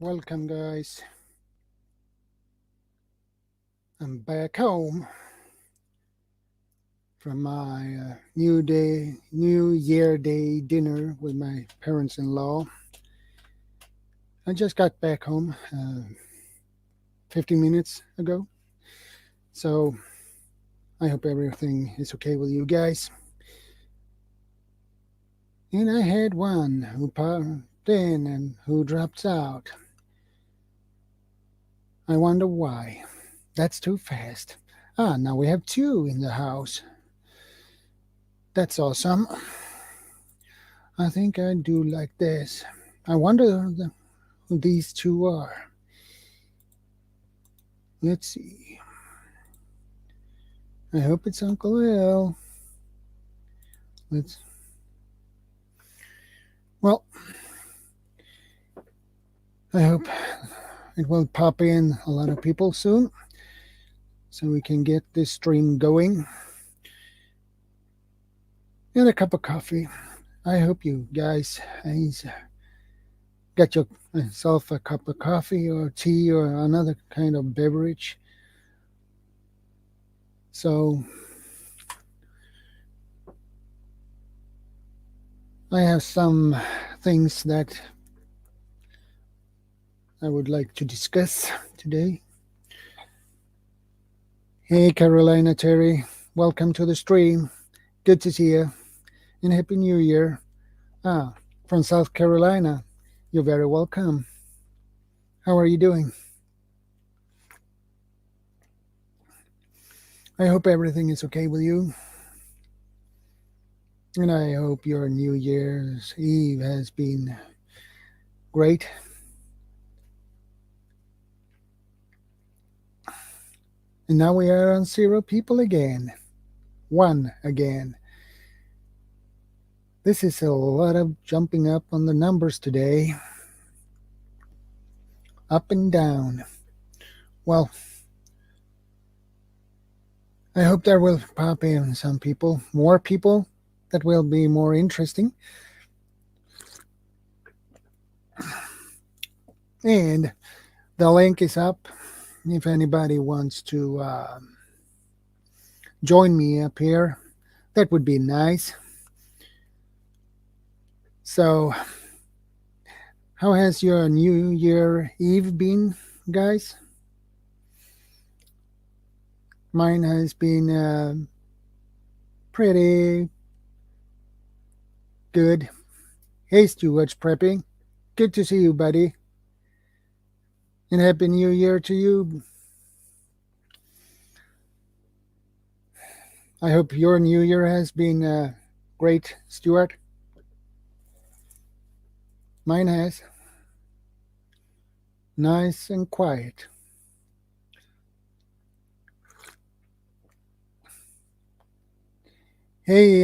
Welcome, guys. I'm back home from my New Year Day dinner with my parents-in-law. I just got back home 15 minutes ago, so I hope everything is okay with you guys. And I had one who popped in and who dropped out. I wonder why. That's too fast. Now we have two in the house. That's awesome. I think I do like this. I wonder who these two are. Let's see. I hope it's Uncle Will. Well, I hope it will pop in a lot of people soon so we can get this stream going. And a cup of coffee. I hope you guys get yourself a cup of coffee or tea or another kind of beverage. So I have some things that I would like to discuss today. Hey, Carolina Terry, welcome to the stream. Good to see you, and Happy New Year. From South Carolina, you're very welcome. How are you doing? I hope everything is okay with you. And I hope your New Year's Eve has been great. And now we are on 0 people again. 1 again. This is a lot of jumping up on the numbers today. Up and down. Well, I hope there will pop in some people, more people that will be more interesting. And the link is up if anybody wants to join me up here. That would be nice. So, how has your New Year Eve been, guys? Mine has been pretty good. Hey, Stuart's prepping. Good to see you, buddy. And Happy New Year to you. I hope your New Year has been great, Stuart. Mine has. Nice and quiet. Hey,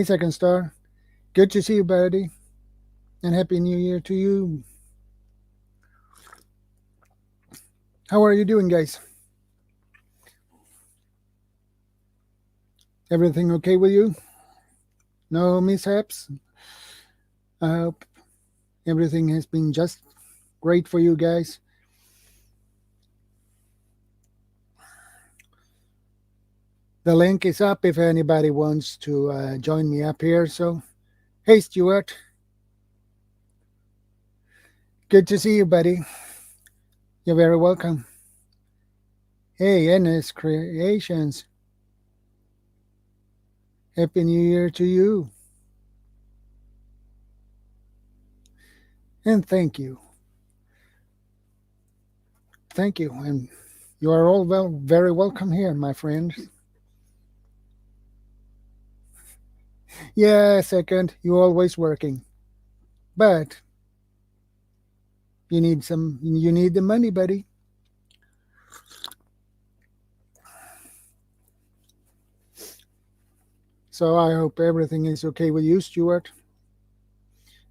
Second Star. Good to see you, buddy. And Happy New Year to you. How are you doing, guys? Everything okay with you? No mishaps? I hope everything has been just great for you guys. The link is up if anybody wants to join me up here. So, hey, Stuart. Good to see you, buddy. You're very welcome. Hey, NS Creations. Happy New Year to you. And thank you. Thank you. And you are all very welcome here, my friends. Yeah, Second, you're always working. But you need the money, buddy. So I hope everything is okay with you, Stuart.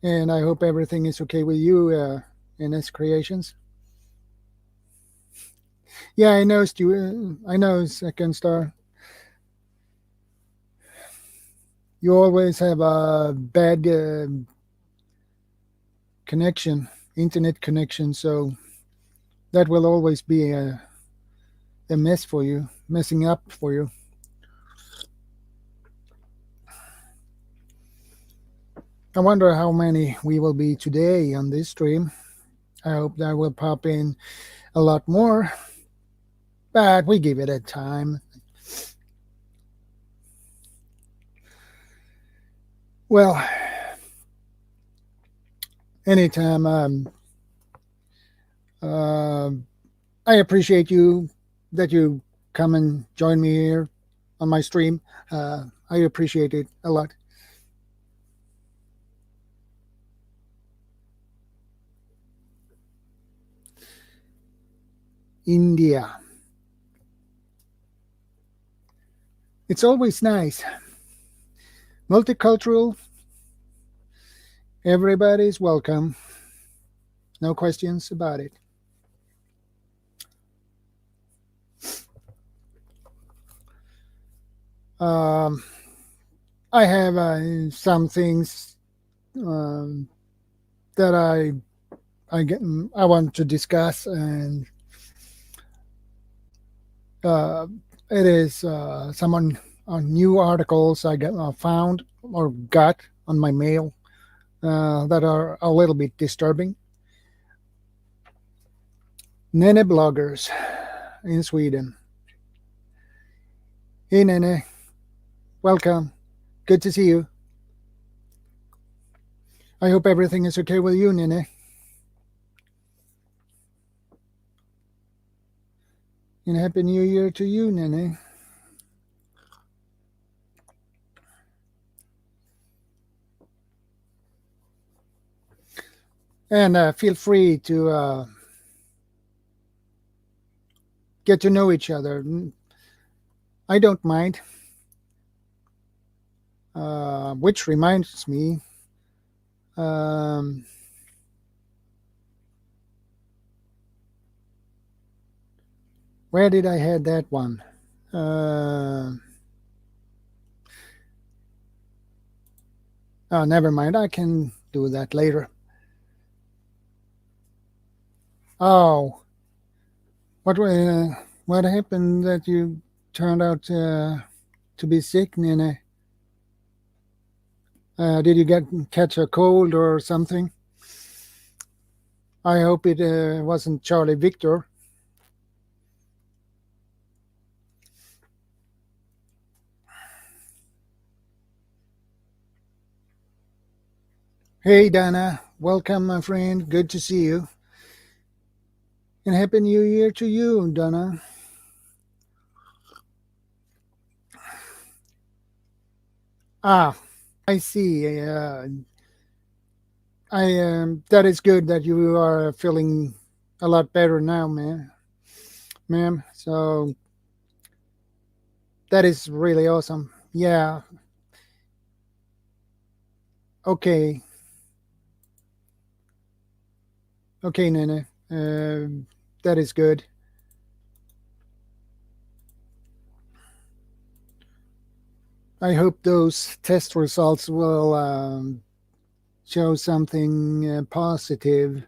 And I hope everything is okay with you, NS Creations. Yeah, I know, Stuart. I know, Second Star. You always have a bad connection internet connection, so that will always be a mess for you, messing up for you. I wonder how many we will be today on this stream. I hope that will pop in a lot more, but we give it a time. Well, anytime. I appreciate you that you come and join me here on my stream. I appreciate it a lot. India. It's always nice. Multicultural. Everybody's welcome. No questions about it. I have some things that I want to discuss, and it is some new articles I found or got on my mail that are a little bit disturbing. Nene bloggers in Sweden. Hey Nene, welcome. Good to see you. I hope everything is okay with you, Nene. And Happy New Year to you, Nene. And feel free to get to know each other. I don't mind. Which reminds me, where did I have that one? Oh, never mind. I can do that later. Oh, what happened that you turned out to be sick, Nene? Did you catch a cold or something? I hope it wasn't Charlie Victor. Hey, Dana. Welcome, my friend. Good to see you. And Happy New Year to you, Dana. Ah, I see. That is good that you are feeling a lot better now, ma'am. So that is really awesome. Yeah. Okay. Okay, Nene. That is good. I hope those test results will show something positive.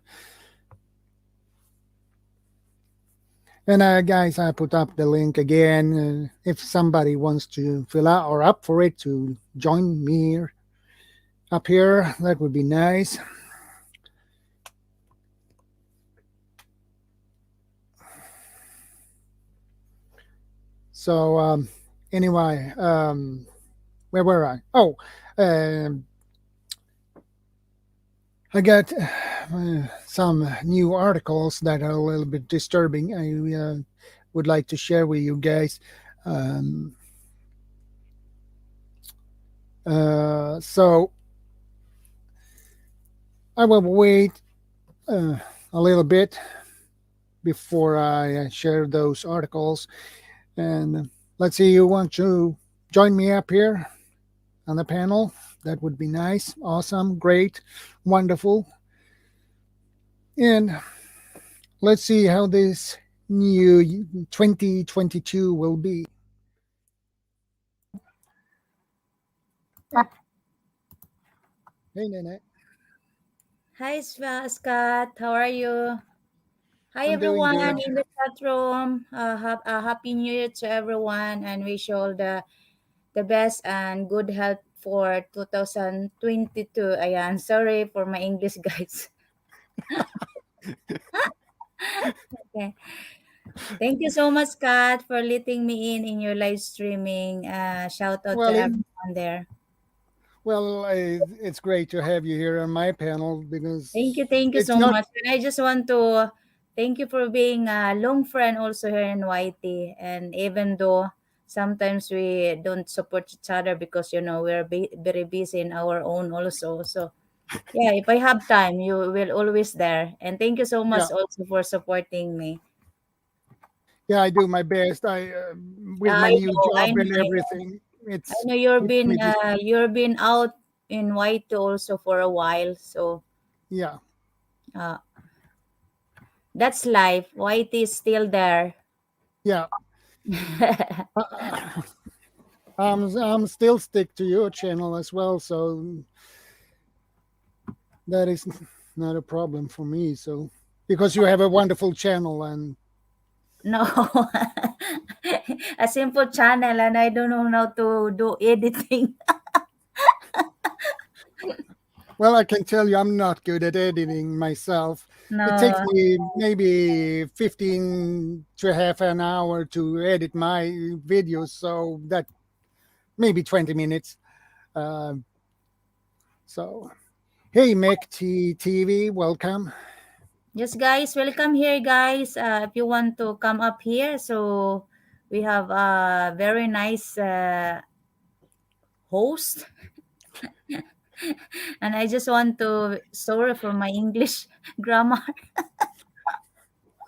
And guys, I put up the link again. If somebody wants to fill out or up for it to join me up here, that would be nice. So anyway, where were I? Oh, I got some new articles that are a little bit disturbing. I would like to share with you guys. So I will wait a little bit before I share those articles. And let's see, you want to join me up here on the panel? That would be nice. Awesome. Great. Wonderful. And let's see how this new 2022 will be. Hey, Nene. Hi, Scott. How are you? Hi, I'm doing everyone good. in the chat room. Happy New Year to everyone, and wish you all the best and good health for 2022. Ayan, sorry for my English, guys. Okay. Thank you so much, Scott, for letting me in your live streaming. Shout out to Well, everyone there. it's great to have you here on my panel because Thank you it's so not. much. And I just want to thank you for being a long friend also here in YT. And even though sometimes we don't support each other because we're very busy in our own also. So yeah, if I have time, you will always there. And thank you so Yeah, much also for supporting me. yeah, I do my best. I with my I new know, I job know, and I know. everything. I know you're It's been pretty. out in YT also for a while. So Yeah, uh, that's life. YT is still there. yeah. Uh, I'm still stick to your channel as well, so that is not a problem for me. So because you have a wonderful channel, and No, a simple channel, and I don't know how to do editing. well, I can tell you, I'm not good at editing myself. It takes No, me maybe 15 to half an hour to edit my videos, so that maybe 20 minutes. Uh, so, hey, MECT TV, welcome. yes, guys, welcome here, guys. If you want to come up here, so we have a very nice host, and I just want to sorry for my English grammar.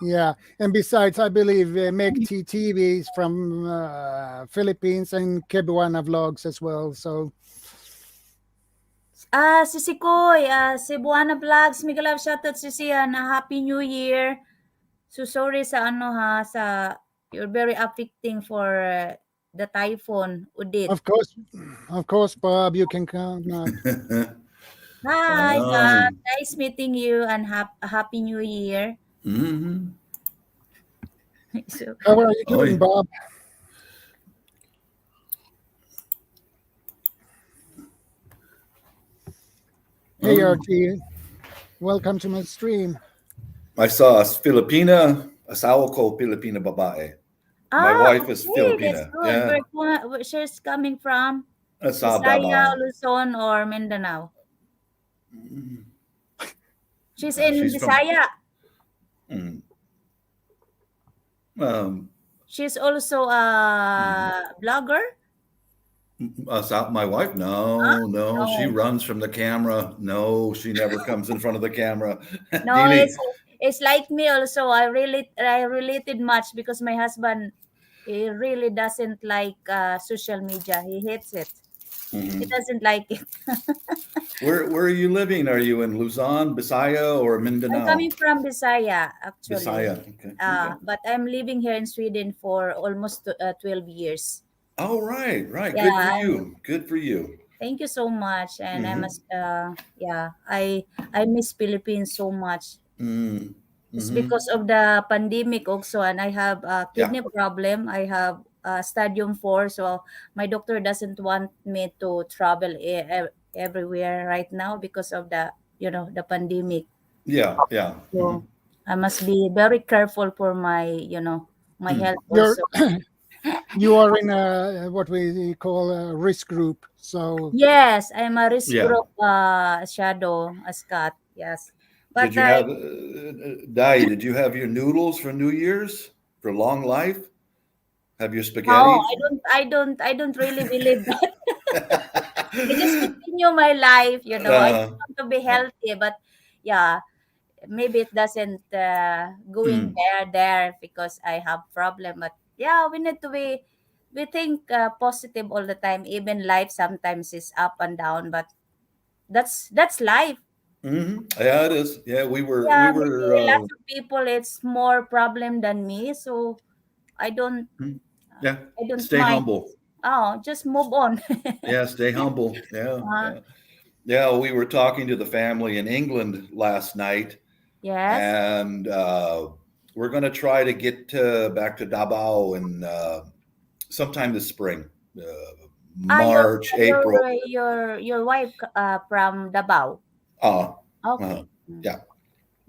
Yeah, and besides, I believe MECT TV is from Philippines and Cebuana Vlogs as well. So, Si Sikoy, Cebuana Vlogs, mega love shoutout si Siya na Happy New Year. So sorry sa sa you're very affecting for the typhoon, Udit. of course, of course, Bob, you can come up. Hi, Bob. Um, Nice meeting you and Happy New Year. mm-hmm. So, How are you doing, Oi. Bob? Hey, Um, RG, welcome to my stream. I saw a Filipina, asawa ko Filipina babae. My wife is okay, that's Filipina. good. Yeah. Where she's coming from? Visaya, Sababa. Luzon, or Mindanao? She's in She's from Visaya. mm, um, She's also mhm. a blogger. My wife. Huh? No, no. She No. runs from the camera. No, she never comes in front of the camera. No, Dili. it's like me also. I related much because my husband he really doesn't like social media. He hates it. He Mhm. doesn't like it. Where are you living? Are you in Luzon, Bisaya, or I'm Mindanao? coming from Bisaya actually. Bisaya. Okay. Okay. But I'm living here in Sweden for almost 12 years. Oh, right, right. Yeah, Good for you. Good for you. thank you so much. And I Mm-hmm. must yeah, I miss Philippines so much. Mm, It's mm-hmm. because of the pandemic also, and I have a Yeah. kidney problem. I have stadium 4, so my doctor doesn't want me to travel everywhere right now because of the the pandemic. Yeah. Yeah. Mm-hmm. So I must be very careful for my my Mm. health You're also. you are in a what we call a risk group. So Yes, I'm a risk Yeah. group shadow, a Scott. Yes, but Did you have, Dai, did you have your noodles for New Year's for long life? Have your no, spaghetti? I don't really believe that. I just continue my life, I uh, just want to be uh, healthy, but yeah, maybe it doesn't going mm, there because I have problem. But yeah, we need to be we think positive all the time. Even life sometimes is up and down, but that's life. yeah, it is. Yeah, we Yeah, were, maybe lots of people it's more problem than me, so I don't mm, yeah, I don't stay mind. humble. Oh, just move on. Yeah, stay humble. Yeah, uh, yeah. Yeah, we were talking to the family in England last night, Yes. and we're going to try to get back to Davao in sometime this spring, Ah, March, April. your wife from Davao. Uh, uh, Okay. Mm. yeah,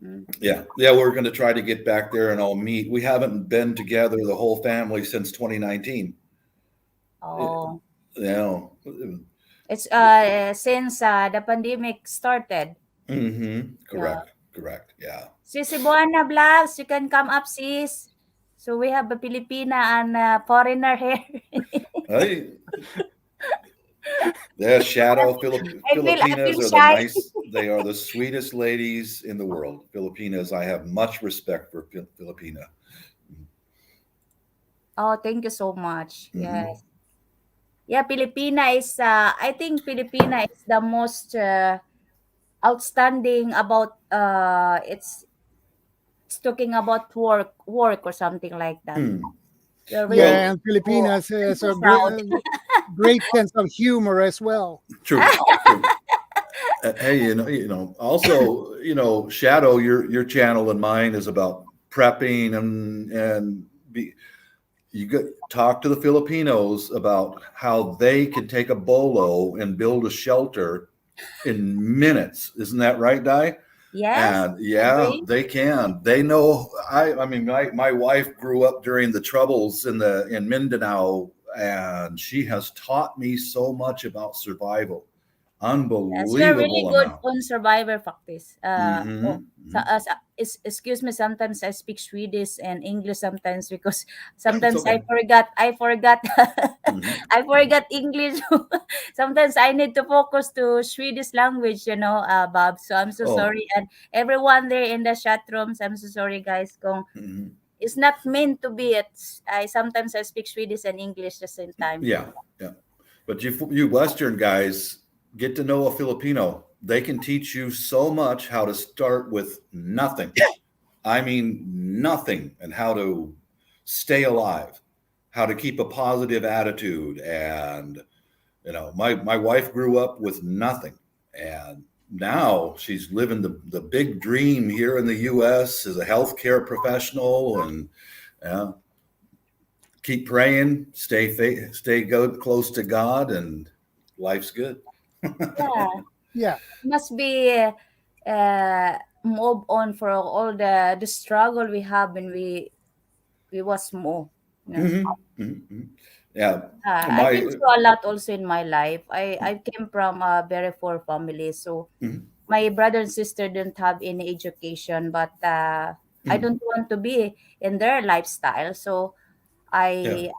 Mm. yeah. We're going to try to get back there and all meet. We haven't been together, the whole family, since 2019. You Oh, know, it's since the pandemic started. Yeah. correct. Yeah. Sis Cebuana Vlogs, you can come up, sis. So we have a Filipina and a foreigner here. Hey, yeah, I feel Filipinas are shy. they are the sweetest ladies in the world. Filipinas, I have much respect for Filipina. Oh, thank you so much. Hmm. Yes. Yeah, Filipina is I think Filipina is the most outstanding about it's talking about work or something like that. Hmm. We're really Yeah, Well, and oh, Filipinas I'm has so a proud. great sense of humor as well. true. Hey, also, Shadow, your channel and mine is about prepping and be, you got talk to the Filipinos about how they can take a bolo and build a shelter in minutes. Isn't that right, Di? Yes, And yeah, agree. they can. They know. I mean, my wife grew up during the troubles in Mindanao, and she has taught me so much about survival. Yes, we are really Unbelievable good amount. on survivor practice. Oh, so, Hmm. excuse me. Sometimes I speak Swedish and English sometimes because It's sometimes okay. I forgot, Hmm. I forgot English. Sometimes I need to focus to Swedish language. Bob. So I'm so Oh, sorry, and everyone there in the chat rooms. I'm so sorry, guys. Kung mhm. it's not meant to be. I sometimes I speak Swedish and English at the same time. Yeah, yeah. But you Western guys get to know a Filipino. They can teach you so much how to start with nothing. I mean, nothing, and how to stay alive, how to keep a positive attitude. And, my wife grew up with nothing. And now she's living the big dream here in the US as a healthcare professional. And keep praying, stay close to God, and life's good. Yeah. Yeah, Must be move on for all the struggle we have when we was small. No. Hmm. Hmm. Yeah, I've my been through a lot also in my life. I came from a very poor family, so mhm, my brother and sister didn't have any education, but I mhm. don't want to be in their lifestyle, so Yeah. I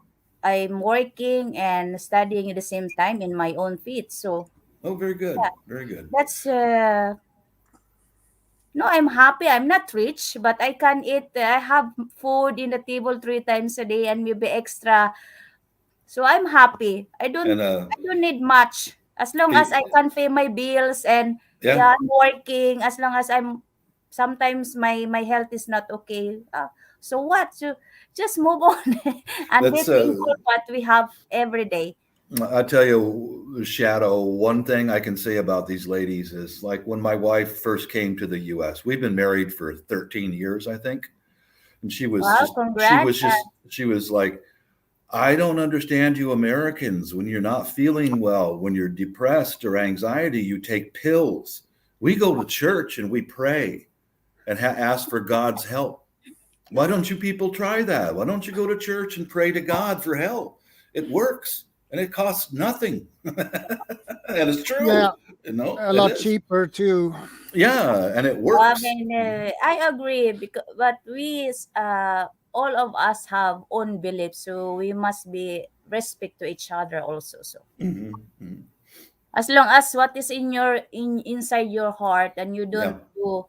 I'm working and studying at the same time in my own feet. So Oh, very good, yeah, very good. that's no, I'm happy. I'm not rich, but I can eat. I have food in the table 3 times a day and maybe extra. So I'm happy. And I don't need much. As long as I pe- can pay my bills and yeah, yeah, I'm working. As long as I'm sometimes my health is not okay. So what? So just move on and be that's thankful what we have every day. I tell you, Shadow, one thing I can say about these ladies is, like, when my wife first came to the US, we've been married for 13 years, I think. And Wow, congrats. she was like, I don't understand you Americans. When you're not feeling well, when you're depressed or anxiety, you take pills. We go to church and we pray and ask for God's help. Why don't you people try that? Why don't you go to church and pray to God for help? It works and it costs nothing. And it's yeah, true. a It lot is. cheaper too. Yeah, and it I works. mean, I agree because but all of us have own beliefs, so we must be respect to each other also. So Mm-hmm. as long as what is in inside your heart and you Yeah. don't do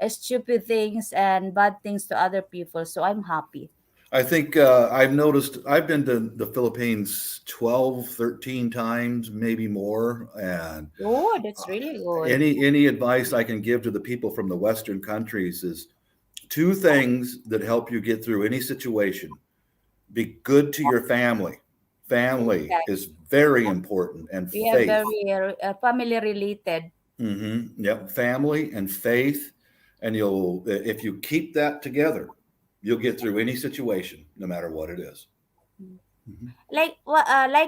stupid things and bad things to other people, so I'm happy. I think I've noticed I've been to the Philippines 12, 13 times, maybe more. And Oh, that's uh, really good. any advice I can give to the people from the Western countries is two things that help you get through any situation. Be good to your family. Family Okay. is very important, and We are faith. very family related. Yep, family and faith, and if you keep that together, you'll get through any situation, no matter what it is. Like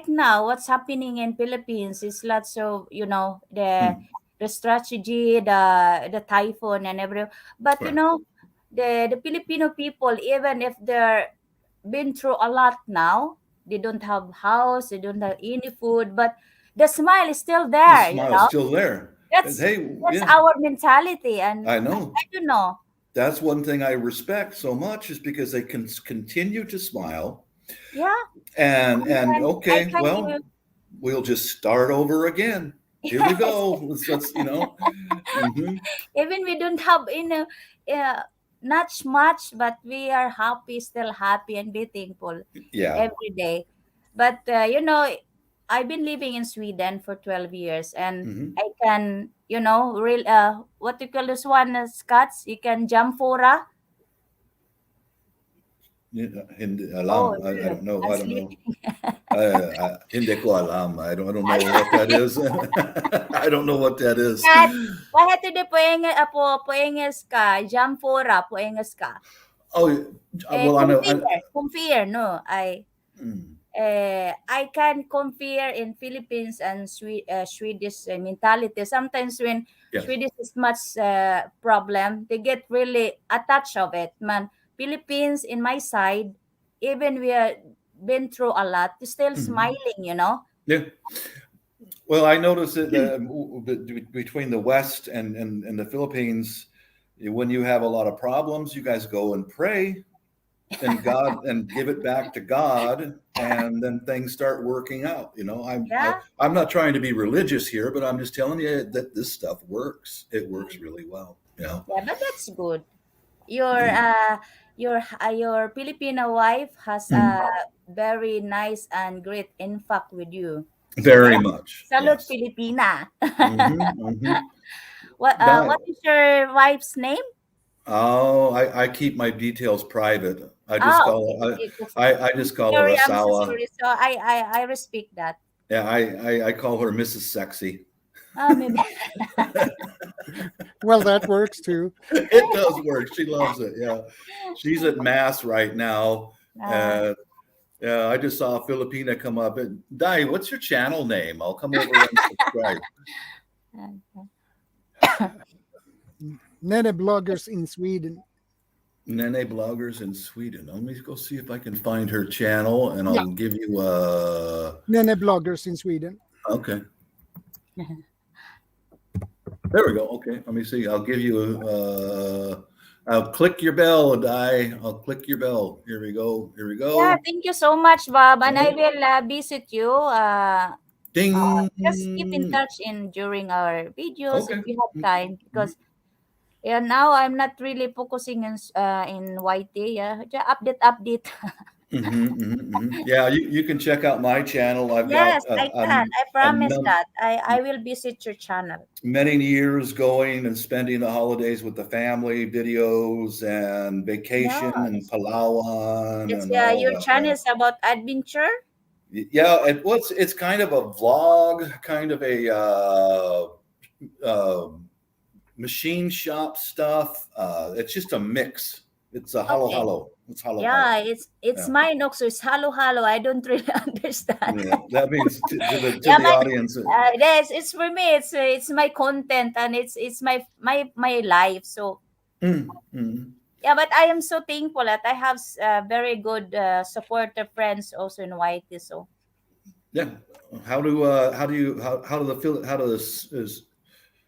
now, what's happening in Philippines is lots of the strategy, the typhoon and everything. But Right. the Filipino people, even if they're been through a lot now, they don't have house, they don't have any food, but the smile is still The there. smile's still there. That's Hey, that's yeah, our mentality, and I I know. don't know. That's one thing I respect so much, is because they can continue to smile, Yeah, and and I okay, can well, we'll just start over again. Here we yes. go. Let's mhm. Even we don't have uh, not much, but we are happy, still happy, and be thankful Yeah. every day. But I've been living in Sweden for 12 years, and Mhm. I can, real what you call this one, Scots, you can jump fora. Hindi Oh, alam. I don't know. I'm I don't know. sleeping. Hindi ko alam. I don't know what that is. I don't know what that is. At kahit hindi poenges ka, jump fora, poenges ka. Oh, well, I know. Compare, no, Mm, I can compare in Philippines and Swedish mentality. Sometimes when yes. Swedish is much problem, they get really attached of it. Man, Philippines in my side, even we are been through a lot, still Mhm. smiling. Yeah. Well, I noticed that between the West and the Philippines, when you have a lot of problems, you guys go and pray and God and give it back to God, and then things start working out. Yeah, I'm not trying to be religious here, but I'm just telling you that this stuff works. It works really well. yeah, but that's good. Your Filipino wife has a very nice and great impact with you. Very Yeah, much. salute Yes. Filipina. Mm-hmm. What is your wife's name? Oh, I keep my details private. I just Ah, call okay. her, Okay. I just call her Sorry, I'm so Asawa. sorry. So I respect that. Yeah, I call her Mrs. Sexy. Maybe. Well, that works too. It does work. She loves it. Yeah, she's at mass right now. Uh, Yeah, I just saw a Filipina come up and Dai, what's your channel name? I'll come over and subscribe. Nene bloggers in Sweden. Nene bloggers in Sweden. Let me go see if I can find her channel, and Yeah, I'll give you a. Nene bloggers in Sweden. Okay. There we go. Okay, let me see. I'll give you I'll click your bell, Di. I'll click your bell. Here we go. Here we yeah, go. thank you so much, Bob, and I Oh, will visit you. Just keep in ding. touch during our videos if Okay. you have time, because yeah, now I'm not really focusing in YT. Yeah, just update. Yeah, you can check out my channel. I've got Yes, I can. I a promise that. I will visit your channel. many years going and spending the holidays with the family, videos and vacation and Yes. Palawan It's and all your that. channel is about adventure. Yeah, it's kind of a vlog, kind of a uh, machine shop stuff. It's just a mix. It's a halo Okay. halo. It's halo halo. Yeah, it's Yeah. mine also. It's halo. I don't really understand. Yeah, that means to Yeah, the but audience. yes, it's for me. It's my content, and it's my life. So Mm. yeah, but I am so thankful that I have very good supporter friends also in YT. So Yeah. How do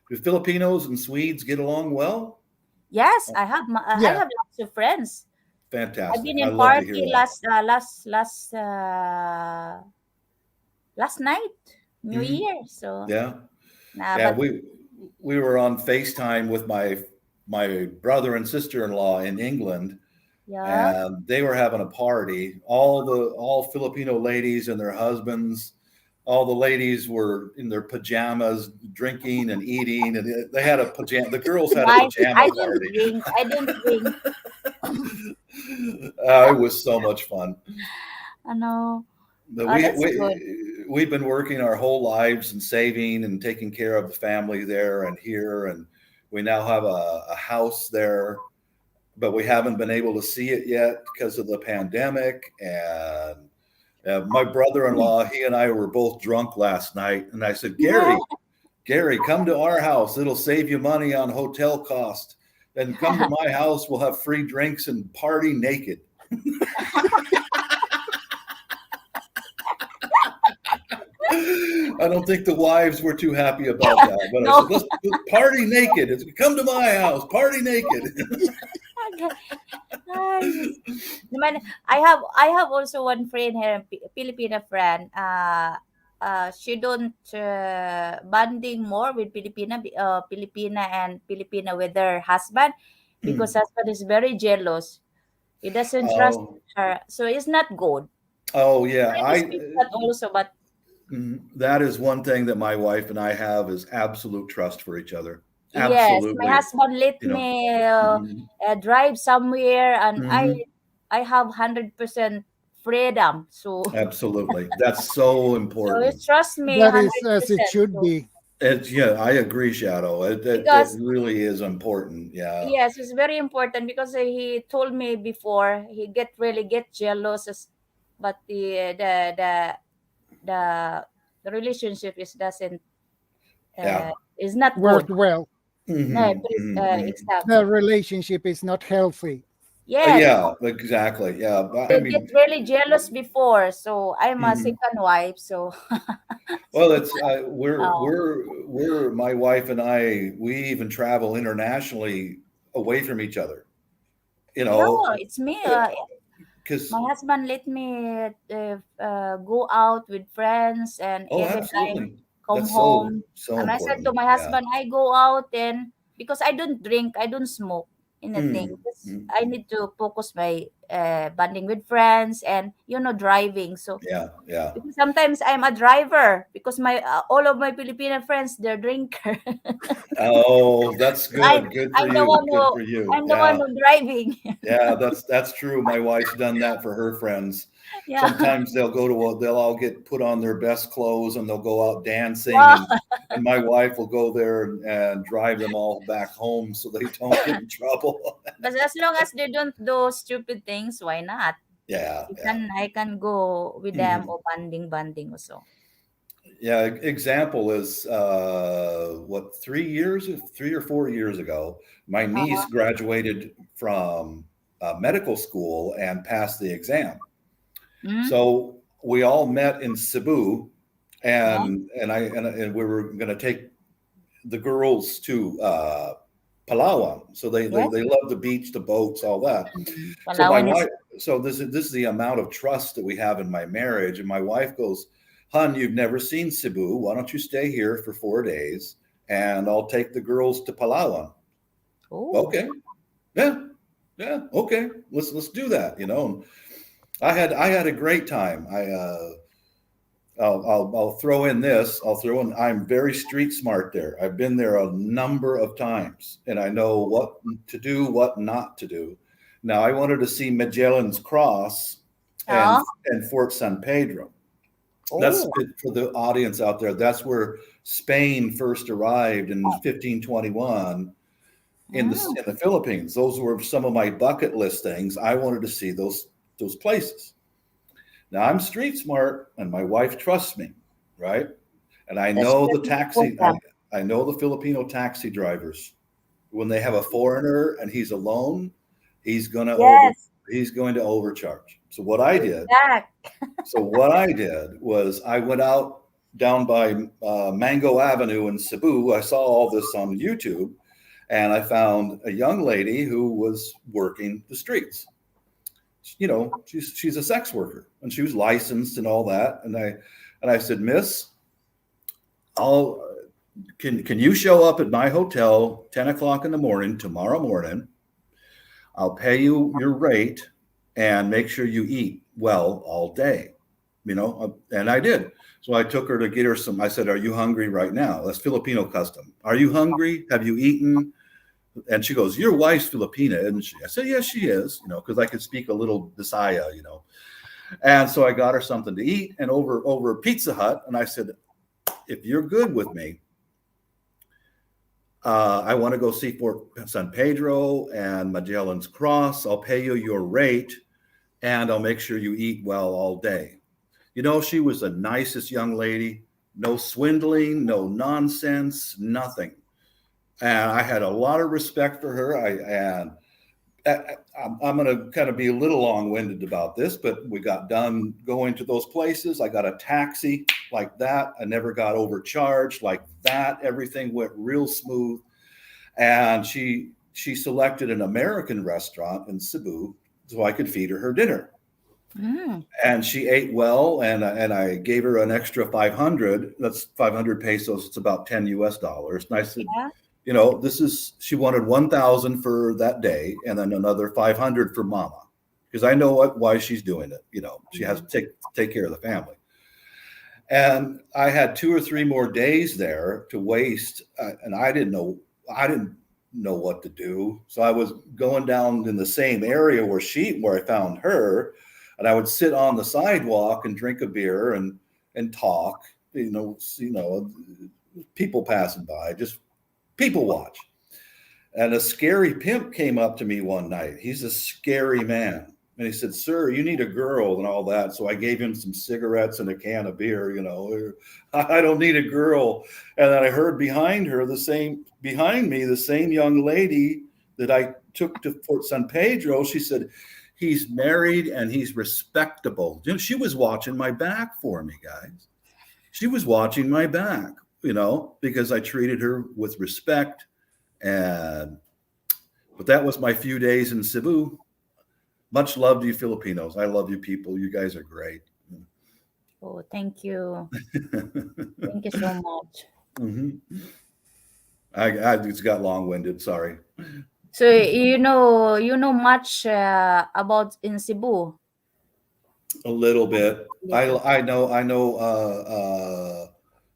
do Filipinos and Swedes get along well? yes, I Yeah, have lots of friends. I've Fantastic. been I in love to hear party that. last night, New Mhm. Year. So Yeah. Yeah, but we were on FaceTime with my brother and sister-in-law in England, yeah, and they were having a party. All Filipino ladies and their husbands. All the ladies were in their pajamas, drinking and eating, and they had a pajama. The girls had a nice. pajama I don't party. drink. I don't drink. It was so much fun. I know. But Oh, that's good. we've been working our whole lives and saving and taking care of the family there and here, and we now have a house there, but we haven't been able to see it yet because of the pandemic. And my brother-in-law, he and I were both drunk last night, and I said, Gary, come to our house. It'll save you money on hotel cost. And come to my house. We'll have free drinks and party naked. I don't think the wives were too happy about that. But No. I said, let's party naked. Come to my house, party naked. Naman, I have also one friend here, Filipina friend. She don't bonding more with Filipina and Filipina with her husband because husband is very jealous. He doesn't trust Oh, her, so it's not good. oh yeah. I respect that also, but That is one thing that my wife and I have is absolute trust for each other. yes, my Absolutely. husband let You know. me Mhm. drive somewhere, and Mhm. I have 100% freedom. So Absolutely. That's so so he important. trust me That is as it 100%. should So be. Yeah, I agree, Shadow. It because really is important. Yeah. yes, it's very important because he told me before he really get jealous, but the the relationship doesn't Yeah. is not good. Worked well. No, Mhm, please, mhm, mhm. The exactly. relationship is not healthy. Yes, Yeah, exactly. Yeah. But I they get mean, really jealous before. So I'm a mhm. second wife. So Well, it's oh, we're my wife and I, we even travel internationally away from each other, you yeah, know, it's me. because My husband let me go out with friends, and oh, even I absolutely. come That's so home. so And I said to important. my Yeah. husband, I go out and because I don't drink, I don't smoke anything. Mm, I mm. need to focus my bonding with friends and driving. So Yeah, yeah. because sometimes I'm a driver because my all of my Filipino friends they're drinker. Oh, that's I good. Good for I'm the you. one Good who for you. I'm the one Yeah. who driving. Yeah, that's true. My wife's done that for her friends. Yeah. Sometimes they'll all get put on their best clothes and they'll go out dancing, Wow. and my wife will go there and drive them all back home so they don't get in trouble. But as long as they don't do stupid things, why not? Yeah, yeah. I can go with them Mhm. or banding also. Yeah, example is what 3 or 4 years ago, my niece Uh-huh. graduated from medical school and passed the exam. Mm? So we all met in Cebu, Yeah. and we were going to take the girls to Palawan. So Yes. they love the beach, the boats, all that. So my Palawan is wife, so this is the amount of trust that we have in my marriage. And my wife goes, "Hun, you've never seen Cebu. Why don't you stay here for 4 days, and I'll take the girls to Palawan." oh. Okay, yeah, yeah, okay. Let's do that. You know, I had a great time. I'll throw in this. I'll throw in. I'm very street smart there. I've been there a number of times, and I know what to do, what not to do. Now, I wanted to see Magellan's Cross and Oh. Fort San Pedro. That's Oh. for the audience out there. That's where Spain first arrived in 1521 Mm. in the Philippines. Those were some of my bucket list things. I wanted to see those places. Now I'm street smart and my wife trusts me, right? And I That's know the very taxi, important. I know the Filipino taxi drivers. When they have a foreigner and he's alone, he's gonna over Yes. he's going to overcharge. Exact. So what I did was I went out down by Mango Avenue in Cebu. I saw all this on YouTube, and I found a young lady who was working the streets. You know, she's a sex worker and she was licensed and all that. And I said, Miss, I'll can you show up at my hotel 10 o'clock in the morning tomorrow morning? I'll pay you your rate and make sure you eat well all day. You know, and I did. So I took her to get her some. I said, "Are you hungry right now?" That's Filipino custom. Are you hungry? Have you eaten? And she goes, "Your wife's Filipina, isn't she?" I said, "Yes, she is." You know, because I could speak a little Bisaya. You know, And so I got her something to eat, and over Pizza Hut, and I said, if you're good with me, I want to go see Fort San Pedro and Magellan's Cross. I'll pay you your rate, and I'll make sure you eat well all day. You know, she was the nicest young lady. No swindling, no nonsense, nothing. And I had a lot of respect for her. I'm going to kind of be a little long-winded about this, but we got done going to those places. I got a taxi like that. I never got overcharged like that. Everything went real smooth. And she selected an American restaurant in Cebu so I could feed her dinner. Mm. And she ate well, and I gave her an extra 500. That's 500 pesos. It's about 10 US dollars. And I said, Yeah. you know, she wanted 1,000 for that day, and then another 500 for mama, because I know why she's doing it. You know, she has to take care of the family. And I had 2 or 3 more days there to waste, and I didn't know what to do. So I was going down in the same area where I found her, and I would sit on the sidewalk and drink a beer and talk. You know, people passing by, just people watch. And a scary pimp came up to me one night. He's a scary man. And he said, "Sir, you need a girl," and all that. So I gave him some cigarettes and a can of beer, you know. I don't need a girl. And then I heard behind me, the same young lady that I took to Fort San Pedro. She said, "He's married and he's respectable." You know, she was watching my back for me, guys. She was watching my back, you know, because I treated her with respect. But that was my few days in Cebu. Much love to you Filipinos. I love you people. You guys are great. Oh, thank you. Thank you so much. Mm-hmm. I just got long-winded. Sorry. So you know much about in Cebu. A little bit. Yeah. I know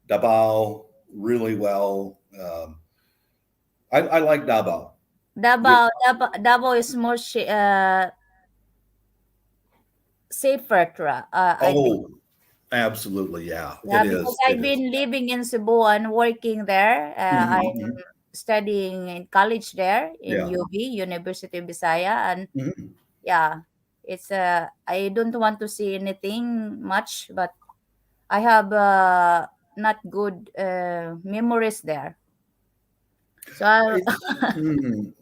Davao really well. I like Davao. Davao is more safer, I think. Oh, absolutely. Yeah, Yeah, it because is. I've It is. been living in Cebu and working there. I'm Mhm. studying in college there in Yeah. UB, University of Visaya, and Mhm. yeah, it's I don't want to see anything much, but I have not good memories there. So Mhm.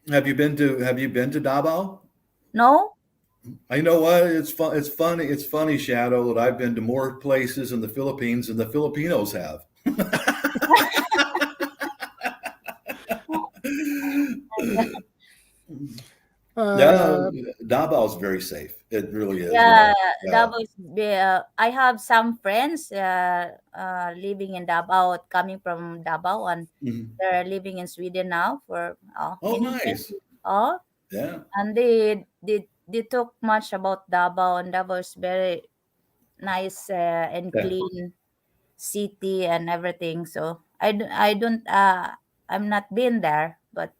Have you been to Davao? no. I know what it's fun. It's funny. It's funny, Shadow, that I've been to more places in the Philippines than the Filipinos have. Yeah, Uh, Davao is very safe. It really is. You Yeah, know. Yeah. Davao is I have some friends living in Davao, coming from Davao, and Mhm. they're living in Sweden now for Oh, many years. nice. Oh, Yeah. and they talk much about Davao, and Davao is very nice and Yeah. clean city and everything. So I don't I'm not been there, but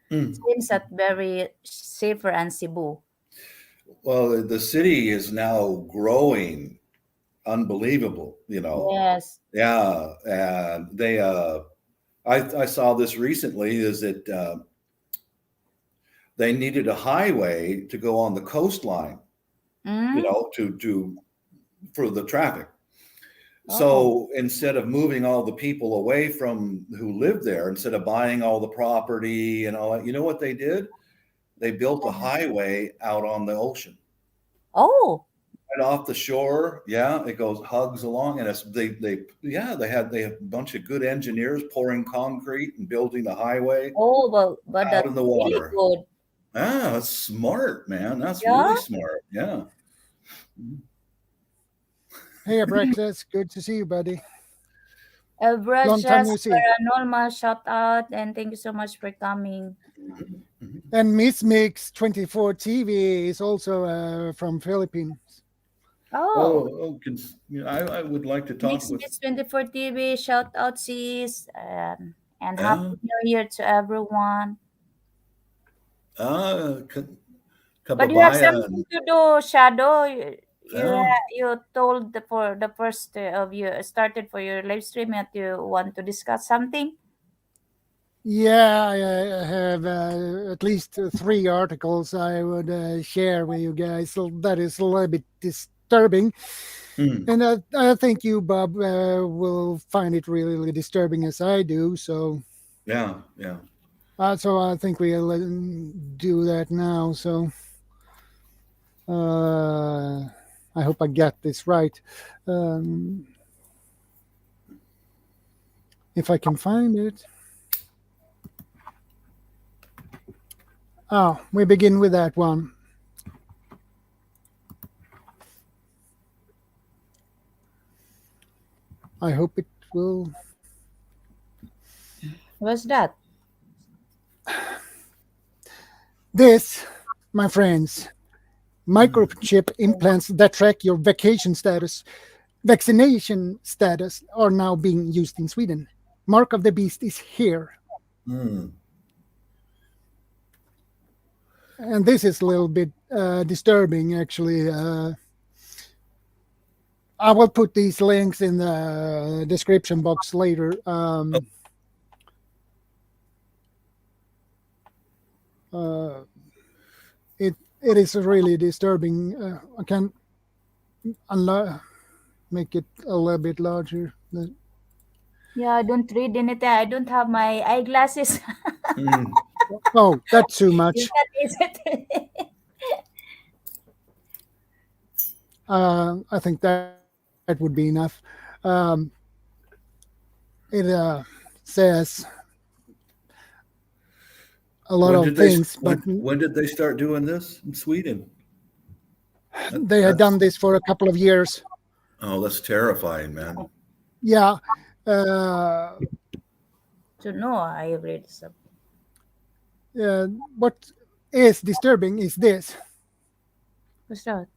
Mm. seems that very safer and Cebu. Well, the city is now growing unbelievable. You know. Yes. Yeah, and I saw this recently. Is that they needed a highway to go on the coastline, you Mm? know, to for the traffic. Oh. So instead of moving all the people away from who lived there, instead of buying all the property and all that, you know what they did? They built a highway out on the ocean, Oh. right off the shore. Yeah, it goes hugs along, and they have a bunch of good engineers pouring concrete and building the highway Oh, but out that's in the really water. good. Ah, that's smart, man. That's Yeah. really smart. Yeah. hey, Abraxas, good to see you, buddy. Long time Just no see. paranormal shout out and thank you so much for coming. Mhm. And Miss Mix 24 TV is also from Philippines. Oh, Oh, I would like to talk Mix with. Miss 24 TV, shout out sis, and Yeah. happy new year to everyone. Ah, But you have Kababaya. something to do, Shadow. you told for the first of you started for your live stream that you want to discuss something. Yeah, I have at least 3 articles I would share with you guys. So that is a little bit disturbing. And I think you, Bob, will find it really disturbing as I do. So, Yeah. so I think we'll do that now. So, I hope I got this right. Um, if I can find it. Oh, we begin with that one. I hope it will. What's that? This, my friends, microchip implants that track your vaccination status are now being used in Sweden. Mark of the Beast is here. And this is a little bit disturbing, actually. I will put these links in the description box later. It is really disturbing. I can make it a little bit larger. Yeah, I don't read anything. I don't have my eyeglasses. Oh, that's too Is much. it? I think that would be enough. It says a lot of things, but when did they start doing this in Sweden? they had done this for a couple of years. Oh, that's terrifying, man. Yeah. To know, I read something. What is disturbing is this. What's that?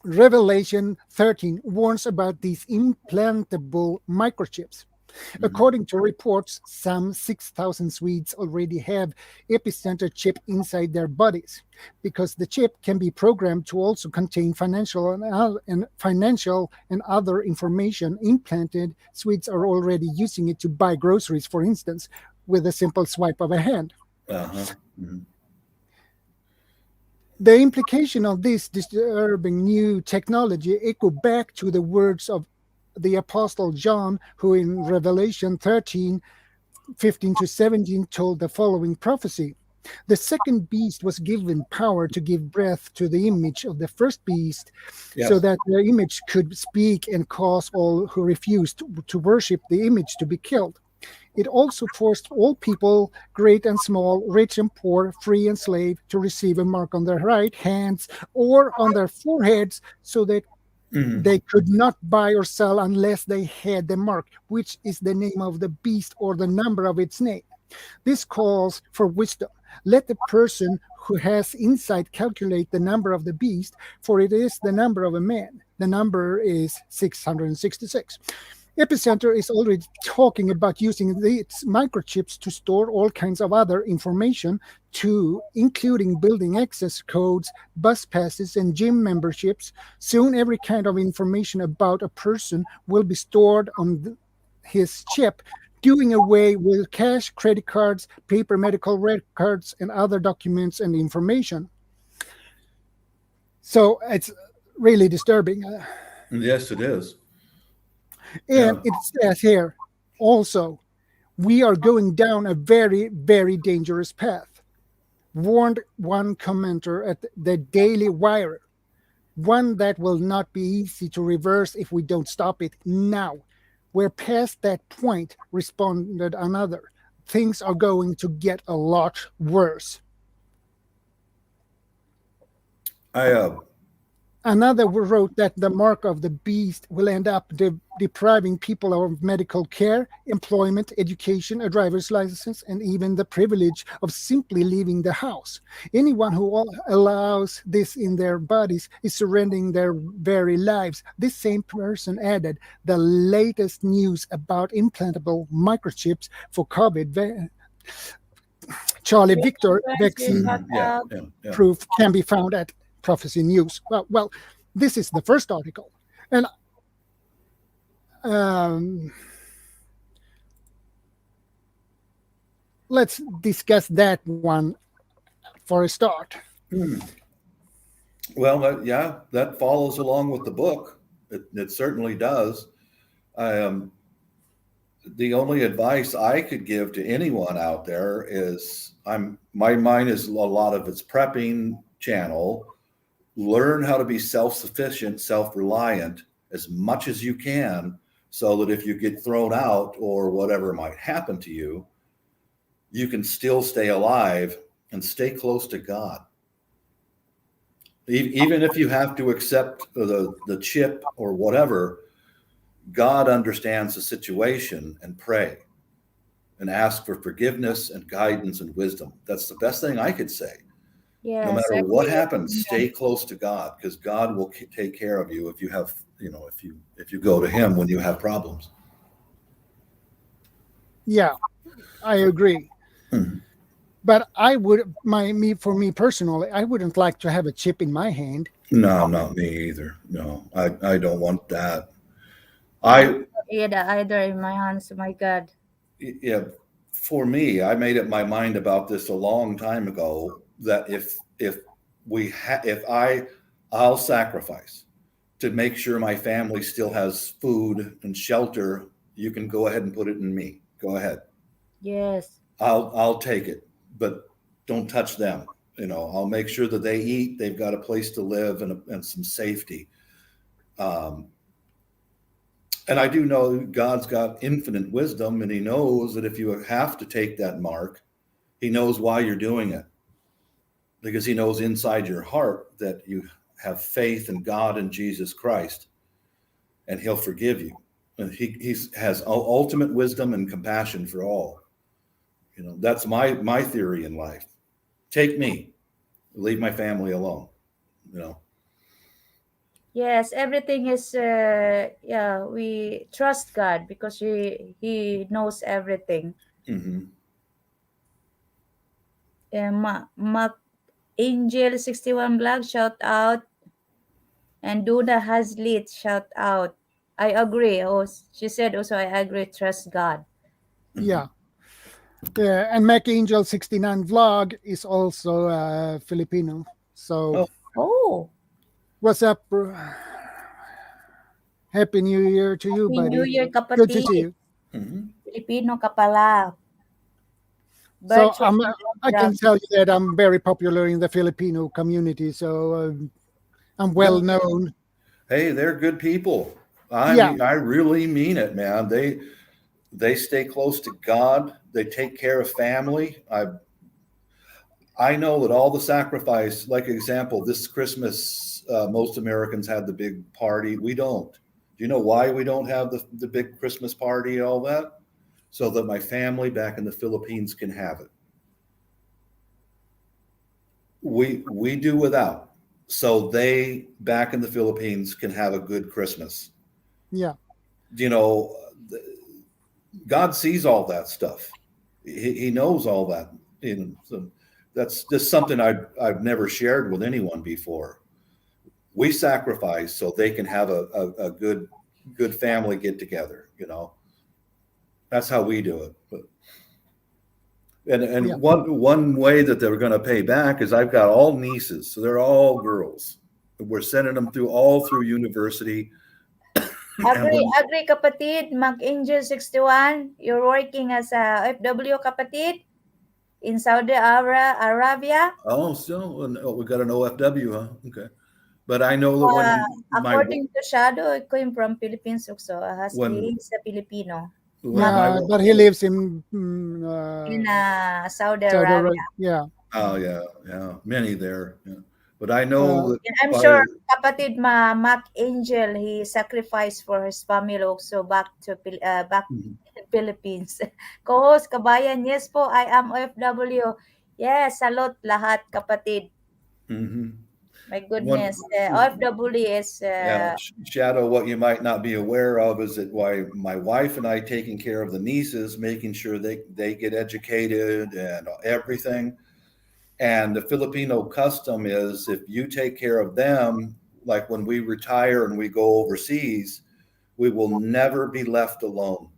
Revelation 13 warns about these implantable microchips. According to reports, some 6,000 Swedes already have epicenter chip inside their bodies, because the chip can be programmed to also contain financial and other information implanted. Swedes are already using it to buy groceries, for instance, with a simple swipe of a hand. The implication of this disturbing new technology echo back to the words of the Apostle John, who in Revelation 13:15-17 told the following prophecy. The second beast was given power to give breath to the image of the first beast, so that the image could speak and cause all who refused to worship the image to be killed. It also forced all people, great and small, rich and poor, free and slave, to receive a mark on their right hands or on their foreheads, so that they could not buy or sell unless they had the mark, which is the name of the beast or the number of its name. This calls for wisdom. Let the person who has insight calculate the number of the beast, for it is the number of a man. The number is 666. Epicenter is already talking about using its microchips to store all kinds of other information, too, including building access codes, bus passes, and gym memberships. Soon, every kind of information about a person will be stored on his chip, doing away with cash, credit cards, paper medical records, and other documents and information. So it's really disturbing. Yes, it is. And it says here also, we are going down a very, very dangerous path, warned one commenter at the Daily Wire. One that will not be easy to reverse if we don't stop it now. We're past that point, responded another. Things are going to get a lot worse. Another wrote that the mark of the beast will end up depriving people of medical care, employment, education, a driver's license, and even the privilege of simply leaving the house. Anyone who allows this in their bodies is surrendering their very lives. This same person added, the latest news about implantable microchips for COVID Charlie Victor vaccine proof can be found at Prophecy News. Well, This is the first article. And um, let's discuss that one for a start. Well, that follows along with the book. It certainly does. The only advice I could give to anyone out there is my mind is a lot of it's prepping channel. Learn how to be self-sufficient, self-reliant as much as you can, so that if you get thrown out or whatever might happen to you, you can still stay alive and stay close to God. Even if you have to accept the chip or whatever, God understands the situation, and pray and ask for forgiveness and guidance and wisdom. That's the best thing I could say. No Yes, matter what agree. happens, stay close to God, because God will take care of you if you have, if you go to Him when you have problems. Yeah, I agree. But for me personally, I wouldn't like to have a chip in my hand. No, not me either. No, I don't want that. Either in my hands. My God. Yeah, for me, I made up my mind about this a long time ago, that I'll sacrifice to make sure my family still has food and shelter. You can go ahead and put it in me. Go ahead. Yes. I'll take it, but don't touch them. I'll make sure that they eat, they've got a place to live, and some safety. And I do know God's got infinite wisdom, and He knows that if you have to take that mark, He knows why you're doing it, because He knows inside your heart that you have faith in God and Jesus Christ, and He'll forgive you. And He has ultimate wisdom and compassion for all. That's my theory in life. Take me, leave my family alone. Yes, everything is we trust God because he knows everything. Mm-hmm. Mac Angel 61 Blog, shout out. And Duna Haslit, shout out. I agree. Oh, she said also, I agree, trust God. Yeah. And Mac Angel 69 vlog is also Filipino. So Oh, what's up, bro? Happy New Year to you, Happy buddy. New Year, Good to see kapatid. you. Mm-hmm. Filipino ka pala. So Virtual I can tell you that I'm very popular in the Filipino community. So I'm well known. Hey, they're good people. Yeah. I really mean it, man. They stay close to God. They take care of family. I know that all the sacrifice, like example, this Christmas, most Americans had the big party. We don't. Do you know why we don't have the big Christmas party and all that? So that my family back in the Philippines can have it. We do without, so they back in the Philippines can have a good Christmas. Yeah. God sees all that stuff. He knows all that. So that's just something I've never shared with anyone before. We sacrifice so they can have a good family get together. That's how we do it. And one way that they're going to pay back is I've got all nieces, so they're all girls. We're sending them through university. Agree kapatid, Mac Angel 61, you're working as a FW kapatid in Saudi Arabia. Oh, so we got an OFW, huh? Okay. But I know that when according to Shadow, he came from Philippines also. He's a Filipino. Yeah, but he lives in Saudi Arabia. Yeah. Oh, yeah. Many there. Yeah. But I know that I'm sure kapatid Mac Angel, he sacrificed for his family also back to Philippines. Co-host Kabayan, yes po, I am OFW. Yes, salot lahat kapatid. Mm-hmm. My goodness, OFW is Shadow. What you might not be aware of is that why my wife and I taking care of the nieces, making sure they get educated and everything. And the Filipino custom is if you take care of them, like when we retire and we go overseas, we will never be left alone.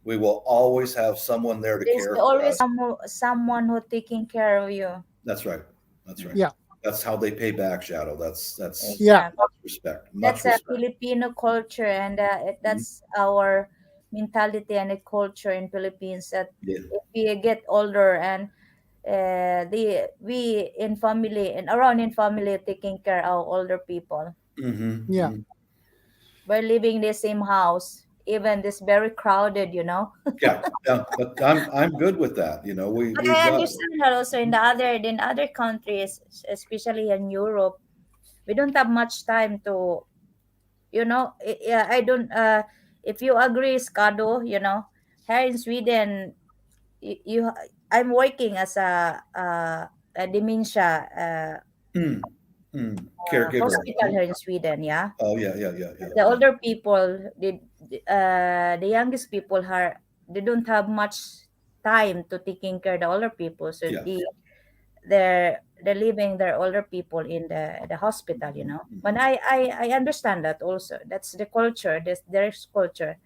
We will always have someone there to There's care for always us. someone who taking care of you. That's right. That's right. Yeah. That's how they pay back, Shadow. That's Yeah. Exactly. much respect. Much That's a respect. Filipino culture, and Mhm. that's our mentality and a culture in Philippines. That Yeah. if we get older and the we in family and around in family taking care of older people Yeah. Mm-hmm. by living in the same house, even this very crowded, Yeah. Yeah. But I'm good with that. But We've I got. understand that also in other countries, especially in Europe, we don't have much time to, yeah, I don't. If you agree, Scado, here in Sweden, you I'm working as a dementia Mm, Caregiver. hospital here in Sweden. Yeah, Oh yeah, yeah, yeah, yeah, the yeah. older people, the youngest people they don't have much time to taking care of the older people, so Yeah. they're leaving their older people in the hospital, but I understand that also. That's the culture. There's culture.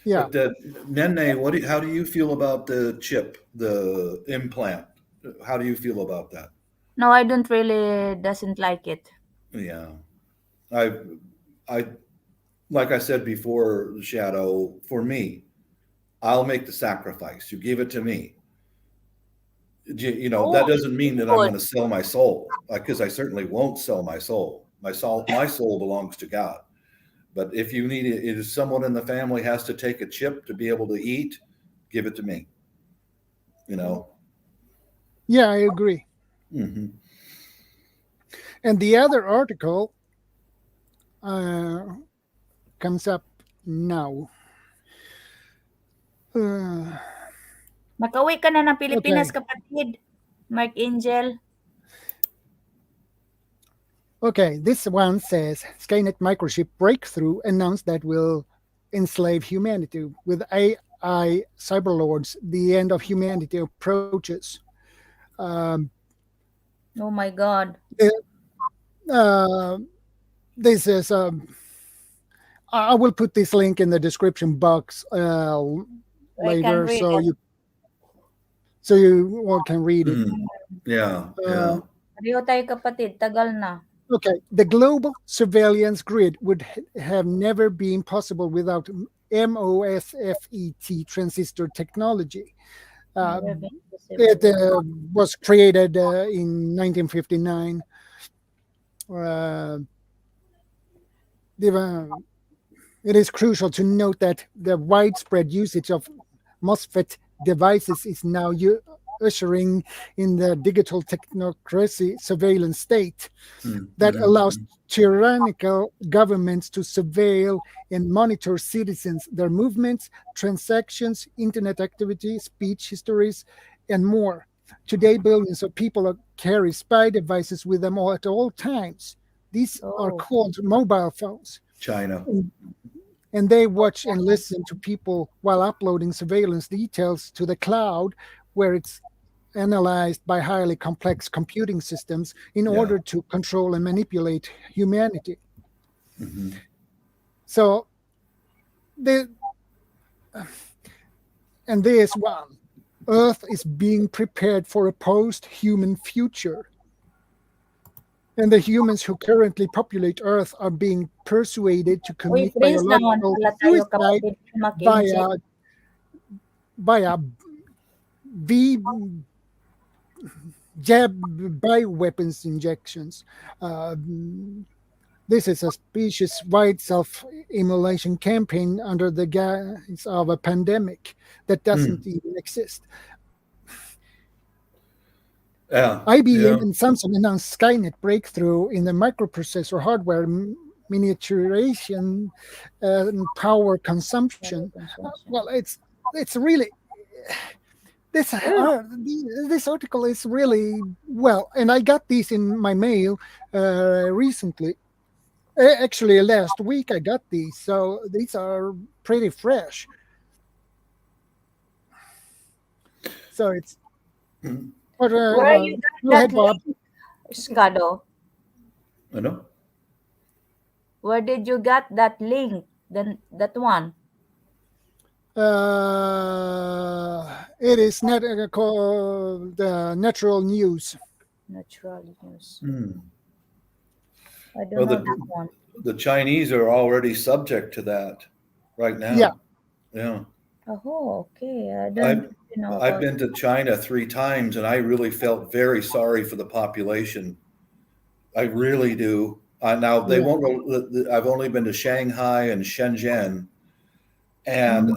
Yeah. But Nene, how do you feel about the chip, the implant? How do you feel about that? No, I don't really doesn't like it. Yeah, I, I, like I said before, Shadow. For me, I'll make the sacrifice. You give it to me. Oh, That doesn't mean that I'm good. going to sell my soul, because I certainly won't sell my soul. My soul belongs to God. But if you need it, if someone in the family has to take a chip to be able to eat, give it to me. You know. Yeah, I agree. Mm-hmm. And the other article uh, comes up now. Uh, Makauwi ka na ng Pilipinas, okay. kapatid. Mark Angel. Okay. This one says Skynet microchip breakthrough announced that will enslave humanity with AI cyberlords. The end of humanity approaches. Um, Oh my God. uh, this is I will put this link in the description box I can later, read so it. you all can read it. Yeah, Uh, yeah. Pareho tayo, kapatid. Tagal na. okay, the global surveillance grid would have never been possible without MOSFET transistor technology. Never been It possible. was created in 1959. Uh, the, it is crucial to note that the widespread usage of MOSFET devices is now ushering in the digital technocracy surveillance state that allows tyrannical governments to surveil and monitor citizens, their movements, transactions, internet activity, speech histories, and more. Today, billions of people carry spy devices with them all at all times. These are Oh. called mobile phones, China. and they watch and listen to people while uploading surveillance details to the cloud, where it's analyzed by highly complex computing systems in Yeah. order to control and manipulate humanity. Mm-hmm. So, the, and this one, Earth is being prepared for a post-human future. And the humans who currently populate Earth are being persuaded to Uy, commit friends naman biological pala tayo, suicide kapatid. Mark Angel. via V jab bioweapons injections. Uh, this is a species-wide self-immolation campaign under the guise of a pandemic that doesn't even exist. Yeah. IBM Yeah. and Samsung announced Skynet breakthrough in the microprocessor hardware miniaturization and power consumption. Well, it's really this article is really well, and I got these in my mail recently. Actually, last week I got these, so these are pretty fresh. So but Where are you got go ahead, that Bob. link, Scado? know. Where did you get that link? Then that one. It is not called Natural News. Natural news. Hmm. I don't Well, know that one. the Chinese are already subject to that right Yeah, now. Yeah. Oh, okay. I don't I've really know I've about. been to China 3 times, and I really felt very sorry for the population. I really do. Now they yeah. won't. I've only been to Shanghai and Shenzhen, and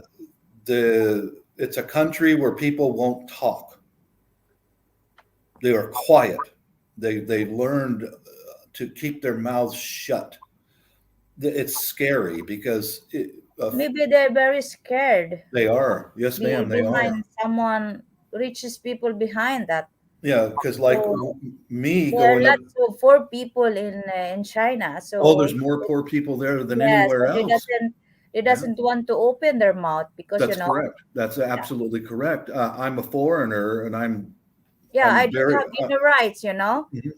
Mm, it's a country where people won't talk. They are quiet. They learned to keep their mouths shut. It's scary because maybe they're very scared. they are. Yes, ma'am, they are. Behind someone reaches people behind that. Yeah, because like So me there are going to. lots of poor people in China. Oh, So there's more poor people there than yeah, so anywhere else. they Yeah, doesn't want to open their mouth because that's correct. That's yeah, absolutely correct. I'm a foreigner, and yeah, I I'm don't very have any rights.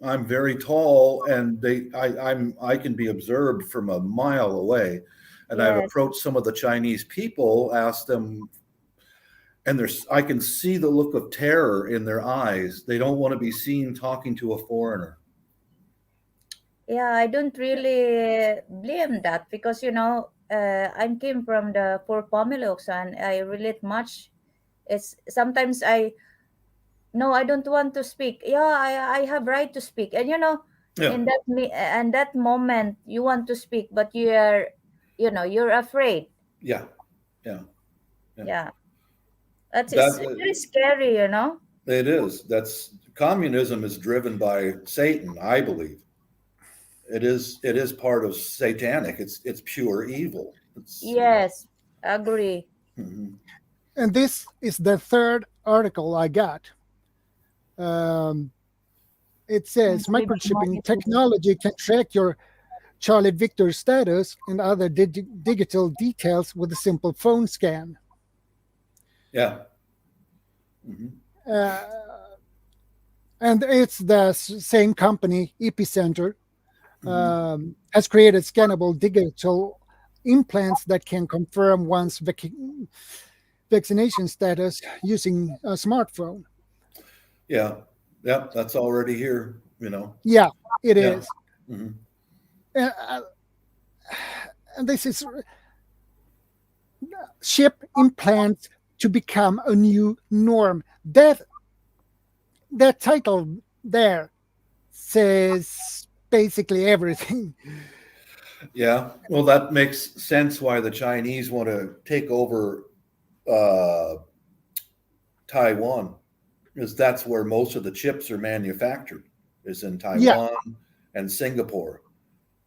I'm very tall, and I can be observed from a mile away, and I've Yes, approached some of the Chinese people, asked them, and I can see the look of terror in their eyes. They don't want to be seen talking to a foreigner. yeah, I don't really blame that because I came from the poor family also, and I relate much. It's sometimes I don't want to speak. Yeah, I have right to speak, and Yeah, and that moment you want to speak, but you're afraid. yeah, yeah, yeah. Yeah, it's That very scary. it is. That's communism is driven by Satan, I believe. It is part of satanic. It's pure evil. Yes, agree. Mhm. And this is the third article I got. Um, it says Maybe microchipping monitoring. technology can track your Charlie Victor status and other digital details with a simple phone scan. Yeah. Mhm. Uh, and it's the same company, Epicenter, Mhm. has created scannable digital implants that can confirm one's vaccination status using a smartphone. Yeah. Yeah. That's already here. Yeah, it Yeah. is. Mhm. Uh, and this is ship implants to become a new norm. That title there says basically everything. Yeah. Well, that makes sense why the Chinese want to take over uh, Taiwan, because that's where most of the chips are manufactured, is in Yeah, Taiwan and Singapore.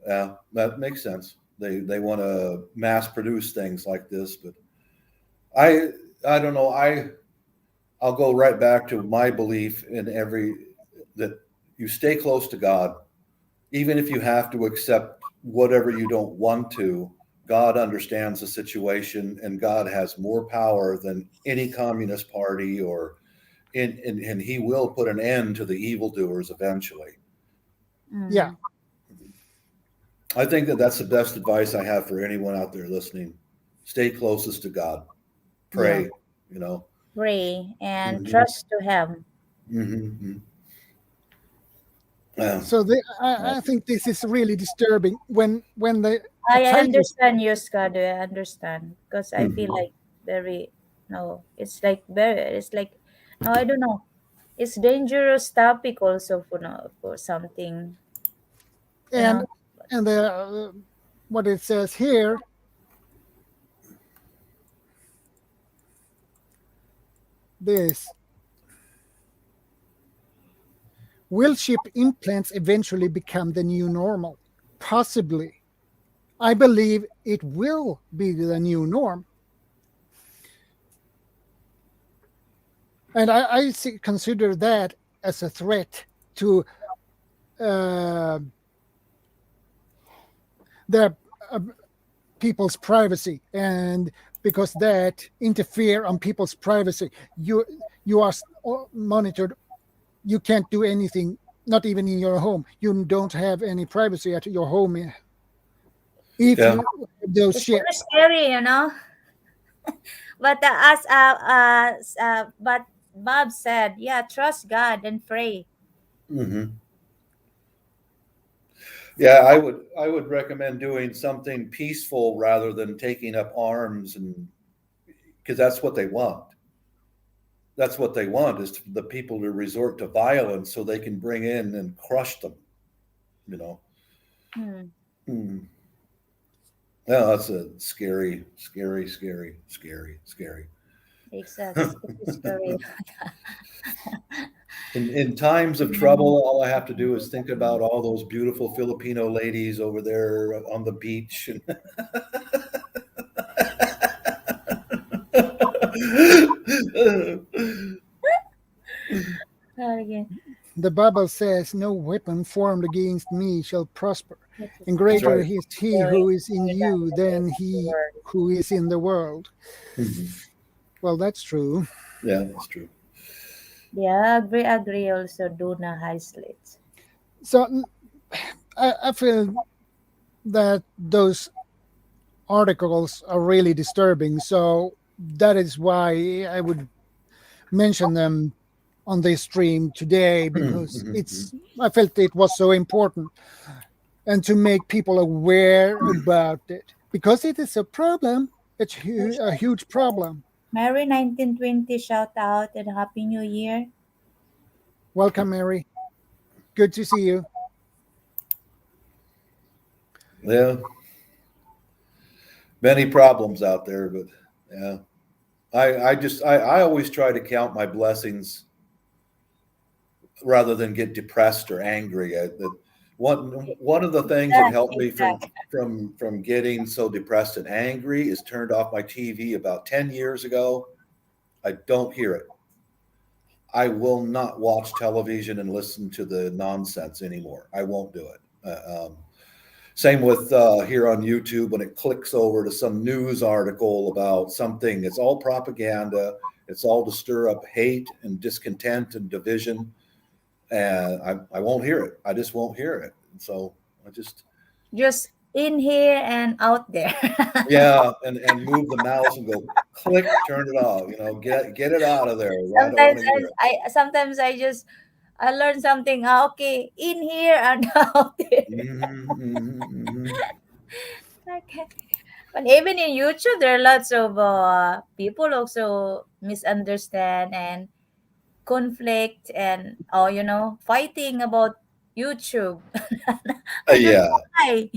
Yeah, that makes sense. They want to mass produce things like this, but I I don't know. I'll go right back to my belief in that you stay close to God, even if you have to accept whatever you don't want to. God understands the situation, and God has more power than any communist party, and He will put an end to the evildoers eventually. yeah, Mm. I think that that's the best advice I have for anyone out there listening. Stay closest to God. yeah. Pray. You know. Pray and Hmm. trust to Him. Hmm. Yeah. So I think this is really disturbing when the I title. understand you, Scado. I understand because I feel Mhm. like very no. It's like no. I don't know. It's dangerous topic also for no, for something. You and know. and what it says here, this will chip implants eventually become the new normal? Possibly. I believe it will be the new norm. And consider that as a threat to uh, the uh, people's privacy, and because that interfere on people's privacy, you are monitored. You can't do anything not even in your home. You don't have any privacy at your home if Yeah. you those It's very ships. scary, you know. But but Bob said, yeah, trust God and pray. Hmm. Yeah, I would recommend doing something peaceful rather than taking up arms, and because that's what they want. That's what they want is the people to resort to violence so they can bring in and crush them. You know. Hmm. Mm. No, that's a scary, scary, scary, scary, scary. Exactly. It's very scary. In times of trouble, all I have to do is think about all those beautiful Filipino ladies over there on the beach. And Okay. The Bible says, "No weapon formed against me shall prosper, It and is That's greater right. is he very who is in more than you the than rest of the he world. who is in the world." Mhm. Well, that's true. Yeah, that's true. Yeah, agree also do na high slits. So I feel that those articles are really disturbing. So that is why I would mention them on this stream today, Mhm, because mhm. it's I felt it was so important, and to make people aware about it, because it is a problem. It's a huge problem. Mary 1920 shout out and Happy New Year. Welcome, Mary. Good to see you. Yeah, many problems out there, but yeah, I always try to count my blessings rather than get depressed or angry. That one of the things that helped me from Exact. from getting so depressed and angry is turned off my TV about 10 years ago. I don't hear it. I will not watch television and listen to the nonsense anymore. I won't do it. Same with here on YouTube when it clicks over to some news article about something. It's all propaganda. It's all to stir up hate and discontent and division. And I won't hear it. I just won't hear it. And so I just Just in here and out there. yeah, and move the mouse and go click, turn it off. Get it out of there. I don't want sometimes to hear it. sometimes I learn something. Okay, in here and out there. Hmm, hmm. Okay. But even in YouTube, there are lots of people also misunderstand and conflict and fighting about YouTube. I don't Yeah. know why.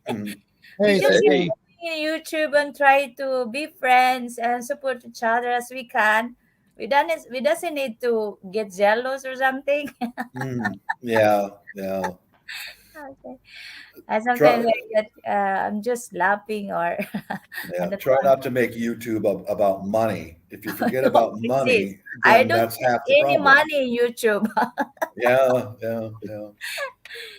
Mhm. We Hey, just keep Hey, Susan. going in YouTube and try to be friends and support each other as we can. We doesn't need to get jealous or something. Mm. Yeah, yeah. Okay. And sometimes Try, I'm just laughing or I yeah. don't Try want not to make YouTube about money. If you forget to about exist. money, I then don't that's get half the any problem. money in YouTube. Yeah, yeah, yeah.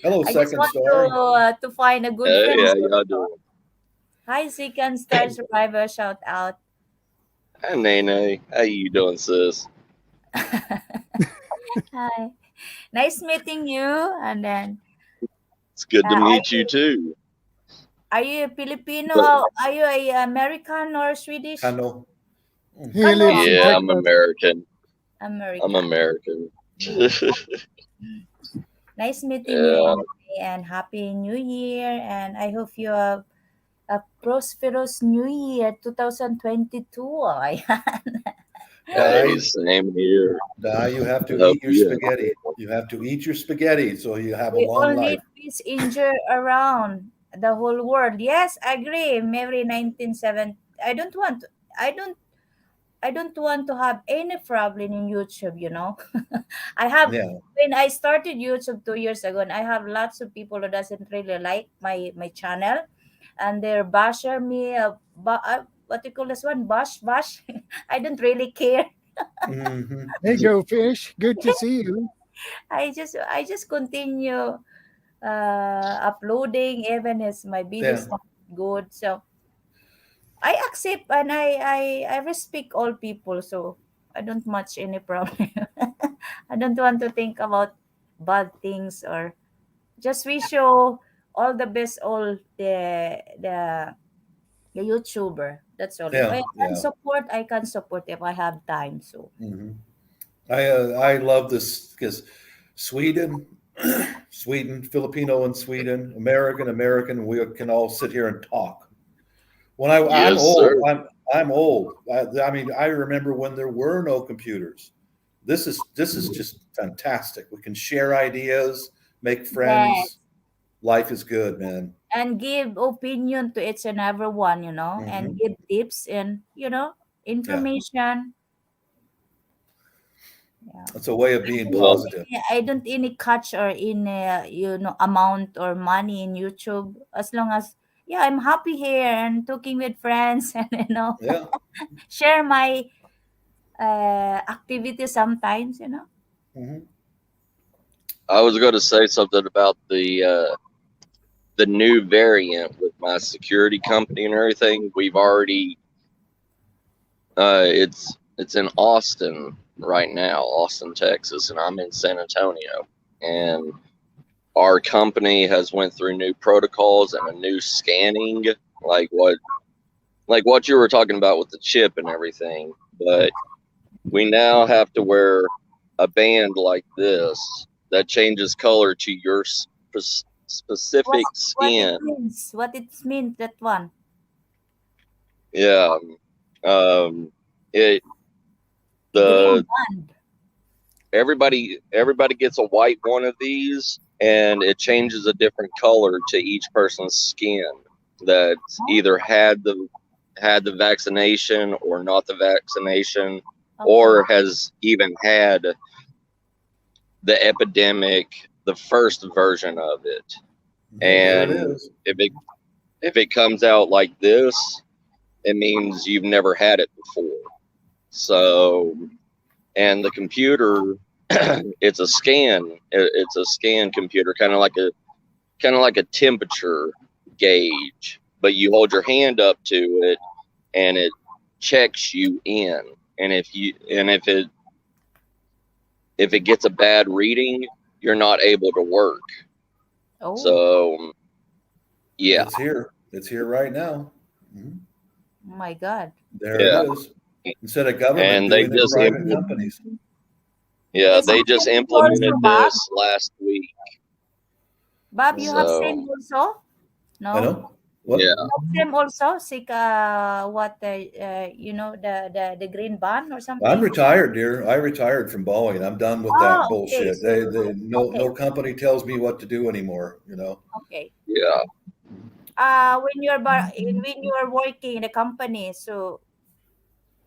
Hello, I just Second want Star. to find a good hey, friends how y'all also. doing? Hi, Second Star Survivor, shout out. Hi, Nene. How you doing, sis? Hi, nice meeting you. And then, It's good to are meet you too. you a Filipino? But Oh, are you a American or Swedish? Kano. Mm. He Kano, lives in yeah, I'm Texas. American. I'm American. American. Mm. Nice meeting you, Yeah, Andre, and happy New Year. And I hope you have a prosperous New Year 2022. Ayan. Die, hey, same here. die. You have I to hope eat your you have. spaghetti. You have to eat your spaghetti so you have a We long all life. need peace injure around the whole world. Yes, agree. Mary 1970. I don't I don't want to have any problem in YouTube. I have Yeah. when I started YouTube 2 years ago, and I have lots of people who doesn't really like my channel, and they're basher me. What do you call this one? Bash. I don't really care. Hmm. Hey, Go Fish. Good to see you. I just continue uploading even as my video is Yeah. not good. So I accept and I respect all people. So I don't much any problem. I don't want to think about bad things, or just wish you all the best, all the YouTuber. That's all. If Yeah, yeah. I can support if I have time. So Hmm. I love this because Sweden, Sweden, Filipino and Sweden, American, we can all sit here and talk. I'm Yes, sir. old. I'm old. I mean, I remember when there were no computers. This is just fantastic. We can share ideas, make yes, friends. Life is good, man. and give opinion to each and every one, and Hmm. give tips and Yeah, information. Yeah. it's a way of being Well, positive. I don't any catch or in amount or money in YouTube, as long as I'm happy here and talking with friends and Yeah. share my activities sometimes. Hmm. I was going to say something about the new variant with my security company and everything. We've already it's in Austin right now, Austin, Texas, and I'm in San Antonio. And our company has went through new protocols and a new scanning, like what you were talking about with the chip and everything. But we now have to wear a band like this that changes color to your what specific what it skin. means, that one. Yeah. It Green the band. everybody gets a white one of these, and it changes a different color to each person's skin that's Oh, either had the vaccination or not the vaccination, okay. or has even had the epidemic, the first version of it. Hey, there it And is. if it comes out like this, it means you've never had it before. So, and the computer, it's a scan. It's a scan computer, kind of like a temperature gauge. But you hold your hand up to it, and it checks you in. And if it gets a bad reading, you're not able to work. Oh, So yeah, It's here. It's here right now. Mhm. my God. There it yeah. is. Instead of government And they doing it, just private implement. companies. Yeah, Is it they just same also, implemented Bob? this last week. Bob, you have Oh, same So also? I No? know. yeah, What? You have same also? Sick, what, the green band or I'm something? retired, dear. I retired from Boeing. I'm done with that Oh, okay. bullshit. So, They okay, no company tells me what to do anymore. You know. okay. yeah. When you're working in the company, so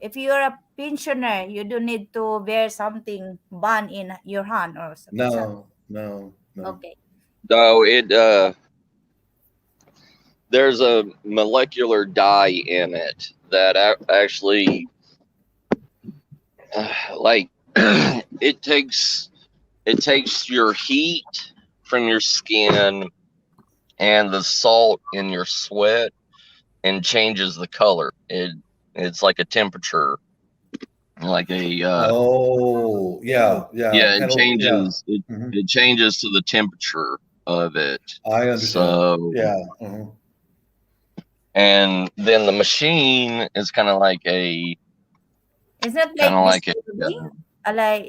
if you're a pensioner, you don't need to wear something band in your hand or something. No, no, no. Okay. No, there's a molecular dye in it that actually, like, it takes your heat from your skin and the salt in your sweat and changes the color. It's like a temperature, like a Oh, Oh, yeah, yeah. yeah. It Kind of, yeah. changes. It Hmm. it changes to the temperature of it. I understand. So, Yeah. Hmm. and then the machine is it's not kind like of like a disturbing.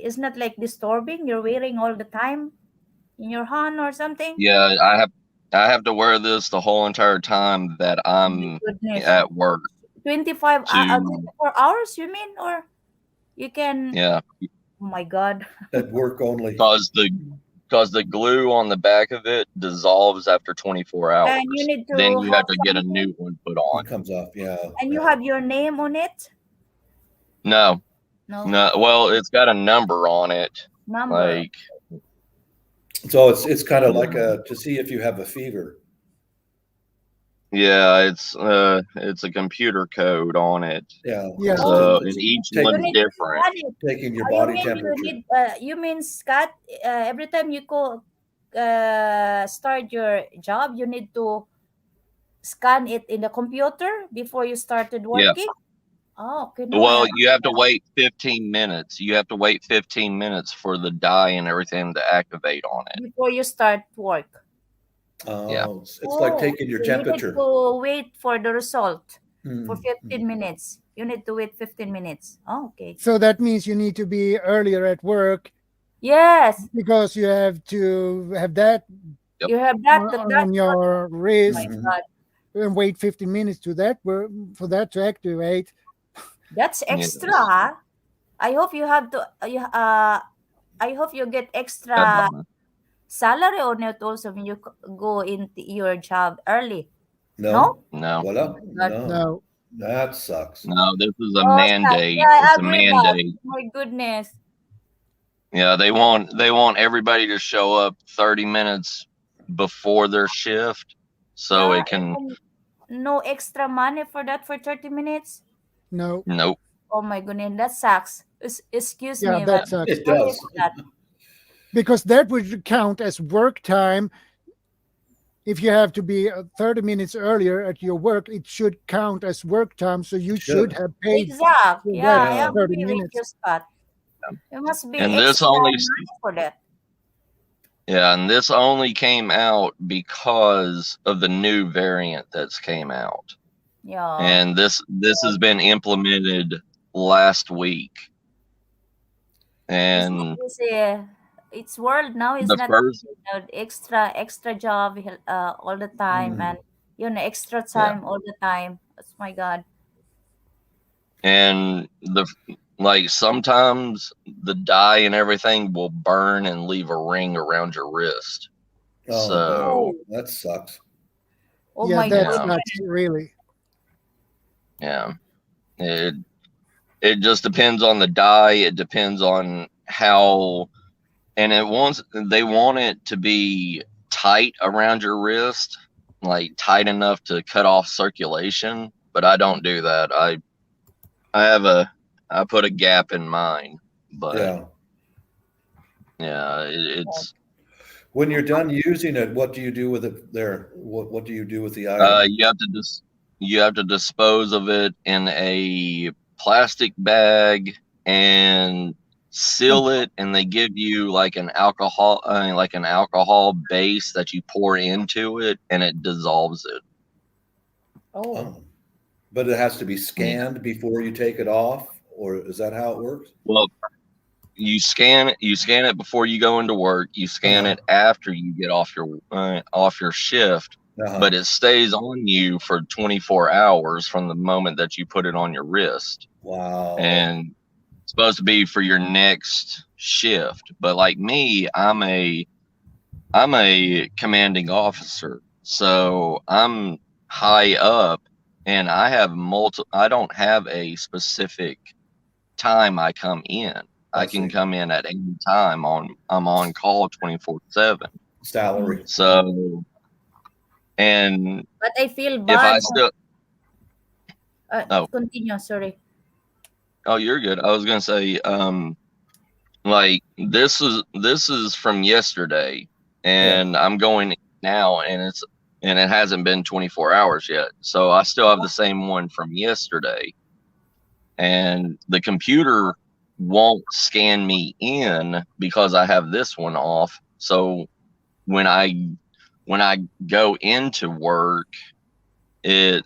It's not like disturbing. You're wearing all the time in your hand or something. yeah. I have to wear this the whole entire time that Oh my I'm goodness. at work to 24 hours, you mean? Or you can, yeah, oh my God. At work only. cause the glue on the back of it dissolves after 24 And you hours. need Then to you have have to get a something, new one put on. It comes off. Yeah, and you yeah. have your name on it? No, No, no. Well, it's got a number on it. number. Like, So it's kind of like to see if you have a fever. yeah, it's a computer code on it. Yeah, Yeah, yeah. Oh, So, and each Take you one's need to different. scan it. taking your You body mean temperature. Scott, every time you go start your job, you need to scan it in the computer before you started Yeah, working? Oh, okay. No, Well, you have to wait 15 minutes. You have to wait 15 minutes for the dye and everything to activate on it. before you start work. Yeah. It's like taking your so temperature. You need to wait for the result for Mm. 15 minutes. You need to wait 15 minutes. Oh, okay. So that means you need to be earlier at work Yes, because you have to have that Yep. you have that. on your Oh wrist my God, and wait 15 minutes to that for that to activate. that's Yes. extra. Huh? I hope you have to. I hope you get Yeah, extra Donna. salary on it also when you go into your job early. No. No, Voilà. God. No. No, That sucks. no, this is a Oh, mandate. yeah, I It's a agree that. mandate. My goodness. Yeah, they want everybody to show up 30 minutes before their shift so Yeah, it can. and no extra money for that for 30 minutes. no, Nope. Oh my goodness, that sucks. Excuse yeah, me, but that sucks It sorry does. for that. because that would count as work time. If you have to be 30 minutes earlier at your work, it should count as work time. So you should Should. have paid Exact. for Yeah, that I Yeah. 30 agree with minutes. you, Scott. There must be And this extra only money for that. Yeah, and this only came out because of the new variant that's came out. Yeah. And this has been implemented last week. And It's world now is the not first extra job all the time, and extra yeah, time all the time. Oh my God. and like sometimes the dye and everything will burn and leave a ring around your wrist. Oh, So that sucks. Oh Yeah, my that's Yeah. God. not really. yeah, it just depends on the dye. It depends on how, and they want it to be tight around your wrist, like tight enough to cut off circulation. But I don't do that. I put a gap in mine. But Yeah. it's When you're done using it, what do you do with it there? What do you do with the item? you have to dispose of it in a plastic bag and seal it, and they give you like an alcohol base that you pour into it, and it dissolves it. Oh. But it has to be scanned before you take it off, or is that how it works? Well, you scan it before you go into work. You scan it after you get off your shift, but it stays on you for 24 hours from the moment that you put it on your wrist. Wow. And it's supposed to be for your next shift. But like me, I'm a commanding officer, so I'm high up, and I don't have a specific time I come in. I can come in at any time. I'm on call 24/7. Salary. So, and But I feel if bad. I still Continue. Sorry. oh, you're good. I was gonna say, like this is from yesterday, and I'm going now, and it hasn't been 24 hours yet. So I still have the same one from yesterday, and the computer won't scan me in because I have this one off. So when I go into work, I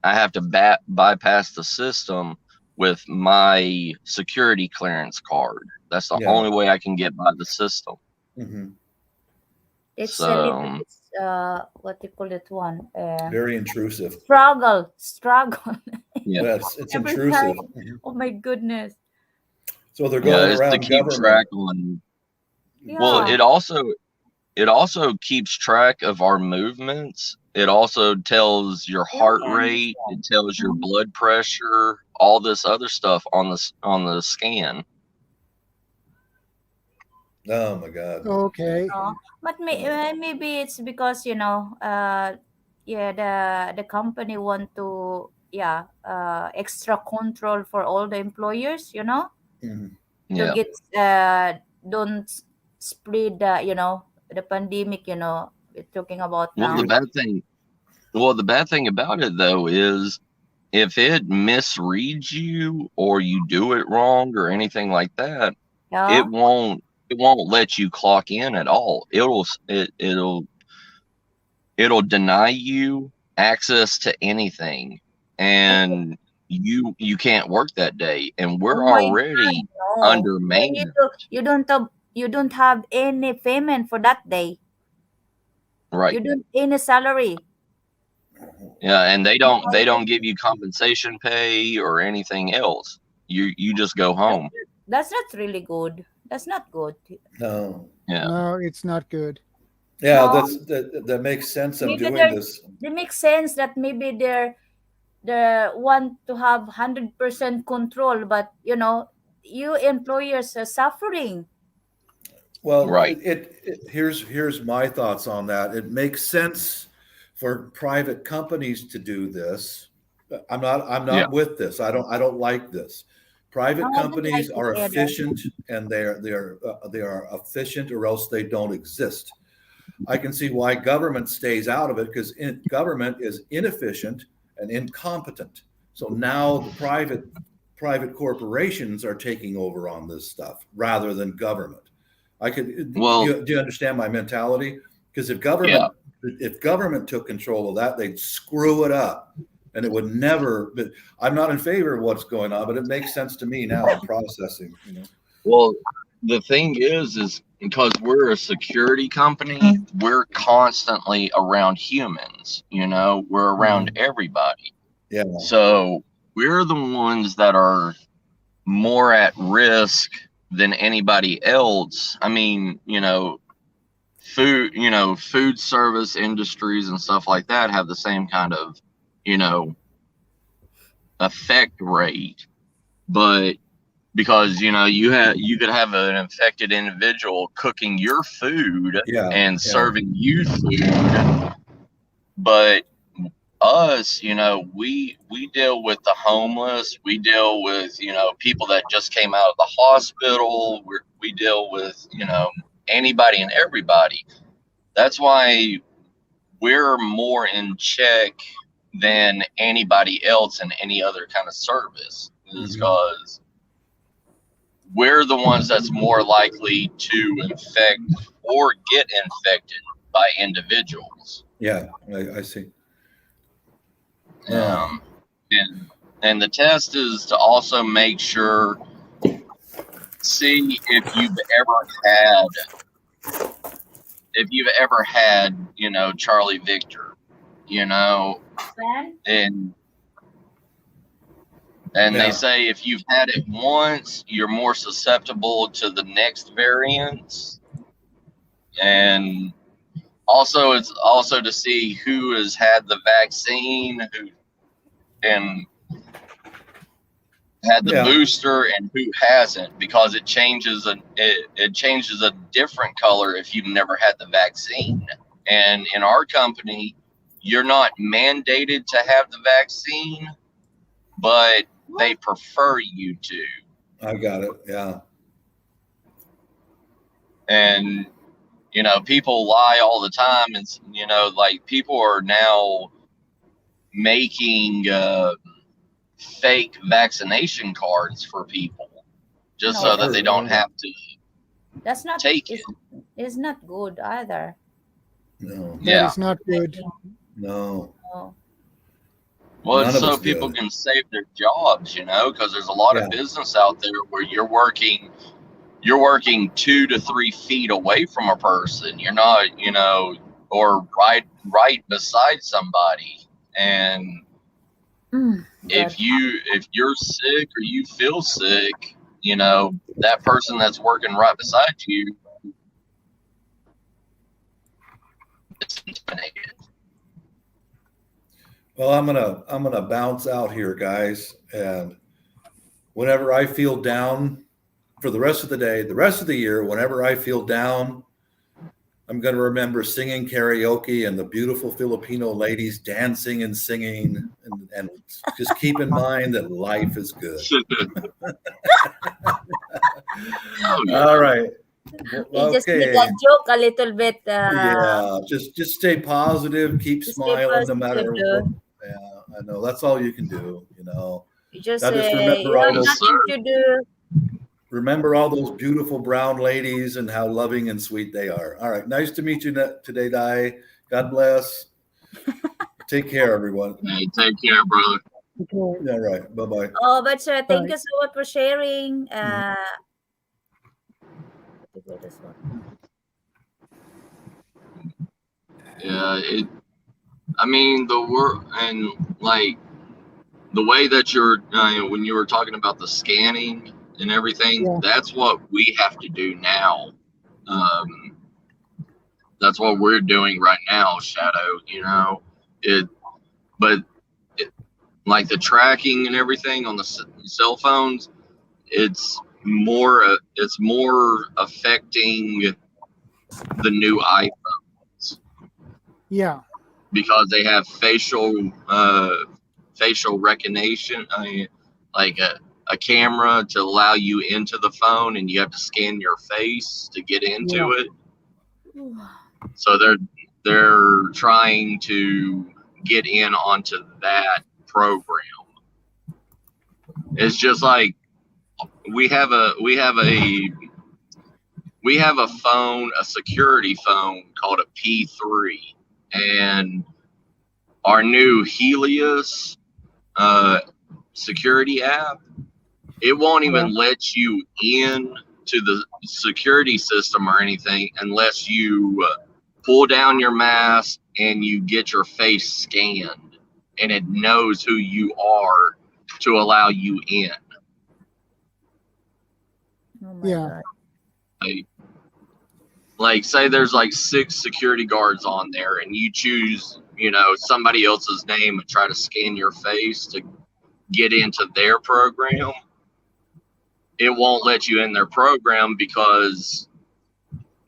have to bypass the system with my security clearance card. That's the only way I can get by the system. It's a little bit, what do you call it one? Very intrusive. Struggle. Yeah. Yes, it's Every intrusive. time. Oh my goodness. So they're going it's around to keep government. track on. Well, it also keeps track of our movements. It also tells your heart rate. It tells your blood pressure, all this other stuff on the scan. Oh my God. Okay. But maybe it's because the company want to extra control for all the employers, to get don't spread the pandemic, we're talking about now. The bad thing about it though is if it misreads you or you do it wrong or anything like that, Yeah. it won't let you clock in at all. It'll deny you access to anything, and you can't work that day, and Oh we're my already God, no. undermanned. You don't have any payment for that day. Right. You don't any salary. Yeah, and they don't give you compensation pay or anything else. You just go home. That's not really good. That's not good. No. Yeah. No, it's not good. Yeah, No. that makes sense. I'm Maybe doing this. they make sense that maybe they want to have 100% control, but you employers are suffering. Well, Right. here's my thoughts on that. It makes sense for private companies to do this. I'm Yeah. not with this. I don't like this. Private No, I don't companies like are it either. efficient, and they are efficient, or else they don't exist. I can see why government stays out of it, because government is inefficient and incompetent. So now the private corporations are taking over on this stuff rather than government. Well, Do you understand my mentality? Because if yeah. government took control of that, they'd screw it up, and it would never. But I'm not in favor of what's going on, but it makes sense to me now. I'm processing. Well, the thing is because we're a security company, we're constantly around humans. We're around everybody. Yeah. So we're the ones that are more at risk than anybody else. I mean, food service industries and stuff like that have the same kind of, effect rate. But because you could have an infected individual cooking your food and serving you food, but us, we deal with the homeless, we deal with people that just came out of the hospital, we deal with anybody and everybody. That's why we're more in check than anybody else in any other kind of service, is because we're the ones that's more likely to infect or get infected by individuals. Yeah, I see. And the test is to also make sure, see if you've ever had Charlie Victor, and they say if you've had it once, you're more susceptible to the next variants. And also, it's also to see who has had the vaccine, who and had the booster, and who hasn't, because it changes a different color if you've never had the vaccine. And in our company, you're not mandated to have the vaccine, but they prefer you to. I got it. Yeah. And people lie all the time, and like people are now making fake vaccination cards for people just so that they don't have to take it. It's not good either. No. That is not good. No. Well, it's so people can save their jobs, because there's a lot of business out there where you're working 2 to 3 feet away from a person. You're not, or right beside somebody. And if you're sick or you feel sick, that person that's working right beside you is intimidated. Well, I'm gonna bounce out here, guys. And whenever I feel down for the rest of the day, the rest of the year, whenever I feel down, I'm gonna remember singing karaoke and the beautiful Filipino ladies dancing and singing, and just keep in mind that life is good. All right. You just make a joke a little bit. Yeah, just stay positive, keep smiling no matter what. Yeah, I know that's all you can do. You know, You just Now just remember you all have those- nothing to do. remember all those beautiful brown ladies and how loving and sweet they are. All right, nice to meet you today, Di. God bless. Take care, everyone. Hey, take care, brother. Okay. Yeah, right. Bye bye. Oh, but thank Bye. you so much for sharing. What to go this one? Yeah, I mean, the work and like the way that you're when you were talking about the scanning and everything, Yeah. that's what we have to do now. Um, that's what we're doing right now, Shadow. You know, but like the tracking and everything on the cell phones, it's more affecting the new iPhones Yeah. because they have facial recognition, like a camera to allow you into the phone, and you have to scan your face to get into it. So they're trying to get in onto that program. It's just like we have a phone, a security phone called a P3, and our new Helios security app, it won't even let you in to the security system or anything unless you pull down your mask and you get your face scanned, and it knows who you are to allow you in. Oh my Yeah. God. Like say there's like 6 security guards on there, and you choose, somebody else's name and try to scan your face to get into their program. It won't let you in their program because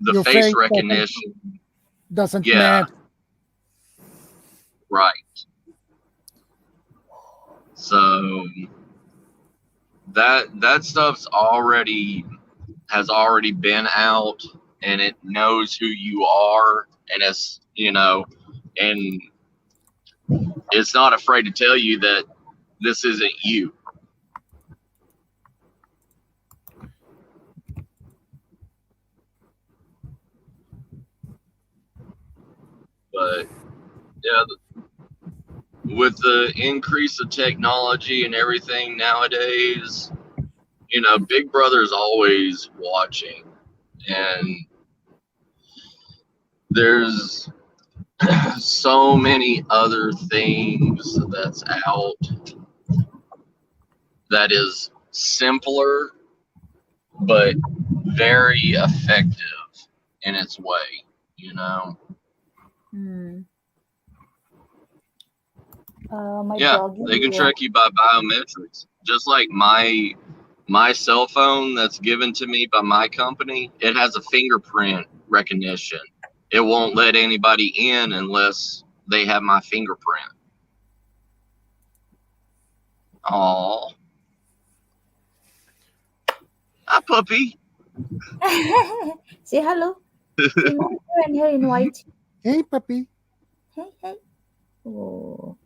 the Your face face recognition. doesn't Yeah. match. Right. So that stuff's has already been out, and it knows who you are, and it's and it's not afraid to tell you that this isn't you. But yeah, with the increase of technology and everything nowadays, Big Brother's always watching, and there's so many other things that's out that is simpler but very effective in its way, Hmm. My Yeah, doggy. they can track you by biometrics. Just like my cell phone that's given to me by my company, it has a fingerprint recognition. It won't let anybody in unless they have my fingerprint. Oh, hi, puppy. Say hello. Say my friend here in white. Hey, puppy. Hey, hey. Oh.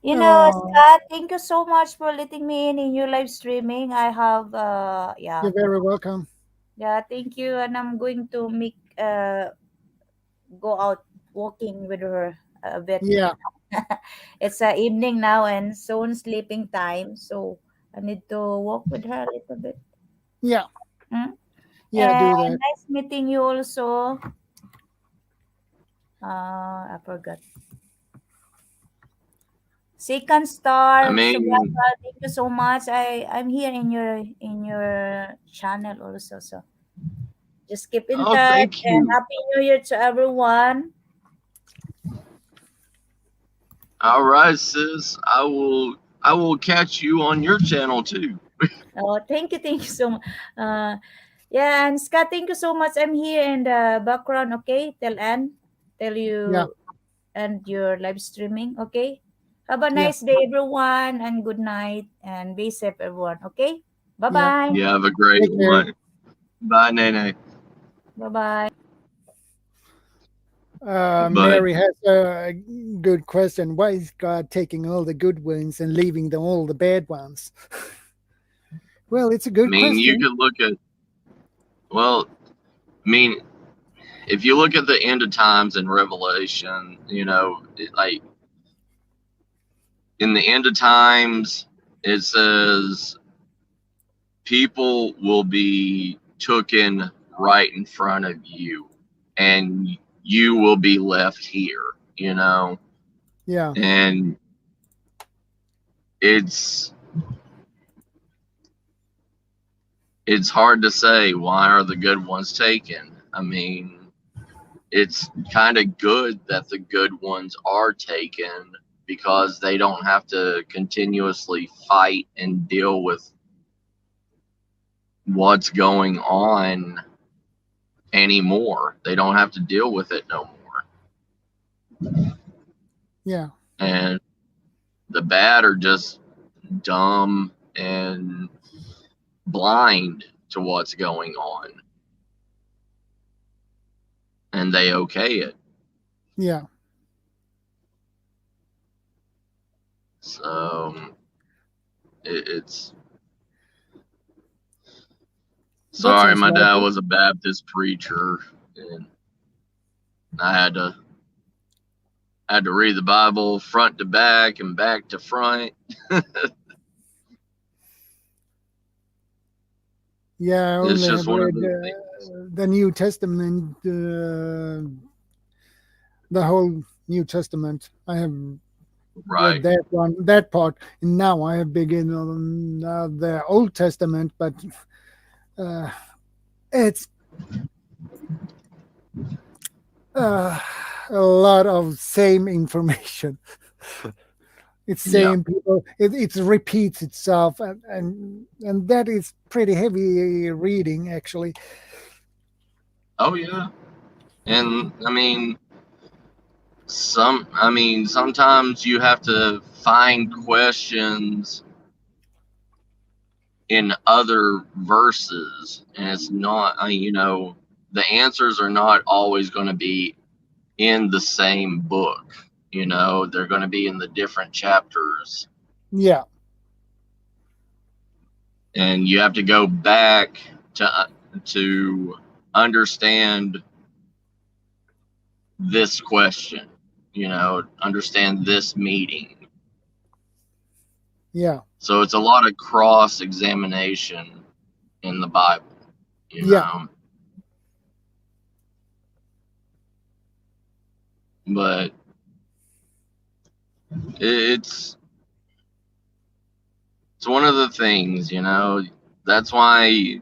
Aw. Scott, thank you so much for letting me in your live streaming. I have You're very welcome. yeah, thank you. And I'm going to make go out walking with her a bit. Yeah. It's evening now and soon sleeping time, so I need to walk with her a little bit. Yeah. Hmm? Yeah, do And that. nice meeting you also. I forgot. Second I star, mean, Subrata, thank you so much. I'm here in your channel also, so just keep in oh, touch thank and you. happy New Year to everyone. All right, sis. I will catch you on your channel too. Oh, thank you so much. Yeah, and Scott, thank you so much. I'm here in the background. Okay, tell you Yeah. and your live streaming. Okay, have a Yeah. nice day, everyone, and good night, and be safe, everyone. Okay, bye Yeah. bye. You have a great Take care. one. Bye, Nene. Bye bye. Mary has a good question. Why is God taking all the good ones and leaving all the bad ones? Well, it's a good I mean, you question. could look at, well, I mean, if you look at the end of times in Revelation, like in the end of times, it says people will be taken right in front of you, and you will be left here, Yeah. and it's hard to say why are the good ones taken. I mean, it's kind of good that the good ones are taken because they don't have to continuously fight and deal with what's going on anymore. They don't have to deal with it no more. Yeah. And the bad are just dumb and blind to what's going on. And they okay it. Yeah. So it's sorry, sounds my dad like it. was a Baptist preacher, and I had to read the Bible front to back and back to front. Yeah, I It's only just have one of read those things. the New Testament, the whole New Testament. I have read Right. that part, and now I have begun on the Old Testament, but it's a lot of same information. It's Yeah. same people. It repeats itself, and that is pretty heavy reading, actually. Oh yeah. And I mean, sometimes you have to find questions in other verses, and it's not, the answers are not always going to be in the same book. They're going to be in the different chapters, Yeah, and you have to go back to understand this question, understand this meaning. yeah, So it's a lot of cross examination in the Bible, yeah, but it's one of the things, that's why,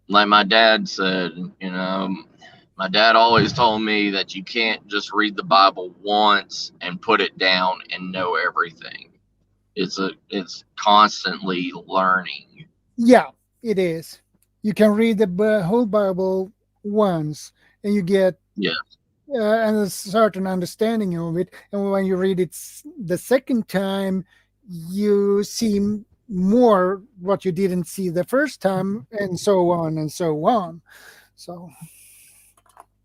like my dad said, my dad always told me that you can't just read the Bible once and put it down and know everything. It's constantly learning. yeah. It is. You can read the whole Bible once, and you get Yeah, a certain understanding of it. And when you read it the second time, you see more what you didn't see the first time, and so on and so on. So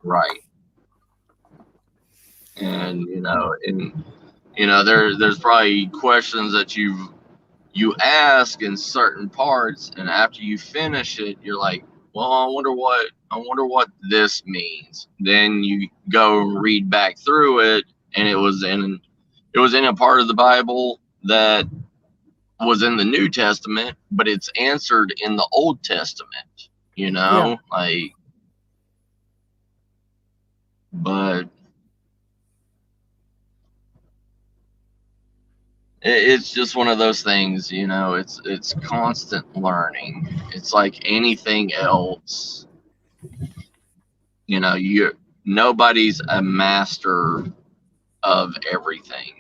right. And there's probably questions that you ask in certain parts, and after you finish it, you're like, well, I wonder what this means. Then you go and read back through it, and it was in a part of the Bible that was in the New Testament, but it's answered in the Old Testament, yeah, like, but it's just one of those things, it's constant learning. It's like anything else, nobody's a master of everything.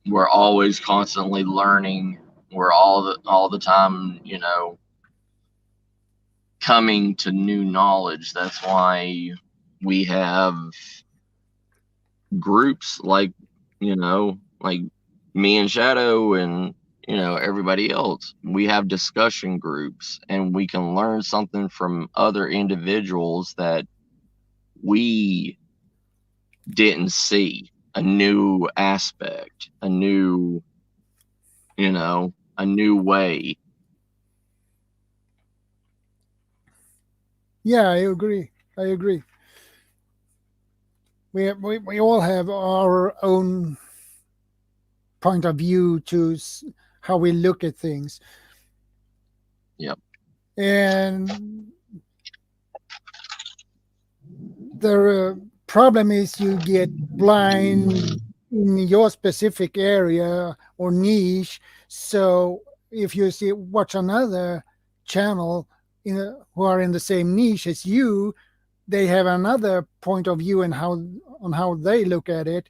We're always constantly learning. We're all the time, coming to new knowledge. That's why we have groups like, like me and Shadow and everybody else. We have discussion groups, and we can learn something from other individuals that we didn't see, a new aspect, a new, a new way. Yeah, I agree. We all have our own point of view to how we look at things. Yep. And the problem is you get blind in your specific area or niche. So if you watch another channel who are in the same niche as you, they have another point of view and on how they look at it.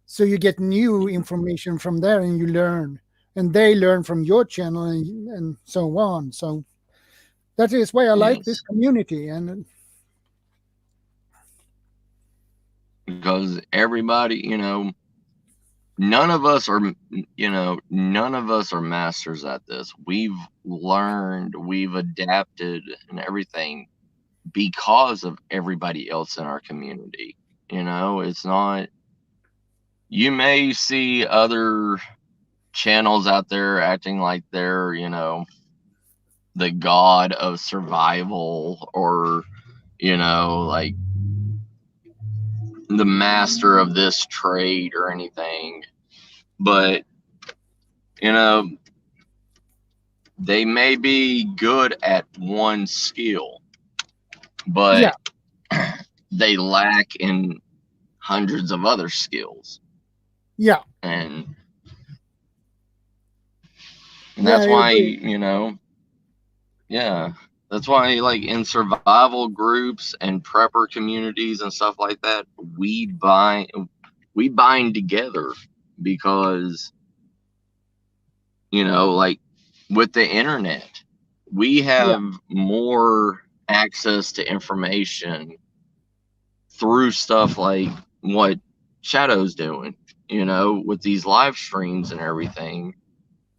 So you get new information from there and you learn, and they learn from your channel and so on. So that is why I like this community. And because everybody, none of us are masters at this. We've learned, we've adapted and everything because of everybody else in our community. It's not, you may see other channels out there acting like they're, the god of survival, or, like the master of this trade or anything. But, they may be good at one skill, but they lack in hundreds of other skills. Yeah. And that's why, that's why, like, in survival groups and prepper communities and stuff like that, we bind together because, like with the internet, we have more access to information through stuff like what Shadow's doing, with these live streams and everything,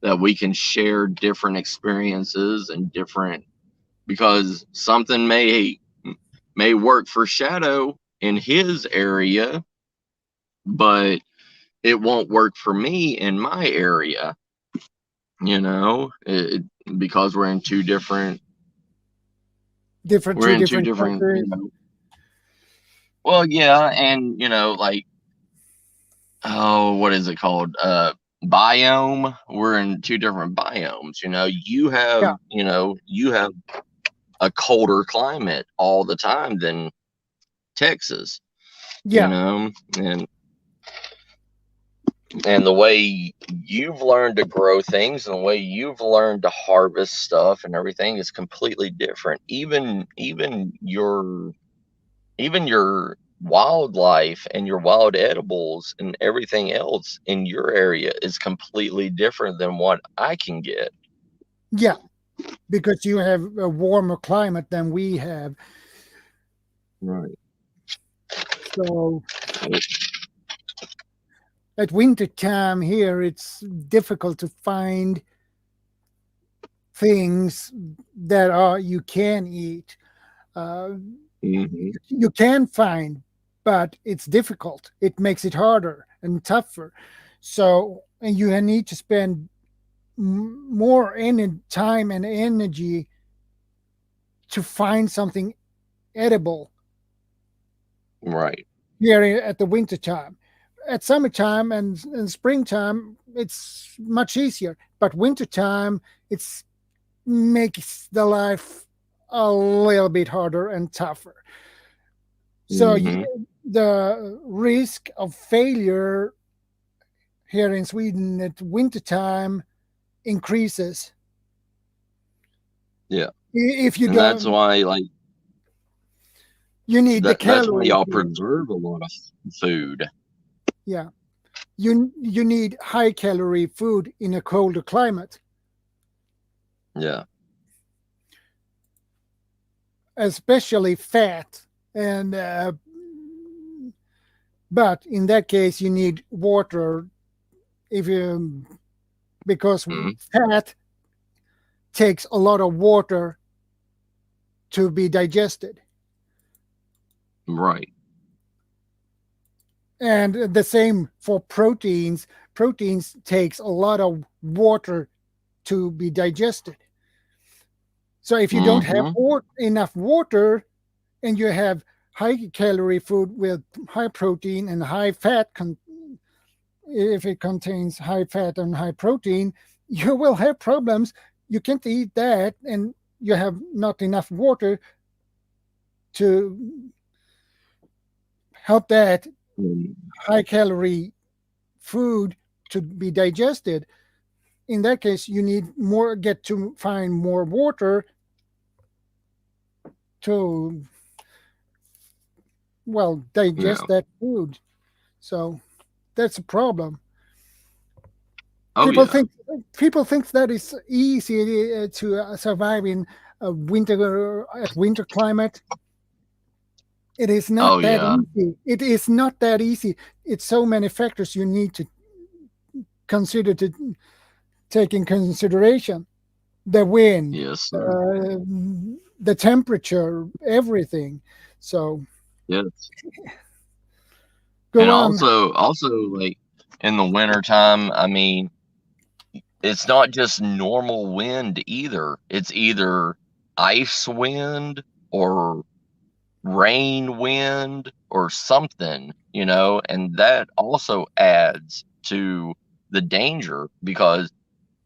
that we can share different experiences and because something may work for Shadow in his area, but it won't work for me in my area, because we're in two different countries. Well, yeah, and like, what is it called? Biome. We're in two different biomes. You have you have a colder climate all the time than Texas. And the way you've learned to grow things and the way you've learned to harvest stuff and everything is completely different. Even your wildlife and your wild edibles and everything else in your area is completely different than what I can get. Yeah, because you have a warmer climate than we have. Right. So at winter time here, it's difficult to find things that you can eat. You can find, but it's difficult. It makes it harder and tougher. So, and you need to spend more time and energy to find something edible. Right. Here at the winter time. At summertime and springtime, it's much easier. But wintertime, it makes the life a little bit harder and tougher. So the risk of failure here in Sweden at wintertime increases. Yeah. If you and don't, that's why, like, you need the calories. That's why y'all preserve a lot of food. Yeah. You need high calorie food in a colder climate. Yeah. Especially fat. And but in that case you need water because fat takes a lot of water to be digested. Right. And the same for proteins. Proteins takes a lot of water to be digested. So if you don't have enough water and you have high calorie food with high protein and high fat, if it contains high fat and high protein, you will have problems. You can't eat that, and you have not enough water to help that high calorie food to be digested. In that case, you need get to find more water to digest that food. So that's a problem. People think that it's easy to survive in a winter climate. It is not that easy. It is not that easy. It's so many factors you need to consider, to take in consideration: the wind, the temperature, everything. So yes. Go and on. Also like in the wintertime, I mean, it's not just normal wind either. It's either ice wind or rain wind or something, you know, and that also adds to the danger, because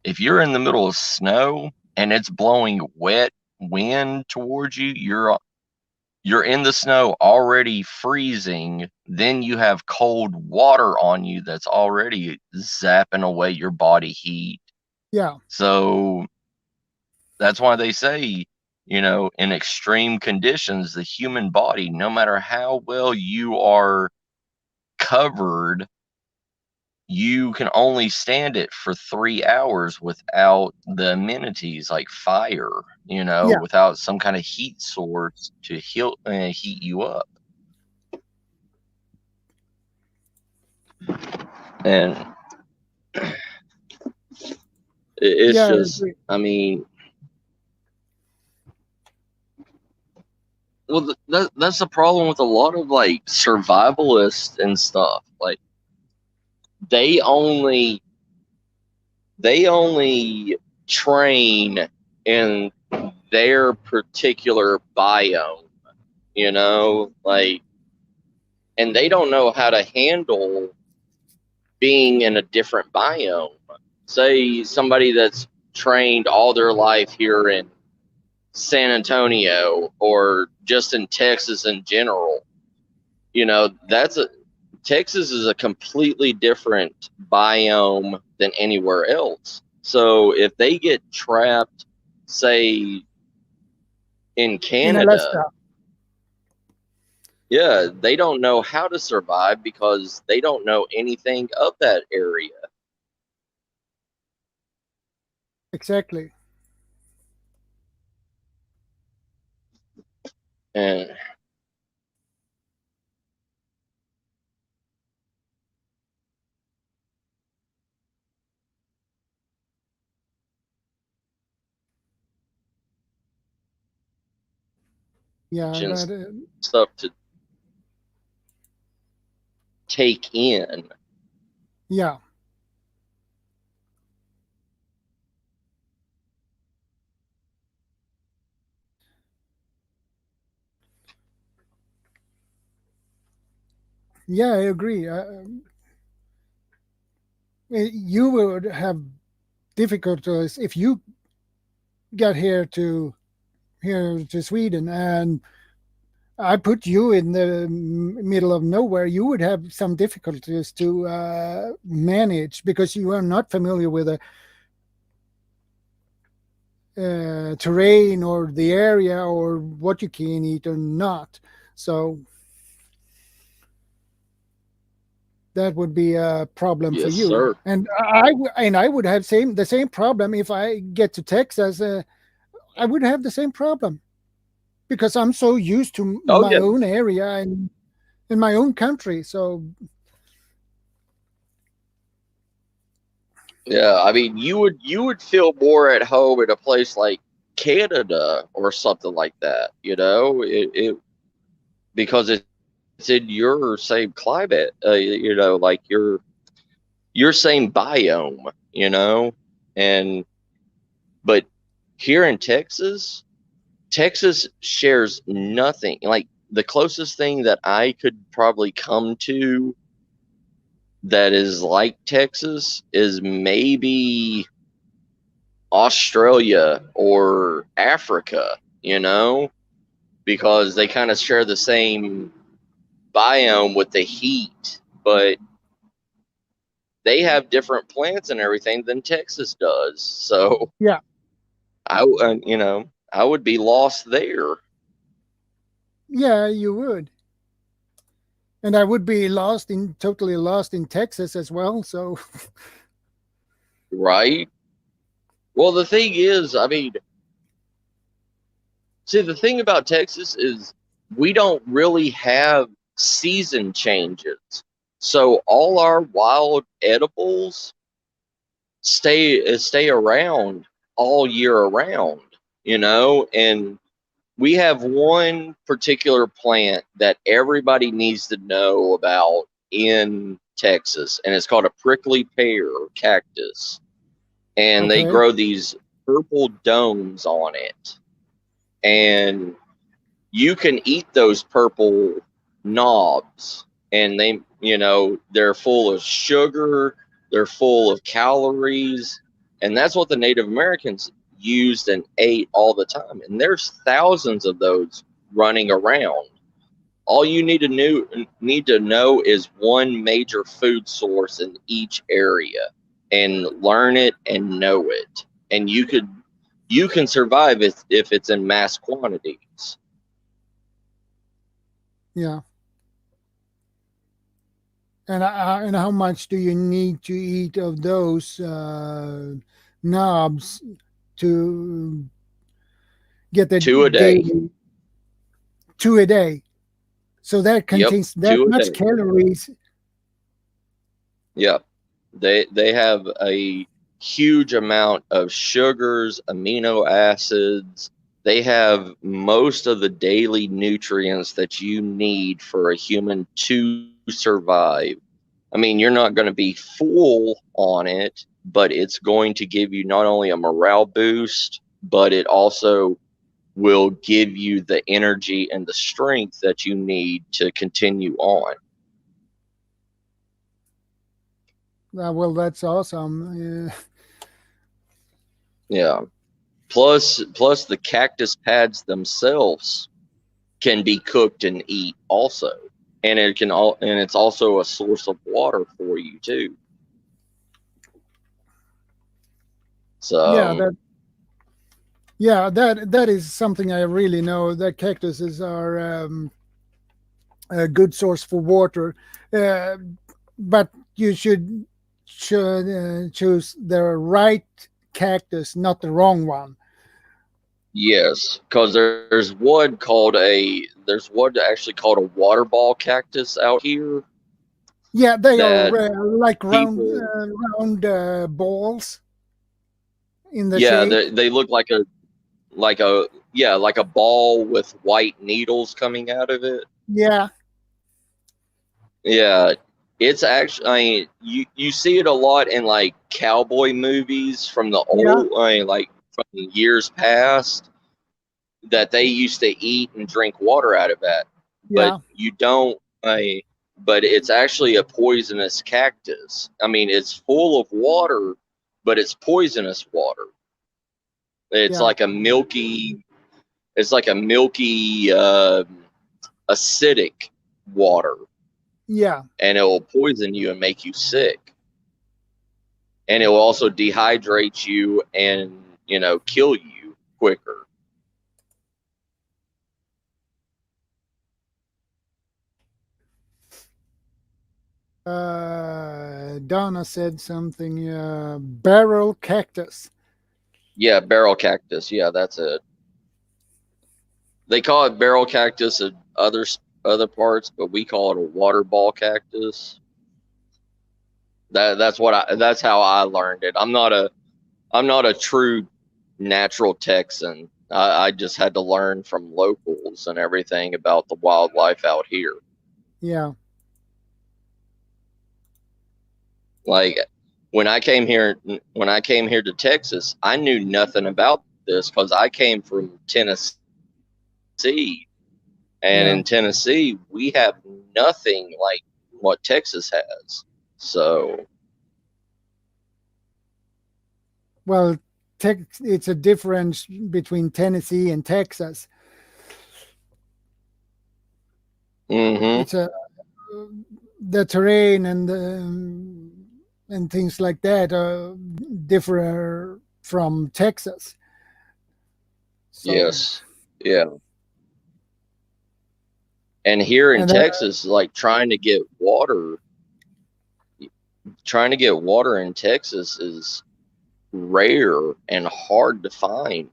if you're in the middle of snow and it's blowing wet wind towards you, you're in the snow already freezing, then you have cold water on you that's already zapping away your body heat. Yeah. So that's why they say, you know, in extreme conditions, the human body, no matter how well you are covered, you can only stand it for 3 hours without the amenities like fire, you know, without some kind of heat source to heat you up. And it's just, I mean, well, that's the problem with a lot of like survivalists and stuff. Like they only train in their particular biome, you know, like, and they don't know how to handle being in a different biome. Say somebody that's trained all their life here in San Antonio or just in Texas in general, you know, Texas is a completely different biome than anywhere else. So if they get trapped, say, in Canada, they don't know how to survive because they don't know anything of that area. Exactly. And stuff to take in. Yeah. Yeah, I agree. You would have difficulties if you got here to Sweden and I put you in the middle of nowhere. You would have some difficulties to manage because you are not familiar with the terrain or the area or what you can eat or not. So that would be a problem for you. Sir. And I would have the same problem if I get to Texas. I would have the same problem because I'm so used to my own area and in my own country. So yeah, I mean, you would feel more at home in a place like Canada or something like that, you know, because it's in your same climate, you know, like your same biome, you know, and but here in Texas, Texas shares nothing. Like the closest thing that I could probably come to that is like Texas is maybe Australia or Africa, you know, because they kind of share the same biome with the heat, but they have different plants and everything than Texas does. So Yeah. you know, I would be lost there, Yeah, you would. And I would be totally lost in Texas as well. So, right? Well, the thing is, I mean, see, the thing about Texas is we don't really have season changes. So all our wild edibles stay around all year around, you know, and we have one particular plant that everybody needs to know about in Texas, and it's called a prickly pear cactus. And they okay. grow these purple domes on it. And you can eat those purple knobs, and they, you know, they're full of sugar, they're full of calories, and that's what the Native Americans used and ate all the time. And there's thousands of those running around. All you need to know is one major food source in each area, and learn it and know it, and you can survive if it's in mass quantities. Yeah. And how much do you need to eat of those knobs to get the 2 a day. daily 2 a day? So that Yep, contains that 2 a day. much calories. Yep. They have a huge amount of sugars, amino acids. They have most of the daily nutrients that you need for a human to survive. I mean, you're not going to be full on it, but it's going to give you not only a morale boost, but it also will give you the energy and the strength that you need to continue on. Well, that's awesome. Yeah. Plus the cactus pads themselves can be cooked and eat also. And it's also a source of water for you too. Yeah, So that is something I really know. That cactuses are a good source for water, uh, but you should choose the right cactus, not the wrong one. yes, because there's one actually called a water ball cactus out here Yeah, they that are like people, round balls in the yeah, shape. they look like a yeah, like a ball with white needles coming out of it. Yeah, Yeah, it's actually, I mean, you see it a lot in like cowboy movies from the yeah, old, I mean, like from the years past, that they used to eat and drink water out of that. But yeah, you don't, but it's actually a poisonous cactus. I mean, it's full of water, but it's poisonous water. It's yeah, like a milky, it's like a milky, acidic water, yeah, and it will poison you and make you sick. And it will also dehydrate you and, you know, kill you quicker. Donna said something. Barrel cactus. Yeah, barrel cactus. Yeah, that's it. They call it barrel cactus in other parts, but we call it a water ball cactus. That's how I learned it. I'm not a true natural Texan. I just had to learn from locals and everything about the wildlife out here. Yeah. Like when I came here to Texas, I knew nothing about this because I came from Tennessee, and Yeah. in Tennessee we have nothing like what Texas has. So Well, it's a difference between Tennessee and Texas. mhm, It's the terrain and things like that differ from Texas. So yes, yeah. And here in and then, Texas, like trying to get water in Texas is rare and hard to find.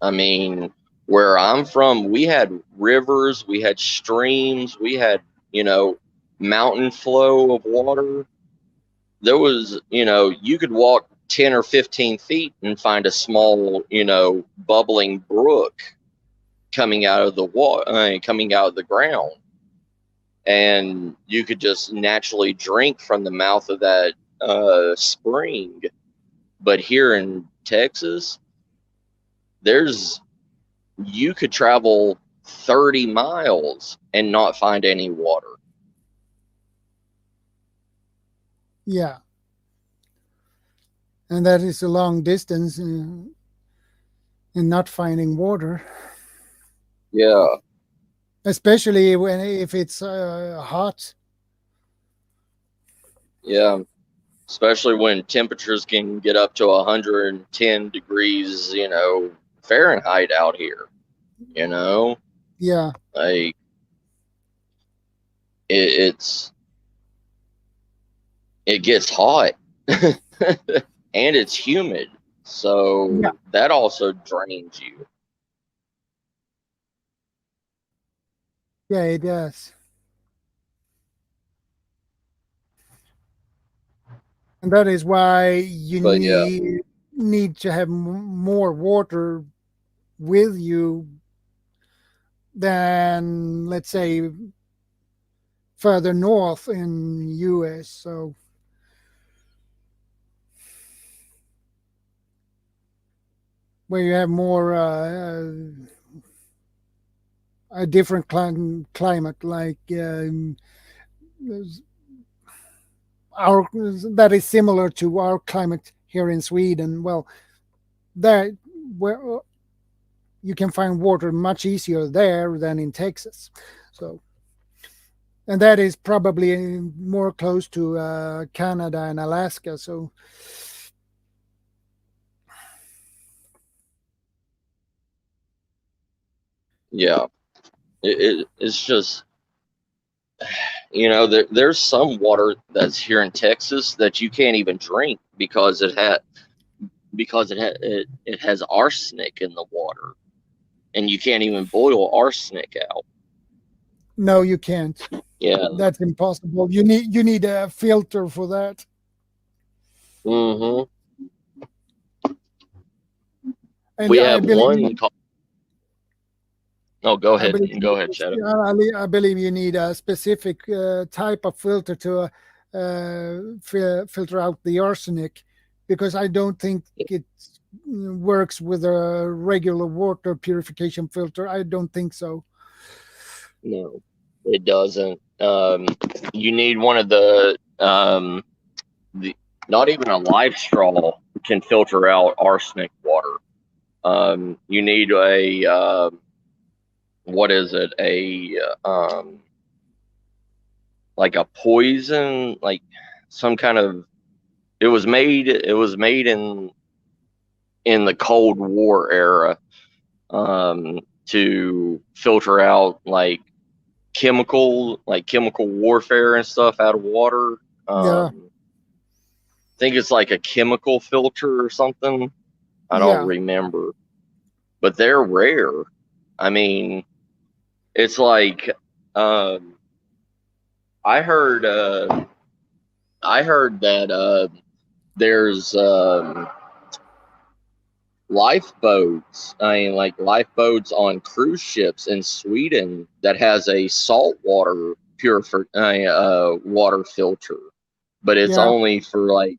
I mean, where I'm from, we had rivers, we had streams, we had, mountain flow of water. There was, you could walk 10 or 15 feet and find a small, bubbling brook coming out of the water, coming out of the ground. And you could just naturally drink from the mouth of that spring. But here in Texas, you could travel 30 miles and not find any water. yeah, and that is a long distance in not finding water, Yeah, especially if it's hot. yeah. Especially when temperatures can get up to 110 degrees, Fahrenheit out here. Yeah, Like it's it gets hot and it's humid, so yeah, that also drains you. yeah, it does. And that is why you But yeah, need to have more water with you than, let's say, further north in US. So where you have more a different climate, like our that is similar to our climate here in Sweden. Well, that where you can find water much easier there than in Texas. So, and that is probably more close to Canada and Alaska. So, yeah, it's just there's some water that's here in Texas that you can't even drink because it has arsenic in the water, and you can't even boil arsenic out. no, you can't. Yeah. That's impossible. You need a filter for that. Mm-hmm. And We I have believe one called. No, go I ahead. believe Go ahead, Shadow. I believe you need a specific type of filter to filter out the arsenic, because I don't think it works with a regular water purification filter. I don't think so. No, it doesn't. You need one of the not even a life straw can filter out arsenic water. You need a what is it? Like a poison, like some kind of. It was made in the Cold War era, to filter out like chemical warfare and stuff out of water. Yeah, I think it's like a chemical filter or something. I don't yeah, remember, but they're rare. I mean, it's like I heard that there's lifeboats. I mean, like lifeboats on cruise ships in Sweden that has a saltwater water filter, but it's Yeah. only for like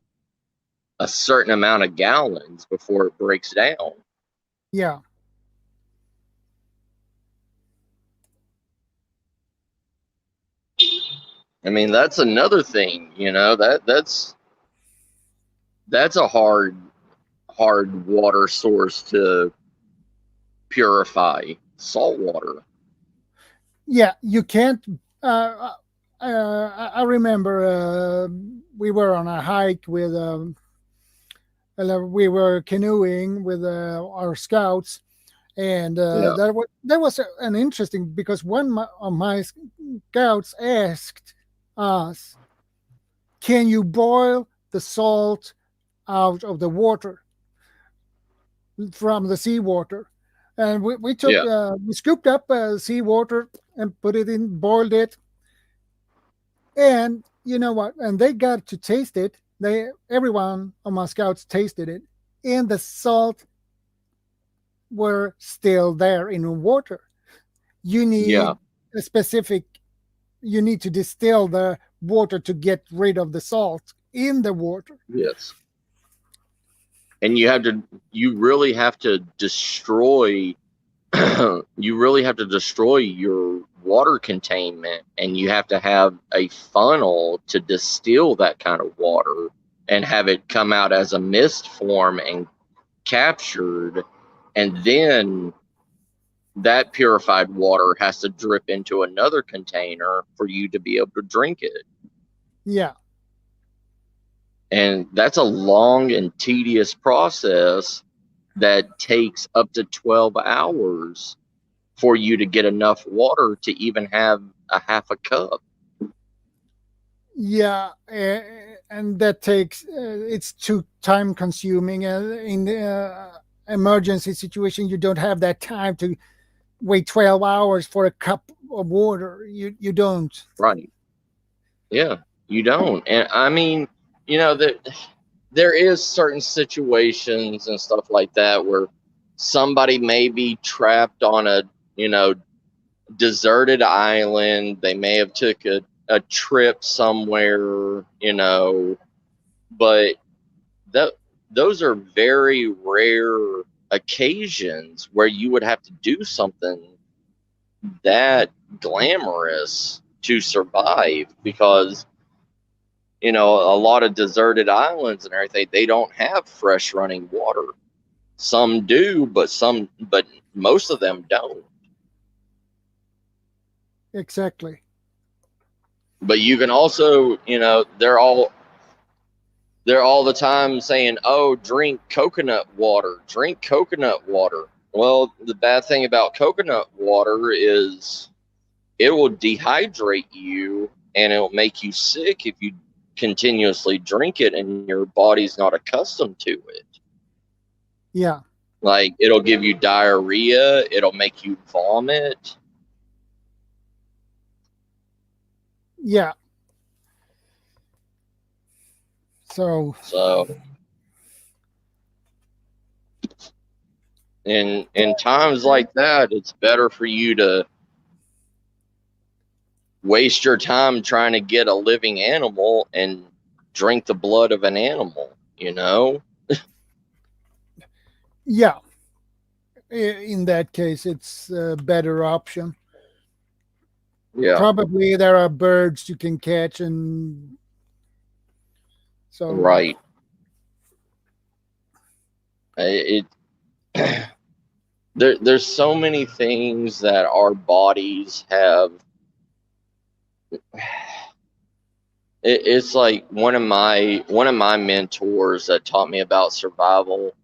a certain amount of gallons before it breaks down. Yeah. I mean, that's another thing, that's a hard water source to purify salt water. Yeah. You can't. I remember we were on a hike with. We were canoeing with our scouts, and Yeah. that was an interesting because of my scouts asked us, "Can you boil the salt out of the water from the seawater?" And we took Yeah. we scooped up seawater and put it in, boiled it, and you know what? And they got to taste it. Everyone of my scouts tasted it, and the salt were still there in the water. You Yeah. need a specific. You need to distill the water to get rid of the salt in the water. Yes. And you really have to destroy your water containment, and you have to have a funnel to distill that kind of water and have it come out as a mist form and captured, and then that purified water has to drip into another container for you to be able to drink it. Yeah. And that's a long and tedious process that takes up to 12 hours for you to get enough water to even have a half a cup. Yeah, and that takes it's too time consuming. In emergency situation, you don't have that time to wait 12 hours for a cup of water. You don't. Right. Yeah, you don't. And I mean, that there is certain situations and stuff like that where somebody may be trapped on a, deserted island. They may have took a trip somewhere, but that those are very rare occasions where you would have to do something that glamorous to survive, because a lot of deserted islands and everything, they don't have fresh running water. Some do, but most of them don't. Exactly. But you can also, they're all the time saying, "Oh, drink coconut water, drink coconut water." Well, the bad thing about coconut water is it will dehydrate you and it'll make you sick if you continuously drink it and your body's not accustomed to it. Yeah. Like, it'll give you diarrhea, it'll make you vomit. Yeah. So in times like that, it's better for you to waste your time trying to get a living animal and drink the blood of an animal, yeah, in that case, it's a better option. Yeah. Probably there are birds you can catch, and so Right. It there's so many things that our bodies have. It's like one of my mentors that taught me about survival.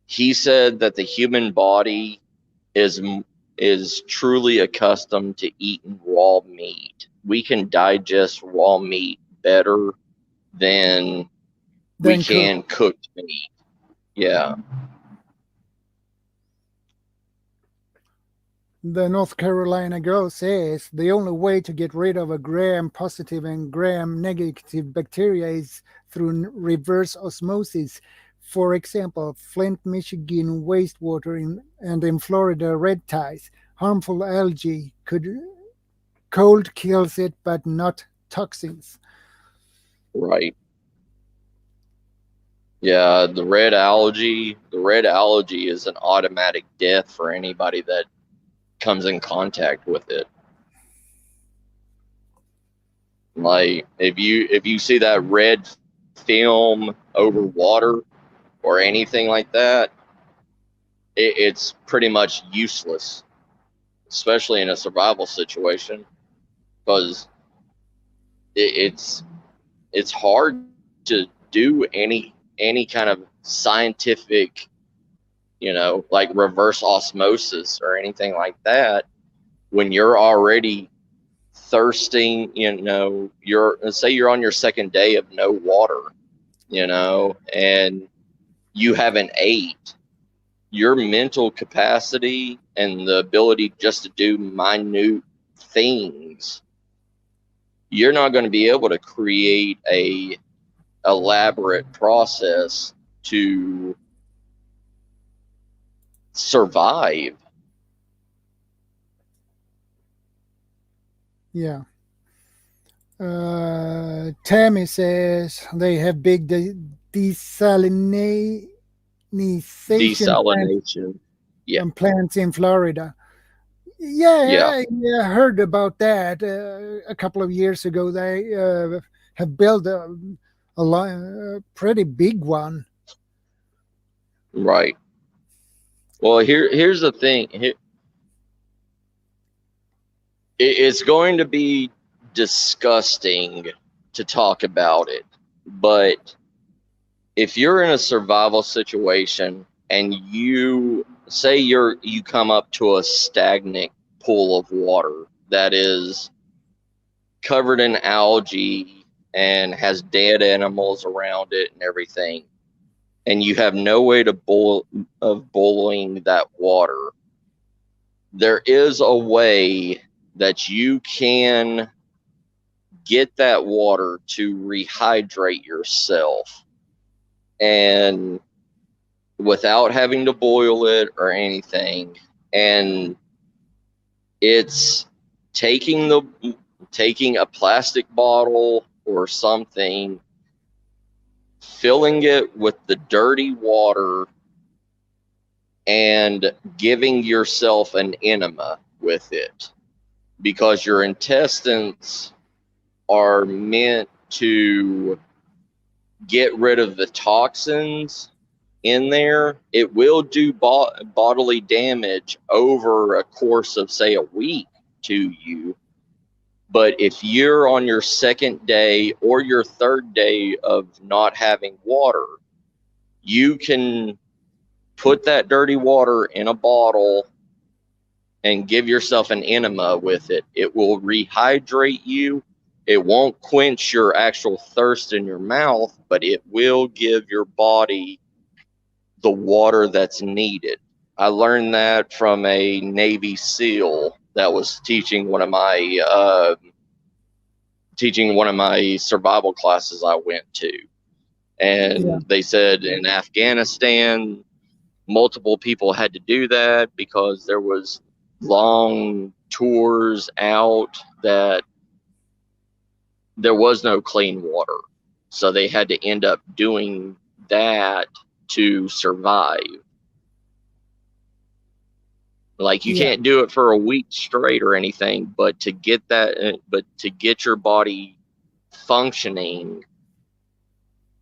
He said that the human body is truly accustomed to eating raw meat. We can digest raw meat better than we can cooked meat. Yeah. The North Carolina girl says the only way to get rid of a gram-positive and gram-negative bacteria is through reverse osmosis. For example, Flint, Michigan wastewater and in Florida red ties. Harmful algae could cold kills it, but not toxins. Right. Yeah, the red algae is an automatic death for anybody that comes in contact with it. Like if you see that red film over water or anything like that, it's pretty much useless, especially in a survival situation, because it's hard to do any kind of scientific, like reverse osmosis or anything like that when you're already thirsting. Say you're on your second day of no water, and you haven't ate. Your mental capacity and the ability just to do minute things, you're not going to be able to create a elaborate process to survive. Yeah. Tammy says they have big desalination Desalination. Yeah. plants in Florida. Yeah, Yeah. I heard about that a couple of years ago. They have built a pretty big one. Right. Well, here's the thing. It's going to be disgusting to talk about it, but if you're in a survival situation and you say you come up to a stagnant pool of water that is covered in algae and has dead animals around it and everything, and you have no way to boiling that water, there is a way that you can get that water to rehydrate yourself, and without having to boil it or anything. And it's taking a plastic bottle or something, filling it with the dirty water, and giving yourself an enema with it, because your intestines are meant to get rid of the toxins in there. It will do bodily damage over a course of, say, a week to you. But if you're on your second day or your third day of not having water, you can put that dirty water in a bottle and give yourself an enema with it. It will rehydrate you. It won't quench your actual thirst in your mouth, but it will give your body the water that's needed. I learned that from a Navy SEAL that was teaching one of my survival classes I went to. And they said in Afghanistan, multiple people had to do that because there was long tours out that there was no clean water. So they had to end up doing that to survive. Like you can't do it for a week straight or anything, but to get your body functioning,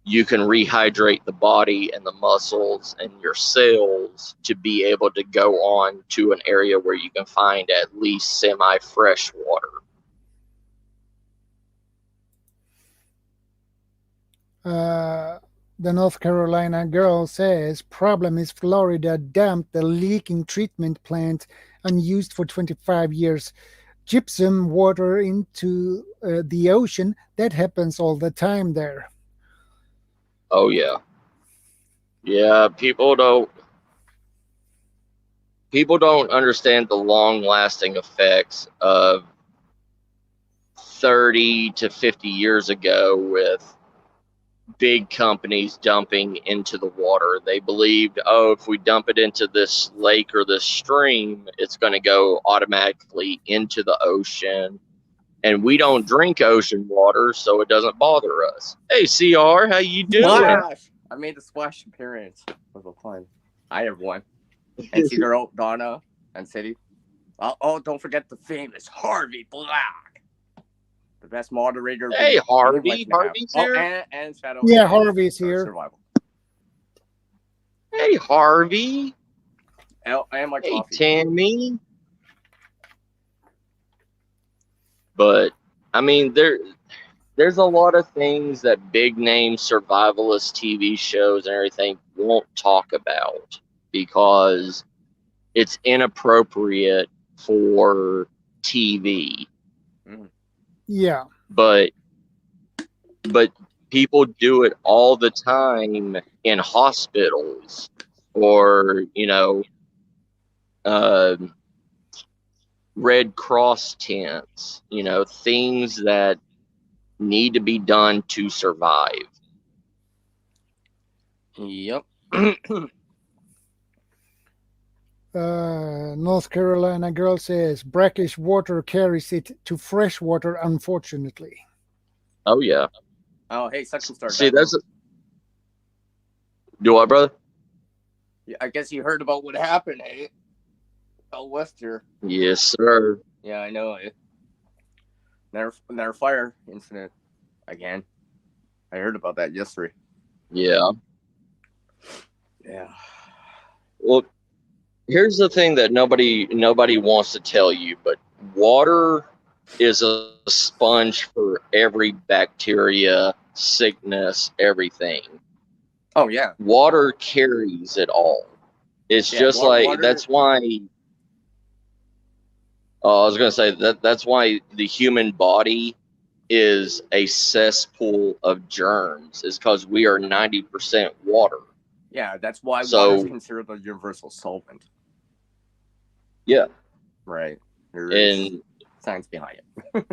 you can rehydrate the body and the muscles and your cells to be able to go on to an area where you can find at least semi-fresh water. The North Carolina girl says, problem is Florida dumped the leaking treatment plant unused for 25 years. Gypsum water into the ocean. That happens all the time there. Oh, yeah. Yeah, people don't understand the long-lasting effects of 30 to 50 years ago with big companies dumping into the water. They believed, if we dump it into this lake or this stream, it's going to go automatically into the ocean and we don't drink ocean water, so it doesn't bother us. Hey, CR, how you doing? Splash! I made the splash appearance with a pun. Hi, everyone. And see girl, Donna, and City. Oh, don't forget the famous Harvey Black. The best moderator. Hey, Harvey. anyone can have. Harvey's here. And Shadow. Yeah, and Harvey's here. Survival. Hey, Harvey. And my Hey, coffee. Tammy. But I mean, there's a lot of things that big name survivalist TV shows and everything won't talk about because it's inappropriate for TV. Yeah. But people do it all the time in hospitals or, Red Cross tents, things that need to be done to survive. Yep. North Carolina girl says brackish water carries it to fresh water, unfortunately. Oh, yeah. Oh, hey, second star. See, do what, brother? Yeah, I guess you heard about what happened, eh? Out west here. Yes, sir. Yeah, I know it. Another fire incident again. I heard about that yesterday. Yeah. Yeah. Well, here's the thing that nobody wants to tell you, but water is a sponge for every bacteria, sickness, everything. Oh, yeah. Water carries it all. It's just water. That's why. I was going to say that's why the human body is a cesspool of germs, is because we are 90% water. Yeah, that's why water is considered a universal solvent. Yeah. Right. There is science behind it.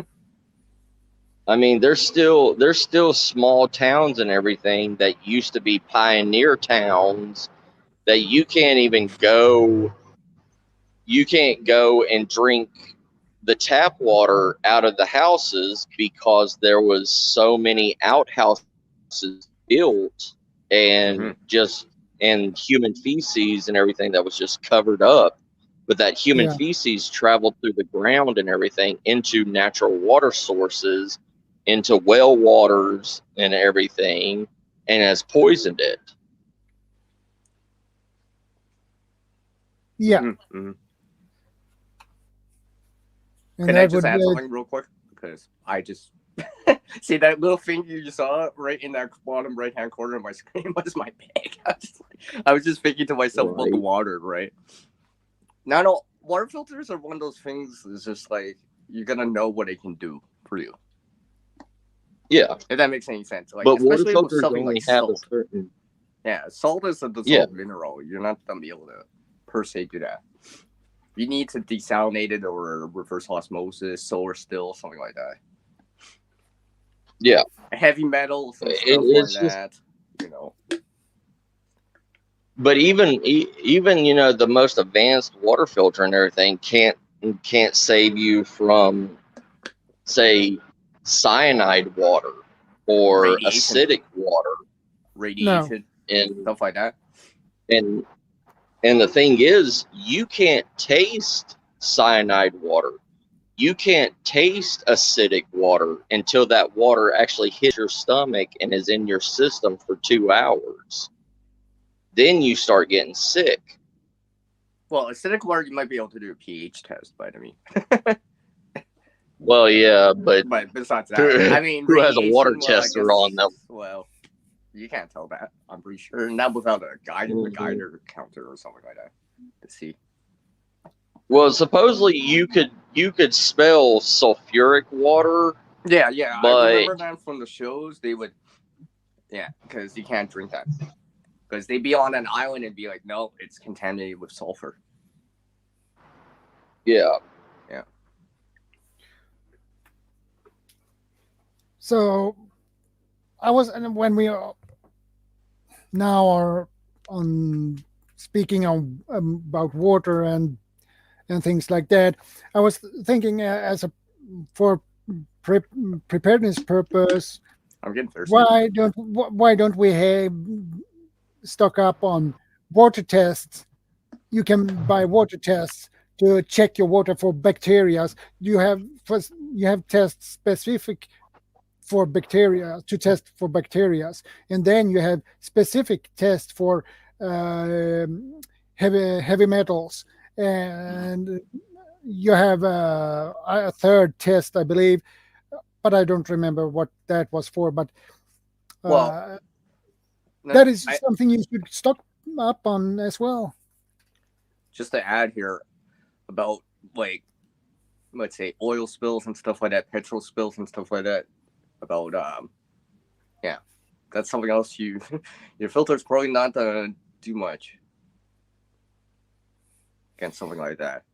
I mean, there's still small towns and everything that used to be pioneer towns that you can't go and drink the tap water out of the houses because there was so many outhouses built and and human feces and everything that was just covered up. But that human feces traveled through the ground and everything into natural water sources, into well waters and everything, and has poisoned it. Yeah. Mm-hmm. And Can I just add something real quick? Because I just see that little thing you just saw right in that bottom right hand corner of my screen was my bag. I was just thinking to myself about the water, right? Now, no, water filters are one of those things. It's just like you're gonna know what it can do for you. Yeah, if that makes any sense. Like, but especially water filters with something only like have salt. a certain. Yeah, salt is a dissolved mineral. You're not gonna be able to per se do that. You need to desalinate it or reverse osmosis, solar still, something like that. Yeah. Heavy metals and stuff like that, But even the most advanced water filter and everything can't save you from, say, cyanide water or radiation. acidic water. Radiation and stuff like that. And the thing is, you can't taste cyanide water. You can't taste acidic water until that water actually hits your stomach and is in your system for 2 hours. Then you start getting sick. Well, acidic water, you might be able to do a pH test, but I mean. Well, yeah, but besides that, I mean, who has a water tester on them? Well, you can't tell that. I'm pretty sure, not without a guider counter or something like that to see. Well, supposedly you could smell sulfuric water. Yeah. But I remember that from the shows. They would, because you can't drink that. Because they'd be on an island and be like, no, it's contaminated with sulfur. Yeah. So, when we now are on speaking about water and things like that, I was thinking for preparedness purpose, I'm getting thirsty. why don't we have stock up on water tests? You can buy water tests to check your water for bacteria. You have tests specific for bacteria to test for bacteria, and then you have specific tests for heavy metals, and you have a third test, I believe, but I don't remember what that was for. But Well, that is something you should stock up on as well. Just to add here about, like, let's say oil spills and stuff like that, petrol spills and stuff like that. About yeah, that's something else. Your filter's probably not gonna do much against something like that.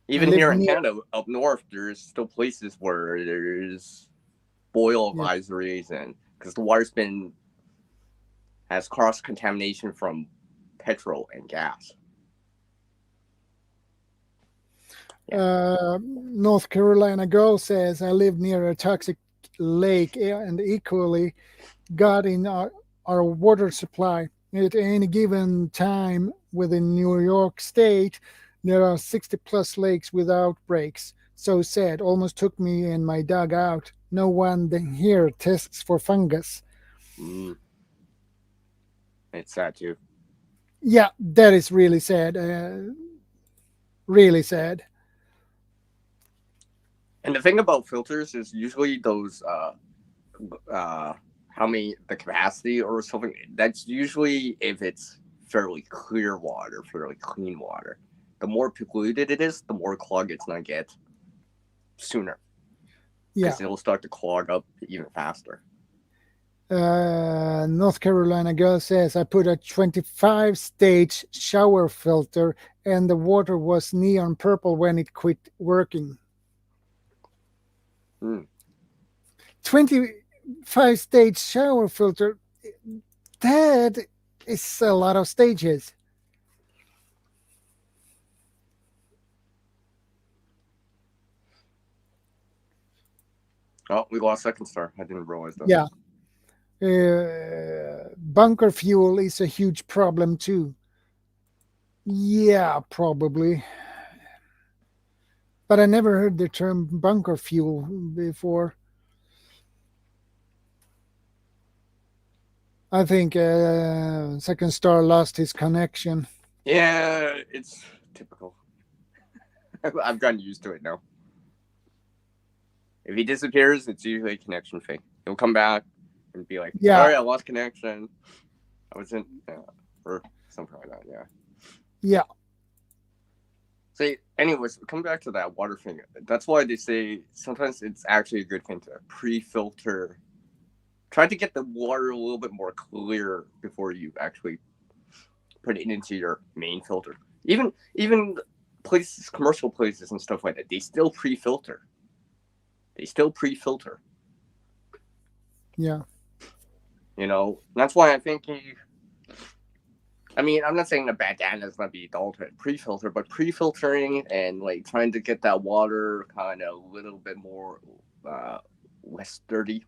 Even here in Canada, up north, there's still places where there's boil advisories, and because the water's has cross contamination from petrol and gas. North Carolina girl says, I live near a toxic lake and equally got in our water supply. At any given time within New York State, there are 60 plus lakes with outbreaks. So sad, almost took me and my dog out. No one here tests for fungus. It's sad too. Yeah, that is really sad. Really sad. And the thing about filters is usually those the capacity or something, that's usually if it's fairly clear water, fairly clean water. The more polluted it is, the more clogged it's gonna get sooner. Because it'll start to clog up even faster. North Carolina girl says, I put a 25-stage shower filter and the water was neon purple when it quit working. 25-stage shower filter, that is a lot of stages. Oh, we lost second star. I didn't realize that. Yeah. Bunker fuel is a huge problem too. Yeah, probably. But I never heard the term bunker fuel before. I think second star lost his connection. Yeah, it's typical. I've gotten used to it now. If he disappears, it's usually a connection thing. He'll come back and be like, sorry, I lost connection. I was in, or something like that, Yeah. See, anyways, come back to that water thing. That's why they say sometimes it's actually a good thing to pre-filter. Try to get the water a little bit more clear before you actually put it into your main filter. Even places, commercial places and stuff like that, they still pre-filter. Yeah. You know, that's why I think I'm not saying the bandana is going to be the ultimate pre-filter, but pre-filtering and like trying to get that water kind of a little bit more less dirty.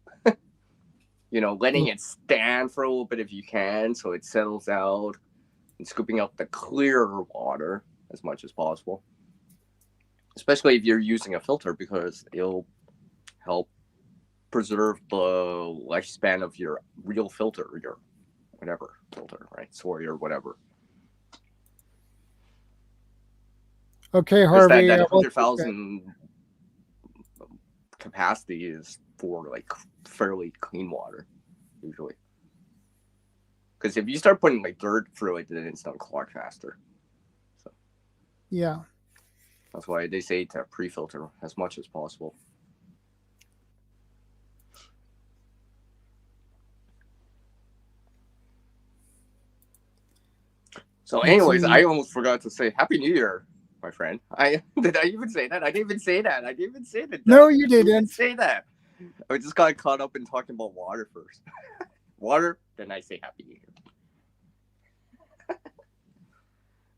You know, letting it stand for a little bit if you can, so it settles out, and scooping out the clearer water as much as possible. Especially if you're using a filter, because it'll help preserve the lifespan of your real filter, your whatever filter, right? Soy or whatever. Okay, Harvey. That 100,000 capacity is for like fairly clean water, usually. Because if you start putting like dirt through it, then it's gonna clog faster. So yeah, that's why they say to pre-filter as much as possible. So, anyways, I almost forgot to say Happy New Year, my friend. Did I even say that? I didn't even say that. No, you didn't. I didn't say that. I just got caught up in talking about water first. Water, then I say Happy New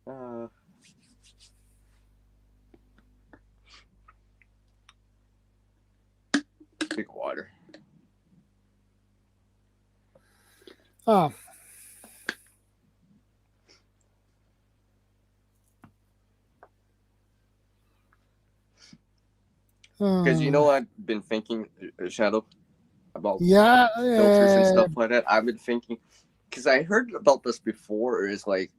Year. drink water. Oh. Because you know, I've been thinking, Shadow, about yeah, filters and stuff like that. I've been thinking, because I heard about this before, is like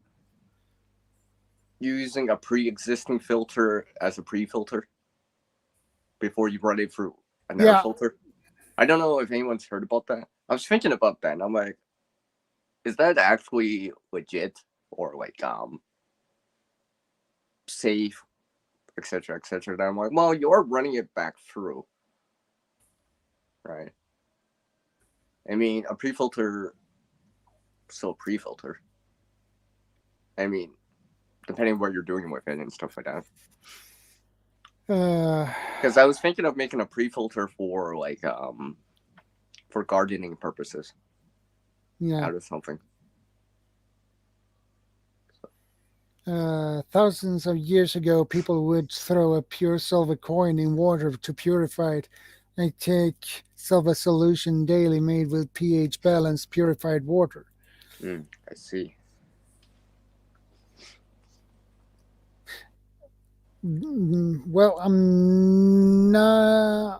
using a pre-existing filter as a pre-filter before you run it through another filter. I don't know if anyone's heard about that. I was thinking about that, and I'm like, is that actually legit or like safe, etc., etc.? And I'm like, well, you're running it back through, right? I mean, a pre-filter, still pre-filter. I mean, depending what you're doing with it and stuff like that. Because I was thinking of making a pre-filter for like for gardening purposes. Yeah. Out of something. Thousands of years ago, people would throw a pure silver coin in water to purify it. I take silver solution daily made with pH balanced purified water. I see. Well,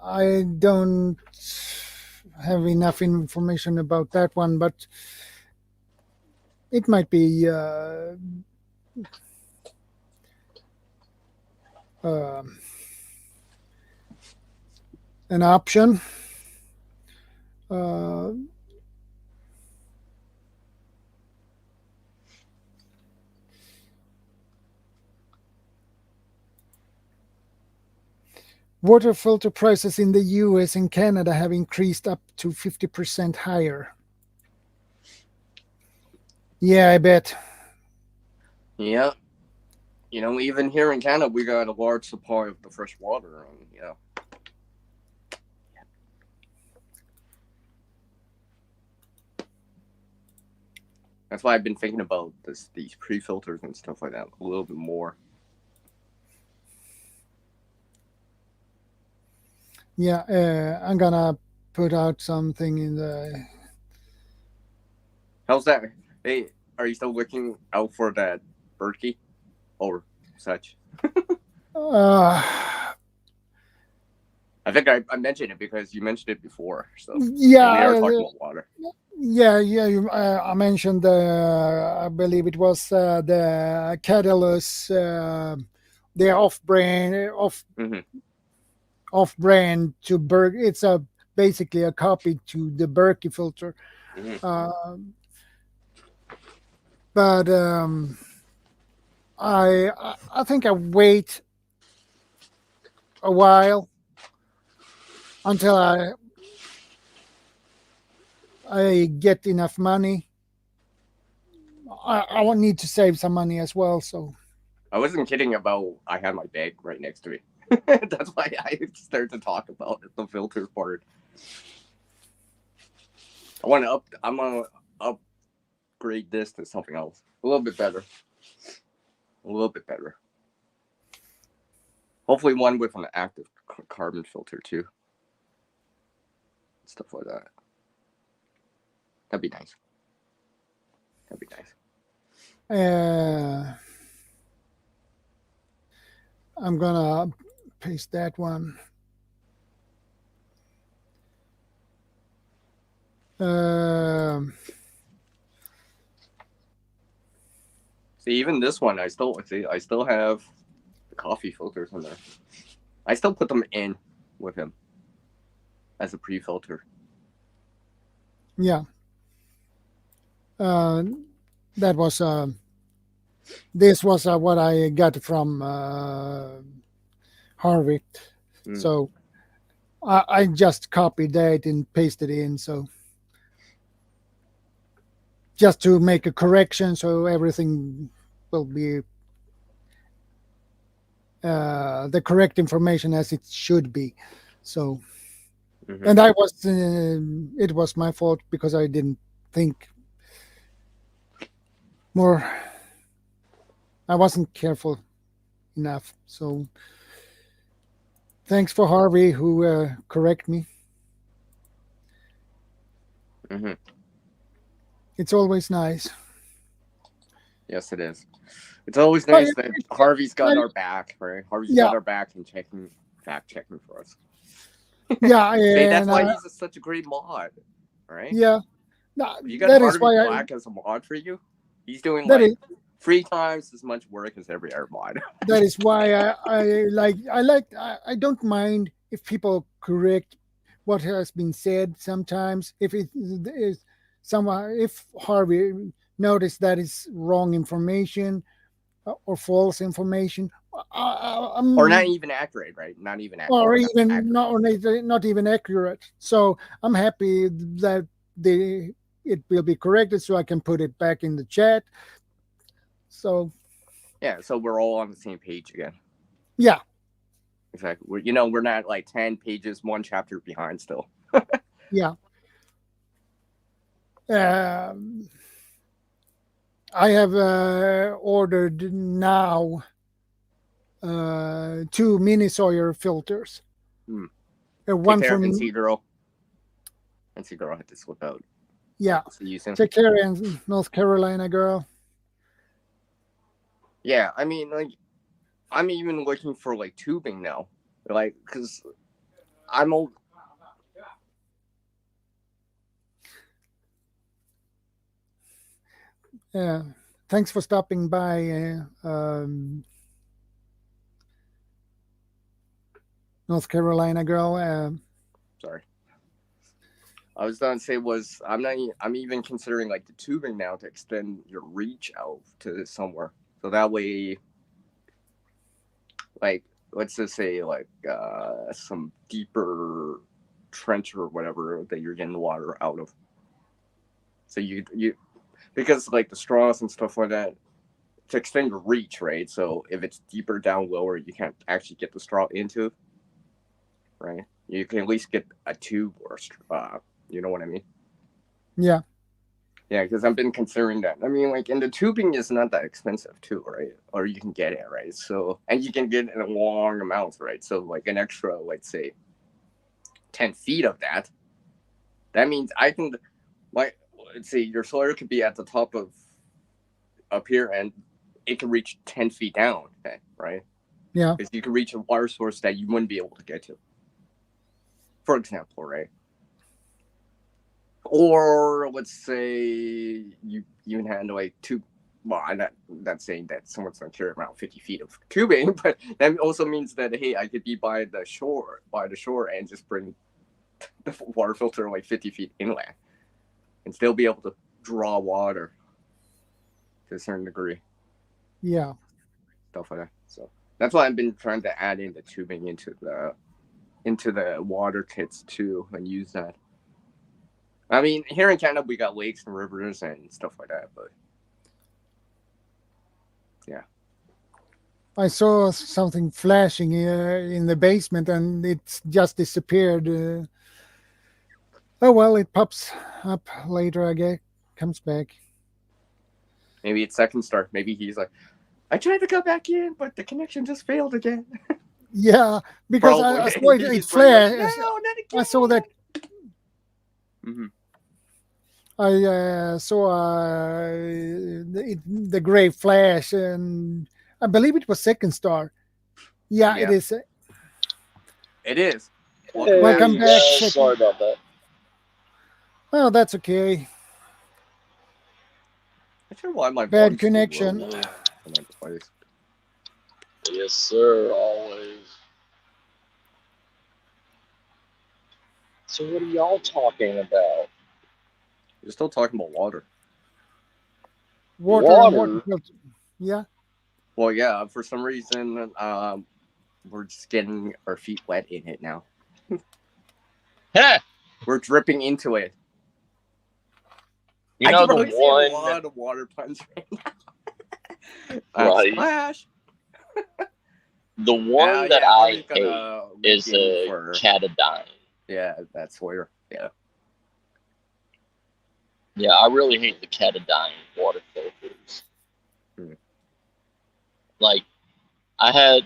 I don't have enough information about that one, but it might be an option. Water filter prices in the US and Canada have increased up to 50% higher. Yeah, I bet. Yeah. You know, even here in Canada, we got a large supply of the fresh water. And, you know. That's why I've been thinking about these pre-filters and stuff like that a little bit more. Yeah, I'm gonna put out something in the. How's that? Hey, are you still looking out for that Berkey or such? I think I mentioned it because you mentioned it before. So yeah, we are talking about water. Yeah. I mentioned I believe it was the Catalyst, the off-brand to Berg. It's basically a copy to the Berkey filter. But I think I wait a while until I get enough money. I won't need to save some money as well. So I wasn't kidding about I had my bag right next to me. That's why I started to talk about the filter part. I'm gonna upgrade this to something else. A little bit better. Hopefully one with an active carbon filter too. Stuff like that. That'd be nice. I'm gonna paste that one. See, even this one, I still have the coffee filters in there. I still put them in with him as a pre-filter. Yeah. That was this was what I got from Harvey. So I just copied that and pasted in. So just to make a correction, so everything will be the correct information as it should be. So, and I was it was my fault because I didn't think more. I wasn't careful enough. So thanks for Harvey who correct me. Mm-hmm. It's always nice. Yes, it is. It's always But nice that Harvey's got but- our back, right? Harvey's Yeah. got our back and fact checking for us. yeah, Hey, that's and why he's such a great mod, right? yeah, no, You got that is Harvey why Black as a mod for you. He's doing that like is 3 times as much work as every other mod. that is why I don't mind if people correct what has been said sometimes. If it is someone, if Harvey noticed that is wrong information or false information, Or not even accurate, right? Not even accurate. or Not even accurate. not even accurate. So I'm happy that it will be corrected, so I can put it back in the chat. So Yeah, so we're all on the same page again. yeah, Exactly. We're not like 10 pages, 1 chapter behind still. yeah. I have ordered now 2 mini Sawyer filters. Hmm. One Take care, for me. NC Girl. NC Girl had to slip out. Yeah. See you soon. Take care, North Carolina girl. Yeah, I mean, like, I'm even looking for like tubing now, like, because I'm old. Yeah. Thanks for stopping by, North Carolina girl. Sorry. I was going to say I'm even considering like the tubing now to extend your reach out to somewhere. So that way, like, let's just say like some deeper trench or whatever that you're getting the water out of. So you because like the straws and stuff like that, to extend your reach, right? So if it's deeper down lower, you can't actually get the straw into, right? You can at least get a tube or you know what I mean? Yeah. Yeah, because I've been considering that. I mean, like, and the tubing is not that expensive too, right? Or you can get it, right? So, and you can get it in long amounts, right? So, like, an extra, let's say, 10 feet of that. That means I can, like, let's see, your solar could be at the top of up here, and it can reach 10 feet down, right? Yeah. Because you can reach a water source that you wouldn't be able to get to, for example, right? Or let's say you even had like well, I'm not saying that someone's going to carry around 50 feet of tubing, but that also means that, hey, I could be by the shore and just bring the water filter like 50 feet inland and still be able to draw water to a certain degree. Yeah. Stuff like that. So that's why I've been trying to add in the tubing into the water kits too and use that. I mean, here in Canada, we got lakes and rivers and stuff like that, but yeah. I saw something flashing in the basement, and it's just disappeared. Oh well, it pops up later. I guess comes back. Maybe it's second star. Maybe he's like, I tried to come back in, but the connection just failed again. Yeah, because I saw it He's flashed. like, no, not again. I saw that. Mm-hmm. I saw the gray flash, and I believe it was second star. Yeah, Yeah. it is. It is. Welcome back. Sorry about that. Oh, that's okay. I don't know why my Bad volume's connection. so low on my device. Yes, sir. Always. So what are y'all talking about? You're still talking about water. Water and Water? water filter. Yeah. Well, yeah. For some reason, we're just getting our feet wet in it now. Heh! We're dripping into it. You I know can the probably see a one. lot of water puns right now. Right. Splash. The one that I'm I already hate gonna is look in a for- catadine. Yeah, that's where. Yeah. Yeah, I really hate the catadine water filters. Hmm. Like, I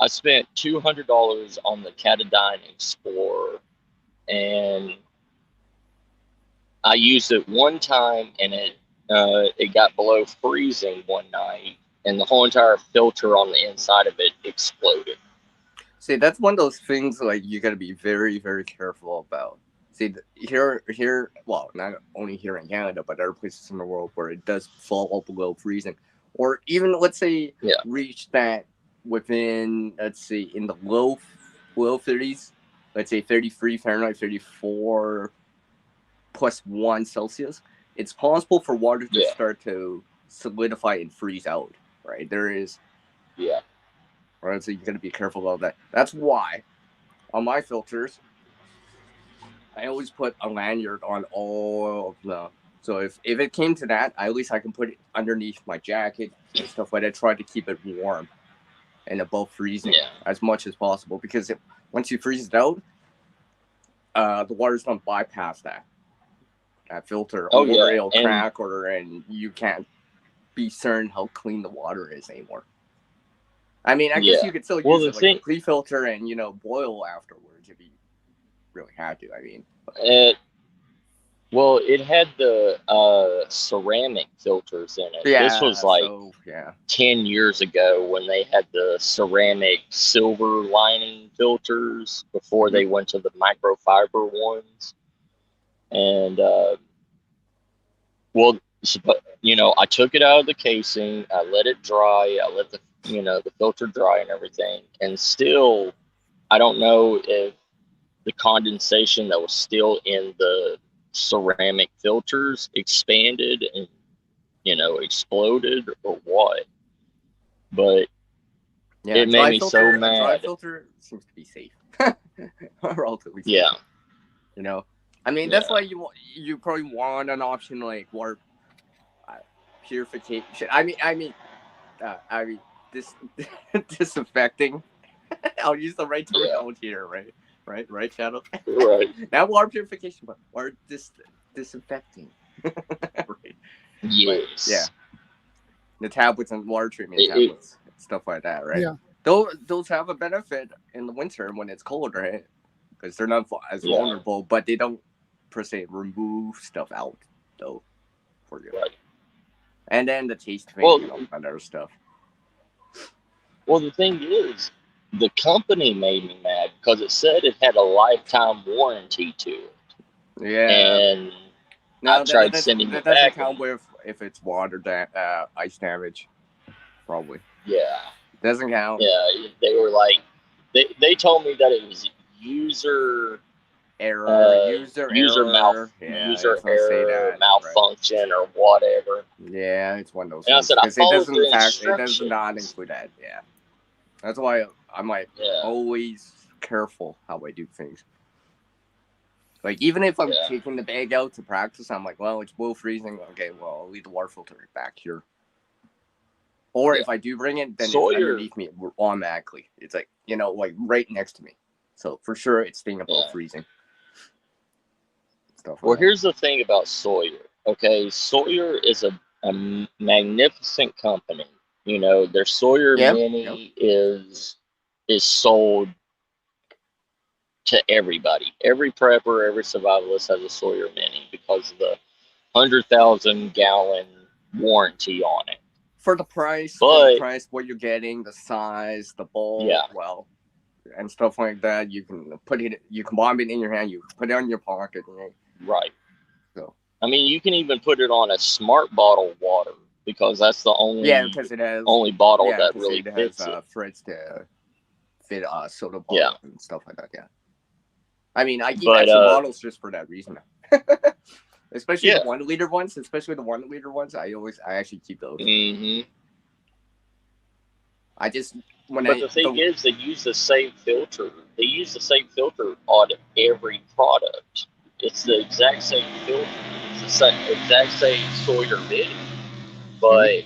spent $200 on the catadine Explorer, and I used it one time, and it got below freezing one night, and the whole entire filter on the inside of it exploded. See, that's one of those things like you got to be very, very careful about. See, here, well, not only here in Canada, but other places in the world where it does fall below freezing, or even let's say reach that within, let's say, in the low 30s, let's say 33 Fahrenheit, 34 +1 Celsius. It's possible for water to start to solidify and freeze out. Right, there is. Yeah. Right, so you got to be careful about that. That's why on my filters, I always put a lanyard on all of them. So if it came to that, at least I can put it underneath my jacket and stuff like that. Try to keep it warm and above freezing as much as possible. Because once you freeze it out, the water's going to bypass that filter. Or it'll crack, and you can't be certain how clean the water is anymore. I mean, I guess you could still use it like a pre-filter and, boil afterwards if you really had to. I mean, well, it had the ceramic filters in it. This was like 10 years ago when they had the ceramic silver lining filters before they went to the microfiber ones. And, I took it out of the casing. I let it dry. I let the filter dry and everything. And still, I don't know if the condensation that was still in the ceramic filters expanded and, exploded or what. But it made me so mad. Dry filter seems to be safe. Relatively safe. Yeah. I mean, that's why you probably want an option like water purification. I mean, disinfecting. I'll use the right terminology here, right, Shadow? Right. Not water purification, but water disinfecting. Right. Yes. Yeah. The tablets and water treatment tablets, stuff like that, right? Yeah. Those have a benefit in the winter when it's cold, right? Because they're not as vulnerable, but they don't per se remove stuff out though for you. Right. And then the taste thing, and other stuff. Well, the thing is, the company made me mad because it said it had a lifetime warranty to it. Yeah. And I tried sending it back. That doesn't count with if it's water ice damage, probably. Yeah. Doesn't count. Yeah, they were like, they told me that it was user error, user error, malfunction, or whatever. Yeah, it's one of those. And things. I said, It does not include that. Yeah, that's why I'm like always careful how I do things. Like even if I'm taking the bag out to practice, I'm like, well, it's below freezing. Okay, well, I'll leave the water filter back here. Or if I do bring it, then it's underneath me automatically. It's like like right next to me. So for sure, it's staying above freezing. Well, here's the thing about Sawyer. Okay, Sawyer is a magnificent company. Their Sawyer Mini is sold to everybody. Every prepper, every survivalist has a Sawyer Mini because of the 100,000-gallon warranty on it. For the price, what you're getting, the size, the bulk, and stuff like that, you can bomb it in your hand, you can put it on your pocket, right? So, I mean, you can even put it on a smart bottle water because that's the only because it has only bottle that really fits it. Fridge to fit a soda bottle and stuff like that. Yeah, I mean, I keep extra bottles just for that reason. Especially the 1 liter ones. I actually keep those. Mm-hmm. The thing is, they use the same filter. They use the same filter on every product. It's the exact same filter. It's the exact same Sawyer Mini, but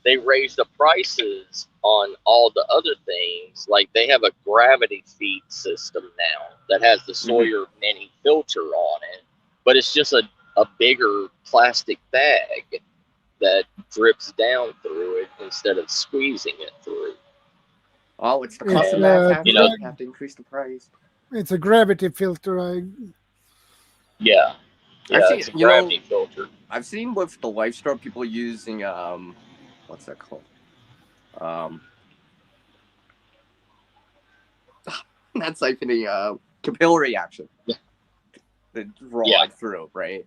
they raise the prices on all the other things. Like they have a gravity feed system now that has the Sawyer Mini filter on it, but it's just a bigger plastic bag that drips down through it instead of squeezing it through. Oh, it's the cost of manufacturing. You have to increase the price. It's a gravity filter. Yeah. Yeah, I've seen, it's a gravity filter. I've seen with the Livestream people using what's that called? Not siphoning, capillary action. Yeah. The draw through, right?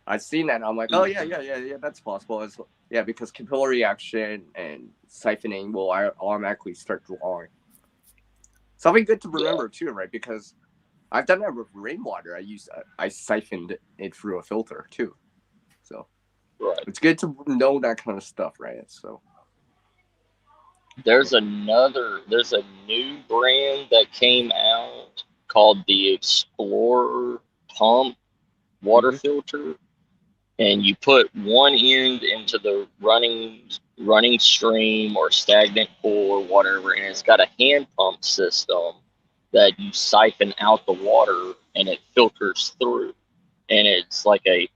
I've seen that. And I'm like, oh yeah, that's possible. Because capillary action and siphoning will automatically start drawing. Something good to remember too, right? Because I've done that with rainwater. I siphoned it through a filter too. So it's good to know that kind of stuff, right? So there's a new brand that came out called the Explorer Pump water filter, and you put one end into the running stream or stagnant pool or whatever, and it's got a hand pump system that you siphon out the water and it filters through, and it's like a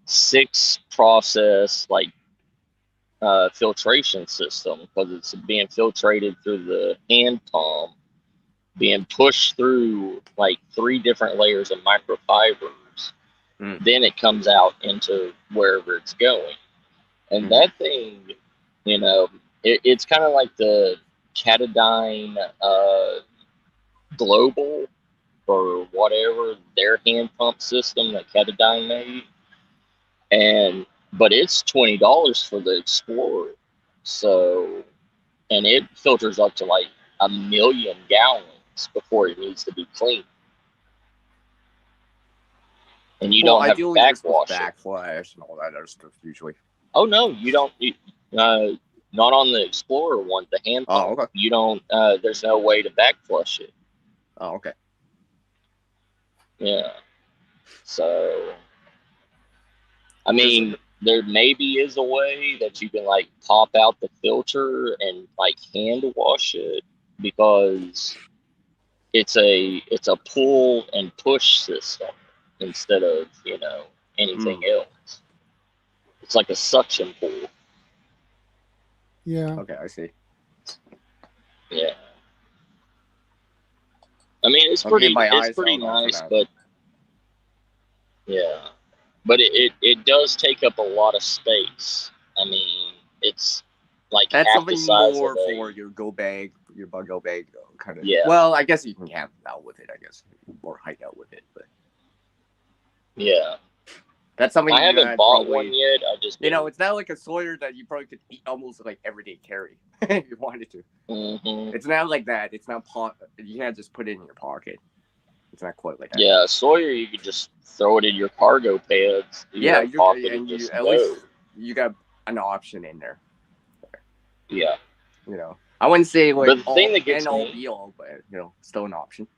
6-process filtration system, because it's being filtrated through the hand pump, being pushed through like 3 different layers of microfibers. Then it comes out into wherever it's going. And that thing, it's kind of like the Catadyne Global or whatever, their hand pump system that Catadyne made. But it's $20 for the Explorer. So, and it filters up to like 1 million gallons before it needs to be cleaned. And you don't have to backwash and all that other stuff usually. Oh no, you don't. Not on the Explorer one, the hand pump. Oh, okay. You don't. There's no way to backflush it. Oh, okay. Yeah. So, I mean, there maybe is a way that you can like pop out the filter and like hand wash it, because it's a pull and push system instead of anything else. It's like a suction pool. Yeah. Okay, I see. Yeah. I mean, it's pretty nice, but yeah. But it does take up a lot of space. I mean, it's like that's half something the size more of for your go bag, your bug go bag, kind of. Yeah. Well, I guess you can camp out with it. I guess, or hike out with it, but yeah. That's something I haven't bought one yet. I just it's not like a Sawyer that you probably could eat almost like everyday carry if you wanted to. It's not like that. It's not you can't just put it in your pocket. It's not quite like that. Yeah, Sawyer, you could just throw it in your cargo pants. And at least you got an option in there. Yeah. I wouldn't say like but the thing that gets me, but still an option.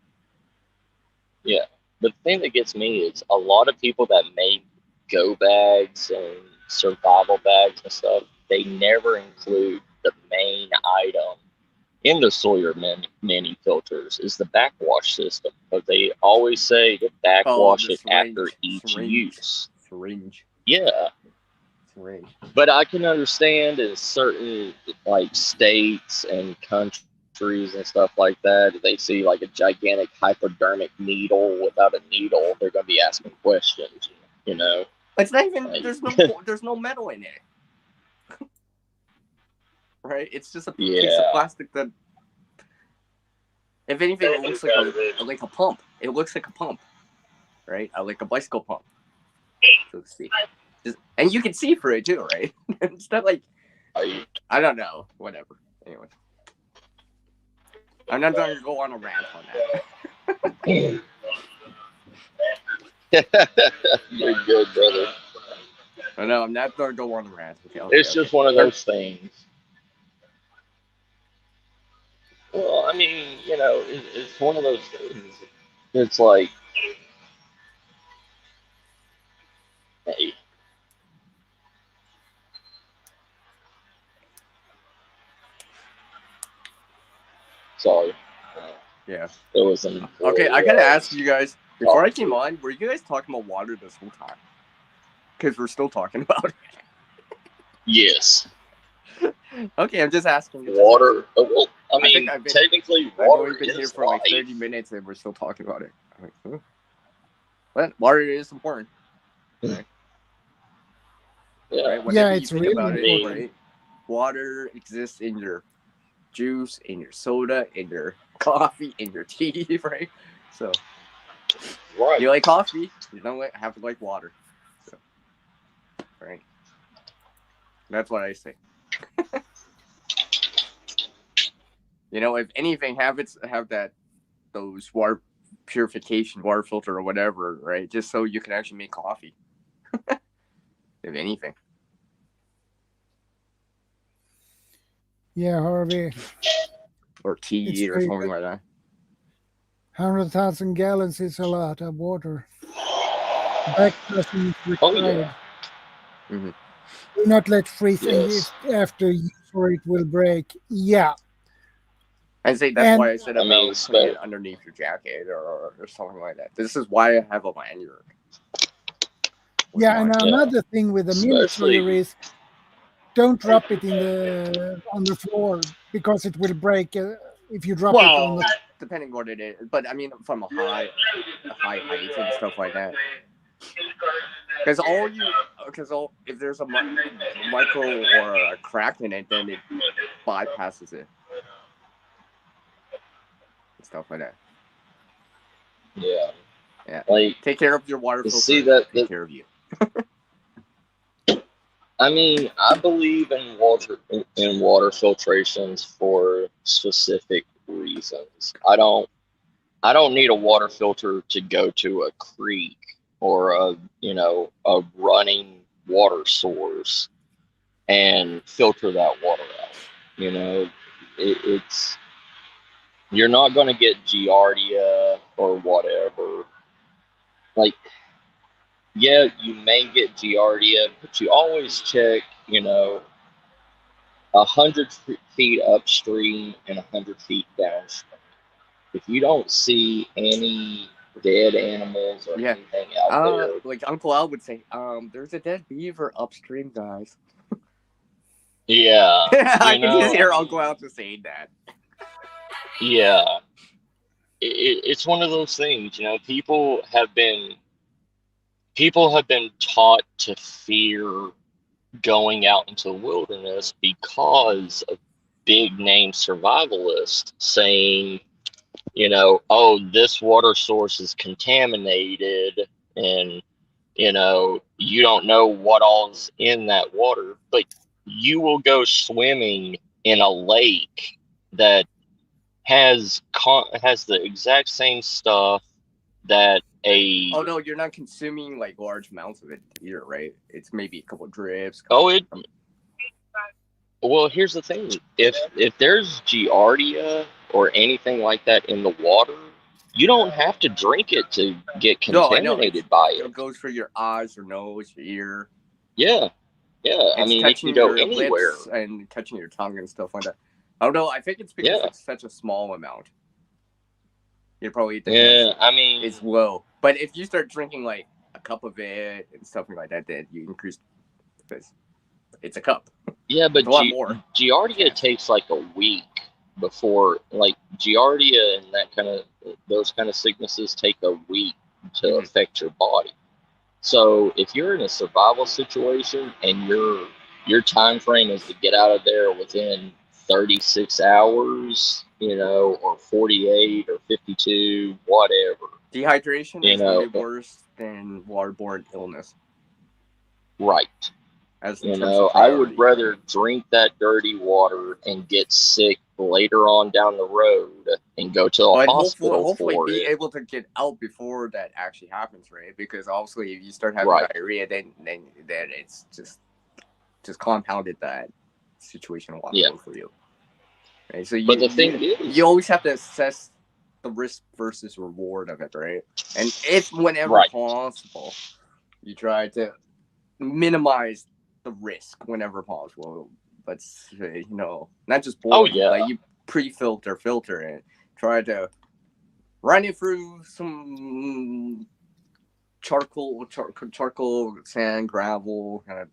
Yeah, but the thing that gets me is a lot of people that make go bags and survival bags and stuff, they never include the main item in the Sawyer mini filters is the backwash system, but they always say to backwash it after each use. Syringe. Yeah. Syringe. But I can understand in certain like states and countries and stuff like that, if they see like a gigantic hypodermic needle without a needle, they're going to be asking questions, It's not even, there's no metal in it. Right? It's just a piece of plastic that, if anything, it looks like a pump. It looks like a pump, right? Like a bicycle pump. So to speak. And you can see through it too, right? It's not like, I don't know, whatever. Anyway. I'm not going to go on a rant on that. You're good, brother. No, I'm not going to go on a rant. Okay, it's just one of those things. Well, I mean, it's one of those things. It's like, hey. Sorry. Yeah. It was an okay, I gotta ask you guys, before I came on, were you guys talking about water this whole time? Because we're still talking about it. Yes. Okay, I'm just asking you. Water. Well, I mean, technically, water I've been is here for life. like 30 minutes and we're still talking about it. I'm like, huh? But water is important. Yeah. Right? Whenever Yeah, you it's think really about it, important. right? Water exists in your juice, in your soda, in your coffee, in your tea, right? So Right. you like coffee, you don't have to like water. So, right? That's what I say. You know, if anything, have those water purification, water filter or whatever, right? Just so you can actually make coffee. If anything. Yeah, Harvey. Or It's tea or true. something like that. 100,000 gallons is a lot of water. Backflushing is Oh required. yeah. Mm-hmm. Do not let freeze and Yes. after use or it will break. Yeah. I'd say that's And why I said I about mean, putting it underneath your jacket or something like that. This is why I have a lanyard. with yeah, and mine. Yeah. another thing with a mini chiller Especially is don't drop it on the floor because it will break if you drop it on Well, the. depending what it is, but I mean from a high height and stuff like that. Because if there's a micro or a crack in it, then it bypasses it and stuff like that. yeah. Yeah, Like take care of your water to filter. see And that take care of you. I mean, I believe in water filtrations for specific reasons. I don't need a water filter to go to a creek or a running water source and filter that water out. You know, it's you're not going to get giardia or whatever. Like, yeah, you may get giardia, but you always check, 100 feet upstream and 100 feet downstream. If you don't see any dead animals or Yeah. anything out there, Like Uncle Al would say, there's a dead beaver upstream, guys. yeah, I can just hear Uncle Al just saying that. yeah, it's one of those things. People have been taught to fear going out into the wilderness because of big name survivalists saying, oh, this water source is contaminated and, you don't know what all's in that water, but you will go swimming in a lake that has the exact same stuff that a Oh no, you're not consuming like large amounts of it either, right? It's maybe a couple drips. Well, here's the thing. If there's giardia or anything like that in the water, you don't have to drink it to get No, I know. contaminated by It it. goes for your eyes, your nose, your ear. Yeah. Yeah. I It's mean, it touching can go your anywhere. lips and touching your tongue and stuff like that. Oh no, I think it's because Yeah. it's such a small amount. You probably Yeah. I mean, it's low. But if you start drinking like a cup of it and stuff like that, then you increase because it's a cup. yeah, but It's a lot more. giardia takes like a week before, like giardia and those kind of sicknesses take a week to Mhm. affect your body. So if you're in a survival situation and your time frame is to get out of there within 36 hours, or 48 or 52, whatever. Dehydration is way worse than waterborne illness. Right. As I would rather drink that dirty water and get sick later on down the road and go to a hospital hopefully for be it. able to get out before that actually happens, right? Because obviously, if you start having diarrhea, then it's just compounded that situation a lot more for you. Right? So the thing is, you always have to assess the risk versus reward of it, right? And if whenever possible, you try to minimize the risk whenever possible. Let's say, not just boil, but you pre-filter and try to run it through some charcoal, sand, gravel, kind of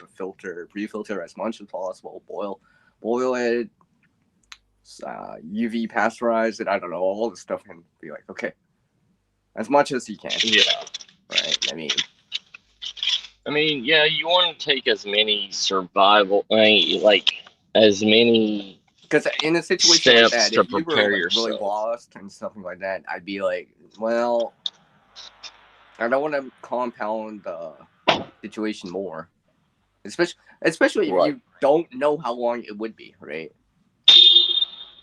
pre-filter as much as possible. Boil it, UV pasteurize it. I don't know, all this stuff, and be like, okay, as much as you can. Yeah. Right. I mean, I mean, yeah, you want to take as many survival, like as many Because in a situation like steps that, to if you were prepare like really yourself. lost and something like that, I'd be like, well, I don't want to compound the situation more, especially if Right. you don't know how long it would be, right?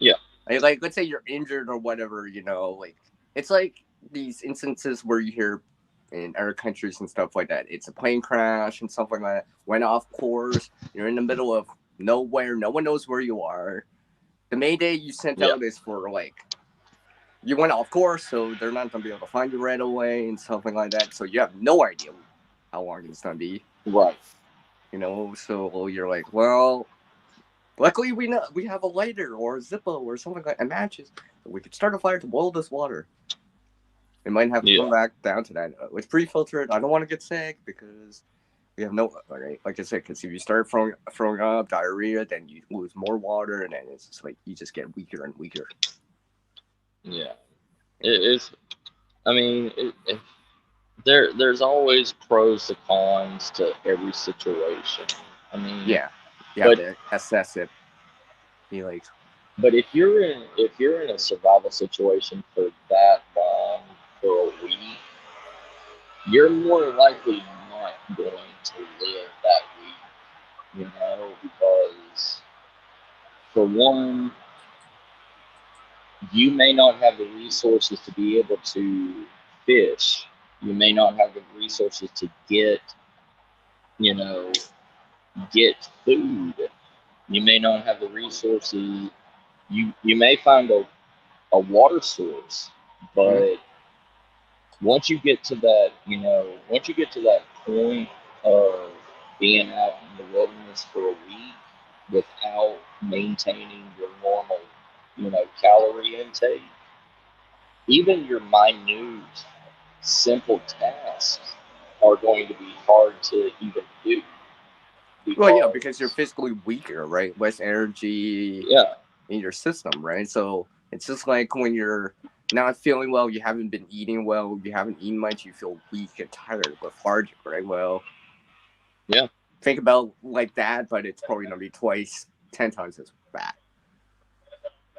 Yeah. Like let's say you're injured or whatever, like it's like these instances where you hear in other countries and stuff like that. It's a plane crash and stuff like that. Went off course. You're in the middle of nowhere. No one knows where you are. The mayday you sent out is for like you went off course, so they're not gonna be able to find you right away and something like that. So you have no idea how long it's gonna be. Right. So you're like, well, luckily we have a lighter or a Zippo or something like that, and matches. So we could start a fire to boil this water. We might have to come back down to that. It's pre-filtered. I don't want to get sick because we have no, like I said, because if you start throwing up diarrhea, then you lose more water, and then it's just like you just get weaker and weaker. Yeah, it is. I mean, there's always pros and cons to every situation. I mean, yeah, you have to assess it. Be like, but if you're in a survival situation for that long, for a week, you're more likely not going to live that week. Because for one, you may not have the resources to be able to fish. You may not have the resources to get food. You may not have the resources. You may find a water source, but once you get to that point of being out in the wilderness for a week without maintaining your normal, calorie intake, even your minute, simple tasks are going to be hard to even do. because you're physically weaker, right? Less energy in your system, right? So it's just like when you're not feeling well, you haven't been eating well, you haven't eaten much, you feel weak and tired, lethargic, right? Well, think about like that, but it's probably gonna be 10 times as bad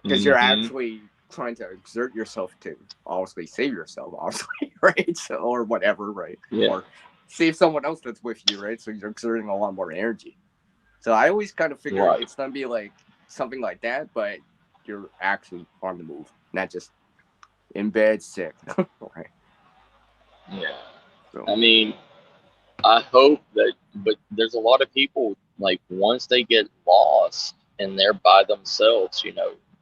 because you're actually trying to exert yourself to obviously save yourself, obviously, right? So, or whatever, right? Or save someone else that's with you, right? So you're exerting a lot more energy. So I always kind of figure it's gonna be like something like that, but you're actually on the move, not just in bed sick. Right? Yeah. So, I mean, I hope that, but there's a lot of people, like, once they get lost and they're by themselves,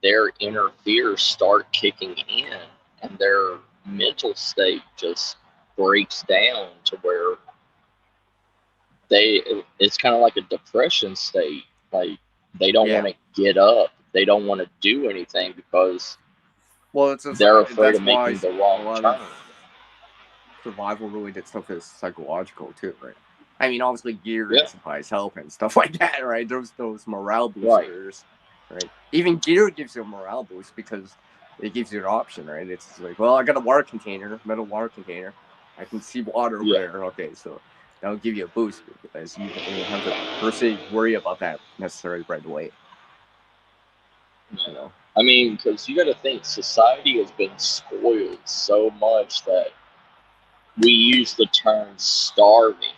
their inner fears start kicking in and their mental state just breaks down to where it's kind of like a depression state. Like, they don't want to get up. They don't want to do anything because they're afraid of making the wrong turn. Survival related stuff is psychological too, right? I mean, obviously gear and supplies help and stuff like that, right? Those morale boosters, right? Even gear gives you a morale boost because it gives you an option, right? It's like, well, I got a water container, metal water container. I can see water over there. Okay, so that'll give you a boost because you don't have to per se worry about that necessarily right away. I mean, because you got to think, society has been spoiled so much that we use the term starving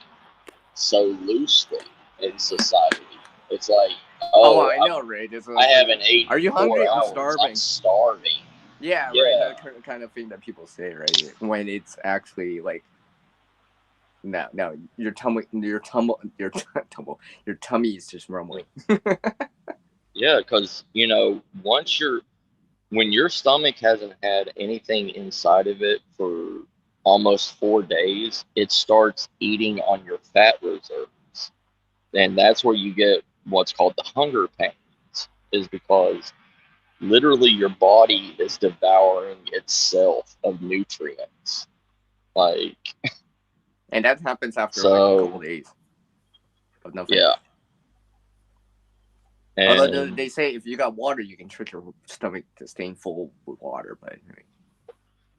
so loosely in society. It's like, I know, right? I haven't eaten. Are you hungry? I'm starving. I'm starving. Yeah, right. That kind of thing that people say, right? When it's actually like, no, your tummy is just rumbling. Yeah, because when your stomach hasn't had anything inside of it for almost 4 days, it starts eating on your fat reserves. And that's where you get what's called the hunger pains, is because literally your body is devouring itself of nutrients. And that happens after like a couple of days of nothing. Yeah. Although they say if you got water, you can trick your stomach to staying full with water, but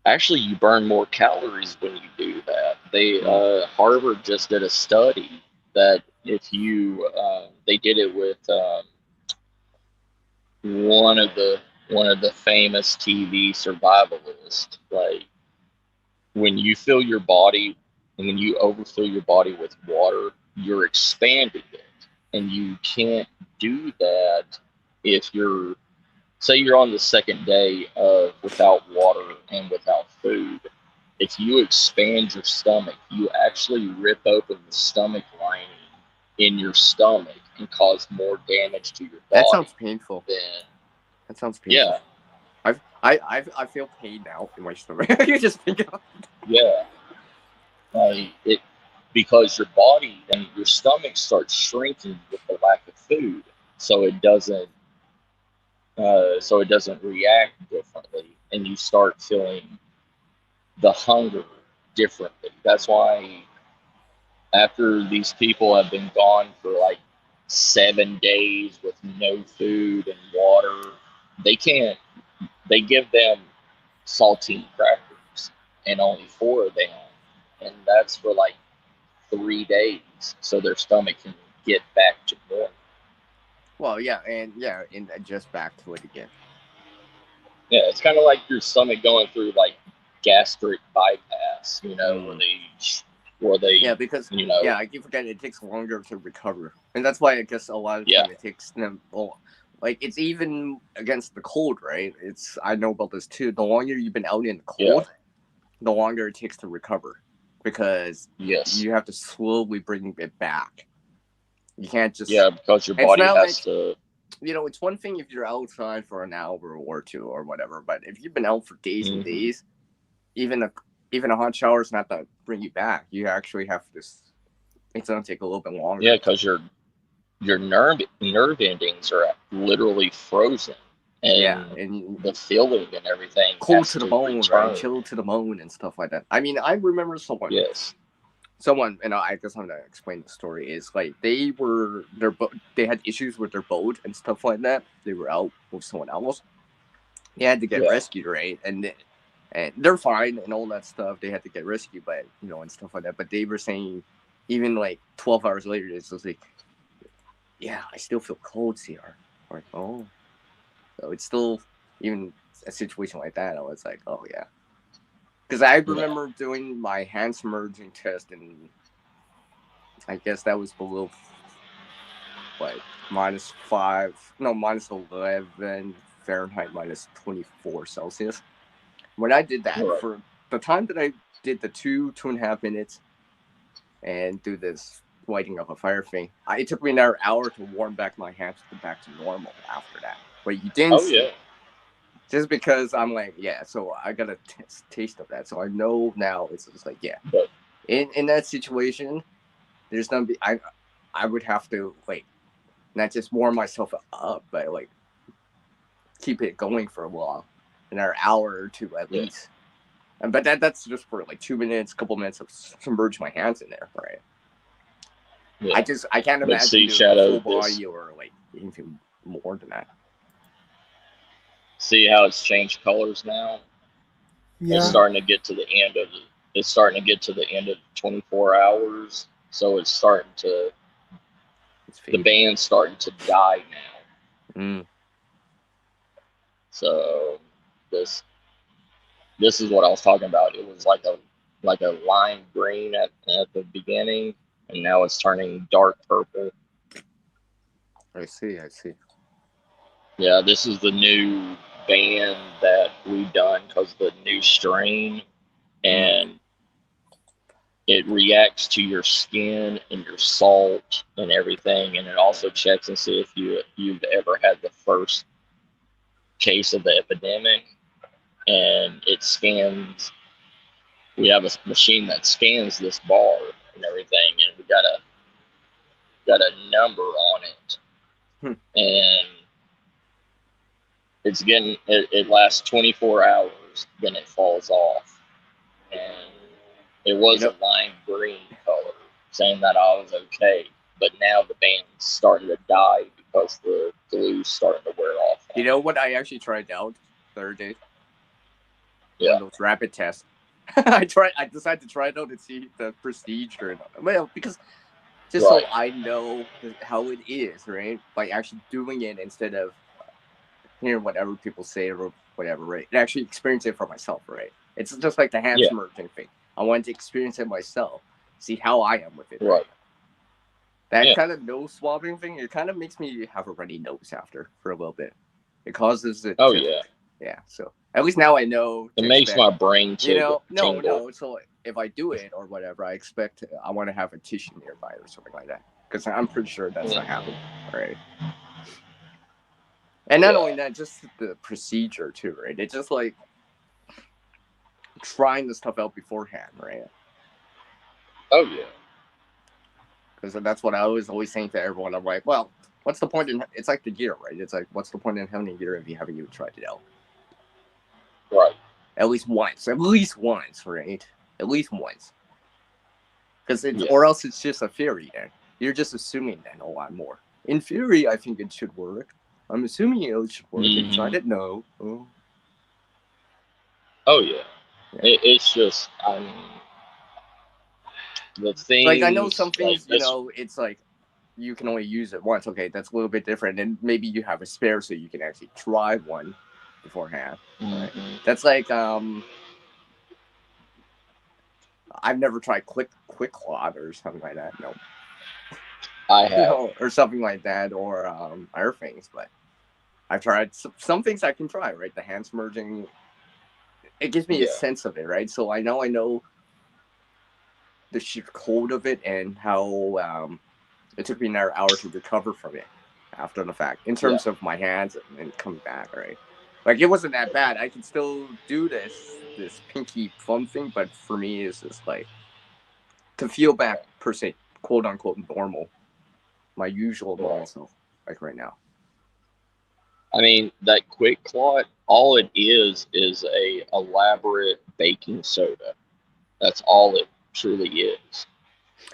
Actually, you burn more calories when you do that. Harvard just did a study that if you, they did it with one of the famous TV survivalists. Like when you overfill your body with water, you're expanding it, and you can't do that if say you're on the second day of without water and without food. If you expand your stomach, you actually rip open the stomach lining in your stomach and cause more damage to your body. That sounds painful. That sounds painful. Yeah. I feel pain now in my stomach. You just think of Yeah. Because your body and your stomach starts shrinking with the lack of food, so it doesn't react differently, and you start feeling the hunger differently. That's why after these people have been gone for like 7 days with no food and water, they give them saltine crackers and only 4 of them, and that's for like 3 days, so their stomach can get back to normal. Well, and adjust back to it again. Yeah, it's kind of like your stomach going through like gastric bypass, where they because I keep forgetting it takes longer to recover, and that's why I guess a lot of time it takes them. Like it's even against the cold, right? I know about this too. The longer you've been out in the cold, the longer it takes to recover, because you have to slowly bring it back. You can't just because your body has to. It's one thing if you're outside for an hour or two or whatever, but if you've been out for days and days, even a hot shower is not to bring you back. You actually have to. It's gonna take a little bit longer. Yeah, because your nerve endings are literally frozen, and the feeling and everything cold to the bone, right? Chill to the bone and stuff like that. I mean, I remember someone. Someone, and I guess I'm gonna explain the story. Is like they had issues with their boat and stuff like that. They were out with someone else. They had to get rescued, right? And they're fine and all that stuff. They had to get rescued, but and stuff like that. But they were saying, even like 12 hours later, it's just like, I still feel cold, CR. Like, oh, so it's still even a situation like that. I was like, oh yeah. Because I remember doing my hand submerging test, and I guess that was below -11 Fahrenheit, -24 Celsius. When I did that, for the time that I did the 2.5 minutes and do this lighting up a fire thing, it took me another hour to warm back my hands back to normal after that. But you didn't see it. Just because I'm like, so I got a taste of that. So I know now it's just like, But in that situation, there's gonna be, I would have to not just warm myself up, but keep it going for a while, another hour or two at least. But that's just for 2 minutes, couple minutes of submerge my hands in there, right? Yeah. I can't imagine doing a full body or anything more than that. See how it's changed colors now? Yeah. It's starting to get to the end of 24 hours. So it's starting to, the band's starting to die now. So this is what I was talking about. It was like a lime green at the beginning, and now it's turning dark purple. I see. Yeah, this is the new band that we've done because the new strain, and it reacts to your skin and your salt and everything, and it also checks and see if you've ever had the first case of the epidemic, and it scans. We have a machine that scans this bar and everything, and we got a number on it, and it's getting it lasts 24 hours, then it falls off, and it was a lime green color, saying that I was okay, but now the band's starting to die because the glue's starting to wear off. You know what I actually tried out the other day? on those rapid tests. I decided to try it out and see the procedure. Well, because just so I know how it is, right? By actually doing it instead of hearing whatever people say or whatever, right? And actually experience it for myself, right? It's just like the hand merging thing. I wanted to experience it myself, see how I am with it. Right. That kind of nose swabbing thing, it kind of makes me have a runny nose after for a little bit. It causes it. Yeah. So at least now I know. It makes my brain tingle. No. So if I do it or whatever, I want to have a tissue nearby or something like that, because I'm pretty sure that's not happening. Right. And not only that, just the procedure too, right? It's just like trying the stuff out beforehand, right? Oh yeah. Because that's what I was always saying to everyone. I'm like, well, what's the point in? It's like the gear, right? It's like, what's the point in having a gear if you haven't even tried it out? Right. At least once, right? At least once. Because or else it's just a theory. Then you're just assuming then a lot more. In theory, I think it should work. I'm assuming it should work. Have you tried it? No. Oh yeah. It's just, I mean, the thing. Like I know some things, it's like you can only use it once. Okay, that's a little bit different, and maybe you have a spare so you can actually try one beforehand. Right? That's like I've never tried quick clot or something like that. No, I have, or something like that, or other things. But I've tried some things I can try. Right, the hand merging. It gives me a sense of it, right? So I know the sheer cold of it and how it took me an hour to recover from it after the fact in terms of my hands and coming back, right? Like it wasn't that bad. I can still do this pinky thumb thing, but for me it's just like to feel back per se, quote unquote normal, my usual normal self, like right now. I mean, that quick clot, all it is a elaborate baking soda. That's all it truly is.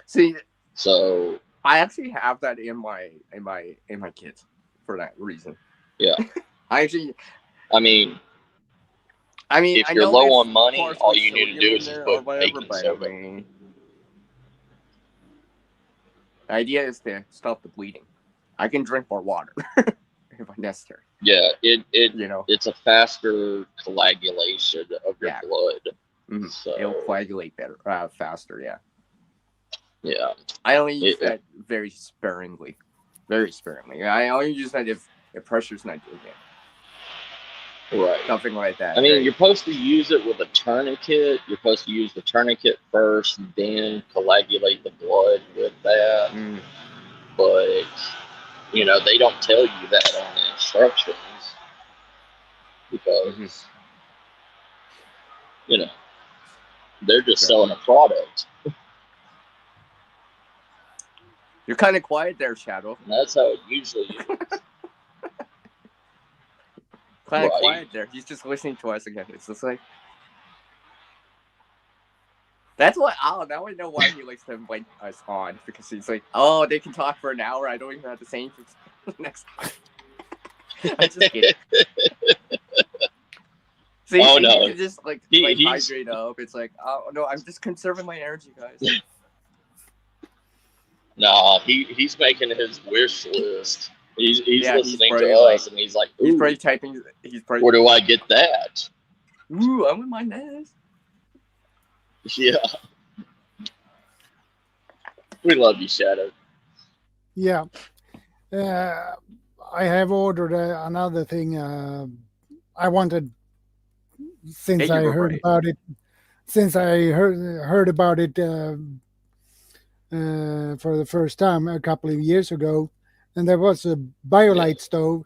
See, so I actually have that in my kids for that reason. Yeah. I mean, if you're low on money, all you need to do is just put baking soda. The idea is to stop the bleeding. I can drink more water if necessary. Yeah, it's a faster coagulation of your blood. Mm-hmm. So it'll coagulate better, faster. Yeah. Yeah. I only use that very sparingly. Very sparingly. I only use that if pressure's not doing it. Right. Something like that. I mean, you're supposed to use it with a tourniquet. You're supposed to use the tourniquet first, then coagulate the blood with that. But, they don't tell you that on the instructions because, they're just selling a product. You're kind of quiet there, Shadow. And that's how it usually is. Kind of quiet there. He's just listening to us again. It's just like that's what. Oh, now I know why he likes to invite us on, because he's like, oh, they can talk for an hour. I don't even have to say anything next time. I just kidding. See, no, you can just like hydrate up. It's like, oh no, I'm just conserving my energy, guys. No, he's making his wish list. He's listening to us, and he's like, he's probably typing. Where do I get that? Ooh, I'm in my nest. Yeah. We love you, Shadow. Yeah. I have ordered another thing. I wanted, since I heard about it for the first time a couple of years ago, and there was a BioLite stove.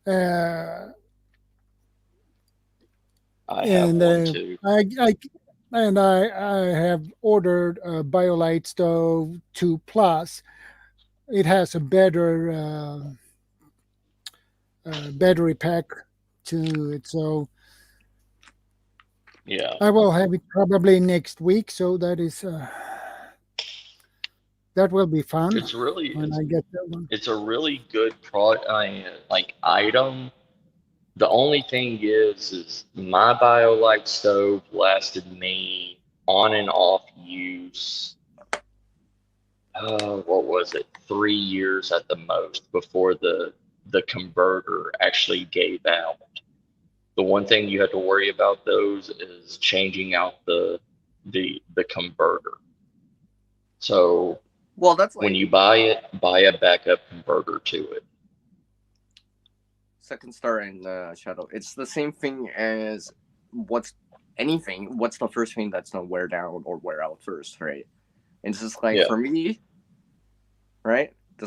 I have one too. I have ordered a BioLite stove 2 Plus. It has a better battery pack to it, so yeah, I will have it probably next week. So that is that will be fun. It's really when I get that one. It's a really good product, item. The only thing is my BioLite stove lasted me on and off use. What was it? 3 years at the most before the converter actually gave out. The one thing you have to worry about those is changing out the converter. So Well, that's like when you buy it, buy a backup converter to it. Second Star and Shadow. It's the same thing as what's the first thing that's gonna wear down or wear out first, right? And it's just like Yeah. for me, right? The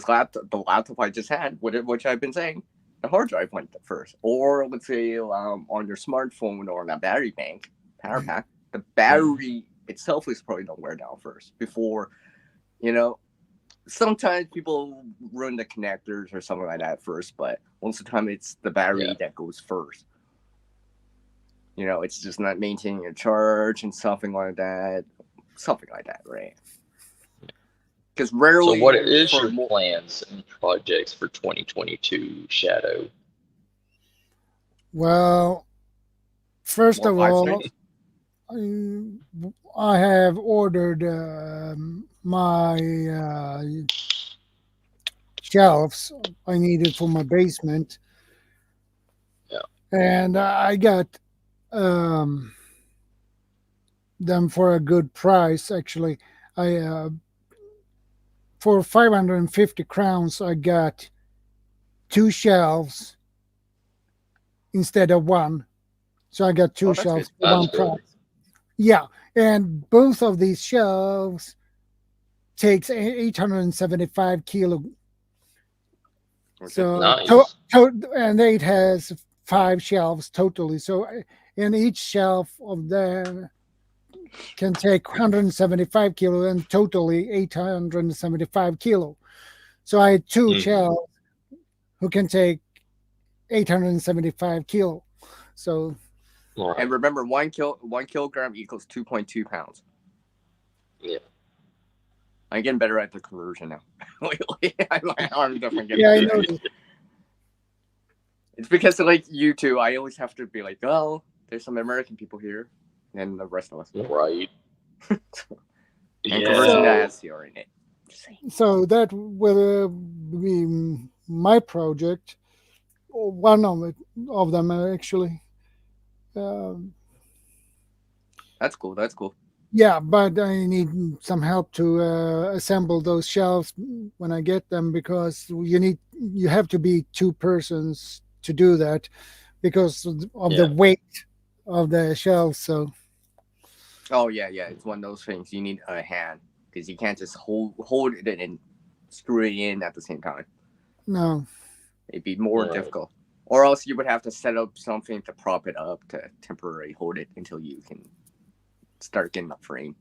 laptop I just had, which I've been saying, the hard drive went first. Or let's say on your smartphone or on a battery bank, power pack, the battery itself is probably gonna wear down first before, sometimes people ruin the connectors or something like that first, but most of the time it's the battery that goes first. It's just not maintaining a charge and something like that, right? Because rarely. So what is your plans and projects for 2022, Shadow? Well, first of all, I have ordered my shelves I needed for my basement. Yeah. And I got them for a good price, actually. For 550 crowns, I got 2 shelves instead of 1. So I got 2 shelves for 1 price. Yeah, and both of these shelves takes 875 kilo. So nice. and it has 5 shelves totally. So in each shelf of them can take 175 kilo and totally 875 kilo. So I had 2 shelves who can take 875 kilo. So and remember, 1 kilogram equals 2.2 pounds. Yeah. I'm getting better at the conversion now. I'm definitely getting yeah, I know. It's because like you two, I always have to be like, oh, there's some American people here, and the rest of us. Right. And conversion has zero in it. So that will be my project, or one of them actually. That's cool. Yeah, but I need some help to assemble those shelves when I get them, because you have to be 2 persons to do that because of the weight of the shelves. So. Oh yeah, it's one of those things you need a hand, because you can't just hold it and screw it in at the same time. No, it'd be more difficult. Or else you would have to set up something to prop it up to temporarily hold it until you can start getting the frame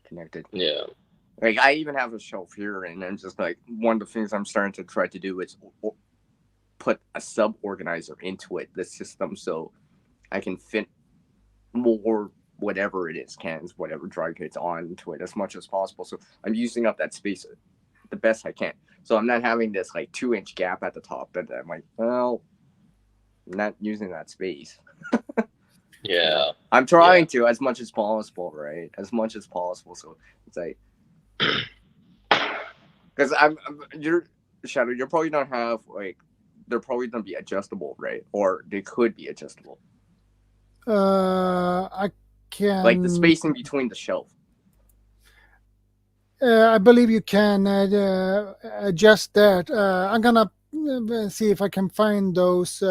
connected. Yeah. Like I even have a shelf here, and I'm just like, one of the things I'm starting to try to do is put a sub organizer into it, the system, so I can fit more whatever it is, cans, whatever dry goods onto it as much as possible. So I'm using up that space the best I can. So I'm not having this like 2-inch gap at the top that I'm like, well, I'm not using that space. Yeah. I'm trying to as much as possible, right? As much as possible. So it's like, because you're Shadow, you're probably gonna have like, they're probably gonna be adjustable, right? Or they could be adjustable. I can, like the spacing between the shelf. I believe you can adjust that. I'm gonna see if I can find those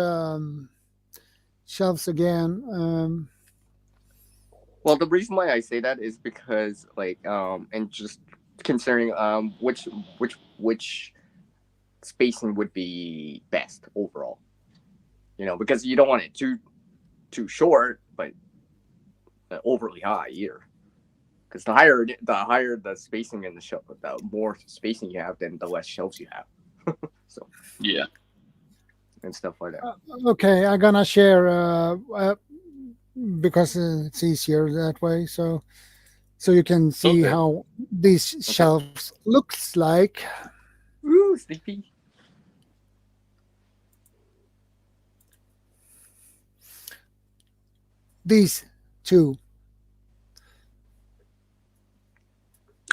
shelves again. Well, the reason why I say that is because, like, and just considering which spacing would be best overall. Because you don't want it too short, but overly high either. Because the higher the spacing in the shelf, the more spacing you have, then the less shelves you have. So yeah, and stuff like that. Okay, I'm gonna share because it's easier that way. So you can see how these shelves looks like. Ooh, sleepy. These two.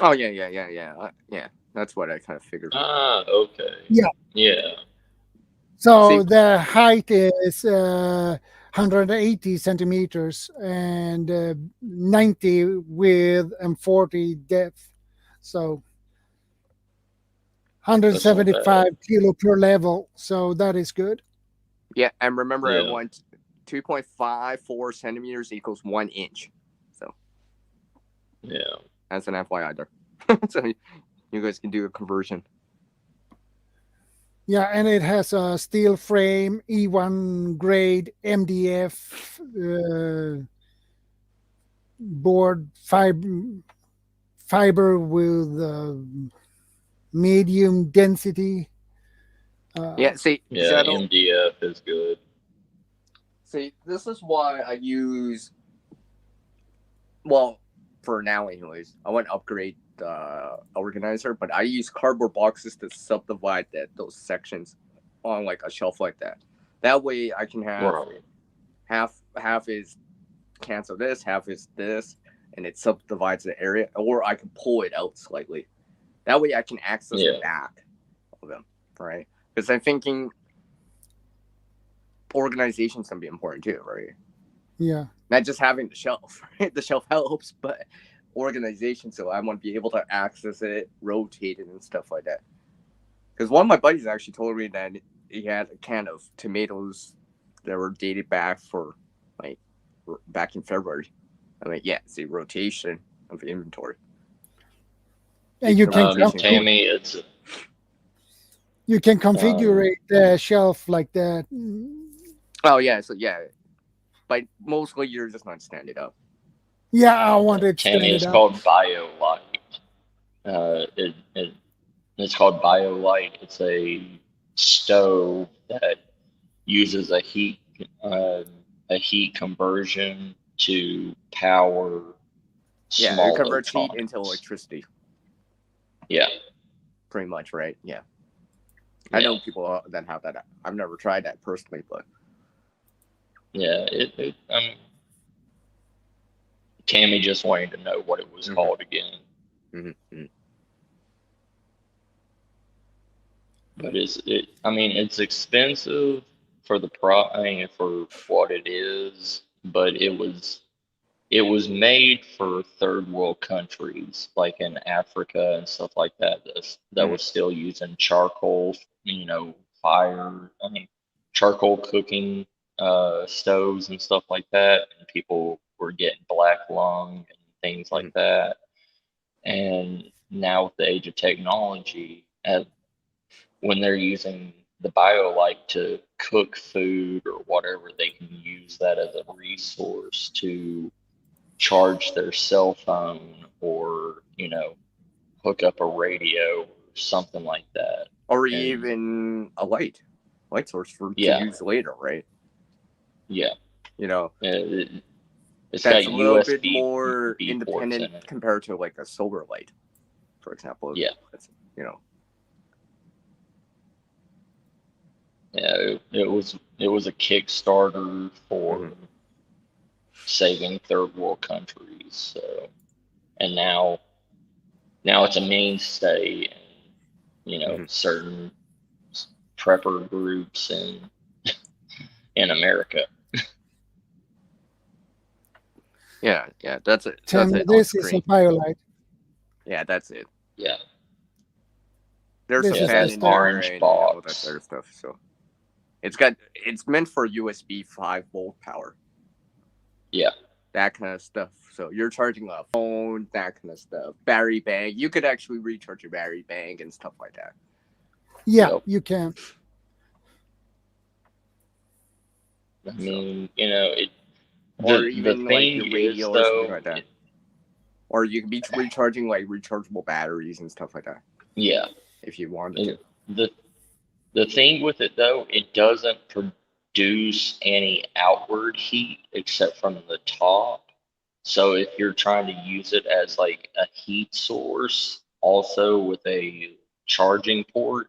Oh yeah. Yeah. That's what I kind of figured. Ah, okay. Yeah. Yeah. So See? the height is 180 centimeters and 90 width and 40 depth. So That's not 175 bad. kilo per level. So that is good. Yeah, and remember, Yeah. everyone, 2.54 centimeters equals 1 inch. So Yeah. that's an FYI there. So you guys can do a conversion. Yeah, and it has a steel frame, E1 grade MDF board fiber with medium density. Yeah, see, Yeah. Shadow. MDF is good. See, this is why I use. Well, for now, anyways, I want to upgrade the organizer, but I use cardboard boxes to subdivide those sections on like a shelf like that. That way, I can have Right. half is cancel this, half is this, and it subdivides the area, or I can pull it out slightly. That way, I can access the back of them, right? Because I'm thinking organization's gonna be important too, right? Yeah. Not just having the shelf, right? The shelf helps, but organization, so I want to be able to access it, rotate it, and stuff like that. Because one of my buddies actually told me that he had a can of tomatoes that were dated back for like back in February. I'm like, yeah, see, rotation of inventory. And you can Tammy, it's configure the shelf like that. Oh yeah, so yeah, but mostly you're just not standing up. Yeah, I want it Tammy, it's standing up. called BioLite. It's called BioLite. It's a stove that uses a heat conversion to power Yeah, small it converts heat electronics. into electricity. Yeah. Pretty much, right? Yeah. Yeah. I know people that have that. I've never tried that personally, but yeah, Tammy just wanted to know what it was called again. Mm-hmm. But it's expensive for for what it is, but it was made for third world countries like in Africa and stuff like that that was still using charcoal, fire, charcoal cooking stoves and stuff like that, and people were getting black lung and things like that. And now with the age of technology, when they're using the BioLite to cook food or whatever, they can use that as a resource to charge their cell phone or, hook up a radio or something like that. Or even a light source to use later, right? Yeah. It's got a little USB bit more independent in it. compared to like a solar light, for example. Yeah. Yeah, it was a Kickstarter for saving third world countries. So, and now it's a mainstay in certain prepper groups in America. Yeah, that's it. This is a BioLite. Yeah, that's it. Yeah. There's This a fan is in the there orange and box. all that other stuff. So it's meant for USB 5-volt power. Yeah. That kind of stuff. So you're charging a phone, that kind of stuff. Battery bank. You could actually recharge your battery bank and stuff like that. Yeah, you can. I mean, the even thing like your radio or something like that. it, Or you can be recharging like rechargeable batteries and stuff like that. Yeah. If you wanted to. The thing with it though, it doesn't produce any outward heat except from the top. So if you're trying to use it as like a heat source, also with a charging port,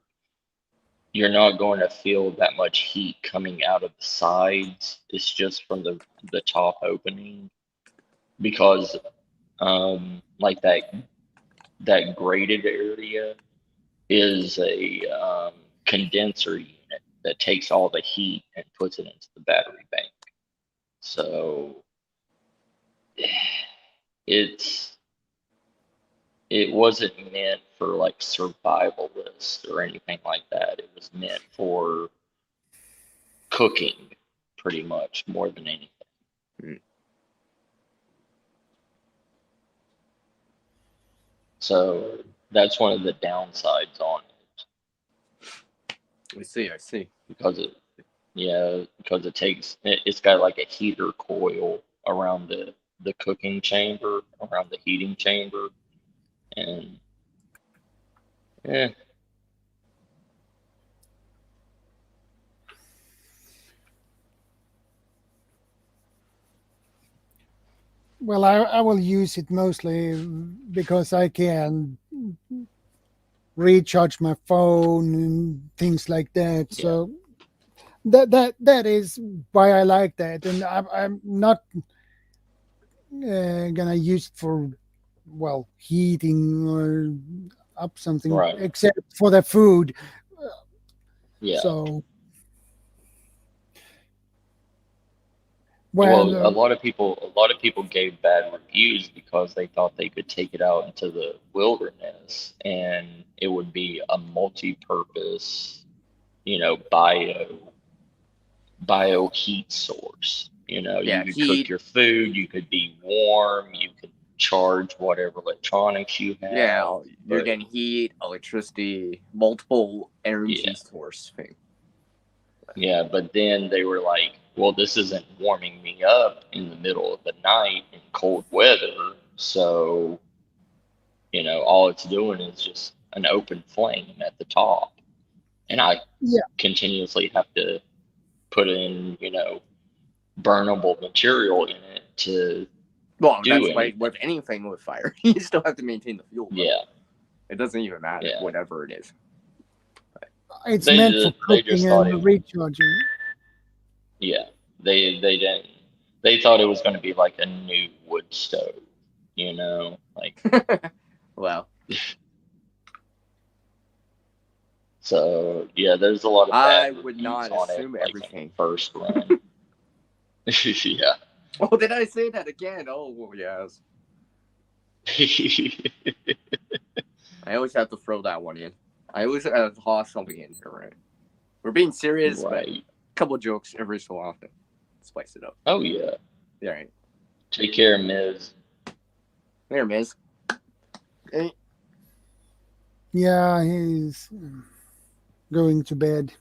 you're not going to feel that much heat coming out of the sides. It's just from the top opening, because like that grated area is a condenser unit that takes all the heat and puts it into the battery bank. So it wasn't meant for like survivalists or anything like that. It was meant for cooking, pretty much, more than anything. So that's one of the downsides on it. I see. Because it's got like a heater coil around the cooking chamber, around the heating chamber, and Well, I will use it mostly because I can recharge my phone and things like that. Yeah. So that is why I like that, and I'm not gonna use it for heating or up something, Right. except for the food. Yeah. So Well, well, a lot of people gave bad reviews because they thought they could take it out into the wilderness and it would be a multi-purpose, bio heat source. Yeah, You could heat. cook your food, you could be warm, you could charge whatever electronics you have. Yeah, you're but- getting heat, electricity, multiple energy Yeah. source thing. Yeah, but then they were like, well, this isn't warming me up in the middle of the night in cold weather. So, all it's doing is just an open flame at the top. And I Yeah. continuously have to put in, burnable material in it to Well, do that's anything. like with anything with fire. You still have to maintain the fuel. Yeah. It doesn't even matter, Yeah. whatever it is. it's They meant just- for they just cooking thought and it- recharging. Yeah. They didn't. They thought it was going to be like a new wood stove, like. Well, So yeah, there's a lot of I bad would reviews not on assume it, like, in everything. the first run. Yeah. oh, did I say that again? Oh, well, yes. I always have to throw that one in. I always have to toss something in here, right? We're being serious, but a Right. couple jokes every so often. Spice it up. Oh yeah. Yeah, right. Take care, Miz. There, Miz. Hey. Yeah, he's going to bed.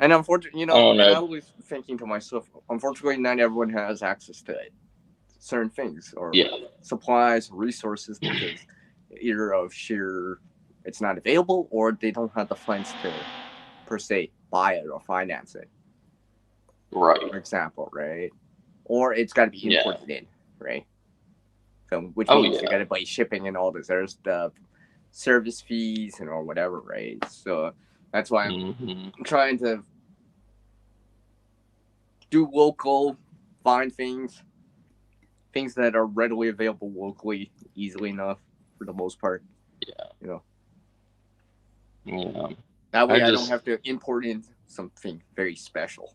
And unfortunately, Oh, no. I was thinking to myself, unfortunately, not everyone has access to certain things or Yeah. supplies, resources, because either of sheer it's not available or they don't have the funds to, per se, buy it or finance it, Right. for example, right? Or it's got to be Yeah. imported in, right? So, which Oh, means yeah. you got to buy shipping and all this other stuff, service fees and or whatever, right? So that's why Mhm. I'm trying to do local, find things that are readily available locally, easily enough for the most part. Yeah. That way I don't just- have to import in something very special,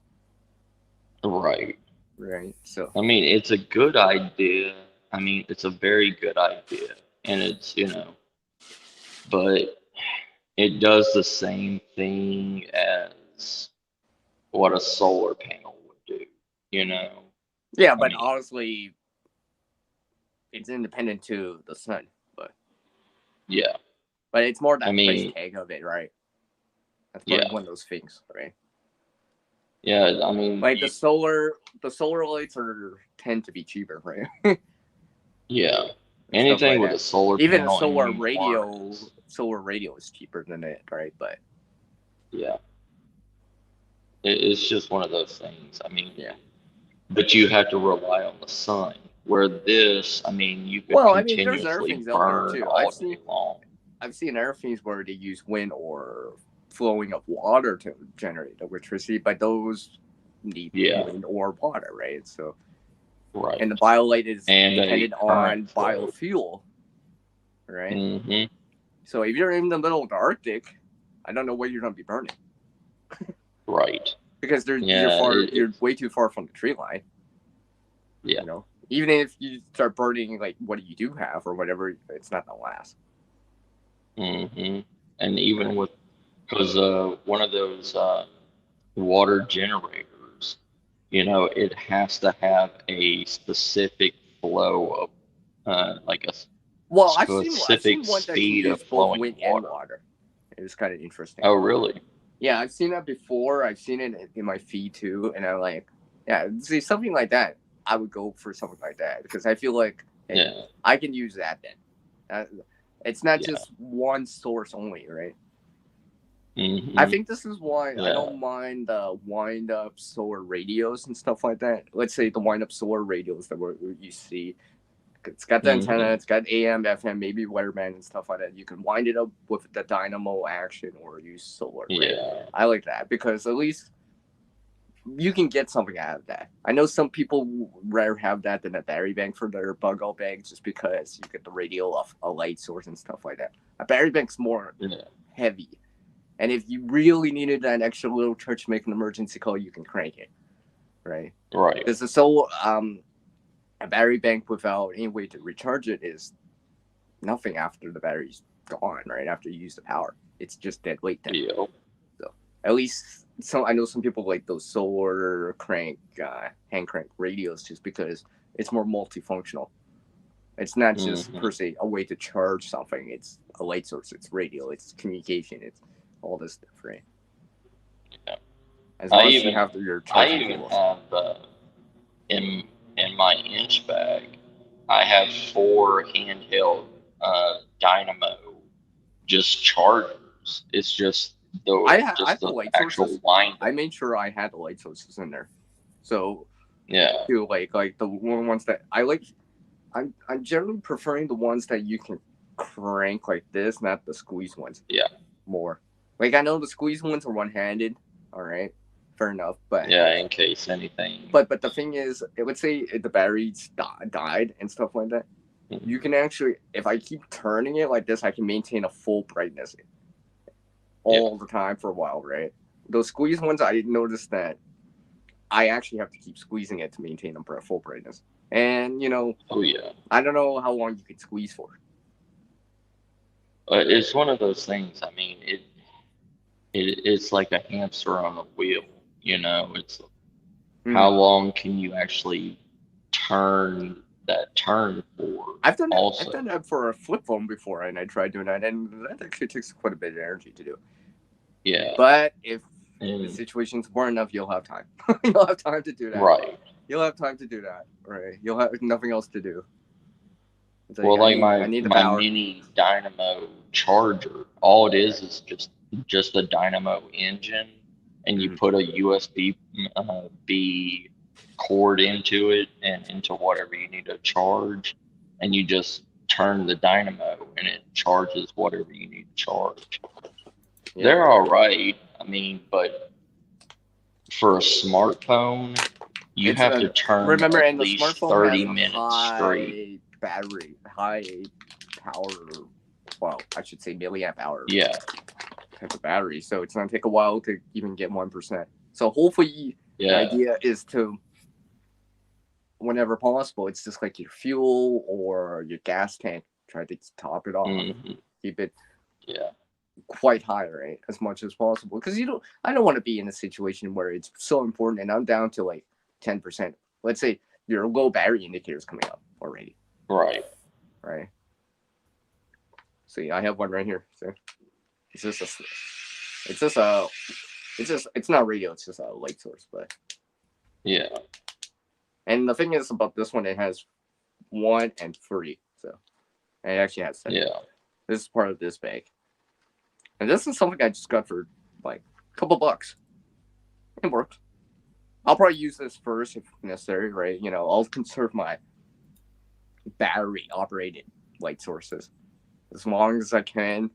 Right. right? So I mean, it's a good idea. I mean, it's a very good idea, and it's but it does the same thing as what a solar panel would do. yeah, but mean- honestly, it's independent to the sun, Yeah. but it's more that I mean- price tag of it, right? That's Yeah. probably one of those things, right? Yeah. I mean, Like the solar lights tend to be cheaper, right? yeah. Stuff Anything like with that. a solar Even a panel and solar new radio, harness. is cheaper than it, right? But Yeah. It's just one of those things. I mean, yeah. but you have to rely on the sun. Where this, I mean, you could Well, I mean, there's other continuously things out there, burn too. all I've day seen- long. I've seen airplanes where they use wind or flowing of water to generate electricity, but those need wind or water, right? So, right. and the BioLite is And dependent on biofuel, right? Mm-hmm. So if you're in the middle of the Arctic, I don't know where you're going to be burning. Right. Because you're way too far from the tree line. Yeah. You know, even if you start burning like what you do have or whatever, it's not gonna last. Mm-hmm. And even with, because one of those water generators, you know, it has to have a specific flow of like a I've seen one that can use both wind and water. It was kind of interesting. Oh, really? Yeah, I've seen that before. I've seen it in my feed too, and I'm like, yeah, see something like that. I would go for something like that because I feel like I can use that then. It's not just one source only, right? Mm-hmm. I think this is why I don't mind the wind-up solar radios and stuff like that. Let's say the wind-up solar radios that you see. It's got the antenna, it's got AM, FM, maybe wireband and stuff like that. You can wind it up with the dynamo action or use solar. Right? Yeah. I like that because at least you can get something out of that. I know some people rather have that than a battery bank for their bug out bag just because you get the radio off a light source and stuff like that. A battery bank's more heavy. And if you really needed that extra little touch to make an emergency call, you can crank it. Right? Right. Because it's so a battery bank without any way to recharge it is nothing after the battery's gone, right? After you use the power. It's just dead weight then. Yeah. So at least I know some people like those solar crank, hand crank radios just because it's more multifunctional. It's not just per se a way to charge something. It's a light source, it's radio, it's communication, it's all this stuff, right? Yeah. As long as you have your charging cables. In my inch bag, I have 4 handheld dynamo just chargers. It's just the actual wind. I made sure I had the light sources in there. So yeah, too, like the ones that I like. I'm generally preferring the ones that you can crank like this, not the squeeze ones. Yeah. More. Like I know the squeeze ones are one-handed. All right. Fair enough, but in case anything. But the thing is, let's say if the batteries died and stuff like that, you can actually, if I keep turning it like this, I can maintain a full brightness all the time for a while, right? Those squeeze ones, I noticed that I actually have to keep squeezing it to maintain a full brightness, and you know, I don't know how long you could squeeze for. It's one of those things. I mean, it's like a hamster on a wheel. You know, it's how long can you actually turn that turn for? I've done that for a flip phone before, and I tried doing that, and that actually takes quite a bit of energy to do. Yeah. But if the situation's important enough, you'll have time. You'll have time to do that. Right. You'll have time to do that. Right. You'll have nothing else to do. It's like, my mini dynamo charger, all it is just a dynamo engine. And you put a USB B cord into it and into whatever you need to charge, and you just turn the dynamo and it charges whatever you need to charge. Yeah. They're all right. I mean, but for a smartphone, you have to turn at least 30 minutes straight. High power. Well, I should say milliamp hour. Yeah. Type of battery, so it's gonna take a while to even get 1%. So hopefully the idea is to, whenever possible, it's just like your fuel or your gas tank, try to top it off, keep it quite high, right, as much as possible, because I don't want to be in a situation where it's so important and I'm down to like 10%. Let's say your low battery indicator is coming up already. Right. See, I have one right here. See? It's not radio, it's just a light source, but and the thing is about this one, it has 1 and 3, so it actually has 7. This is part of this bag, and this is something I just got for like a couple bucks. It works. I'll probably use this first if necessary, right? You know, I'll conserve my battery operated light sources. as long as I can,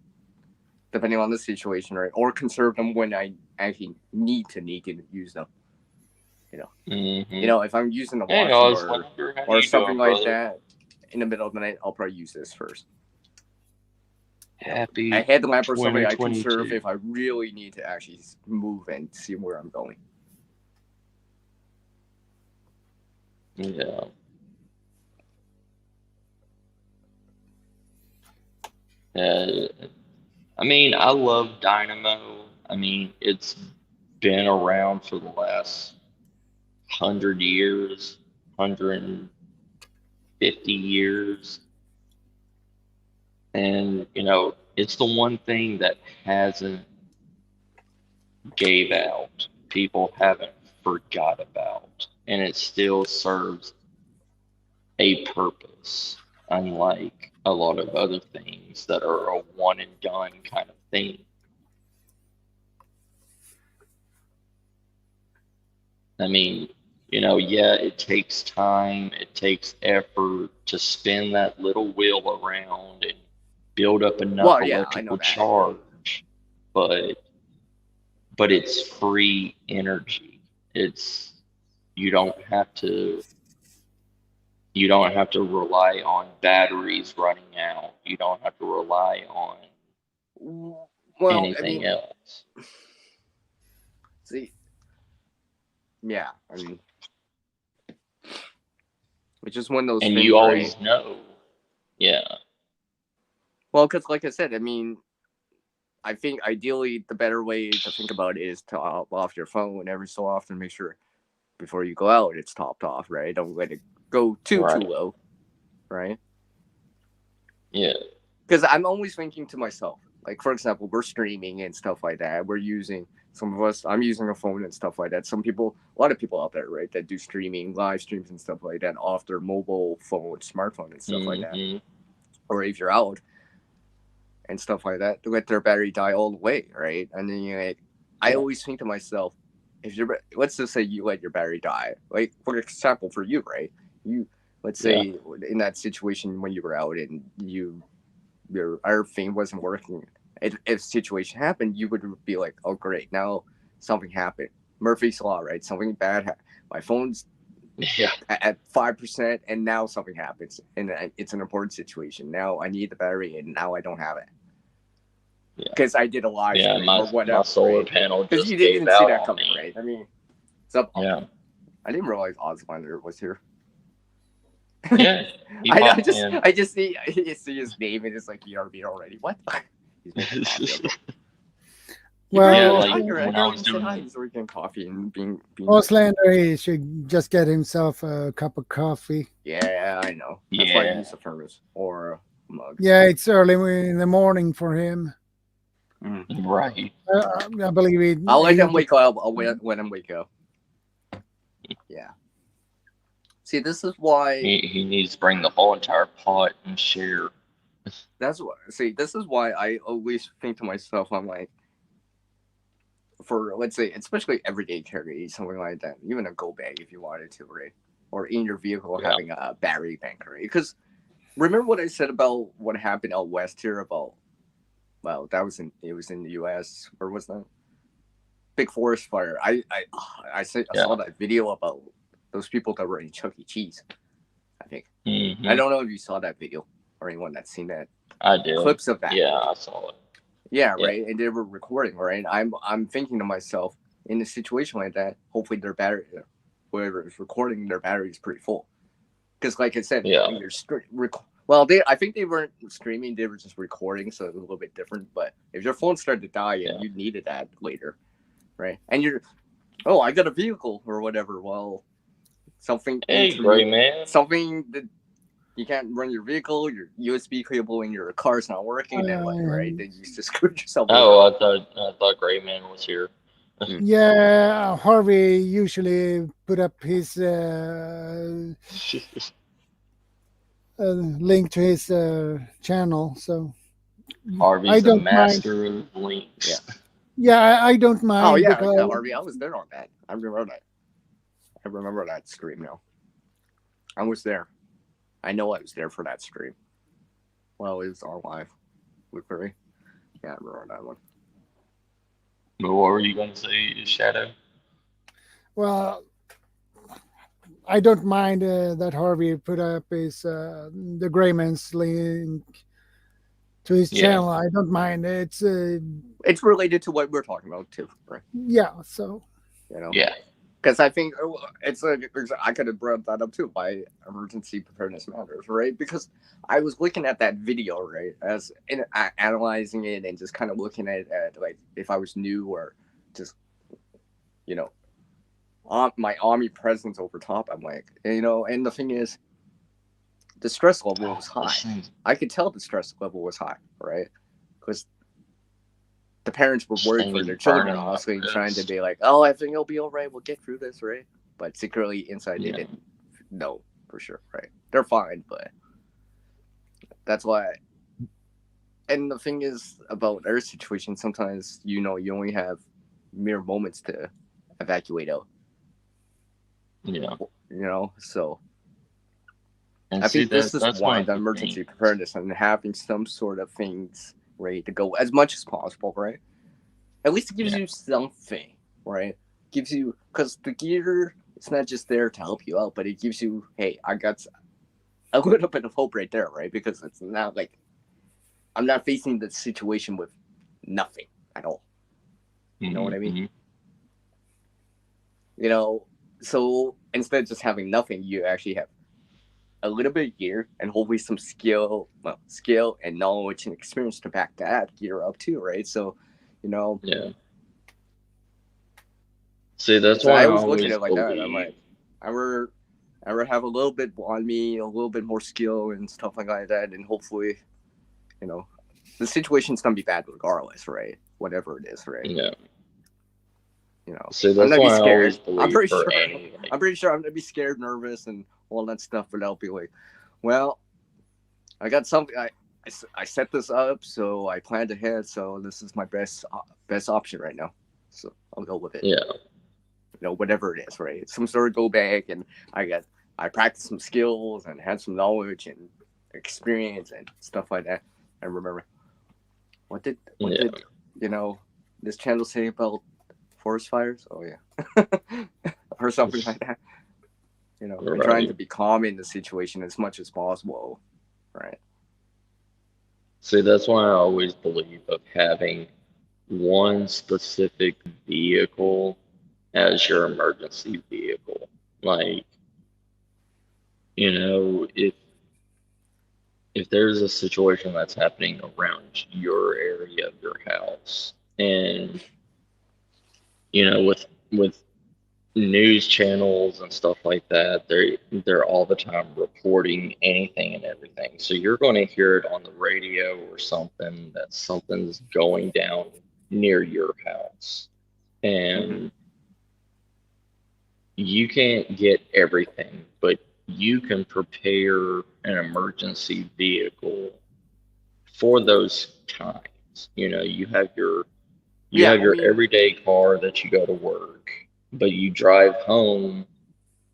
depending on the situation, right? Or conserve them when I actually need to use them. If I'm using the Hey, washing Oslinger, how or you something doing, like brother? that in the middle of the night, I'll probably use this first. Happy a headlamp or something I conserve 2022. if I really need to actually move and see where I'm going. Yeah. I mean, I love Dynamo. I mean, it's been around for the last 100 years, 150 years. And, it's the one thing that hasn't gave out, people haven't forgot about, and it still serves a purpose, unlike a lot of other things that are a one and done kind of thing. I mean, yeah, it takes time, it takes effort to spin that little wheel around and build up enough Well, yeah, I know electrical that. charge, but it's free energy. You don't have to rely on batteries running out. You don't have to rely on anything else. See, yeah, I mean, it's just one of those and things, you always right? know. Yeah. Well, because like I said, I mean, I think ideally the better way to think about it is to off your phone every so often. Make sure before you go out it's topped off, right? Don't let it go too low, right? Yeah. Because I'm always thinking to myself, like, for example, we're streaming and stuff like that. We're using, some of us, I'm using a phone and stuff like that. Some people, a lot of people out there, right, that do streaming, live streams and stuff like that off their mobile phone, smartphone and stuff like that. Or if you're out and stuff like that, to let their battery die all the way, right? And then I always think to myself, let's just say you let your battery die, like, for example, for you, right? Let's say in that situation when you were out and your thing wasn't working, if a situation happened, you would be like, oh great, now something happened. Murphy's Law, right? Something bad my phone's at 5% and now something happens and it's an important situation. Now I need the battery and now I don't have it because I did a live stream or whatever. My solar panel because just you gave didn't out see that on coming, me. right? I mean, so Yeah. I didn't realize Oslander was here. Yeah. I just see his name and it's like ERB already. What? He's making coffee. Well, Yeah, Well, like Tiger, when I was doing he's drinking coffee and being Oslander, he should just get himself a cup of coffee. Yeah, I know. That's why I use a thermos or a mug. Yeah, it's early in the morning for him. Right. I believe I'll let him wake up. I'll let him wake up. Yeah. See, this is why he needs to bring the whole entire pot and share. This is why I always think to myself, I'm like, for, let's say, especially everyday carry, something like that, even a go bag if you wanted to, right? Or in your vehicle having a battery bank, right? Because remember what I said about what happened out west here about, well, it was in the US, or was that? Big forest fire. I saw that video about those people that were in Chuck E. Cheese, I think. I don't know if you saw that video or anyone that's seen that. I did. Clips of that. Yeah, I saw it. Yeah, right. And they were recording, right? I'm thinking to myself, in a situation like that, hopefully their battery, whoever is recording, their battery is pretty full. Because, like I said, when you're I think they weren't streaming; they were just recording, so it was a little bit different. But if your phone started to die and you needed that later, right? And I got a vehicle or whatever. Well, something. Hey, Gray Man. Something that you can't run your vehicle, your USB cable in your car's not working, then right? Then you just screwed yourself. Oh, I thought Gray Man was here. Yeah, Harvey usually put up his link to his channel, so Harvey's a master of links. Yeah, I don't mind. Oh yeah, Harvey, I was there on that. I remember that stream now. I was there. I know I was there for that stream. Well, it was on live. with Murray. Yeah, I remember that one. But what were you going to say, Shadow? Well, I don't mind that Harvey put up his the Gray Man's link to his Yeah. channel. I don't mind. It's related to what we're talking about too, right? yeah. So Yeah. Because I think it's I could have brought that up too. Why emergency preparedness matters, right? Because I was looking at that video, right, as analyzing it and just kind of looking at like if I was new or just my omnipresence over top. I'm like, and the thing is, the stress level was high. I could tell the stress level was high, right? Because the parents were worried for their children, honestly, trying to be like, oh, I think it'll be all right. We'll get through this, right? But secretly inside, they didn't know for sure, right? They're fine, but that's why. And the thing is about our situation, sometimes, you only have mere moments to evacuate out. Yeah. So And I think this is why the emergency preparedness and having some sort of things ready to go as much as possible, right? At least it gives you something, right? Gives you, because the gear, it's not just there to help you out, but it gives you, hey, I got a little bit of hope right there, right? Because it's not like I'm not facing the situation with nothing at all. You know what I mean? So instead of just having nothing, you actually have a little bit of gear and hopefully some skill and knowledge and experience to back that gear up too, right? So, Yeah. See, that's why I always look at it like that. I'm like, I would have a little bit on me, a little bit more skill and stuff like that, and hopefully, the situation's gonna be bad regardless, right? Whatever it is, right? Yeah. So that's I'm why scared. I always believe I'm pretty sure I'm gonna be scared, nervous, and all that stuff. But I'll be like, well, I got something. I set this up, so I planned ahead. So this is my best option right now. So I'll go with it. Yeah. Whatever it is, right? Some sort of go back, and I practiced some skills and had some knowledge and experience and stuff like that. I remember what did this channel say about forest fires? Oh yeah, or something like that. We're trying to be calm in the situation as much as possible, right? See, that's why I always believe of having one specific vehicle as your emergency vehicle. Like, if there's a situation that's happening around your area of your house, and with news channels and stuff like that, they're all the time reporting anything and everything. So you're going to hear it on the radio or something that something's going down near your house, and you can't get everything, but you can prepare an emergency vehicle for those times. You have your everyday car that you go to work, but you drive home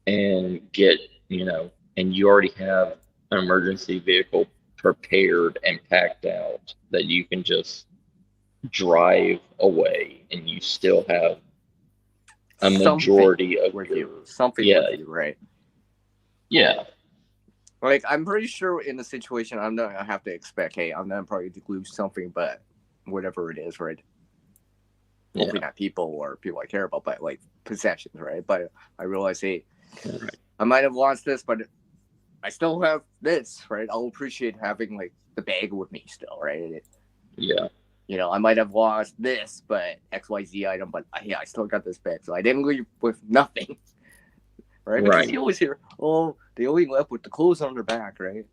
and get, and you already have an emergency vehicle prepared and packed out that you can just drive away, and you still have a majority of with your you, something with you, right? Yeah. Like, I'm pretty sure in the situation, I'm not gonna have to expect, hey, I'm gonna probably lose something, but whatever it is, right? Hopefully not people or people I care about, but like possessions, right? But I realize, hey, I might have lost this, but I still have this, right? I'll appreciate having like the bag with me still, right? I might have lost this, but XYZ item, but yeah, I still got this bag, so I didn't leave with nothing, right? Because you always hear, oh, they only left with the clothes on their back, right?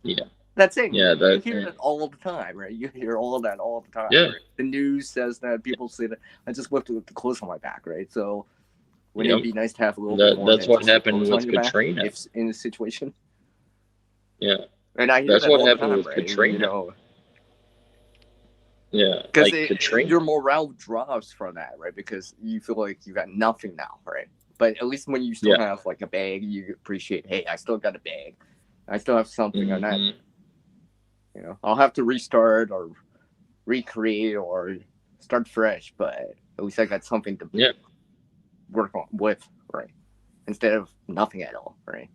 Yeah. That's it. Yeah, you hear that all the time, right? You hear all of that all the time. Yeah. Right? The news says that, people say that. I just left with the clothes on my back, right? So wouldn't it be nice to have a little bit more? That's what happened with Katrina. If in a situation. Yeah. And I hear that's that what all happened the time, with right? Katrina. Yeah. Because Katrina. your morale drops from that, right? Because you feel like you got nothing now, right? But at least when you still have like a bag, you appreciate, hey, I still got a bag. I still have something on that. You know, I'll have to restart or recreate or start fresh, but at least I got something to Yeah. work on with, right? Instead of nothing at all, right?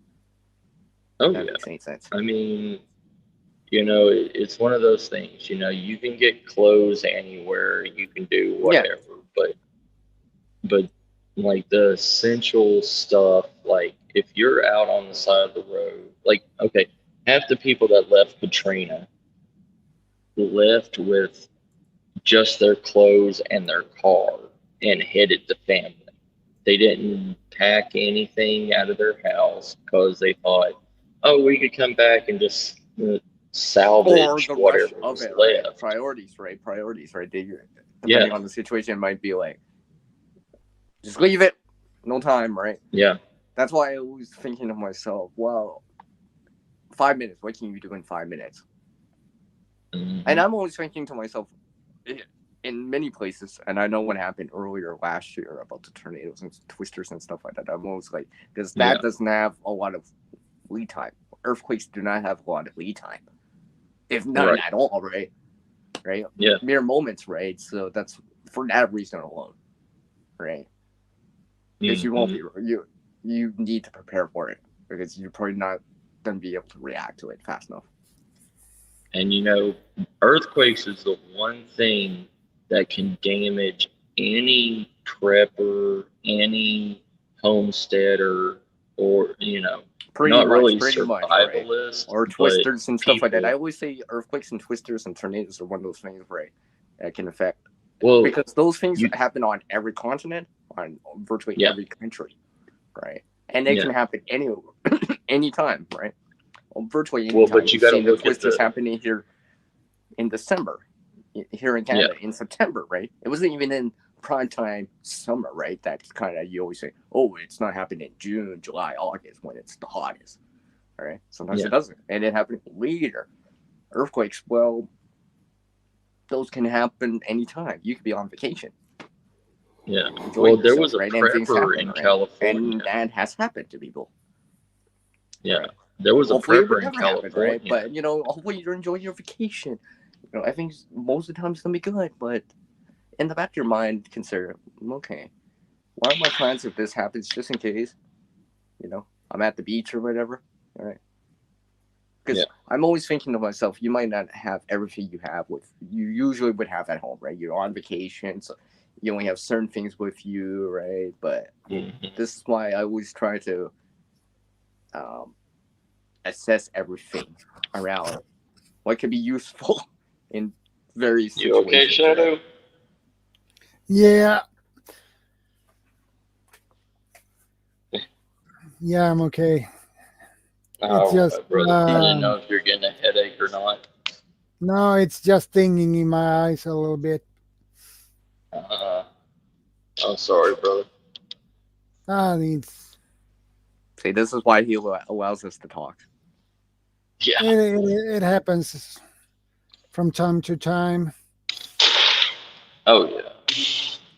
Oh That yeah. makes any sense. I mean, it's one of those things. You can get clothes anywhere, you can do whatever, but like the essential stuff, like if you're out on the side of the road, like okay, half the people that left Katrina left with just their clothes and their car and headed to family. They didn't pack anything out of their house because they thought, oh, we could come back and just Or salvage the rush whatever of was it, right? left. Priorities, right? Priorities, right? Depending Yeah, on the situation, it might be like, just leave it, no time, right? yeah. That's why I was thinking to myself, well, 5 minutes, what can you do in 5 minutes? Mhm. And I'm always thinking to myself, in many places, and I know what happened earlier last year about the tornadoes and twisters and stuff like that. I'm always like, because that doesn't have a lot of lead time. Earthquakes do not have a lot of lead time, if none Right. at all, right? Right? Yeah. Mere moments, right? So that's for that reason alone, right? Because you won't be, you need to prepare for it because you're probably not going to be able to react to it fast enough. And earthquakes is the one thing that can damage any prepper, any homesteader, or Pretty not much, really right? survivalist, Or but twisters and stuff like that. people. I always say earthquakes and twisters and tornadoes are one of those things, right? That can affect, Well, because those things happen on every continent, on virtually every country, right? And they can happen anytime, right? Well, virtually anytime. Well, but you We've got to seen the look at twisters the. happening here in December, here in Canada in September, right? It wasn't even in prime time summer, right? That's kind of, you always say, oh, it's not happening in June, July, August when it's the hottest, all right? Sometimes it doesn't, and it happened later. Earthquakes, well, those can happen anytime. You could be on vacation. Yeah. Well, there was a right? And things prepper happen, in right? California. And that has happened to people. Yeah. Right? There was hopefully a it would prepper in never happen, California. right? But hopefully you're enjoying your vacation. I think most of the time it's gonna be good, but in the back of your mind, consider, okay, what are my plans if this happens, just in case? I'm at the beach or whatever. All right. Because I'm always thinking to myself, you might not have everything you usually would have at home, right? You're on vacation, so you only have certain things with you, right? But this is why I always try to assess everything around what could be useful in various situations. You okay, Shadow? Right? Yeah. Yeah, I'm okay. Oh, It's just brother, I didn't know if you're getting a headache or not. no, it's just stinging in my eyes a little bit. I'm sorry, brother. See, this is why he allows us to talk. Yeah. It happens from time to time. Oh yeah.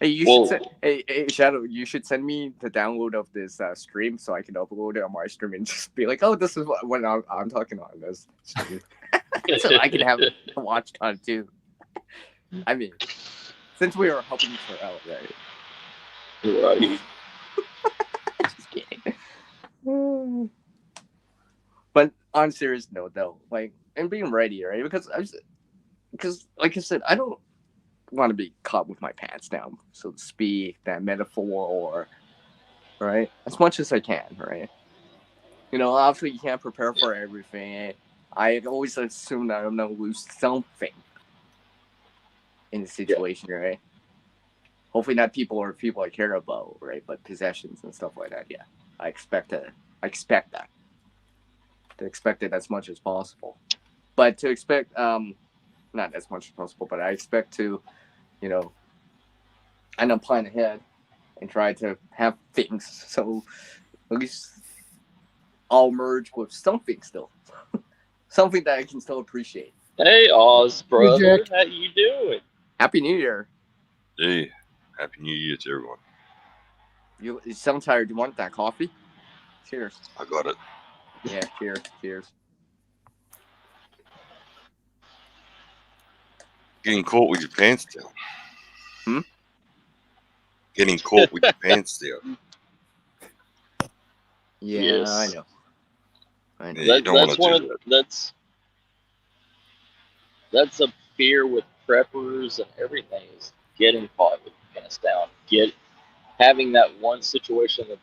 Hey, you should hey, Shadow, you should send me the download of this stream so I can upload it on my stream and just be like, oh, this is what I'm talking on this stream. So I can have a watch time too. I mean, since we are helping each other out, right? Right. Just kidding. But on a serious note, though, and being ready, right? Because like I said, I don't want to be caught with my pants down, so to speak, that metaphor, or right, as much as I can, right? Obviously you can't prepare for everything. I always assume that I'm gonna lose something in the situation, right? Hopefully not people I care about, right? But possessions and stuff like that. Yeah, I expect that. To expect it as much as possible, but to expect not as much as possible, but I expect to, end up plan ahead and try to have things so at least I'll merge with something still. Something that I can still appreciate. Hey, Oz, brother. Jack. How you doing? Happy New Year. Hey, Happy New Year to everyone. You sound tired. You want that coffee? Cheers. I got it. Yeah, cheers. Getting caught with your pants down. Hmm? Getting caught with your pants down. Yeah, Yes. I know. Yeah, you don't want That's to one do of that. that's a fear with preppers and everything is getting caught with your pants down. Having that one situation that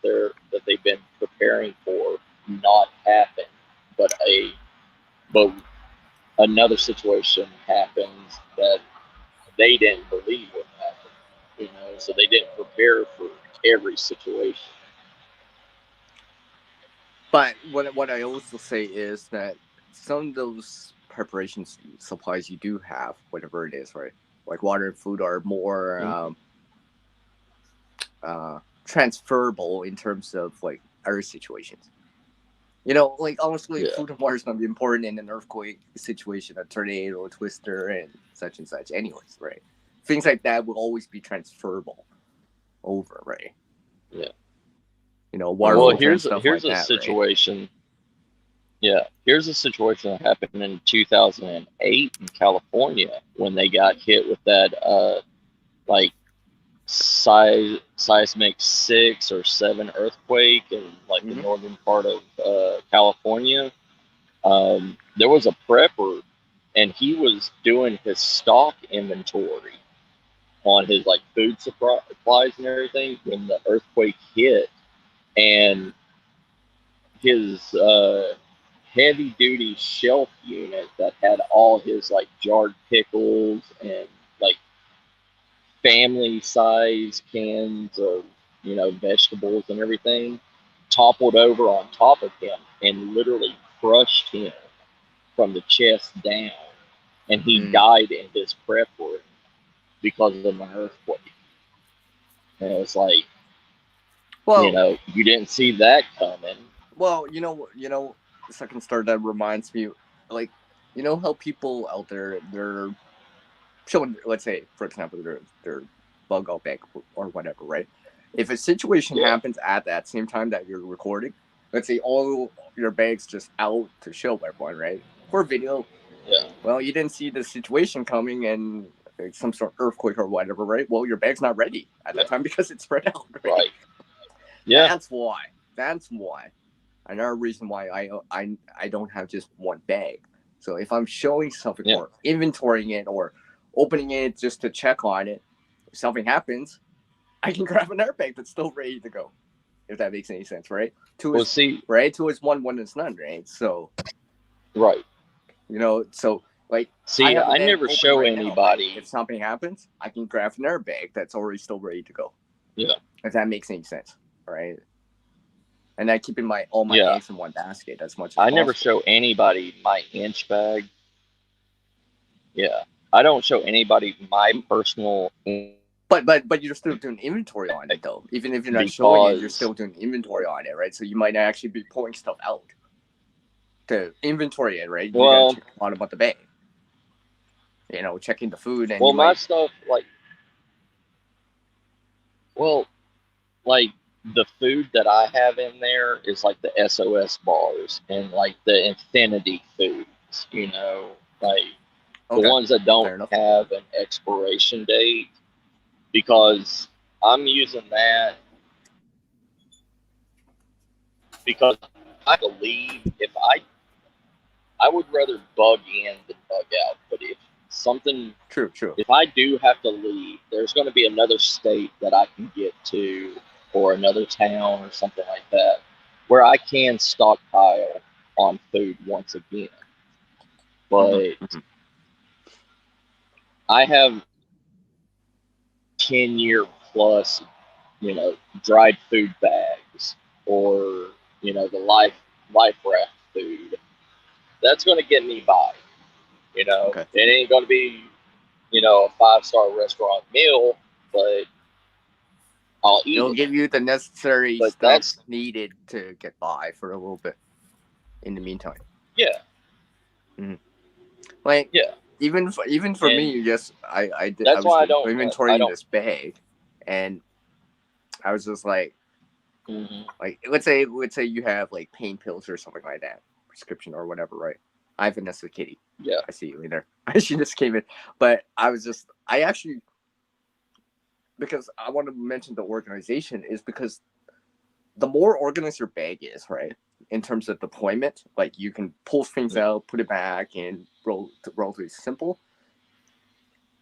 they've been preparing for not happen, but another situation happens that they didn't believe would happen. So they didn't prepare for every situation. But what I also say is that some of those preparation supplies you do have, whatever it is, right? Like water and food are more transferable in terms of like other situations. Like honestly, Yeah. food and water is gonna be important in an earthquake situation, a tornado, a twister, and such. Anyways, right? Things like that will always be transferable over, right? Yeah. Water Well, filter and stuff here's like a that, right? situation. Yeah, here's a situation that happened in 2008 in California when they got hit with that like seismic 6 or 7 earthquake in like the northern part of California. There was a prepper, and he was doing his stock inventory on his like food supplies and everything when the earthquake hit, and his heavy duty shelf unit that had all his like jarred pickles and like family size cans of vegetables and everything toppled over on top of him and literally crushed him from the chest down, and he died in his prep room because of an earthquake. And it's like, Well, you didn't see that coming. Well, the second star that reminds me, like, how people out there they're showing, let's say, for example, their bug out bag or whatever, right? If a situation happens at that same time that you're recording, let's say all your bags just out to show everyone, right? For video, well, you didn't see the situation coming and like, some sort of earthquake or whatever, right? Well, your bag's not ready at that time because it's spread out, right? Yeah. That's why. Another reason why I don't have just one bag. So if I'm showing something or inventorying it or opening it just to check on it, if something happens, I can grab another bag that's still ready to go. If that makes any sense, right? Two is one is none, right? So so like see, I never show right anybody. Now, right? If something happens, I can grab another bag that's already still ready to go. Yeah. If that makes any sense, right? And I keep all my eggs in one basket as much as possible. Never show anybody my inch bag. Yeah. I don't show anybody my personal. But you're still doing inventory on it though. Even if you're not showing it, you're still doing inventory on it, right? So you might actually be pulling stuff out to inventory it, right? You gotta check on about the bag. Checking the food and my stuff like the food that I have in there is like the SOS bars and like the infinity foods, like the ones that don't have an expiration date, because I'm using that because I believe I would rather bug in than bug out. But if something true, if I do have to leave, there's going to be another state that I can get to, or another town or something like that, where I can stockpile on food once again. But I have 10-year plus, dried food bags, or the life raft food. That's going to get me by. It ain't going to be a 5-star restaurant meal, but I'll eat It'll it. give you the necessary stuff needed to get by for a little bit in the meantime. Yeah. Like even for me, yes, I did. That's why I don't inventory in this bag, and I was just like, like let's say you have like pain pills or something like that, prescription or whatever, right? Hi, Vanessa Kitty. Yeah. I see you later. She just came in. But I actually, because I want to mention the organization, is because the more organized your bag is, right, in terms of deployment, like you can pull things out, put it back, and relatively simple.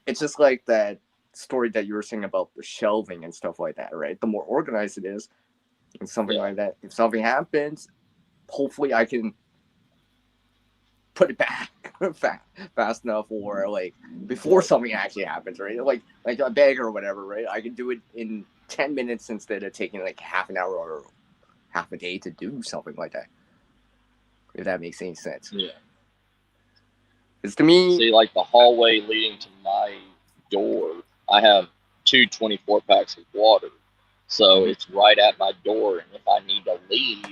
It's just like that story that you were saying about the shelving and stuff like that, right? The more organized it is, and something like that, if something happens, hopefully I can put it back fast enough, or like before something actually happens, right? Like a bag or whatever, right? I can do it in 10 minutes instead of taking like half an hour or half a day to do something like that. If that makes any sense. Yeah. It's to me. See, like the hallway leading to my door, I have 24 packs of water. So it's right at my door, and if I need to leave,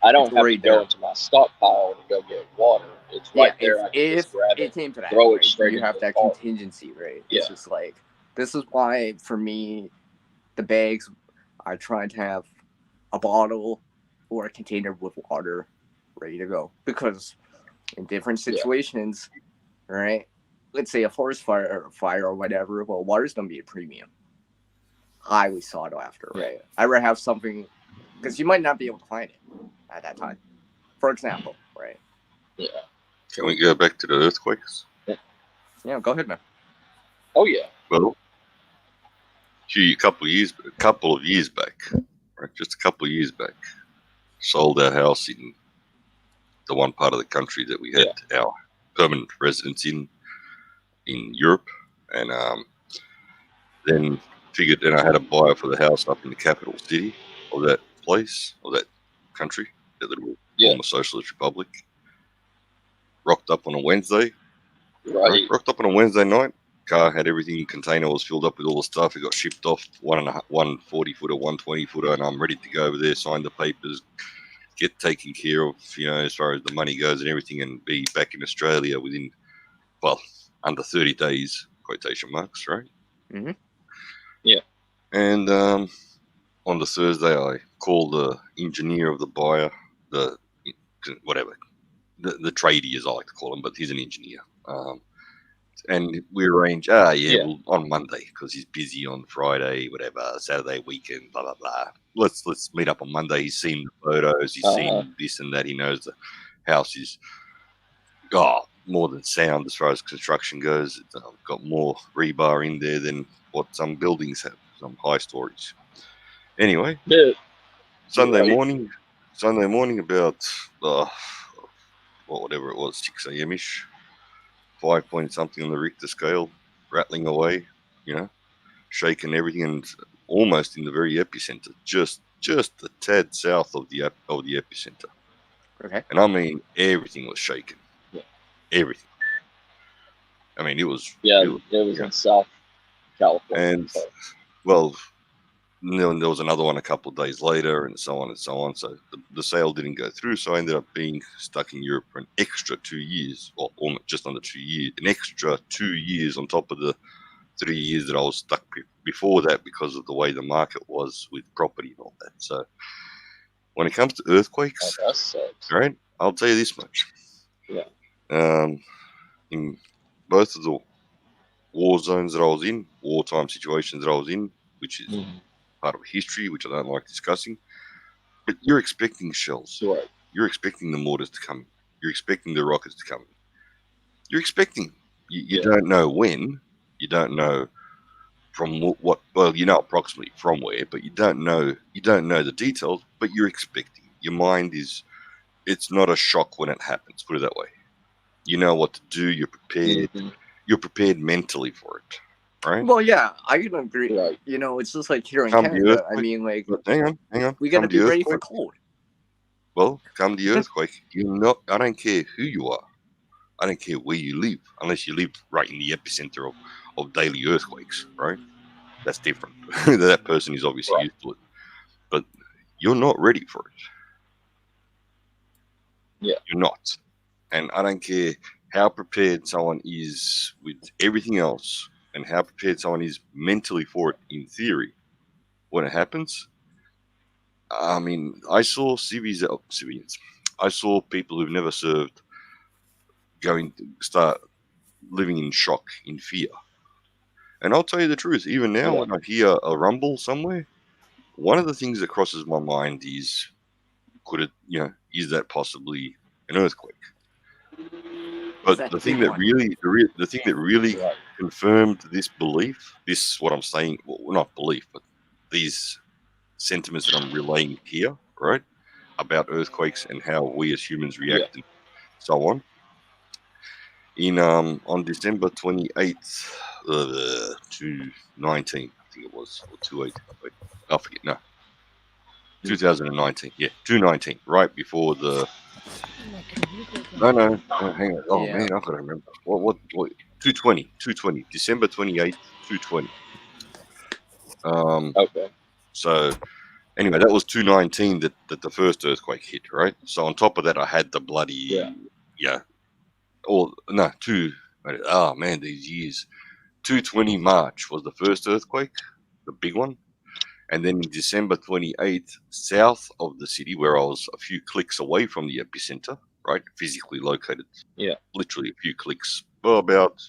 I don't have to go into my stockpile to go get water. It's right there. I can just grab it, came to that, throw right? it straight you into have the that car. contingency, right? Yeah. It's just like, this is why, for me, the bags, I try to have a bottle or a container with water ready to go. Because in different situations, right? Let's say a forest fire or whatever, well, water's going to be a premium. Highly sought after, right? I'd rather have something, because you might not be able to find it at that time. For example, right? Yeah. Can we go back to the earthquakes? Yeah, go ahead, man. Oh yeah. Well, a couple of years back, right? Just a couple of years back, sold our house in the one part of the country that we had our permanent residence in Europe, and then figured then I had a buyer for the house up in the capital city of that place, of that country, that little former socialist republic. Rocked up on a Wednesday. Right. Rocked up on a Wednesday night. Car had everything. Container was filled up with all the stuff. It got shipped off. 140 footer, 120 footer, and I'm ready to go over there, sign the papers, get taken care of, as far as the money goes and everything, and be back in Australia within, under 30 days, quotation marks, right? Mm-hmm. Yeah. And on the Thursday, I called the engineer of the buyer, the tradie, as I like to call him, but he's an engineer. And we arrange, well, on Monday, because he's busy on Friday, whatever, Saturday, weekend, blah, blah, blah. Let's meet up on Monday. He's seen the photos. He's seen this and that. He knows the house is more than sound as far as construction goes. It's got more rebar in there than what some buildings have, some high stories. Anyway, Sunday morning about whatever it was, 6 a.m.-ish, 5 point something on the Richter scale, rattling away, shaking everything, and almost in the very epicenter, just a tad south of the epicenter. Okay. And I mean, everything was shaking. Yeah. Everything. I mean, it was. Yeah, it was in South California. And well, there was another one a couple of days later, and so on and so on. So the sale didn't go through. So I ended up being stuck in Europe for an extra 2 years, or almost just under 2 years, an extra 2 years on top of the 3 years that I was stuck before that, because of the way the market was with property and all that. So when it comes to earthquakes, right, I'll tell you this much. Yeah. In both of the war zones that I was in, wartime situations that I was in, which is part of history, which I don't like discussing, but you're expecting shells. Right. You're expecting the mortars to come in. You're expecting the rockets to come in. You're expecting. You don't know when. You don't know from what. Well, you know approximately from where, but you don't know. You don't know the details. But you're expecting. Your mind is. It's not a shock when it happens. Put it that way. You know what to do. You're prepared. Mm-hmm. You're prepared mentally for it. Right? Well, yeah, I can agree. Right. It's just like here in Canada. I mean, like, hang on. we gotta be ready for cold. Well, come the earthquake. I don't care who you are. I don't care where you live, unless you live right in the epicenter of daily earthquakes, right? That's different. That person is obviously used to it. But you're not ready for it. Yeah. You're not. And I don't care how prepared someone is with everything else, and how prepared someone is mentally for it in theory. When it happens, I mean, I saw civilians. I saw people who've never served going to start living in shock, in fear. And I'll tell you the truth, even now when I hear a rumble somewhere, one of the things that crosses my mind is, could it, is that possibly an earthquake? But the thing that really, the thing that really confirmed this belief, this what I'm saying, well, not belief, but these sentiments that I'm relaying here, right, about earthquakes and how we as humans react and so on. In on December 28th, 2019, I think it was, or 28. Wait, I forget. No, 2019. Yeah, 2019, right before the. No, hang on. Oh man, I gotta remember. What? 220, December 28th, 220. Okay. So anyway, that was 219 that the first earthquake hit, right? So on top of that, I had the bloody oh man, these years. 220 March was the first earthquake, the big one. And then in December 28th, south of the city, where I was a few clicks away from the epicenter, right, physically located, literally a few clicks, well, about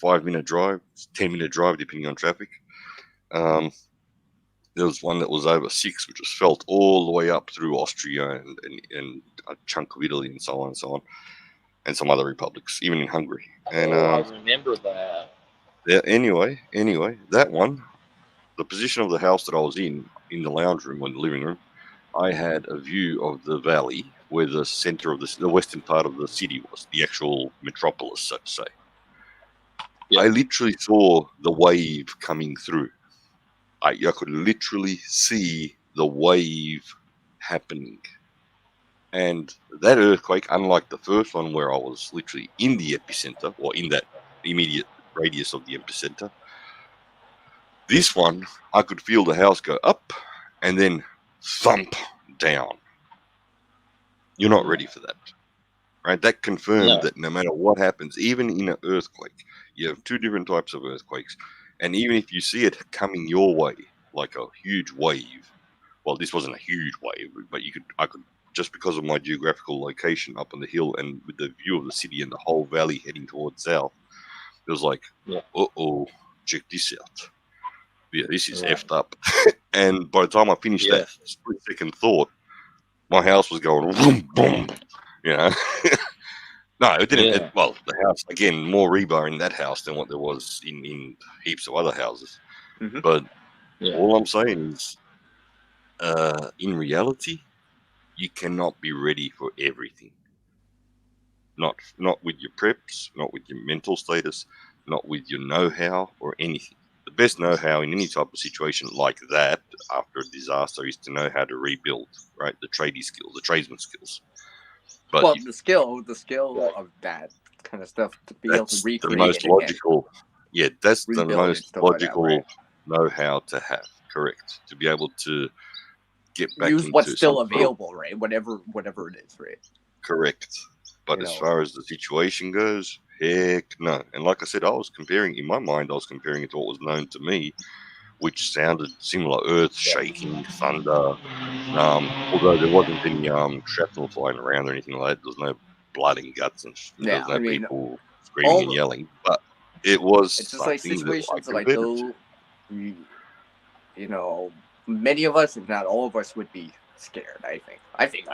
5-minute drive, 10-minute drive, depending on traffic. There was one that was over 6, which was felt all the way up through Austria and a chunk of Italy and so on and so on, and some other republics, even in Hungary. And I remember that. Yeah. Anyway, that one, the position of the house that I was in the lounge room or the living room, I had a view of the valley where the center of the western part of the city was, the actual metropolis, so to say. I literally saw the wave coming through. I could literally see the wave happening. And that earthquake, unlike the first one where I was literally in the epicenter, or in that immediate radius of the epicenter, this one, I could feel the house go up and then thump down. You're not ready for that, right? That confirmed that no matter what happens, even in an earthquake, you have 2 different types of earthquakes. And even if you see it coming your way, like a huge wave, well, this wasn't a huge wave, but I could, just because of my geographical location up on the hill and with the view of the city and the whole valley heading towards south, it was like, check this out. Yeah, this is effed up. And by the time I finished that split-second thought, my house was going boom, boom, No, it didn't. Well, the house, again, more rebar in that house than what there was in heaps of other houses. Mm-hmm. But all I'm saying is, in reality, you cannot be ready for everything. Not with your preps, not with your mental status, not with your know-how or anything. The best know-how in any type of situation like that after a disaster is to know how to rebuild, right? The tradie skills, the tradesman skills. But the skill of that kind of stuff to be able to recreate the most logical. Yeah, that's the most logical like know-how to have. Correct. To be able to get back use into what's still available, right? Whatever it is, right? Correct. But as far as the situation goes, heck no. And like I said, in my mind, I was comparing it to what was known to me, which sounded similar: earth shaking, thunder. Although there wasn't any shrapnel flying around or anything like that. There was no blood and guts, and there was no people screaming and yelling. But it was. It's just like situations that I know, many of us, if not all of us, would be scared. I think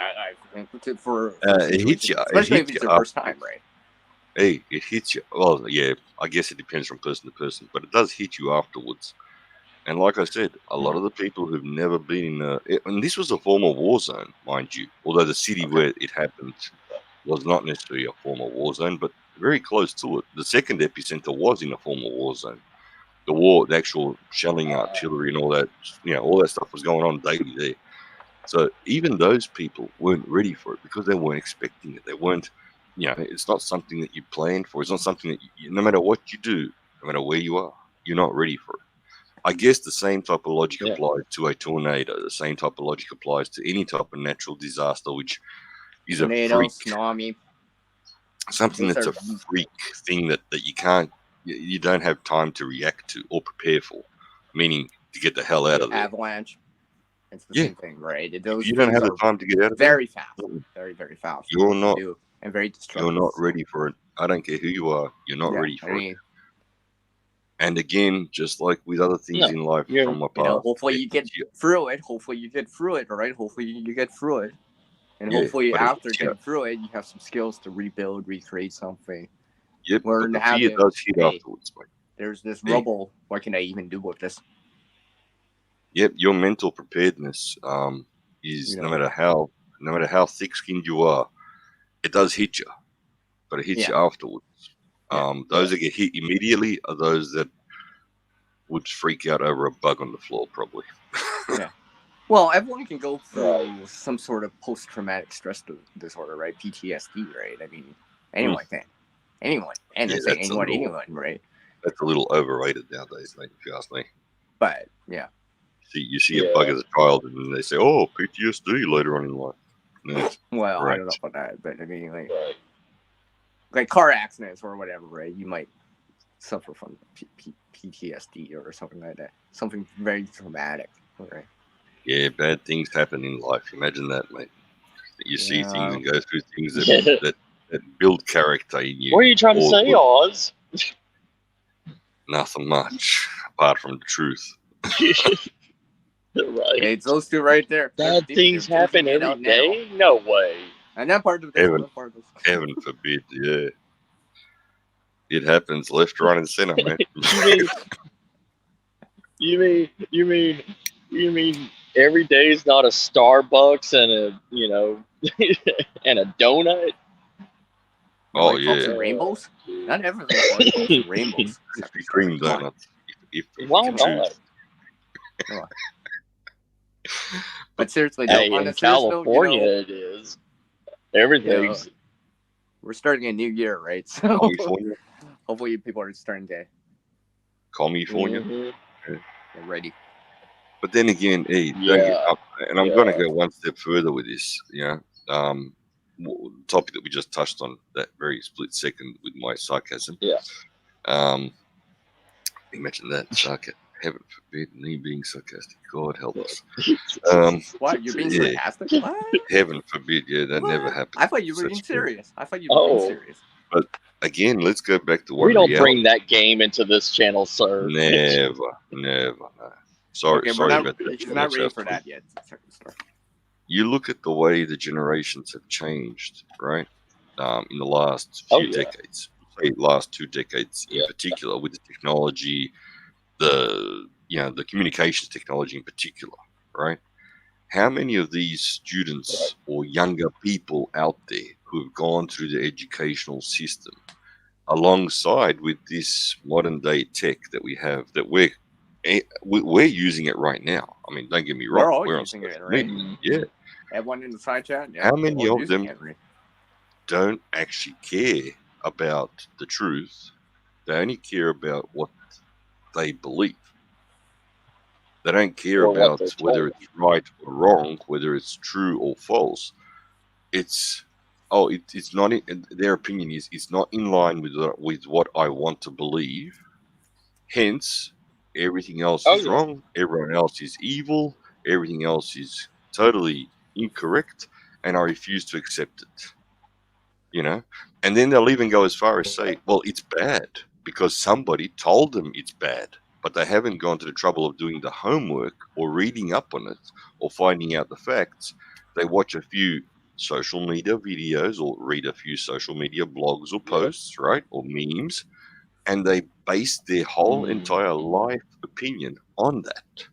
for it hits you, especially if it's your first time, right? Hey, it hits you. Well, yeah, I guess it depends from person to person, but it does hit you afterwards. And like I said, a lot of the people who've never been and this was a former war zone, mind you, although the city where it happened was not necessarily a former war zone, but very close to it. The second epicenter was in a former war zone. The actual shelling, artillery and all that, all that stuff was going on daily there. So even those people weren't ready for it because they weren't expecting it. They weren't, it's not something that you planned for. It's not something that no matter what you do, no matter where you are, you're not ready for it. I guess the same type of logic applies to a tornado. The same type of logic applies to any type of natural disaster, which is a freak. Tsunami. Something that's a freak thing that you don't have time to react to or prepare for, meaning to get the hell out of there. Avalanche. It's the same thing, right? You don't have the time to get out of very fast. Very, very fast. You're not. and very You're destructive. not ready for it. I don't care who you are. You're not ready for it. And again, just like with other things in life from my past, hopefully you get through it. Hopefully you get through it, all right? Hopefully you get through it. And hopefully after getting through it, you have some skills to rebuild, recreate something. Yep, Learn but the how fear to, does hit afterwards, mate. There's this rubble. What can I even do with this? Yep, your mental preparedness is no matter how thick-skinned you are, it does hit you, but it hits you afterwards. Those that get hit immediately are those that would freak out over a bug on the floor, probably. Yeah. Well, everyone can go through some sort of post-traumatic stress disorder, right? PTSD, right? I mean, anyone can. Anyone. And I say anyone, right? That's a little overrated nowadays, mate, if you ask me. But, yeah. You see a bug as a child, and they say, "Oh, PTSD" later on in life. No, well, I don't know about that, but I mean, like car accidents or whatever, right? You might suffer from PTSD or something like that. Something very traumatic, right? Yeah, bad things happen in life. Imagine that, mate. You see things and go through things that build character in you. What are you trying to say, Oz? Nothing much, apart from the truth. Right. It's those two right there. Bad things happen every day? No way. And that part of this. Heaven forbid, yeah. It happens left, right, and center, man. You mean every day is not a Starbucks and and a donut? Oh yeah. Rainbows? Not everything. Rainbows. Cream donuts. Why not? But seriously, in California, it is. Everything's. We're starting a new year, right? So hopefully people are starting to. California. Get ready. But then again, and I'm going to go one step further with this. Topic that we just touched on, that very split second with my sarcasm. Yeah. Imagine that, sarcasm. Heaven forbid me being sarcastic. God help us. What? You're being sarcastic? What? Heaven forbid, that never happened. I thought you were being serious. But again, let's go back to what we don't bring that game into this channel, sir. Never. No. Sorry about that. He's not ready for that yet. You look at the way the generations have changed, right? In the last few decades, say last 2 decades in particular, with the technology, the communications technology in particular, right? How many of these students or younger people out there who have gone through the educational system alongside with this modern day tech that we have, that we're using it right now? I mean, don't get me wrong, we're all using it, right? Yeah. Everyone in the side chat. Yeah. How many of them don't actually care about the truth? They only care about what they believe. They don't care about whether it's right or wrong, whether it's true or false. It's not in their opinion is it's not in line with what I want to believe. Hence, everything else is wrong. Everyone else is evil. Everything else is totally incorrect, and I refuse to accept it. And then they'll even go as far as say, well, it's bad because somebody told them it's bad, but they haven't gone to the trouble of doing the homework or reading up on it or finding out the facts. They watch a few social media videos or read a few social media blogs or posts, right, or memes, and they base their whole entire life opinion on that.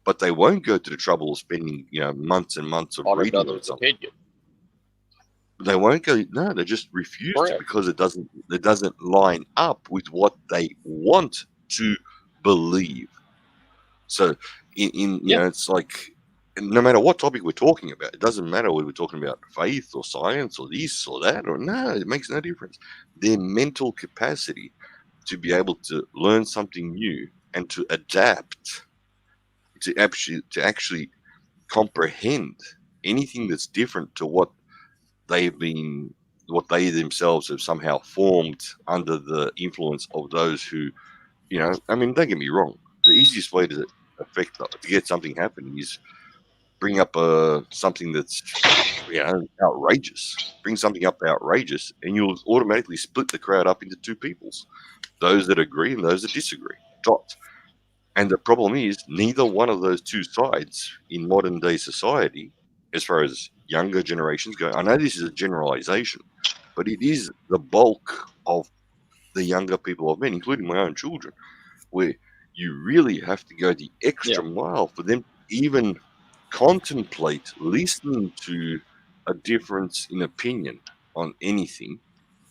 But they won't go to the trouble of spending, months and months of reading on something. They won't go. No, they just refuse to, because it doesn't line up with what they want to believe. So, it's like, no matter what topic we're talking about, it doesn't matter whether we're talking about faith or science or this or that, it makes no difference. Their mental capacity to be able to learn something new and to adapt, to actually comprehend anything that's different to what they themselves have somehow formed under the influence of those who, I mean, don't get me wrong. The easiest way to get something happening is bring up something that's outrageous. Bring something up outrageous, and you'll automatically split the crowd up into two peoples: those that agree and those that disagree. Dot. And the problem is, neither one of those two sides in modern day society, as far as younger generations go, I know this is a generalization, but it is the bulk of the younger people I've met, including my own children, where you really have to go the extra mile for them to even contemplate listening to a difference in opinion on anything,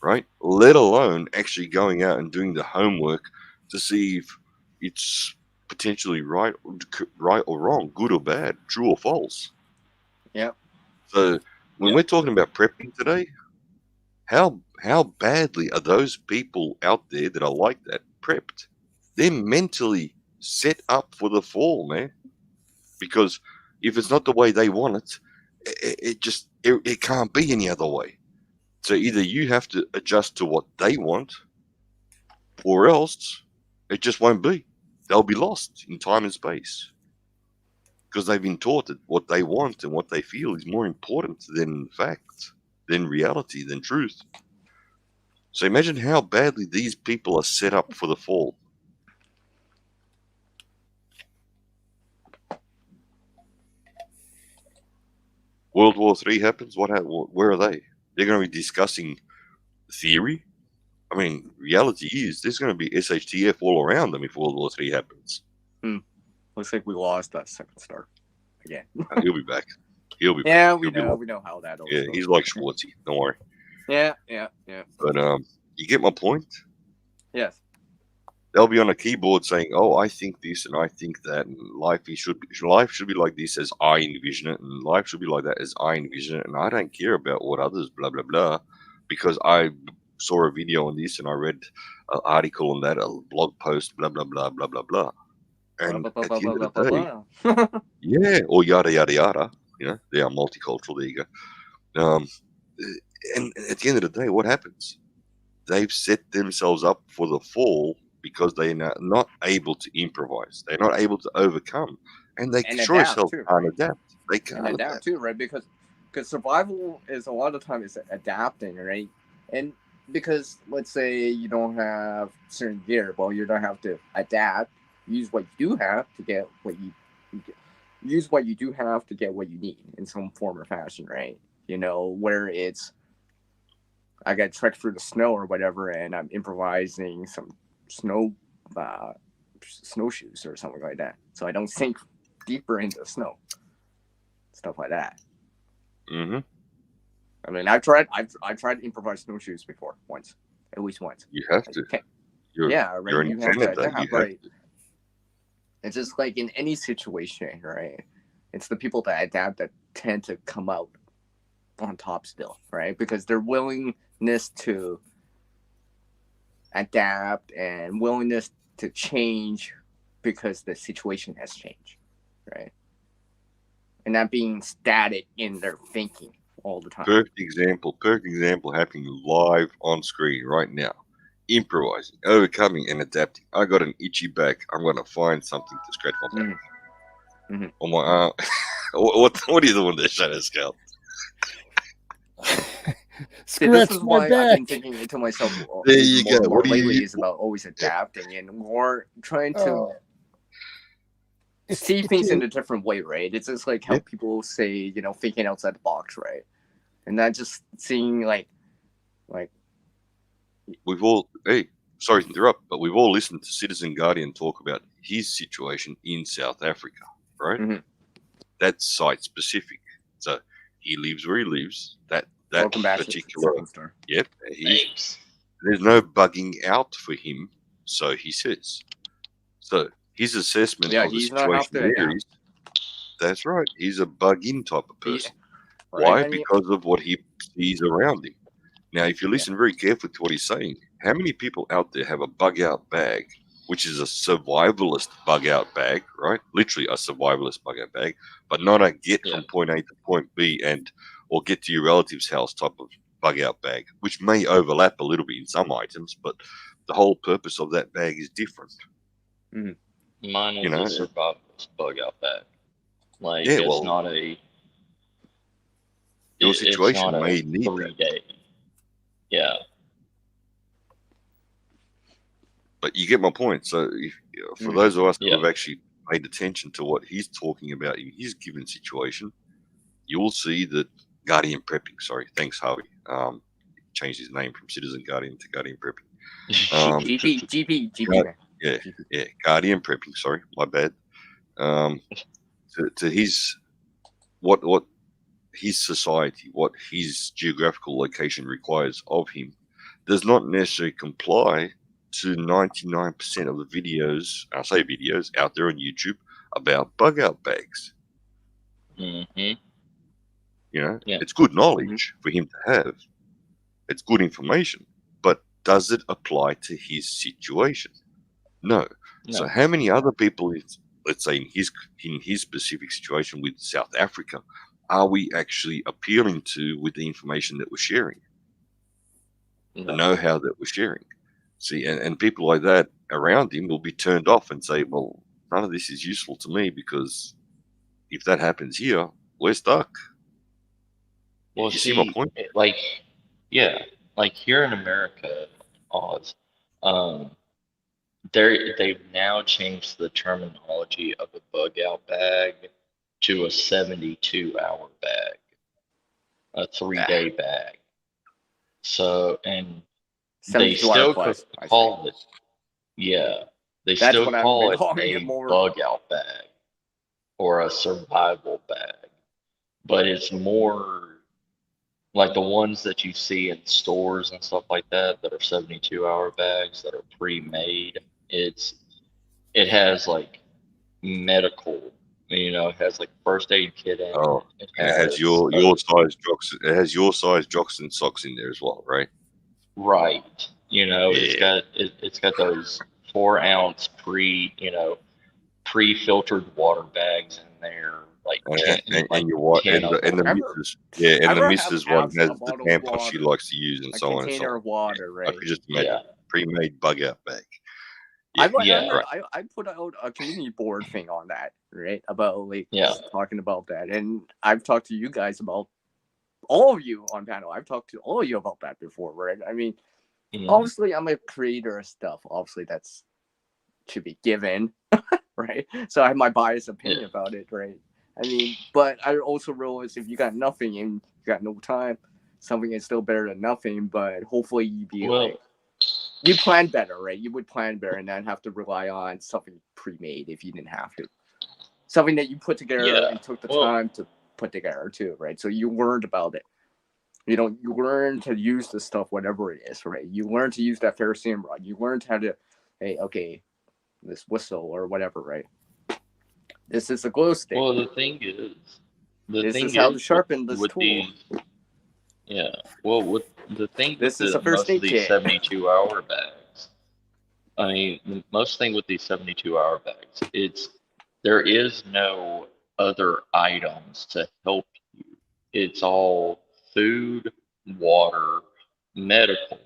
right? Let alone actually going out and doing the homework to see if it's potentially right or wrong, good or bad, true or false. Yeah. So when we're talking about prepping today, how badly are those people out there that are like that prepped? They're mentally set up for the fall, man. Because if it's not the way they want it, it can't be any other way. So either you have to adjust to what they want, or else it just won't be. They'll be lost in time and space because they've been taught that what they want and what they feel is more important than fact, than reality, than truth. So imagine how badly these people are set up for the fall. World War III happens. Where are they? They're going to be discussing theory. I mean, reality is there's going to be SHTF all around them if World War III happens. Looks like we lost that second star again. He'll be back. He'll be. Yeah, back. we know how that always goes. He's like Schwartzy. Don't worry. Yeah. But you get my point. Yes. They'll be on a keyboard saying, "Oh, I think this and I think that, and life should be like this as I envision it, and life should be like that as I envision it, and I don't care about what others blah blah blah, because I saw a video on this and I read an article on that, a blog post, blah blah blah blah blah blah." And at the end of the day, or yada yada yada, they are multicultural. There you go. And at the end of the day, what happens? They've set themselves up for the fall because they're not able to improvise. They're not able to overcome, and they sure as hell can't adapt. They can't adapt too, right? Because survival is a lot of time is adapting, right? And because let's say you don't have certain gear, well, you don't have to adapt. Use what you do have to get what you use. What you do have to get what you need in some form or fashion, right? Where it's I got trekked through the snow or whatever, and I'm improvising some snowshoes or something like that, so I don't sink deeper into the snow, stuff like that. Mm-hmm. I mean, I've tried to improvise snowshoes before, at least once. You have to. You're you have to adapt, right? It's just like in any situation, right? It's the people that adapt that tend to come out on top still, right? Because their willingness to adapt and willingness to change because the situation has changed, right? And not being static in their thinking all the time. Perfect example happening live on screen right now. Improvising, overcoming, and adapting. I got an itchy back. I'm going to find something to scratch my back. Mm-hmm. On my arm. What are you doing there, Shadow Scout? See, this is why I've been thinking to myself. There you go. More lately is about always adapting and more trying to see things in a different way, right? It's just like how people say, thinking outside the box, right? And not just seeing like we've all. Hey, sorry to interrupt, but we've all listened to Citizen Guardian talk about his situation in South Africa, right? Mm-hmm. That's site specific. So he lives where he lives. That Welcome back particular. To yep. There's no bugging out for him, so he says. So his assessment of the situation there is. That's right. He's a bug-in type of person. Why? Because of what he sees around him. Now, if you listen very carefully to what he's saying, how many people out there have a bug-out bag, which is a survivalist bug-out bag, right? Literally a survivalist bug-out bag, but not a get from point A to point B or get to your relative's house type of bug-out bag, which may overlap a little bit in some items, but the whole purpose of that bag is different. Mine was a survivalist bug-out bag. Like Yeah, it's well, not a your it's situation not a may need that. 3-day. Yeah. But you get my point. So, for Mhm. those of us who Yeah. have actually paid attention to what he's talking about in his given situation, you'll see that Guardian Prepping. Sorry, thanks, Harvey. Changed his name from Citizen Guardian to Guardian Prepping. GP, Guard- man. Yeah, GP. yeah, Guardian Prepping. Sorry, my bad. To his what his society, what his geographical location requires of him, does not necessarily comply to 99% of the videos, I say videos, out there on YouTube about bug out bags. Mm-hmm. You know, Yeah. it's good knowledge for him to have. It's good information, but does it apply to his situation? No. So No. how many other people, let's say in his specific situation with South Africa, are we actually appealing to with the information that we're sharing, the No. know-how that we're sharing? See, and people like that around him will be turned off and say, well, none of this is useful to me because if that happens here, we're stuck. Well, You see my point? like, yeah, like here in America, Oz, they've now changed the terminology of a bug out bag to a 72-hour bag, a 3-day bag. So, and they 72 hour still plus, I call it, yeah, they That's still what I've call been it calling a it more. bug out bag or a survival bag, but it's more like the ones that you see in stores and stuff like that are 72-hour bags that are pre-made. It has like medical, it has like first aid kit in Oh, it. and it has has your size jocks. It has your size jocks and socks in there as well, right? right. It's Yeah. got those 4-ounce pre-filtered water bags in there, like And your what? 10 And of the them. missus, yeah, and I'd the rather have missus one a has the bottle of tampons she water, likes to use and a so on and so container on. of water, I right? could just imagine Yeah. pre-made bug out bag. I put out a community board thing on that, right? About like talking about that, and I've talked to you guys about all of you on panel. I've talked to all of you about that before, right? I mean, obviously, I'm a creator of stuff. Obviously, that's to be given, right? So I have my biased opinion about it, right? I mean, but I also realize if you got nothing and you got no time, something is still better than nothing. But hopefully, you plan better, right? You would plan better and not have to rely on something pre-made if you didn't have to. Something that you put together and took the time to put together too, right? So you learned about it. You learn to use the stuff, whatever it is, right? You learn to use that ferrocerium rod. You learn how to, hey, okay, this whistle or whatever, right? This is a glow stick. Well, the thing is, this is how to sharpen this with tool. With the thing this with is a first most of aid these kit. 72-hour bags, I mean, the most thing with these 72-hour bags, there is no other items to help you. It's all food, water, medical,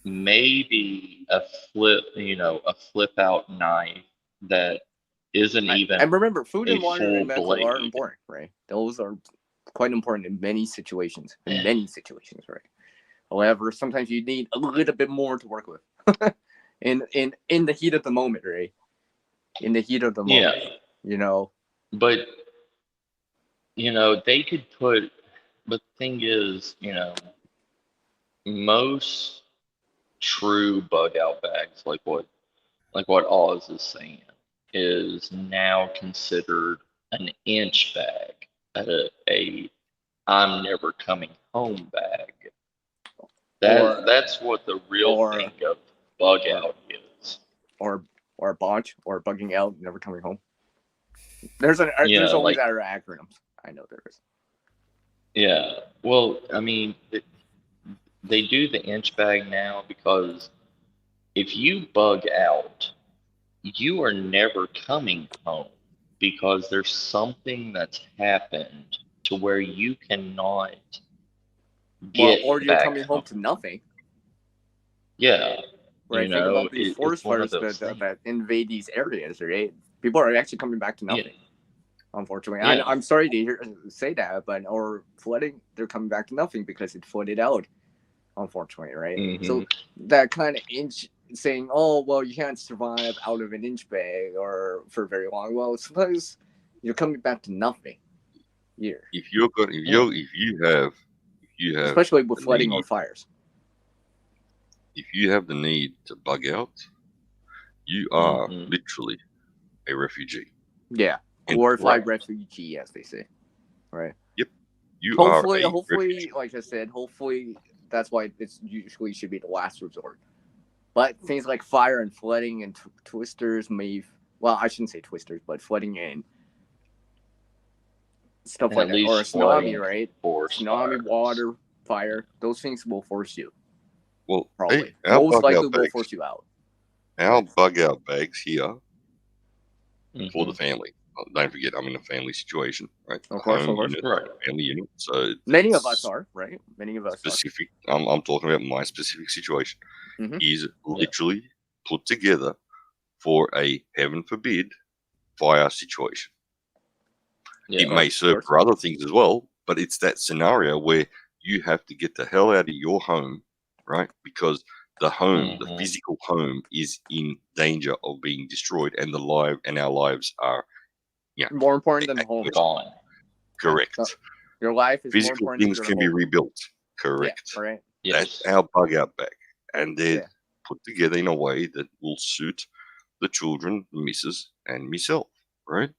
maybe a flip out knife that isn't even. And remember, food and a water full and medical blade. are important, right? Those are quite important in many situations. Right? However, sometimes you need a little bit more to work with. in the heat of the moment, right? In the heat of the moment, But they could put. But the thing is, most true bug out bags, like what Oz is saying, is now considered an inch bag, a I'm never coming home bag. That's what the real thing of bug out is. Or a bunch, or bugging out, never coming home. There's always other acronyms. I know there is. Yeah. Well, I mean, they do the inch bag now because if you bug out, you are never coming home because there's something that's happened to where you cannot get or you're coming home to nothing. Yeah. Right. Think about these forest fires that invade these areas, right? People are actually coming back to nothing. Unfortunately, Yeah. I'm sorry to say that, but or flooding, they're coming back to nothing because it flooded out. Unfortunately, right? Mhm. So that kind of inch saying, "Oh, well, you can't survive out of an inch bag or for very long." Well, sometimes you're coming back to nothing. Here, If you have especially with the flooding or need, fires. if you have the need to bug out, you are Mhm. literally a refugee. Yeah, And glorified right. refugee, as they say. Right. you are a Hopefully, refugee. like I said, hopefully that's why it's usually should be the last resort. But things like fire and flooding and twisters may, well, I shouldn't say twisters, but flooding and stuff And like at that, or a least flooding tsunami, right? forest Tsunami, fires. water, fire, those things will force you, Well, probably. our Most bug likely out will bags, force you out. our bug out bags here for the Mhm. family. Don't forget, I'm in a family situation, right? Of course, Home of course. unit, Right. family unit. So Many of us it's are, right? Many of us specific. I'm talking about my specific situation. Mhm. Is literally put together for a heaven forbid fire situation. Yeah. It may of serve course. for other things as well, but it's that scenario where you have to get the hell out of your home, right? Because the home, the Mhm. physical home, is in danger of being destroyed, and our lives are More important than the home. Gone. correct. So, your life is more Physical important than things your can be home. rebuilt. Yeah, Correct. right. That's Yes. our bug out bag, and they're Yeah. put together in a way that will suit the children, the missus, and myself, right?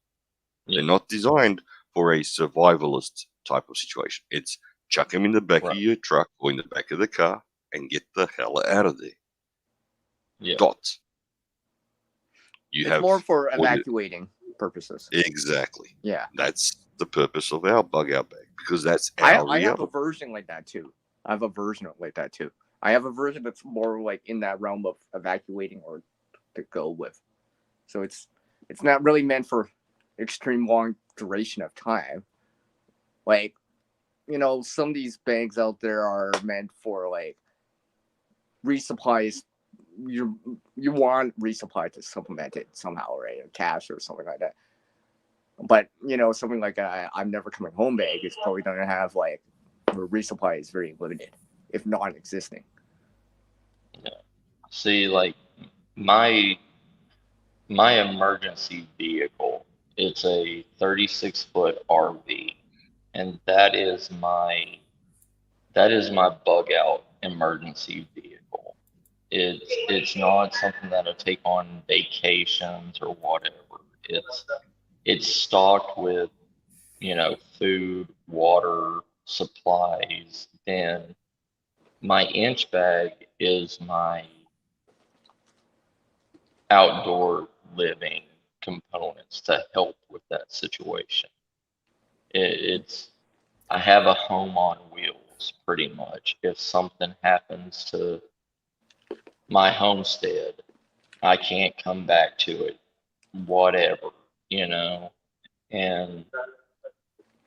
Yeah. They're not designed for a survivalist type of situation. It's chuck them in the back of Right. your truck or in the back of the car and get the hell out of there. Yeah. Dot. You It's have more for what it- evacuating purposes. exactly. Yeah. That's the purpose of our bug out bag because that's I our have a reality. version like that too. I have a version like that too. I have a version that's more like in that realm of evacuating or to go with. So it's not really meant for extreme long duration of time. Like, you know, some of these bags out there are meant for like resupplies. You want resupply to supplement it somehow, right? Or cash or something like that. But you know, something like I'm never coming home bag is probably going to have like the resupply is very limited, if non-existing. See, like my emergency vehicle, it's a 36-foot RV, and that is my bug out emergency vehicle. It's not something that I take on vacations or whatever. It's stocked with, food, water, supplies. Then my inch bag is my outdoor living components to help with that situation. It's I have a home on wheels pretty much. If something happens to my homestead, I can't come back to it, whatever, you know, and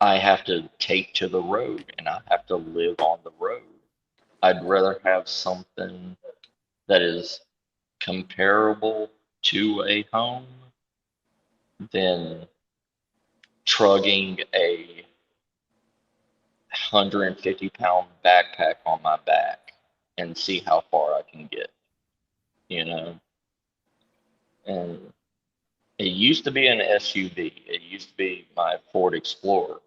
I have to take to the road and I have to live on the road. I'd rather have something that is comparable to a home than trugging a 150-pound backpack on my back and see how far I can get, you know? And it used to be an SUV. It used to be my Ford Explorer.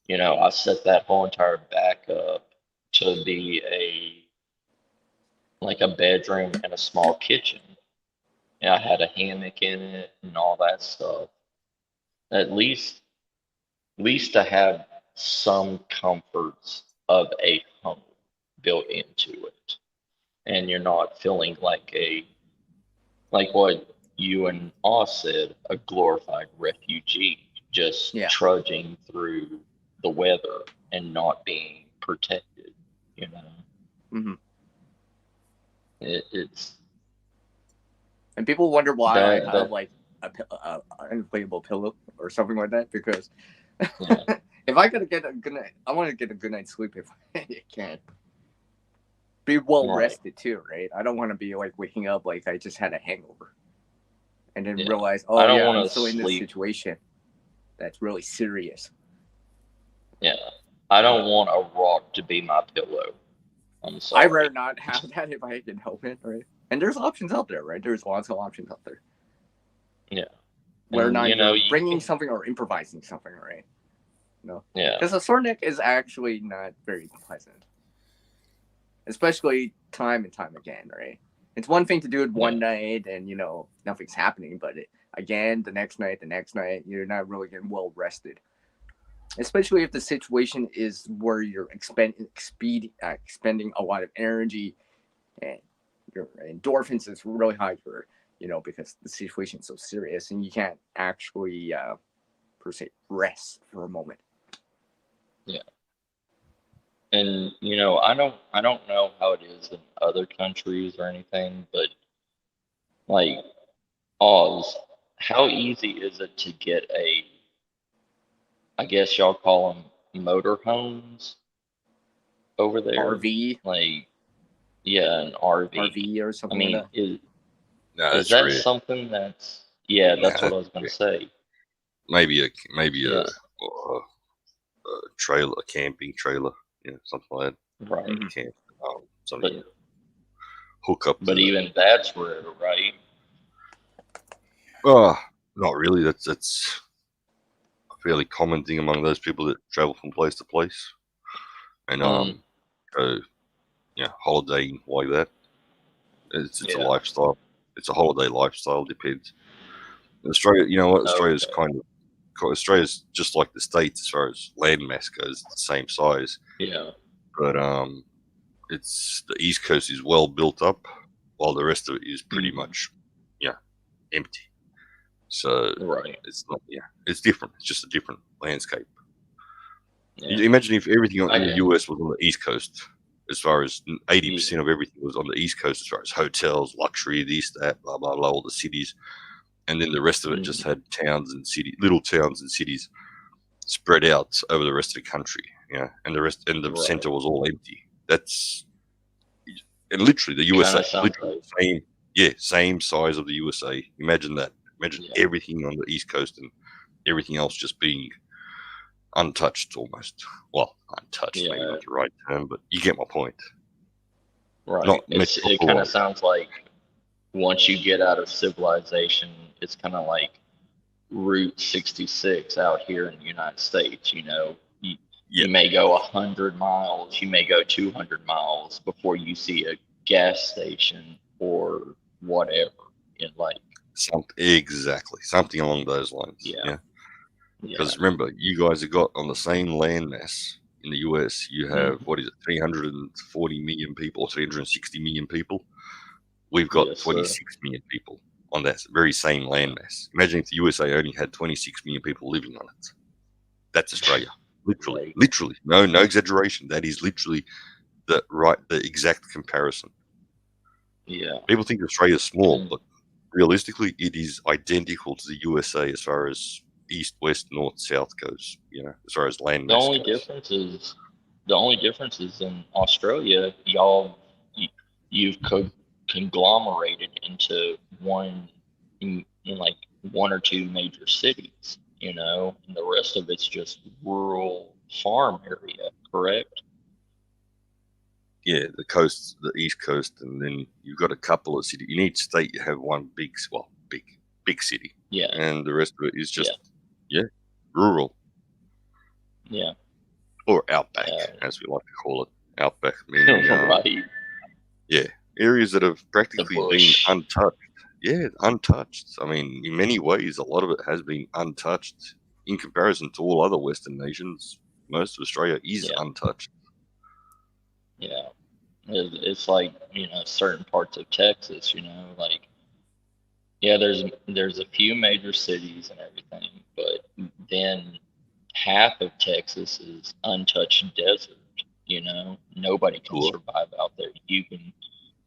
You know, I set that whole entire back up to be like a bedroom and a small kitchen. And I had a hammock in it and all that stuff. At least I have some comforts of a home built into it. And you're not feeling like what you and Oz said, a glorified refugee just Yeah. trudging through the weather and not being protected, you know. Mm-hmm. It's And people wonder why I have that like an inflatable pillow or something like that because yeah. if I gotta get a good night, I want to get a good night's sleep if I can. Be well Right. rested too, right? I don't want to be like waking up like I just had a hangover and then Yeah. realize, I oh don't yeah, I'm want to still in this sleep. situation. that's really serious. Yeah. I don't want a rock to be my pillow. I'm I'd sorry. rather not have that if I can help it, right? And there's options out there, right? There's lots of options out there. Yeah. Where And, not you know, you're you bringing can- something or improvising something, right? No. Yeah. Because a sore neck is actually not very pleasant. Especially time and time again, right? It's one thing to do it one night and, you know, nothing's happening, but again, the next night, you're not really getting well rested. Especially if the situation is where you're expending a lot of energy and your endorphins is really high for, you know, because the situation is so serious and you can't actually, per se, rest for a moment. Yeah. And you know, I don't know how it is in other countries or anything, but like Oz, how easy is it to get a, I guess y'all call them motorhomes over there? RV, Like, yeah, an RV. RV or I something mean, like that. No, is that's that rare. something that's, yeah, that's Nah, what I was gonna say. maybe a Yeah. trailer, a camping trailer, something like Right. that. Camp, something But hook up. but even that's rare, right? Not really. That's a fairly common thing among those people that travel from place to place, and go, holidaying like that. It's a lifestyle. It's a holiday lifestyle. Depends. In Australia, you know what? Australia's Australia's just like the States as far as landmass goes. It's the same size. Yeah. But it's the East Coast is well built up, while the rest of it is pretty much, empty. So Right. it's not, it's different. It's just a different landscape. Yeah. You imagine if everything in the Okay. US was on the East Coast, as far as 80% of everything was on the East Coast, as far as hotels, luxury, this, that, blah, blah, blah, all the cities. And then the rest of it just had towns and cities, little towns and cities spread out over the rest of the country. And the rest, and the center was all empty. That's, and literally the USA, literally same size of the USA. Imagine that. Imagine everything on the East Coast and everything else just being untouched almost. Well, untouched, maybe not the right term, but you get my point. Right. It kind of sounds like once you get out of civilization, it's kind of like Route 66 out here in the United States. You know, you may go 100 miles, you may go 200 miles before you see a gas station or whatever. Something along those lines. Yeah. Because remember, you guys have got on the same landmass in the US, you have, 340 million people or 360 million people. We've got 26 million people on that very same landmass. Imagine if the USA only had 26 million people living on it. That's Australia. Literally. No exaggeration. That is literally the exact comparison. Yeah. People think Australia is small, but realistically, it is identical to the USA as far as east, west, north, south goes. As far as land mass goes. The only difference is in Australia, you've conglomerated into one or two major cities, and the rest of it's just rural farm area, correct? Yeah, the coast, the East Coast, and then you've got a couple of cities. In each state, you have one big city. Yeah. And the rest of it is just, rural. Yeah. Or outback, as we like to call it. Outback meaning, right. Yeah, areas that have practically been untouched. Yeah, untouched. I mean, in many ways, a lot of it has been untouched in comparison to all other Western nations. Most of Australia is untouched. Yeah, it's like certain parts of Texas. There's a few major cities and everything, but then half of Texas is untouched desert. Nobody can survive out there. You can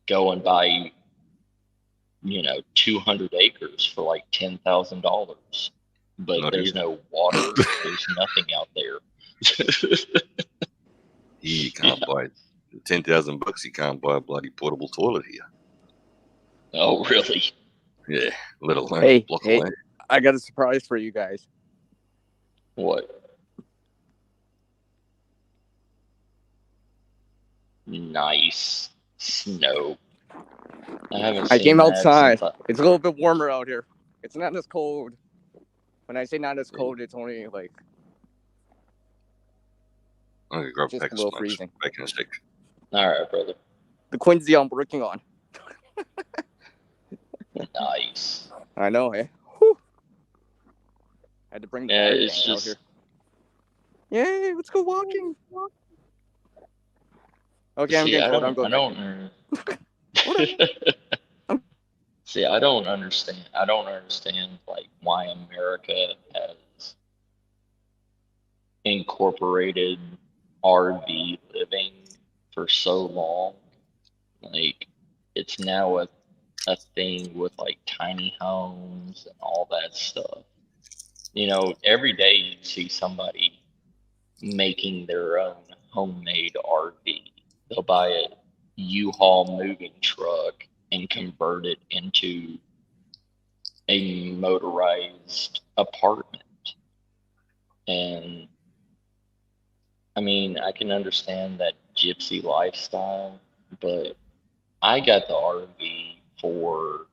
go and buy 200 acres for like $10,000, but there's no water. There's nothing out there. You can't buy $10,000. You can't buy a bloody portable toilet here. Oh, really? Yeah, let alone block of land. I got a surprise for you guys. What? Nice snow. I haven't I seen came that outside. since It's a little bit warmer out here. It's not as cold. When I say not as cold, it's only like I'm gonna grab just back a of little smokes. freezing. Back in a sec. All right, brother. The Quincy I'm working on. Nice. I know, eh? Whew. Had to bring the Yeah, bag it's gang out just here. Yay, let's go walking. Okay, I'm see. getting I cold. I'm don't. I going back. don't. See, I don't understand. I don't understand like why America has incorporated RV living for so long. Like it's now a thing with like tiny homes and all that stuff. You know, every day you see somebody making their own homemade RV. They'll buy a U-Haul moving truck and convert it into a motorized apartment. And I mean, I can understand that gypsy lifestyle, but I got the RV for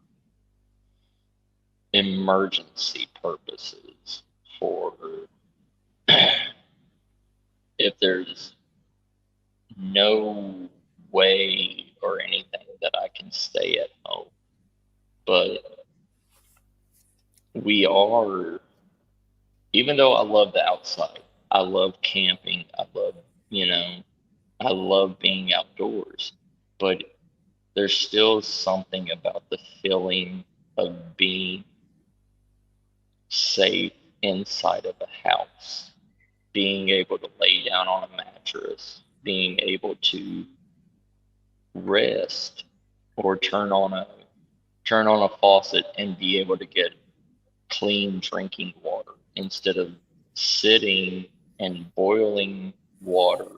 emergency purposes, for if there's no way or anything that I can stay at home. But we are, even though I love the outside, I love camping, I love being outdoors, but there's still something about the feeling of being safe inside of a house, being able to lay down on a mattress, being able to rest or turn on a faucet and be able to get clean drinking water instead of sitting and boiling water,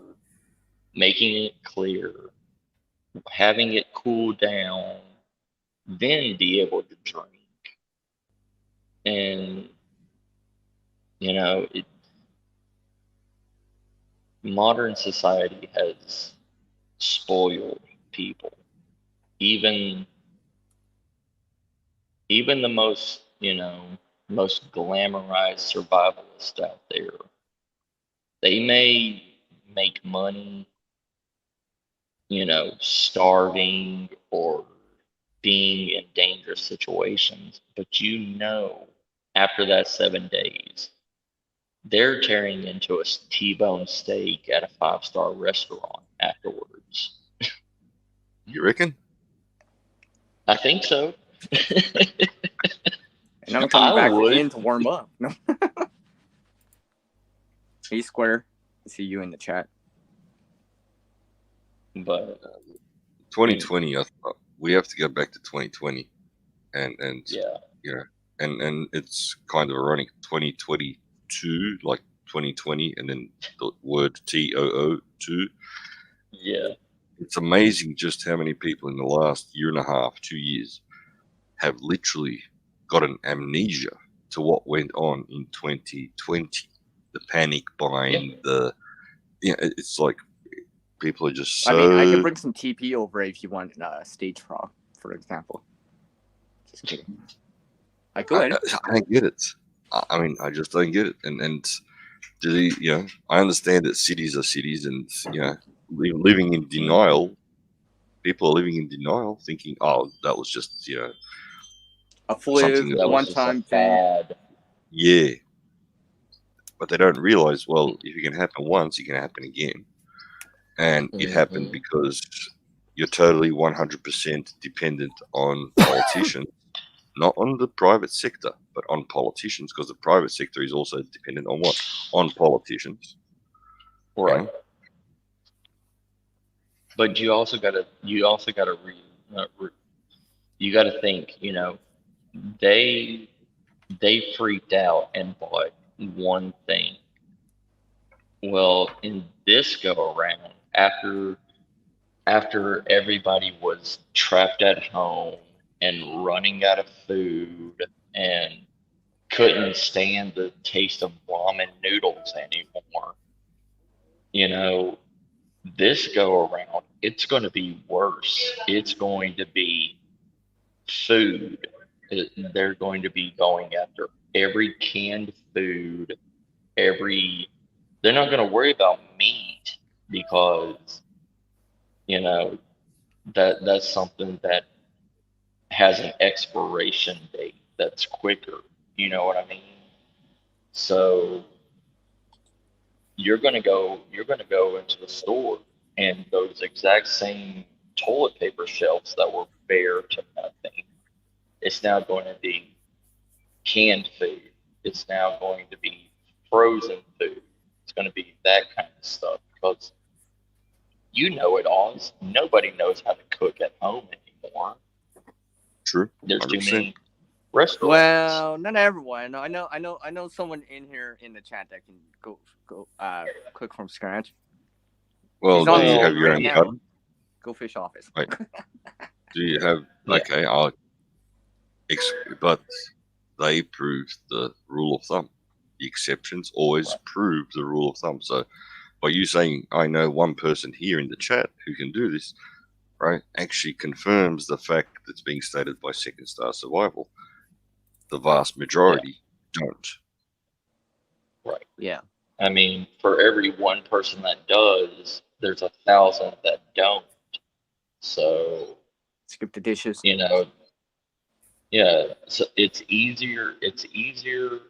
making it clear, having it cool down, then be able to drink. And modern society has spoiled people. Even the most glamorized survivalists out there, they may make money, starving or being in dangerous situations, but after that 7 days, they're tearing into a T-bone steak at a 5-star restaurant afterwards. You reckon? I think so. And I'm coming I back would. in to warm up. No. Hey, Square. I see you in the chat. But 2020, I thought we have to go back to 2020, and yeah, and it's kind of ironic. 2022, like 2020, and then the word TOO2. yeah. It's amazing just how many people in the last year and a half, 2 years, have literally got an amnesia to what went on in 2020. The panic buying, it's like people are just so. I mean, I can bring some TP over if you want stage frog, for example. Just kidding. I could. I don't get it. I mean, I just don't get it. And I understand that cities are cities, and living in denial. People are living in denial, thinking, "Oh, that was just a fluke, that one-time thing." Yeah, but they don't realize. Well, if it can happen once, it can happen again, and it happened because you're totally 100% dependent on politicians. Not on the private sector, but on politicians, because the private sector is also dependent on what? On politicians. Right. But you also gotta think, they freaked out and bought one thing. Well, in this go around, after everybody was trapped at home and running out of food and couldn't stand the taste of ramen noodles anymore. You know, this go around, it's going to be worse. It's going to be food. They're going to be going after every canned food, they're not going to worry about meat because, you know, that's something that has an expiration date that's quicker. You know what I mean? So you're going to go into the store, and those exact same toilet paper shelves that were bare to nothing, it's now going to be canned food. It's now going to be frozen food. It's going to be that kind of stuff because you know it all. Nobody knows how to cook at home anymore. True. There's 100%. too many restaurants. Well, not everyone. I know someone in here in the chat that can go cook from scratch. Well, He's do on you the have road your right own now. garden? Go fish office. Right. Do you have? Yeah. Okay, but they proved the rule of thumb. The exceptions always prove the rule of thumb. So, by you saying I know one person here in the chat who can do this, right, actually confirms the fact that's being stated by Second Star Survival. The vast majority don't. Right. Yeah. I mean, for every one person that does, there's 1,000 that don't. So, Skip the dishes. you know, yeah, so it's easier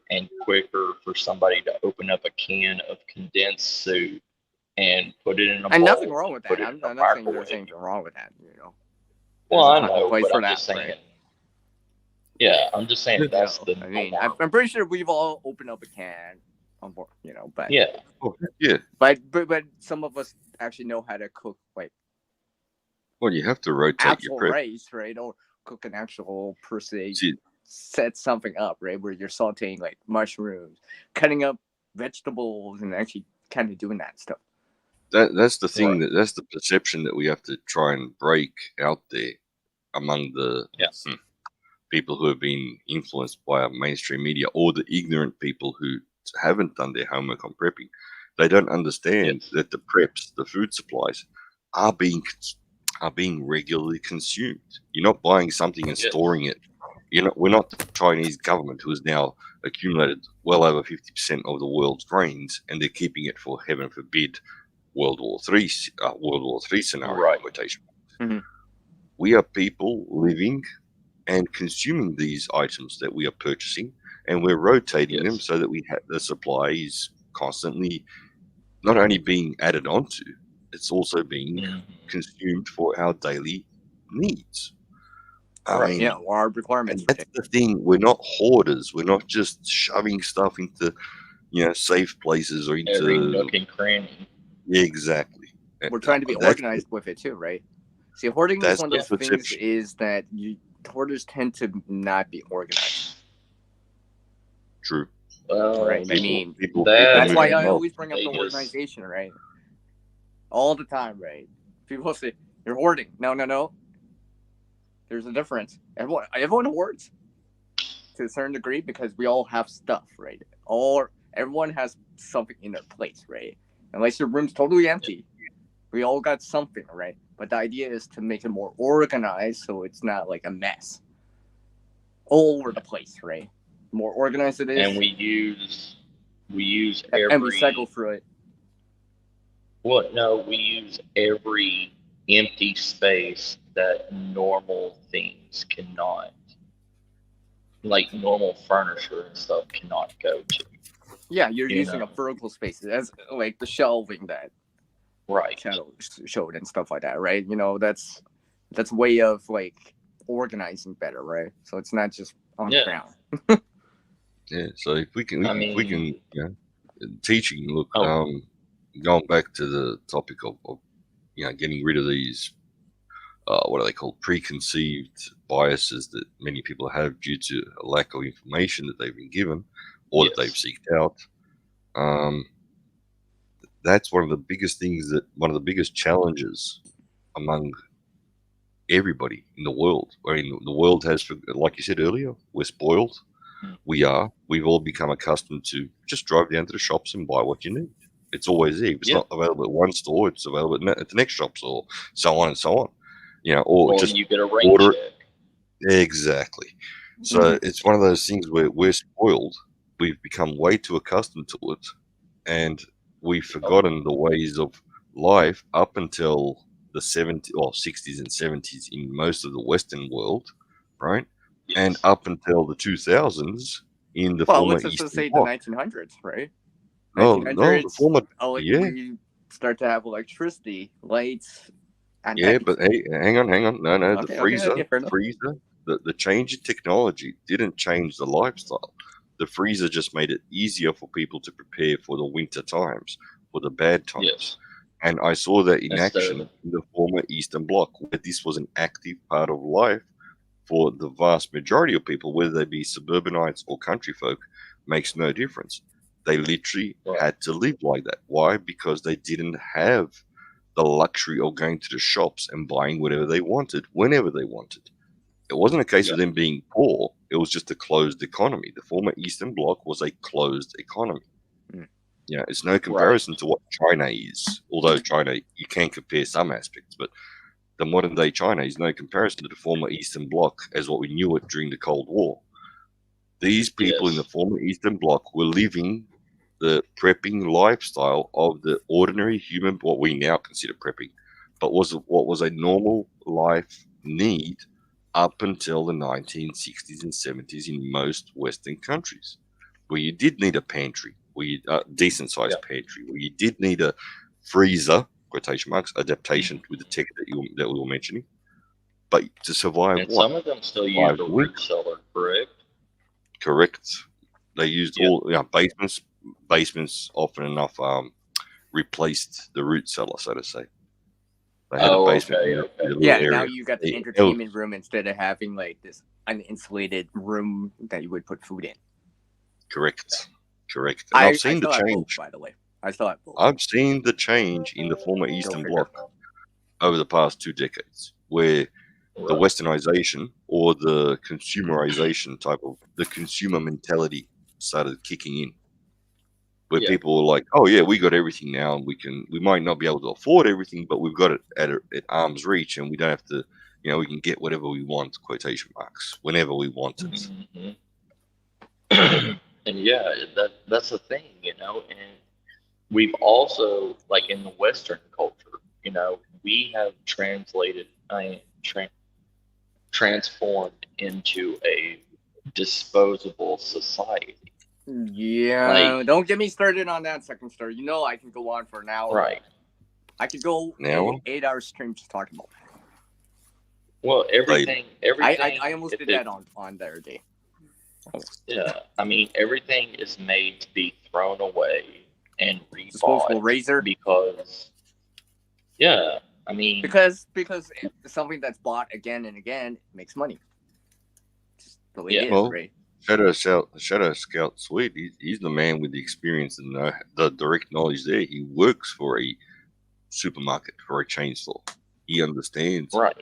and quicker for somebody to open up a can of condensed soup and put it in a bowl. And nothing wrong with that. put it I'm in a not saying there's microwave. anything wrong with that. You know. Well, There's a I time and know, place but for I'm that, just saying. right? Yeah, I'm just saying You that's know, the I mean, norm. I'm pretty sure we've all opened up a can on board, you know, but Yeah, Oh, yeah. but some of us actually know how to cook like Well, you have to rotate your actual prep. rice, right? Or cook an actual per se See, set something up, right? Where you're sauteing like mushrooms, cutting up vegetables, and actually kind of doing that stuff. that's the thing Right. that's the perception that we have to try and break out there among the people who have been influenced by our mainstream media or the ignorant people who haven't done their homework on prepping. They don't understand that the preps, the food supplies, are being regularly consumed. You're not buying something and storing it. We're not the Chinese government who has now accumulated well over 50% of the world's grains, and they're keeping it for, heaven forbid, World War III scenario. Right. Quotation. Mm-hmm. We are people living and consuming these items that we are purchasing, and we're rotating them so that we have the supply is constantly not only being added onto, it's also being consumed for our daily needs. I mean, our requirements. and that's the thing. We're not hoarders. We're not just shoving stuff into, safe places or into every nook and cranny. Yeah, exactly. We're trying to be organized with it too, right? See, hoarding is one of those things is that hoarders tend to not be organized. True. Well, right. I mean, that's why I always bring up the organization, right? All the time, right? People say you're hoarding. No. There's a difference. Everyone hoards to a certain degree because we all have stuff, right? Everyone has something in their place, right? Unless your room's totally empty, we all got something, right? But the idea is to make it more organized so it's not like a mess all over the place, right? The more organized it is, and we use and we cycle through it. Well, no, we use every empty space that normal things cannot, like normal furniture and stuff, cannot go to. Yeah, you're using a vertical space as like the shelving that Shadow showed and stuff like that, right? That's a way of like organizing better, right? So it's not just on the ground. Yeah, so if we can teaching. Look, going back to the topic of getting rid of these what are they called, preconceived biases that many people have due to a lack of information that they've been given or that they've seeked out. That's one of the biggest things, one of the biggest challenges among everybody in the world. I mean, the world has, like you said earlier, we're spoiled. We've all become accustomed to just drive down to the shops and buy what you need. It's always there. If it's not available at one store, it's available at the next shop store, so on and so on. Or just you get a rain order check. Exactly. So it's one of those things where we're spoiled. We've become way too accustomed to it, and we've forgotten the ways of life up until the 70s or 60s and 70s in most of the Western world, right? Yes. And up until the 2000s in the Well, former let's just Eastern say the Bloc. 1900s, right? Oh, no, the 1900s, former, we start to have electricity, lights, and yeah, but hey, hang on. No, Okay, the freezer, fair enough. the change in technology didn't change the lifestyle. The freezer just made it easier for people to prepare for the winter times, for the bad times. Yes. And I saw that in Instead action of- in the former Eastern Bloc, where this was an active part of life for the vast majority of people, whether they be suburbanites or country folk, makes no difference. They literally had to live like that. Why? Because they didn't have the luxury of going to the shops and buying whatever they wanted, whenever they wanted. It wasn't a case of them being poor. It was just a closed economy. The former Eastern Bloc was a closed economy. It's no comparison to what China is. Although China, you can compare some aspects, but the modern day China is no comparison to the former Eastern Bloc as what we knew it during the Cold War. These people in the former Eastern Bloc were living the prepping lifestyle of the ordinary human, what we now consider prepping, but what was a normal life need up until the 1960s and 70s in most Western countries, where you did need a pantry, decent sized pantry, where you did need a freezer, quotation marks, adaptation with the tech that we were mentioning, but to survive. And some of them still use the root cellar, correct? Correct. They used all basements often enough replaced the root cellar, so to say. They had a basement. Okay. Now you got the entertainment room instead of having like this uninsulated room that you would put food in. Correct. And I've seen the change. Both, by the way, I still have both. I've seen the change in the former Eastern Bloc over the past 2 decades, where the westernization or the consumerization type of the consumer mentality started kicking in, where people were like, oh yeah, we got everything now, and we might not be able to afford everything, but we've got it at arm's reach, and we don't have to, we can get whatever we want, quotation marks, whenever we want it. And that's the thing, and we've also, like in the Western culture, we have transformed into a disposable society. Yeah, don't get me started on that second story. I can go on for an hour. Right. I could go 8-hour stream just talking about that. Well, everything. I almost did that on their day. Yeah, I mean, everything is made to be thrown away and rebought. Disposable razor. Because something that's bought again and again makes money. Just the way it is, right? ShadowScoutSwede, he's the man with the experience and the direct knowledge there. He works for a supermarket, for a chain store. He understands. Right.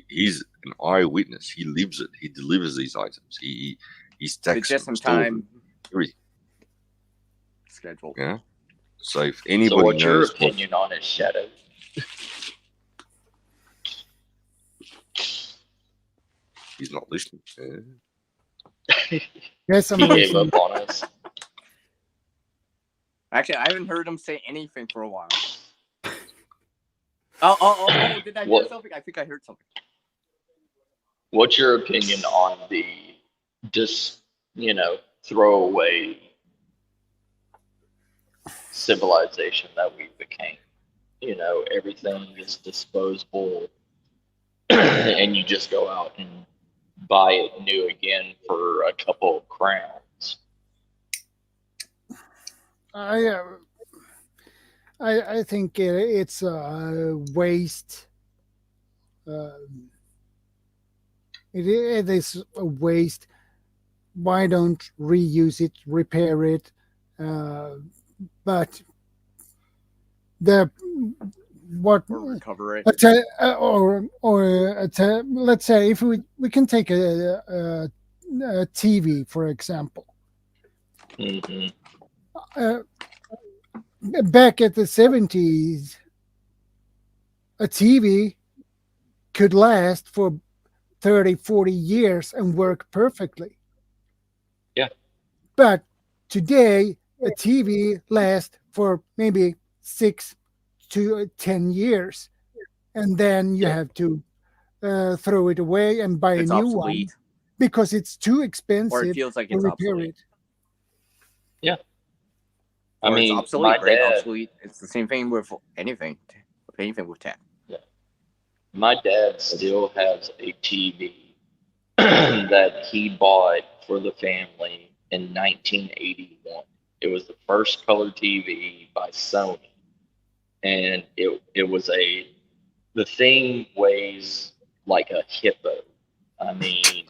He's an eyewitness. He lives it. He delivers these items. He's taxed just in time. Everything. Schedule. Yeah. So if anybody so what's knows your opinion on it, Shadow? He's not listening. Yes, I'm He gave listening. up on us. Actually, I haven't heard him say anything for a while. Oh, did I hear something? I think I heard something. What's your opinion on the throwaway civilization that we became? Everything is disposable and you just go out and buy it new again for a couple of crowns. I think it's a waste. It is a waste. Why don't reuse it, repair it? But recover it, let's say if we can take a TV, for example. Hmm. Uh, Back at the 70s, a TV could last for 30, 40 years and work perfectly. Yeah. But today, a TV lasts for maybe 6 to 10 years. And then you Yeah. have to throw it away and buy a It's new one obsolete, because it's too or it expensive feels like to it's repair obsolete, it. Yeah. I or it's mean, obsolete, right? Obsolete. It's the same thing with anything with tech. my dad still has a TV that he bought for the family in 1981. It was the first color TV by Sony, and it was the thing weighs like a hippo. I mean,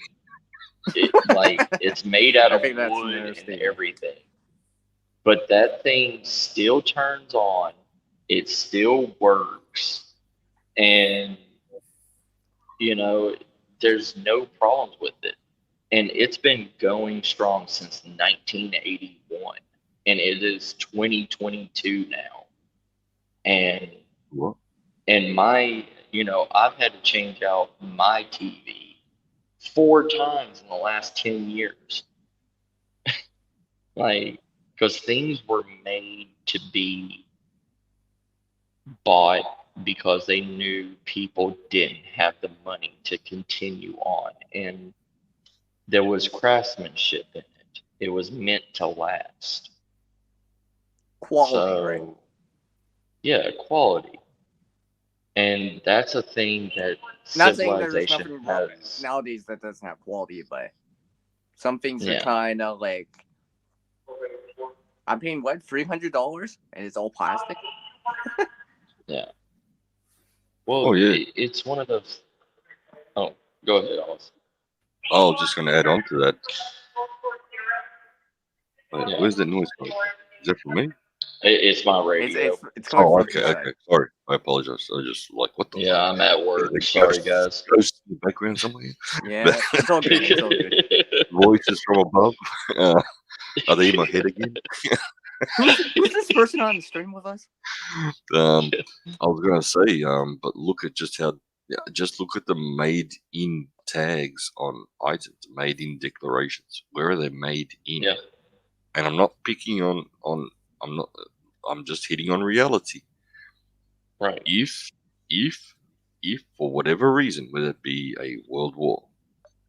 it's made out I of think that's an wood and understatement. everything. But that thing still turns on. It still works, and there's no problems with it. And it's been going strong since 1981, and it is 2022 now. And What? I've had to change out my TV 4 times in the last 10 years. Because things were made to be bought because they knew people didn't have the money to continue on. And there was craftsmanship in it. It was meant to last. Quality, right? Yeah, quality. And that's a thing that Not saying there's civilization nothing wrong has. nowadays that doesn't have quality, but some things are Yeah. kind of like, I'm paying what, $300, and it's all plastic. Yeah. Well, Oh, yeah. it's one of those. Oh, go ahead, Alice. I was just going to add on to that. Wait, Yeah. where's the noise coming from? Is that from me? It's my radio. It's coming Oh, from okay, this side. okay. Sorry, I apologize. I was just like, what the Yeah, fuck? I'm at work. Like Sorry, guys. ghosts in the background somewhere. Yeah, it's all good. It's all good. Voices from above. Are they in my head again? Who's this person on the stream with us? I was gonna say, but look at just how. Yeah, just look at the made-in tags on items, made-in declarations. Where are they made in? Yeah. And I'm not picking on. I'm not. I'm just hitting on reality. Right. If for whatever reason, whether it be a world war,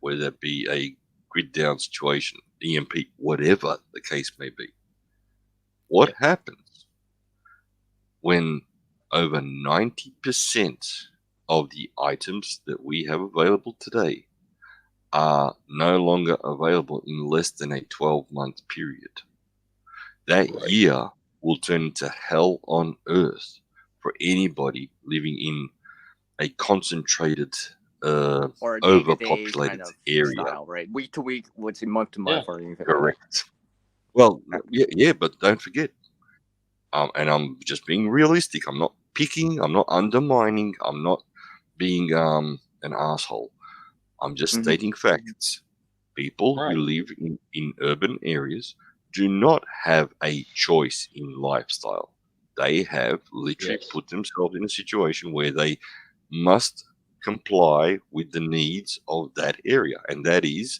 whether it be a grid down situation, EMP, whatever the case may be, what happens when over 90% of the items that we have available today are no longer available in less than a 12-month period? That Right. year will turn into hell on earth for anybody living in a concentrated, Or a day-to-day overpopulated kind of area. style, right? Week to week, what's it, month to month, or anything. Correct. Well, yeah, but don't forget. And I'm just being realistic. I'm not picking. I'm not undermining. I'm not being an asshole. I'm just Mhm. stating facts. People Right. who live in urban areas do not have a choice in lifestyle. They have literally Yes. put themselves in a situation where they must comply with the needs of that area, and that is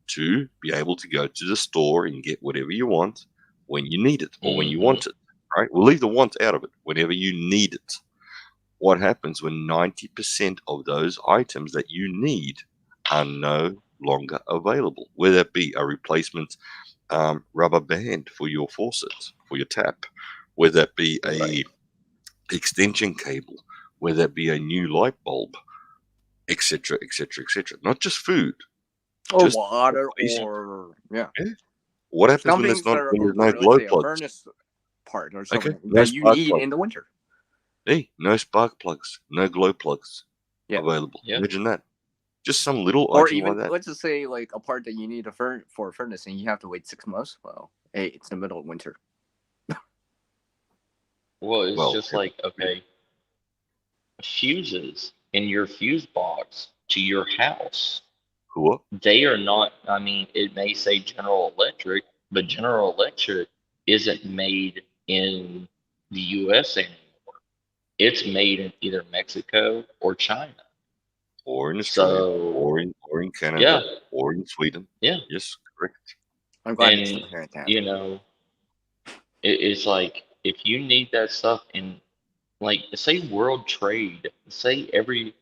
to be able to go to the store and get whatever you want when you need it or when you Mhm. want it. Right? We'll leave the want out of it. Whenever you need it. What happens when 90% of those items that you need are no longer available? Whether it be a replacement rubber band for your faucet, for your tap, whether it be a Right. extension cable, whether it be a new light bulb, etc., etc., etc. Not just food, Or just water, basic. or yeah. What happens Some when there's things that are, no or glow let's say, a plugs? furnace part or Okay, something no that you spark need plugs. in the winter. Hey, no spark plugs, no glow plugs available. Yeah. Imagine that. Just some little Or item even, like that. let's just say, like a part that you need for a furnace, and you have to wait 6 months. Well, hey, it's the middle of winter. Well, it's Well, just like, okay, fuses in your fuse box to your house. Who? They are not. I mean, it may say General Electric, but General Electric isn't made in the U.S. anymore. It's made in either Mexico or China. Or in Australia, So or in Canada, yeah, or in Sweden. yeah, Yes, correct. I'm glad it's and not here in town. you know, it's like if you need that stuff in, like, say world trade, say every,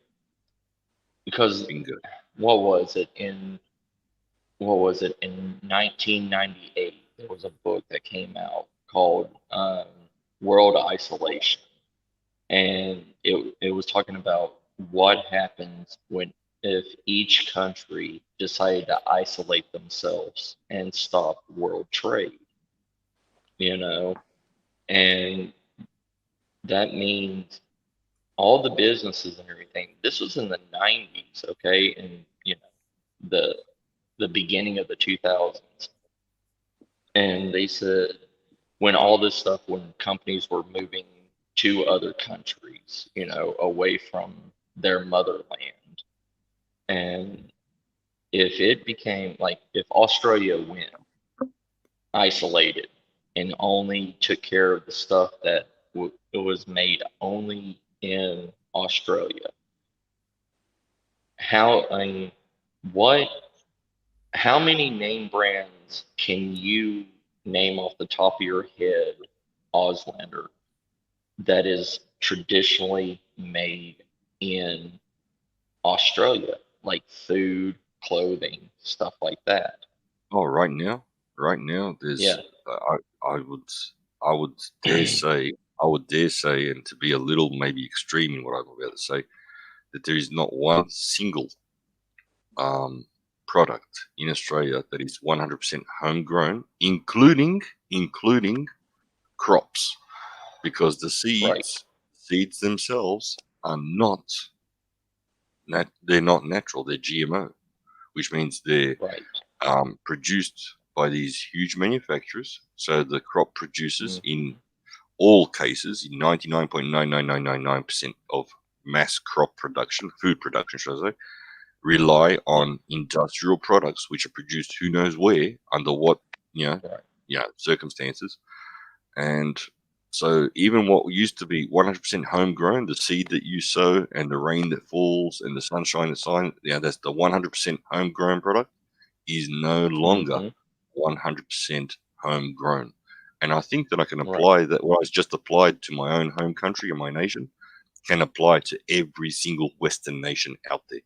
because Bingo. what was it in 1998? There was a book that came out called World Isolation, and it was talking about what happens when if each country decided to isolate themselves and stop world trade, you know, and that means all the businesses and everything. This was in the 90s, okay, and the beginning of the 2000s, and they said when all this stuff, when companies were moving to other countries, away from their motherland, and if it became like if Australia went isolated and only took care of the stuff that it was made only in Australia, how I mean, what how many name brands can you name off the top of your head, Auslander, that is traditionally made in Australia, like food, clothing, stuff like that? Oh, right now, Yeah. there's I would dare say, and to be a little maybe extreme in what I'm about to say, that there is not one single product in Australia that is 100% homegrown, including crops, because the seeds themselves are not they're not natural. They're GMO, which means they're Right. produced by these huge manufacturers. So the crop producers, Mhm. in all cases, in 99.99999% of mass crop production, food production, should I say, rely on industrial products which are produced who knows where, under what circumstances. And so even what used to be 100% homegrown, the seed that you sow and the rain that falls and the sunshine that's the 100% homegrown product, is no longer 100% homegrown. And I think that I can apply that what I just applied to my own home country and my nation can apply to every single Western nation out there.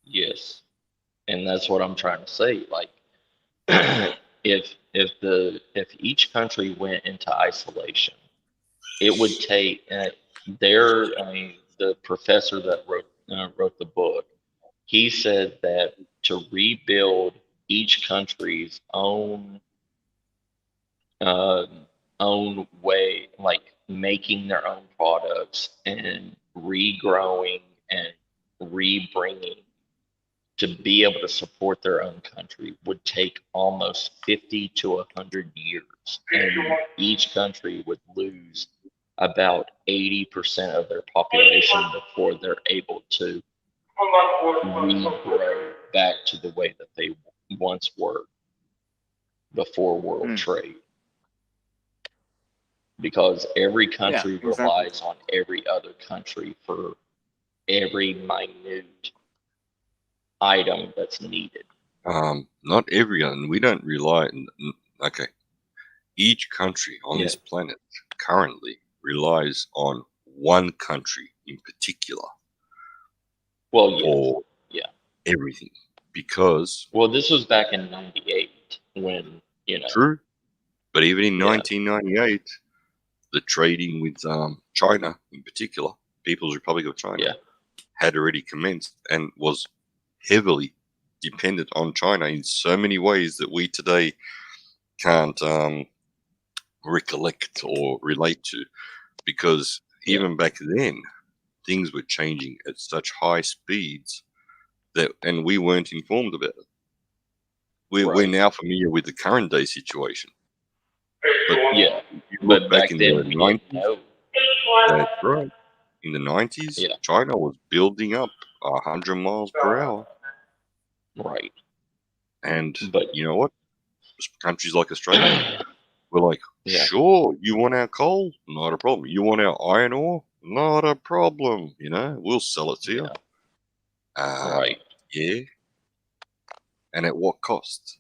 Yes. And that's what I'm trying to say. Like, if each country went into isolation, it would take the professor that wrote the book. He said that to rebuild each country's own way, like making their own products and regrowing and rebringing to be able to support their own country, would take almost 50 to 100 years. And each country would lose about 80% of their population before they're able to regrow back to the way that they once were before world trade. Because every country relies on every other country for every minute item that's needed. Not everyone. We don't rely. Okay, each country on this planet currently relies on one country in particular. Well, for everything, because this was back in '98 when true, but even in 1998, the trading with China in particular, People's Republic of China, had already commenced and was heavily dependent on China in so many ways that we today can't recollect or relate to, because even back then things were changing at such high speeds and we weren't informed about it. We're now familiar with the current day situation, but back in the 90s, that's right. In the 90s, China was building up 100 miles per hour. Right. And But you know what? Countries like Australia, we're like, yeah. sure, you want our coal? Not a problem. You want our iron ore? Not a problem. You know, we'll sell it to you. Right. Yeah. And at what cost?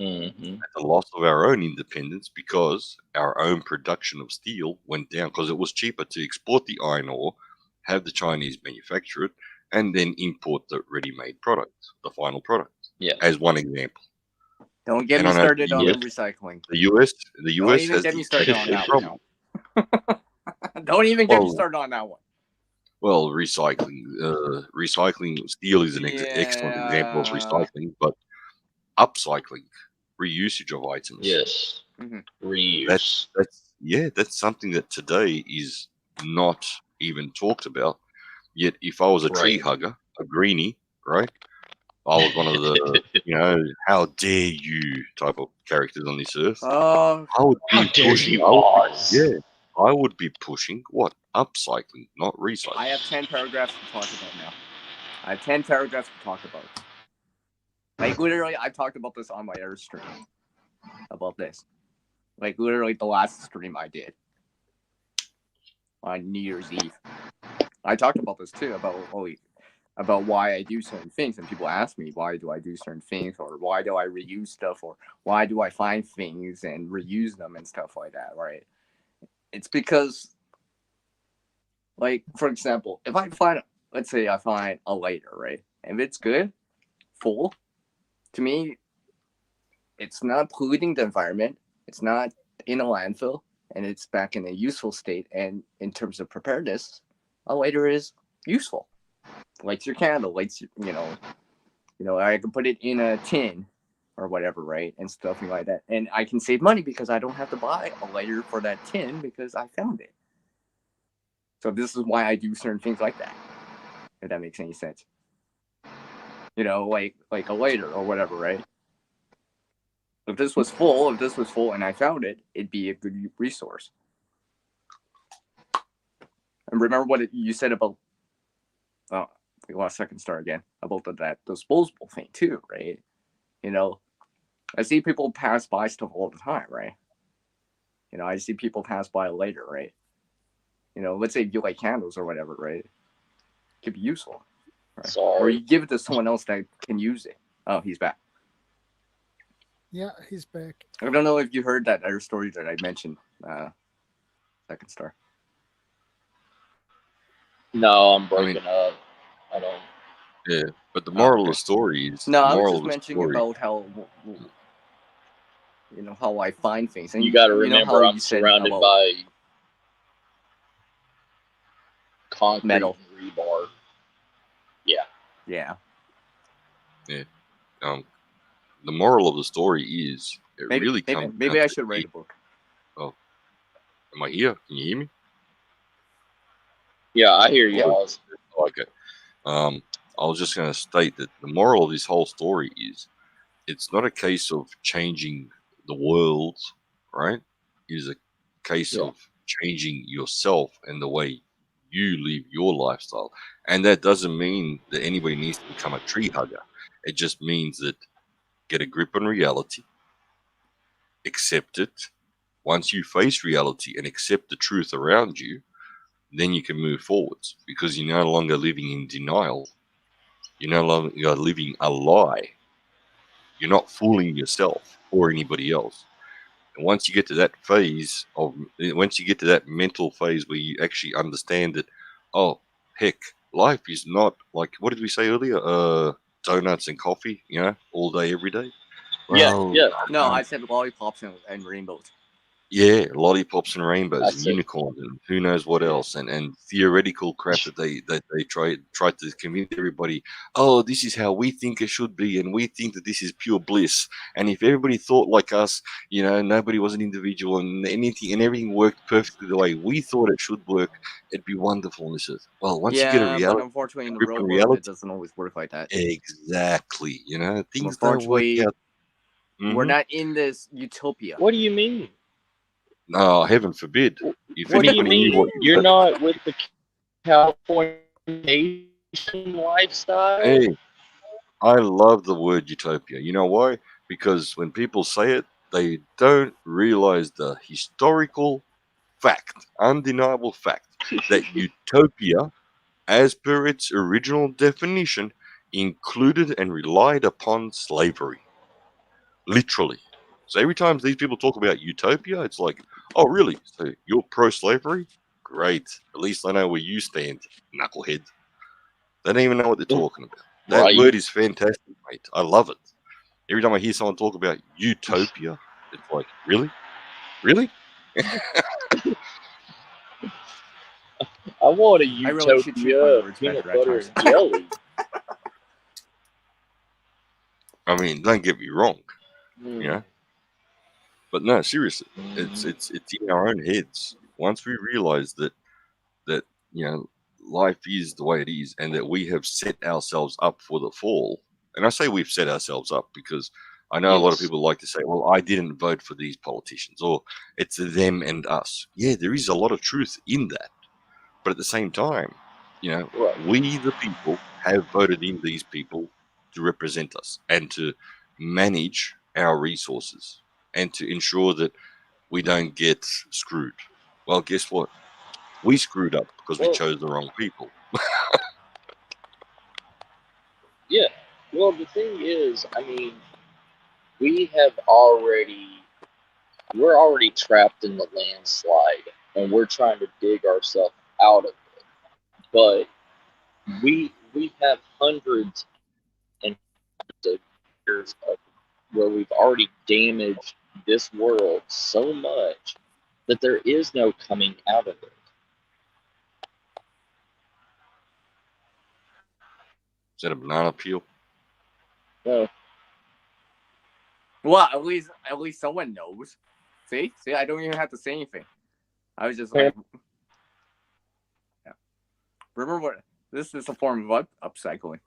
Mm-hmm. At the loss of our own independence, because our own production of steel went down because it was cheaper to export the iron ore, have the Chinese manufacture it, and then import the ready-made product, the final product. Yeah. As one example. Don't get And me I know started the on US, recycling. the US Don't even has get the me started exact on same that problem. one. Don't even get me started on that one. Well, recycling steel is an excellent example of recycling, but upcycling, reusage of items. Yes. Mhm. Reuse. That's something that today is not even talked about. Yet, if I was a tree Right. hugger, a greenie, right? I was one of the, how dare you type of characters on this earth. Oh, I would How be dare pushing. you, Oz? I would be pushing what? Upcycling, not recycling. I have 10 paragraphs to talk about now. I have 10 paragraphs to talk about. Like, literally, I talked about this on my other stream. About this. Like, literally, the last stream I did. On New Year's Eve. I talked about this, too, about why I do certain things. And people ask me, why do I do certain things? Or why do I reuse stuff? Or why do I find things and reuse them and stuff like that, right? It's because, like, for example, if I find, let's say I find a lighter, right? If it's good, full, to me, it's not polluting the environment. It's not in a landfill, and it's back in a useful state. And in terms of preparedness, a lighter is useful. Lights your candle, lights, I can put it in a tin or whatever, right? And stuff like that. And I can save money because I don't have to buy a lighter for that tin because I found it. So this is why I do certain things like that. If that makes any sense. Like a lighter or whatever, right? If this was full and I found it, it'd be a good resource. And remember what you said about, we lost second star again, about that disposable thing too, right? I see people pass by stuff all the time, right? I see people pass by later, right? Let's say you like candles or whatever, right? It could be useful. Right? Sorry. Or you give it to someone else that can use it. Oh, he's back. Yeah, he's back. I don't know if you heard that other story that I mentioned, second star. No, I'm breaking up. I don't. Yeah, but the moral of okay. the story is No, I was just mentioning about how how I find things. And You got to remember, I'm said surrounded about by concrete metal. and rebar. Yeah. Yeah. The moral of the story is maybe I should write a book. Oh, am I here? Can you hear me? Yeah, I hear you, Yeah. Oz. Okay. I was just going to state that the moral of this whole story is it's not a case of changing the world, right? It is a case of changing yourself and the way you live your lifestyle. And that doesn't mean that anybody needs to become a tree hugger. It just means that get a grip on reality, accept it. Once you face reality and accept the truth around you, then you can move forwards because you're no longer living in denial. You're no longer living a lie. You're not fooling yourself or anybody else. And once you get to that mental phase where you actually understand that, oh, heck, life is not like, what did we say earlier? Donuts and coffee, all day, every day. Well, Yeah. No, I said lollipops and rainbows. Yeah, lollipops and rainbows That's and it. unicorns and who knows what else and theoretical crap that they try to convince everybody, oh, this is how we think it should be and we think that this is pure bliss. And if everybody thought like us, nobody was an individual and everything worked perfectly the way we thought it should work, it'd be wonderful on this earth. Well, once you get a reality, but unfortunately in the grip real on world reality, it doesn't always work like that. exactly, things don't work out. We're not in this utopia. What do you mean? No, heaven forbid. If What do you anybody knew mean? what You're not with the California lifestyle? Hey, I love the word utopia. You know why? Because when people say it, they don't realize the historical fact, undeniable fact, that utopia, as per its original definition, included and relied upon slavery. Literally. So every time these people talk about utopia, it's like, oh, really? So you're pro-slavery? Great. At least I know where you stand, knucklehead. They don't even know what they're talking about. That Right. word is fantastic, mate. I love it. Every time I hear someone talk about utopia, it's like, really? Really? I want a I really should choose my utopia words of peanut better at butter times. and jelly. I mean, don't get me wrong, Mm. you know. But no, seriously, Mm. it's in our own heads. Once we realize that you know life is the way it is, and that we have set ourselves up for the fall. And I say we've set ourselves up because I know a lot of Yes. people like to say, "Well, I didn't vote for these politicians," or "It's them and us." Yeah, there is a lot of truth in that, but at the same time, you know, Right. we the people have voted in these people to represent us and to manage our resources and to ensure that we don't get screwed. Well, guess what? We screwed up because we Well, chose the wrong people. yeah. Well, the thing is, I mean, we're already trapped in the landslide, and we're trying to dig ourselves out of it. But we have hundreds and hundreds of years of where we've already damaged this world so much that there is no coming out of it. Is that a banana peel? No. Well, at least someone knows. See, I don't even have to say anything. I was just like, yeah. Remember what this is a form of upcycling,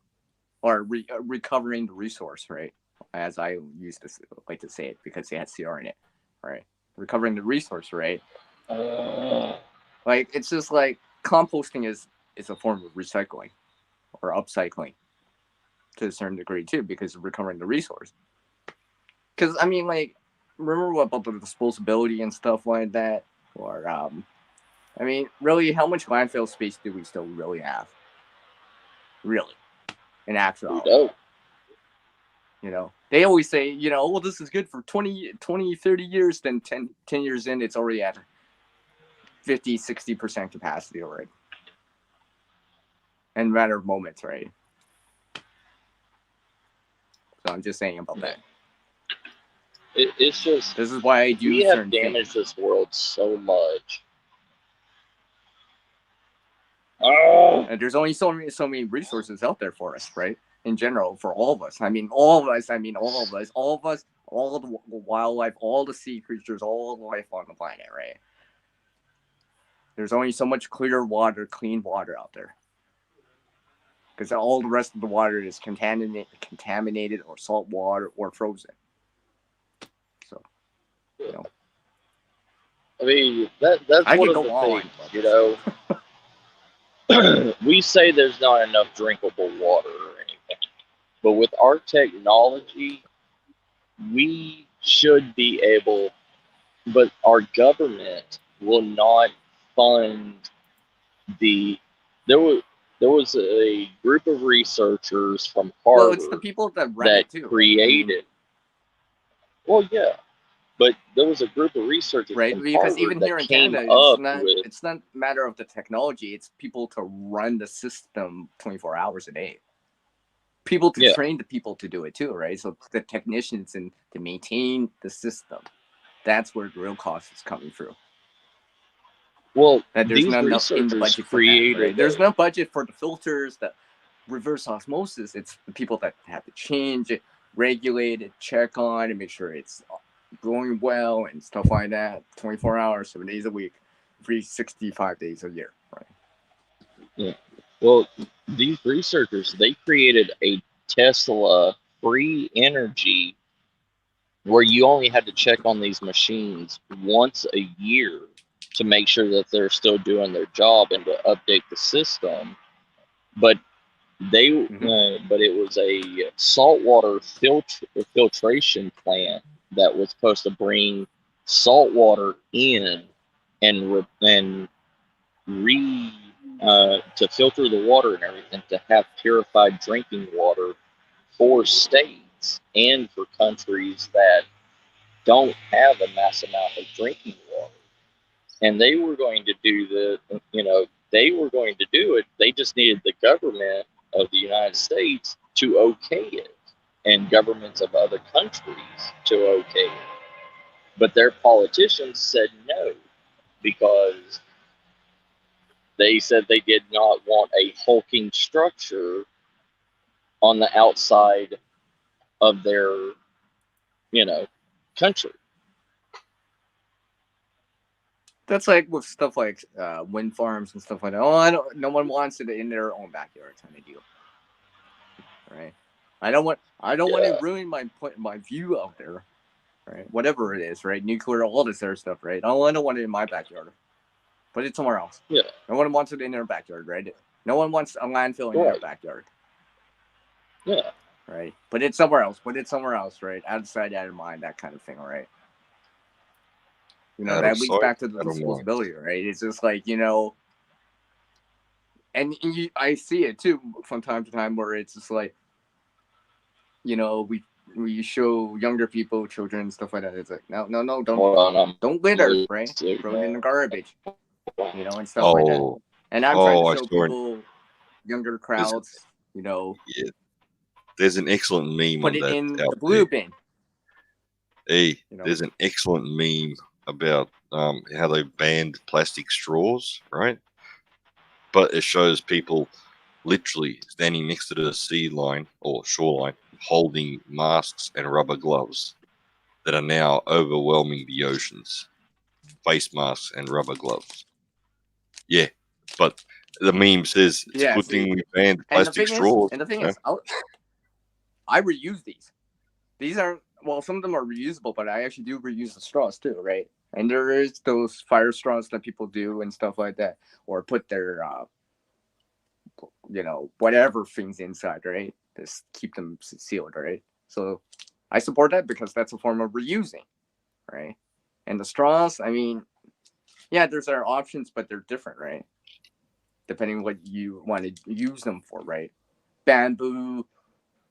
or recovering the resource, right? As I used to like to say it because it has CR in it, right? Recovering the resource, right? Like it's just like composting is a form of recycling or upcycling to a certain degree too, because of recovering the resource. Because I mean, like, remember what about the disposability and stuff like that, or I mean, really, how much landfill space do we still really have? Really, in actuality. You know, they always say, you know, well, this is good for 20, 30 years. Then 10 years in, it's already at 50, 60% capacity already. In a matter of moments, right? So I'm just saying about that. It's just, this is why I do we certain have damaged things. this world so much. And there's only so many resources out there for us, right? In general, for all of us. I mean, all of us, all the wildlife, all the sea creatures, all the life on the planet, right? There's only so much clear water, clean water out there. Because all the rest of the water is contaminated or salt water or frozen. So, you know. I mean, that's one of the things, you know. We say there's not enough drinkable water or anything. But with our technology, we should be able, but our government will not fund there was a group of researchers from Harvard. Well, it's the people that run it too, created. Well, yeah, but there was a group of researchers, right? from Because Harvard even that here in came Canada, up it's not a matter of the technology; it's people to run the system 24 hours a day. People to train the people to do it too, right? So the technicians and to maintain the system. That's where the real cost is coming through. Well, that there's not enough in the budget for that, right? There's no budget for the filters, the reverse osmosis. It's the people that have to change it, regulate it, check on it, make sure it's going well and stuff like that. 24 hours, 7 days a week, 365 days a year, right? Yeah. Well, these researchers, they created a Tesla free energy where you only had to check on these machines once a year to make sure that they're still doing their job and to update the system. But but it was a saltwater filtration plant that was supposed to bring salt water in and to filter the water and everything to have purified drinking water for states and for countries that don't have a mass amount of drinking water. And they were going to do they were going to do it. They just needed the government of the United States to okay it and governments of other countries to okay it. But their politicians said no, because they said they did not want a hulking structure on the outside of their, country. That's like with stuff like wind farms and stuff like that. Oh, no one wants it in their own backyard, kind of deal, right? I don't want to ruin my view out there, right? Whatever it is, right? Nuclear, all this other stuff, right? I don't want it in my backyard. Put it somewhere else. Yeah. No one wants it in their backyard, right? No one wants a landfill in their backyard. Yeah. Right. Put it somewhere else. Right? Out of sight, out of mind, that kind of thing, right? That leads back to the disposability, right? It's just like, and I see it too from time to time where it's just like, we show younger people, children, stuff like that. It's like, no, don't litter, right? Throw it in the garbage, and stuff like that. And I'm trying to show people, younger crowds, Yeah. There's an excellent meme put on it that in out the blue there. bin. Hey, there's an excellent meme about how they banned plastic straws, right? But it shows people literally standing next to the sea line or shoreline holding masks and rubber gloves that are now overwhelming the oceans. Face masks and rubber gloves. Yeah, but the meme says it's a good thing we banned plastic straws. And the thing is, I reuse these. These are, some of them are reusable, but I actually do reuse the straws too, right? And there is those fire straws that people do and stuff like that, or put their, whatever things inside, right? Just keep them sealed, right? So I support that because that's a form of reusing, right? And the straws, I mean, yeah, there's our options, but they're different, right? Depending on what you want to use them for, right? Bamboo,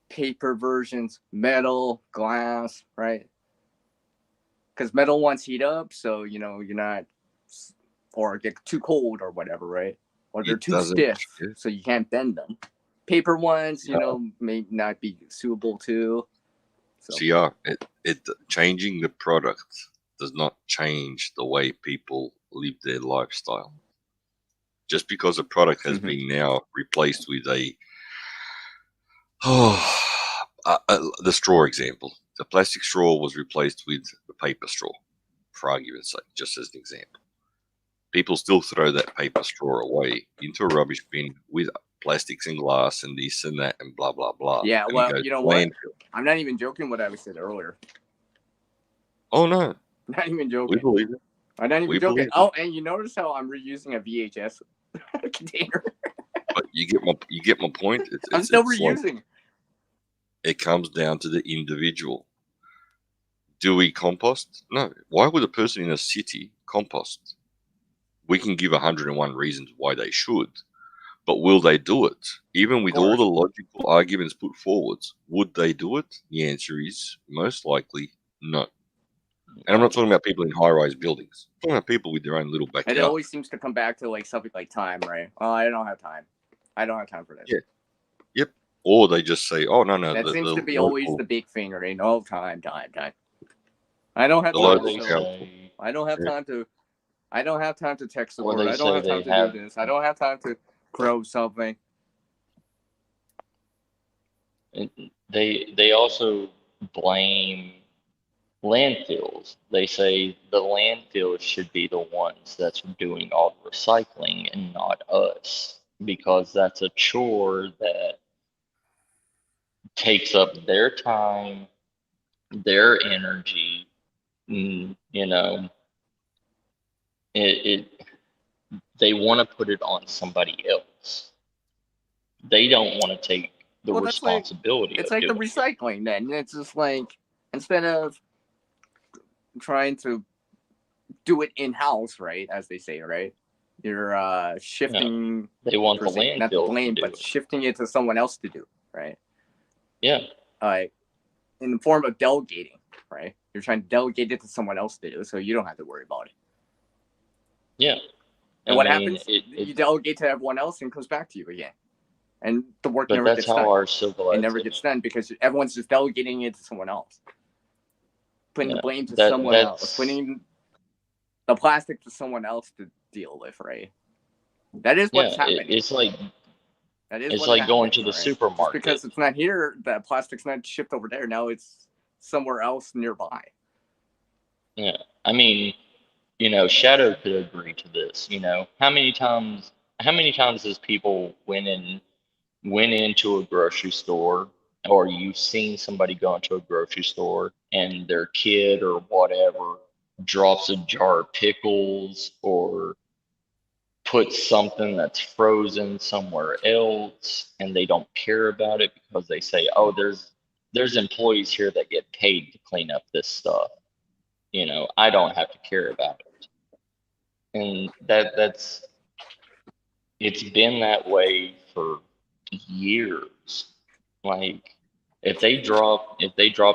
paper versions, metal, glass, right? Because metal ones heat up, so you're not, or get too cold or whatever, right? Or they're too stiff, so you can't bend them. Paper ones, may not be suitable too. So. It changing the product does not change the way people live their lifestyle. Just because a product has been now replaced with the straw example. The plastic straw was replaced with the paper straw, for argument's sake, just as an example. People still throw that paper straw away into a rubbish bin with plastics and glass and this and that and blah, blah, blah. Yeah, well, you know what? I'm not even joking what I said earlier. Oh, no. Not even joking. We believe it. I'm not even joking. Oh, and you notice how I'm reusing a VHS container? But you get my point. I'm still reusing. It comes down to the individual. Do we compost? No. Why would a person in a city compost? We can give 101 reasons why they should, but will they do it? Even with all the logical arguments put forwards, would they do it? The answer is most likely no. And I'm not talking about people in high-rise buildings. I'm talking about people with their own little backyard. And it always seems to come back to like something like time, right? Oh, I don't have time. I don't have time for this. Yeah. Yep. Or they just say, "Oh, no." That seems to be always the big thing, right? Oh, time. I don't have time. I don't have time to. I don't have time to text support. I don't have time to do this. I don't have time to grow something. They also blame landfills. They say the landfills should be the ones that's doing all the recycling and not us, because that's a chore that takes up their time, their energy. They want to put it on somebody else. they don't want to take the Well, that's like responsibility it's of like the doing it. recycling. Then it's just like instead of trying to do it in house, right? As they say, right? You're shifting. They want the per se, not the landfill to blame, do but it. shifting it to someone else to do, right? Yeah, In the form of delegating, right? You're trying to delegate it to someone else to do, so you don't have to worry about it. yeah. And what happens? You delegate to everyone else, and it comes back to you again, and the work But never that's gets how done. our It civilization. never gets done because everyone's just delegating it to someone else, putting the blame to that- someone else, that's- putting the plastic to someone else to deal with, right? That is what's happening. It's like That is it's what like happens, going to the right? supermarket. Just because it's not here, that plastic's not shipped over there. Now it's somewhere else nearby. Yeah, I mean, Shadow could agree to this. How many times has people went into a grocery store, or you've seen somebody go into a grocery store and their kid or whatever drops a jar of pickles or puts something that's frozen somewhere else, and they don't care about it because they say, oh, there's employees here that get paid to clean up this stuff. I don't have to care about it. And it's been that way for years. Like if they drop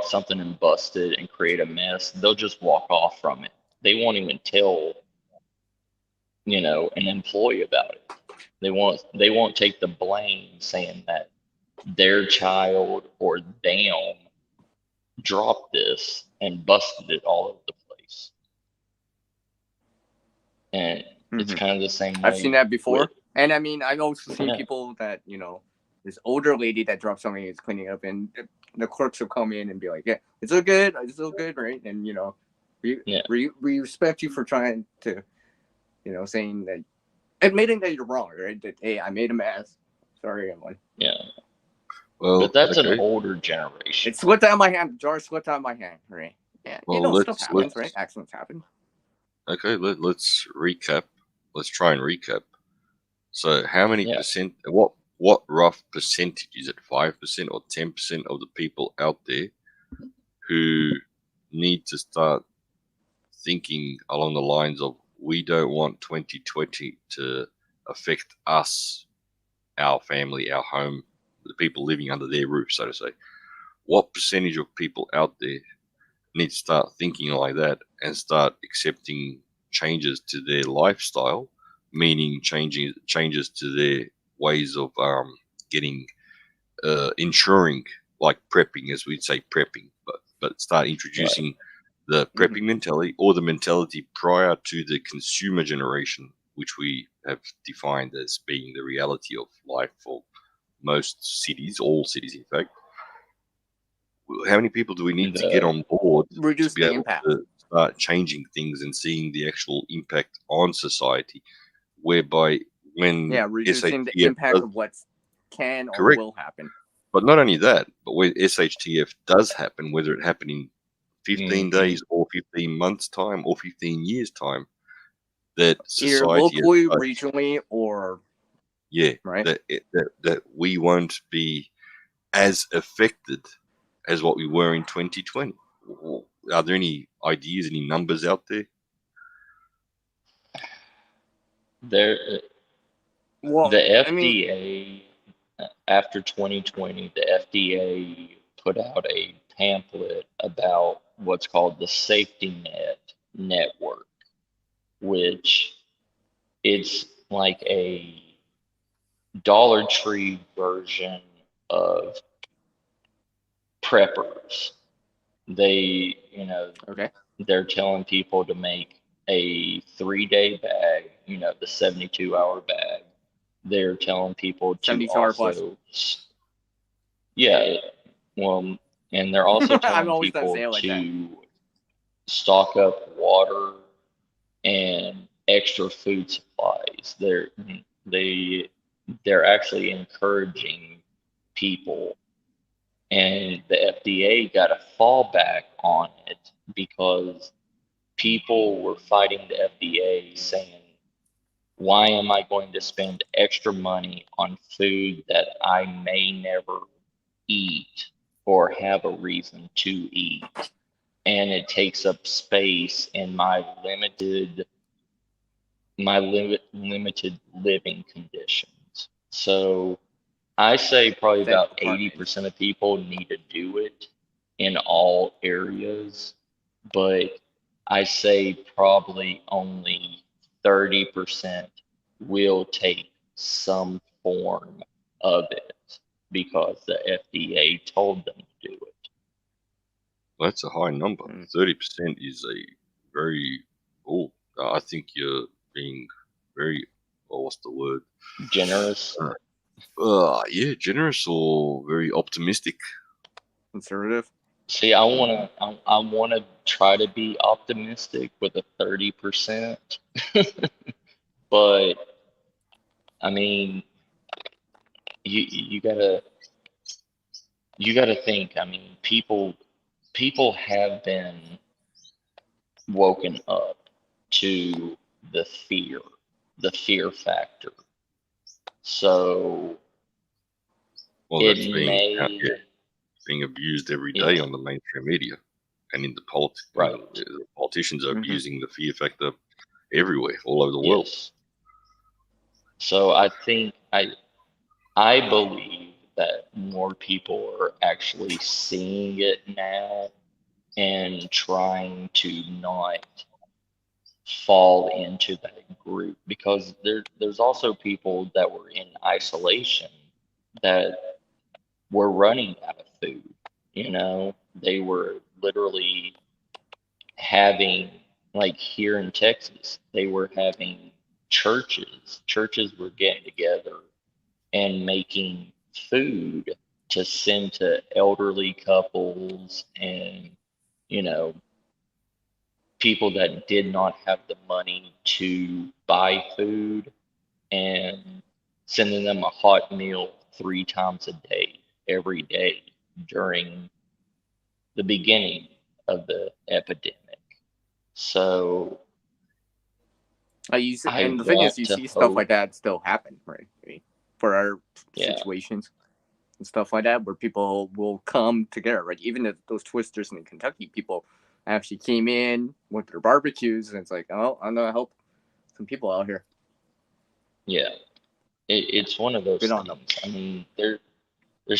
something and bust it and create a mess, they'll just walk off from it. They won't even tell an employee about it. They won't take the blame, saying that their child or them dropped this and busted it all over the place. And it's kind of the same way. I've seen that before. And I mean, I've also seen people that, this older lady that dropped something is cleaning up, and the clerks will come in and be like, yeah, it's all good, right? And, we respect you for trying to, saying that, admitting that you're wrong, right? That, hey, I made a mess. Sorry, everyone. Yeah. Well, but that's an older generation. It slipped out of my hand. The jar slipped out of my hand, right? Yeah, well, stuff happens, right? Accidents happen. Okay, let's recap. Let's try and recap. So, how many percent? What rough percentage is it? 5% or 10% of the people out there who need to start thinking along the lines of, we don't want 2020 to affect us, our family, our home, the people living under their roof, so to say. What percentage of people out there need to start thinking like that and start accepting changes to their lifestyle, meaning changes to their ways of getting ensuring, like prepping, as we'd say, prepping, but start introducing the prepping mentality, or the mentality prior to the consumer generation, which we have defined as being the reality of life for most cities, all cities, in fact. How many people do we need to get on board to be able to start changing things and seeing the actual impact on society, whereby when reducing SHTF the impact of what can or will happen. But not only that, but when SHTF does happen, whether it happened in 15 days or 15 months time or 15 years time, that society, either locally, regionally, or right, that we won't be as affected as what we were in 2020. Are there any ideas, any numbers out there? The FDA, after 2020, the FDA put out a pamphlet about what's called the safety net network, which it's like a Dollar Tree version of preppers. They, they're telling people to make a 3-day bag, the 72-hour bag. They're telling people to also, and they're also telling people to stock up water and extra food supplies. They're actually encouraging people, and the FDA got a fallback on it because people were fighting the FDA, saying, why am I going to spend extra money on food that I may never eat or have a reason to eat? And it takes up space in my limited living conditions. So I say probably That about apartment. 80% of people need to do it in all areas, but I say probably only 30% will take some form of it because the FDA told them to do it. That's a high number. 30% is a very, I think you're being very, what's the word? Generous. Yeah, generous or very optimistic. Conservative. See, I wanna try to be optimistic with a 30%, but I mean, you gotta think. I mean, people have been woken up to the fear factor. So Well, it that's being abused every day on the mainstream media and in the politics. Right. The politicians are abusing the fear factor everywhere, all over the world. So I think I believe that more people are actually seeing it now and trying to not fall into that group, because there's also people that were in isolation that were running out of food. You know, they were literally having, like here in Texas, they were having churches were getting together and making food to send to elderly couples and, you know, people that did not have the money to buy food, and sending them a hot meal 3 times a day, every day during the beginning of the epidemic. So And the thing is, you see stuff like that still happen, right? I mean, for our situations and stuff like that, where people will come together, right? Even if those twisters in Kentucky, people actually came in with their barbecues, and it's like, oh, I'm gonna help some people out here. Yeah, it's one of those things. I mean, there's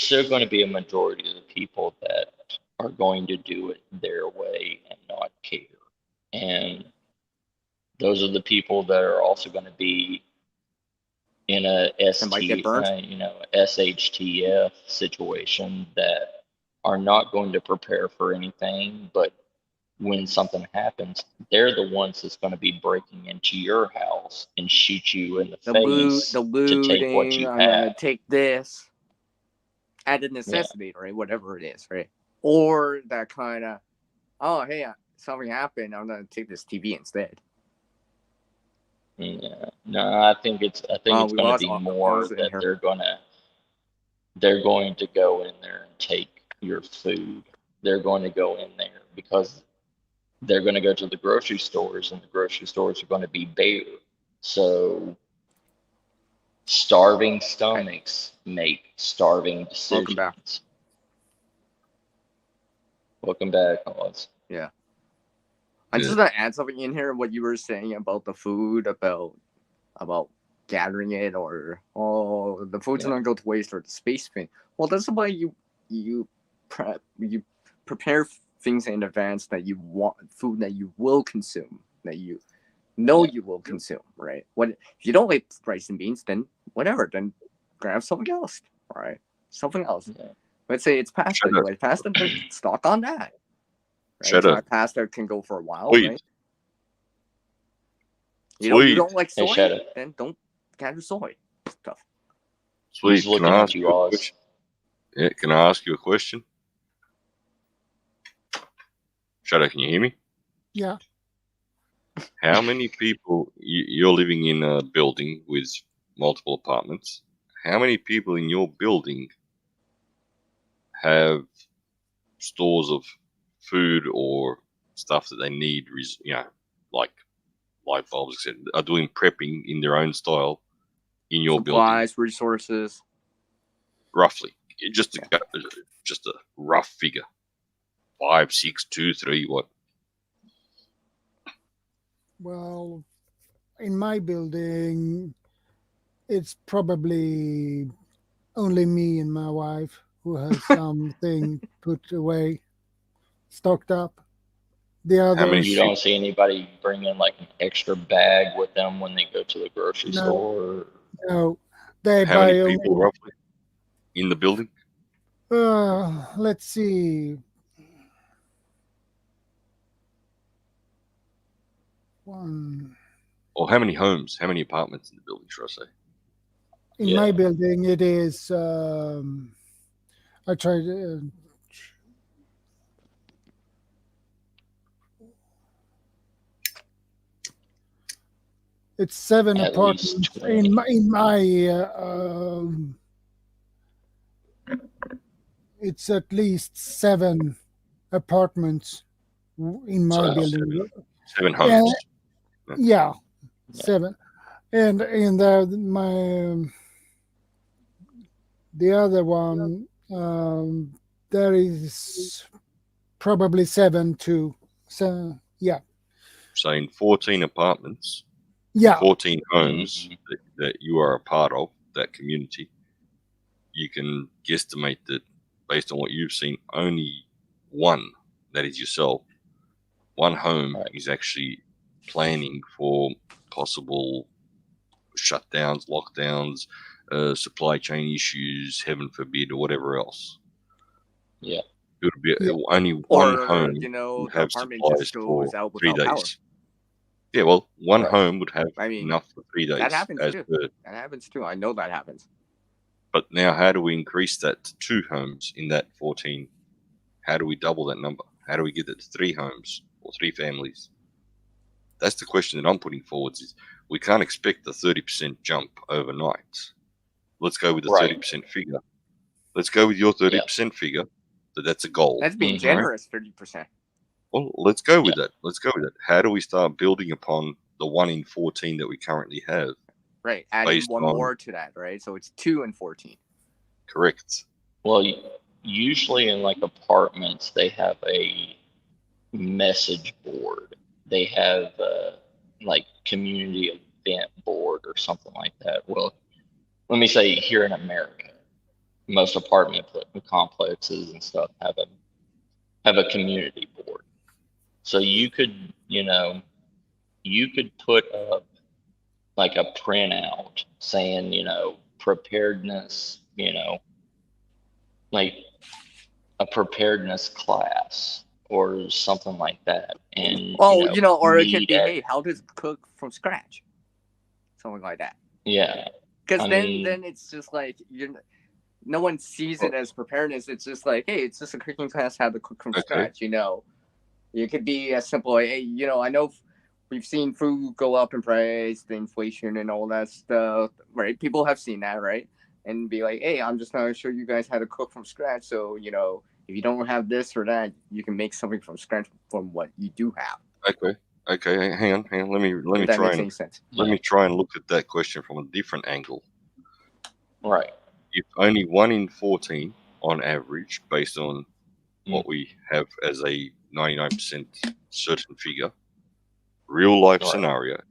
still going to be a majority of the people that are going to do it their way and not care, and those are the people that are also going to be in a SHTF situation that are not going to prepare for anything, but when something happens, they're the ones that's going to be breaking into your house and shoot you in the face to take what you I'm have. gonna take this at a necessity, right? Whatever it is, right? Or that kind of, oh, hey, something happened, I'm gonna take this TV instead. Yeah, no, I think it's going to be more that they're going to go in there and take your food. They're going to go in there because they're going to go to the grocery stores, and the grocery stores are going to be bare. So starving stomachs make starving decisions. Welcome back, Oz. Yeah. I'm just gonna add something in here. What you were saying about the food, about gathering it, or the food's gonna go to waste, or the space thing. Well, that's why you prepare things in advance that you want, food that you will consume, that you know you will consume, right? If you don't like rice and beans, then whatever, then grab something else, right? Something else. Yeah. Let's say it's pasta. You like pasta, then stock on that. Right? So that pasta can go for a while, right? You don't like soy, then don't gather soy stuff. Sweet, can I ask you a question? Yeah, can I ask you a question? Shadow, can you hear me? Yeah. How many people, you're living in a building with multiple apartments, how many people in your building have stores of food or stuff that they need, like light bulbs, etc., are doing prepping in their own style in your building? Supplies, resources. Roughly, just a rough figure. 5, 6, 2, 3, what? Well, in my building, it's probably only me and my wife who has something put away, stocked up. The How many others, You don't see anybody bringing like an extra bag with them when they go to the grocery no, store. no, they How many buy people only. roughly in the building? Let's see. One Or how many homes? How many apartments in the building, should I say? in Yeah. my building, it is. I tried. It's 7 At least apartments 20. in my. It's at least 7 apartments in my So building. 7 Yeah, homes. yeah, Yeah. 7, and the other one, there is probably 7 too. So yeah, So in 14 apartments, yeah, 14 homes Mhm. that you are a part of, that community, you can guesstimate that based on what you've seen, only one, that is yourself, one home Right. is actually planning for possible shutdowns, lockdowns, supply chain issues, heaven forbid, or whatever else. Yeah. It would be Yeah. only one Or, home you know, would the have apartment supplies just for goes out 3 without power. days. Yeah, well, one Right. home would have I mean, enough for 3 days. that happens as too. per. That happens too. I know that happens. But now, how do we increase that to 2 homes in that 14? How do we double that number? How do we get it to 3 homes or 3 families? That's the question that I'm putting forward. Is we can't expect the 30% jump overnight. Let's go with the Right. 30% figure. Let's go with your 30% figure. That's a goal. That's being Mhm. generous, 30%. Well, let's go with that. Let's go with that. How do we start building upon the 1 in 14 that we currently have? Right. Adding Based one on- more to that, right? So it's 2 and 14. Correct. Well, usually in like apartments, they have a message board. They have like community event board or something like that. Well, let me say here in America, most apartment complexes and stuff have a community board. So you could, you could put up like a printout saying, preparedness, like a preparedness class or something like that. And, Oh, or it could meet be, at, hey, how to cook from scratch. Something like that. yeah. Because I then mean- it's just like no one sees it as preparedness. It's just like, hey, it's just a cooking class how to cook from Okay. scratch. It could be as simple as, hey, I know we've seen food go up in price, the inflation and all that stuff, right? People have seen that, right? And be like, hey, I'm just gonna show you guys how to cook from scratch. So if you don't have this or that, you can make something from scratch from what you do have. Okay. Hang on. Let me If that try makes and any sense. let me try and look at that question from a different angle. Right. If only 1 in 14 on average, based on what we have as a 99% certain figure, real life Right. scenario.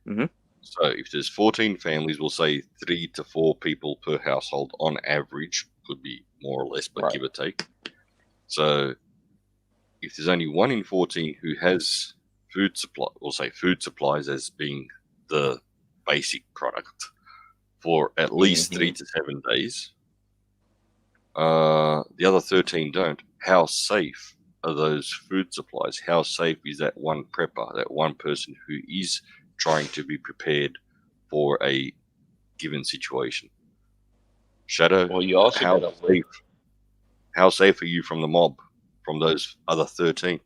Mhm. So if there's 14 families, we'll say 3 to 4 people per household on average, could be more or less, but Right. give or take. So if there's only 1 in 14 who has food supply, we'll say food supplies as being the basic product for at least 3 to 7 days, the other 13 don't. How safe are those food supplies? How safe is that one prepper, that one person who is trying to be prepared for a given situation? Shadow, Well, you also how got to safe, how safe are you from the mob, from those other 13?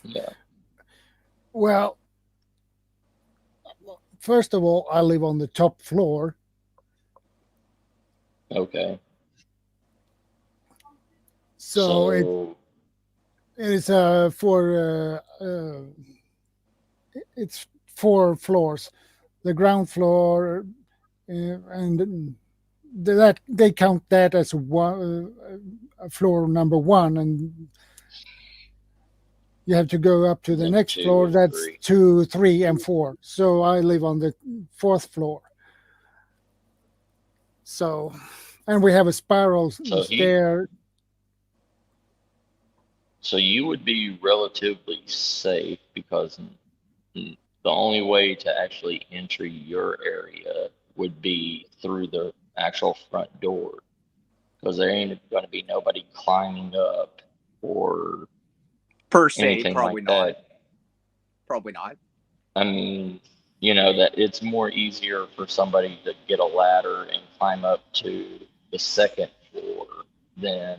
Yeah. Well, first of all, I live on the top floor, Okay. so it is it's 4 floors. The ground floor, and that they count that as floor number 1, and you have to go up to the Then next 2 floor. and That's 3. 2, 3, and 4. So I live on the 4th floor. So, and we have a spiral stair. So you would be relatively safe because the only way to actually enter your area would be through the actual front door, because there ain't going to be nobody climbing up or Per se, anything probably like not. that. Probably not. I mean, you know, that it's more easier for somebody to get a ladder and climb up to the 2nd floor than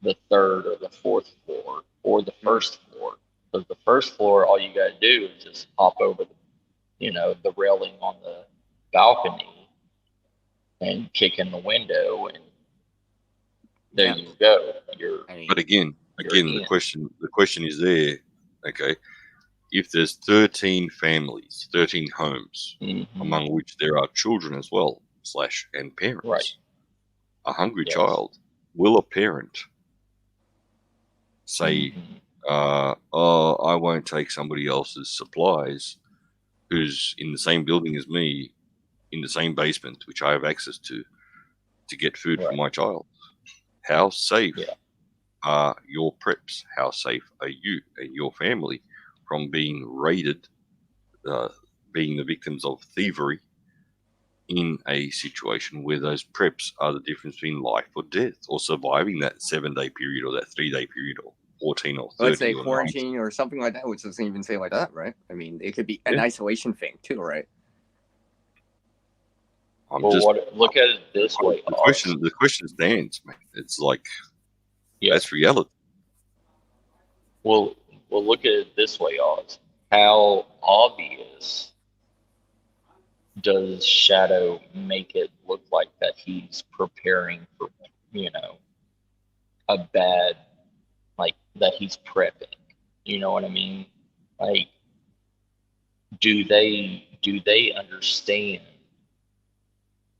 the 3rd or the 4th floor or the 1st floor. Because the 1st floor, all you got to do is just hop over the railing on the balcony and kick in the window, and there you go. But again, the question is there. Okay, if there's 13 families, 13 homes, among which there are children as well, and parents, right, a hungry child, will a parent say, "Oh, I won't take somebody else's supplies, who's in the same building as me, in the same basement, which I have access to get food for my child"? How safe are your preps? How safe are you and your family from being raided, being the victims of thievery in a situation where those preps are the difference between life or death, or surviving that 7-day period or that 3-day period or 14 or 30 Let's say or quarantine 90. or something like that, which doesn't even say like that, right? I mean, it could be an isolation thing too, right? Look at it this way. The question stands, man. It's like, that's reality. Well, look at it this way, Oz. How obvious does Shadow make it look like that he's preparing for, a bad, like, that he's prepping? You know what I mean? Like, do they understand?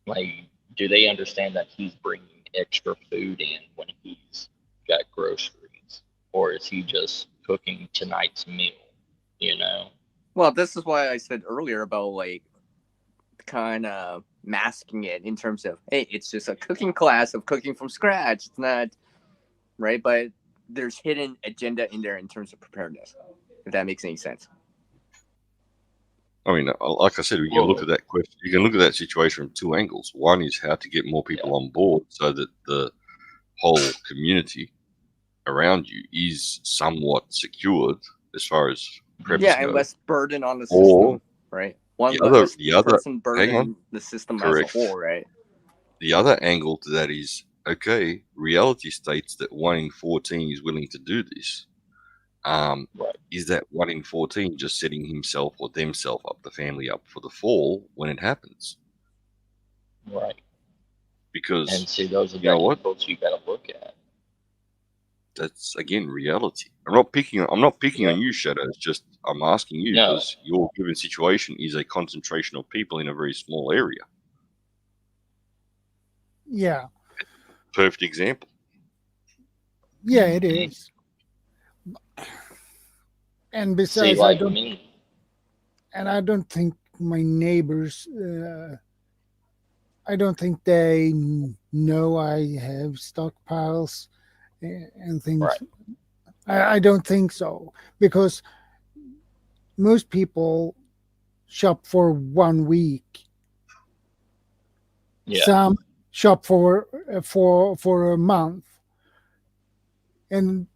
Like, do they understand that he's bringing extra food in when he's got groceries? Or is he just cooking tonight's meal, Well, this is why I said earlier about, like, kind of masking it in terms of, hey, it's just a cooking class of cooking from scratch. It's not, right? But there's hidden agenda in there in terms of preparedness, if that makes any sense. I mean, like I said, we can look at that question. You can look at that situation from 2 angles. One is how to get more people on board so that the whole community around you is somewhat secured as far as preps go. And less burden on the system, right? One less person burden the system as a whole, right? The other angle to that is, okay, reality states that 1 in 14 is willing to do this. Is that 1 in 14 just setting himself or themselves up, the family up for the fall when it happens? Right. Because, and see, those are the angles you got to look at. That's, again, reality. I'm not picking on you, Shadow. It's just I'm asking you because your given situation is a concentration of people in a very small area. Yeah. Perfect example. Yeah, it is. And besides, I don't think my neighbors, I don't think they know I have stockpiles and things. Right. I don't think so, because most people shop for 1 week. Yeah. Some shop for a month, and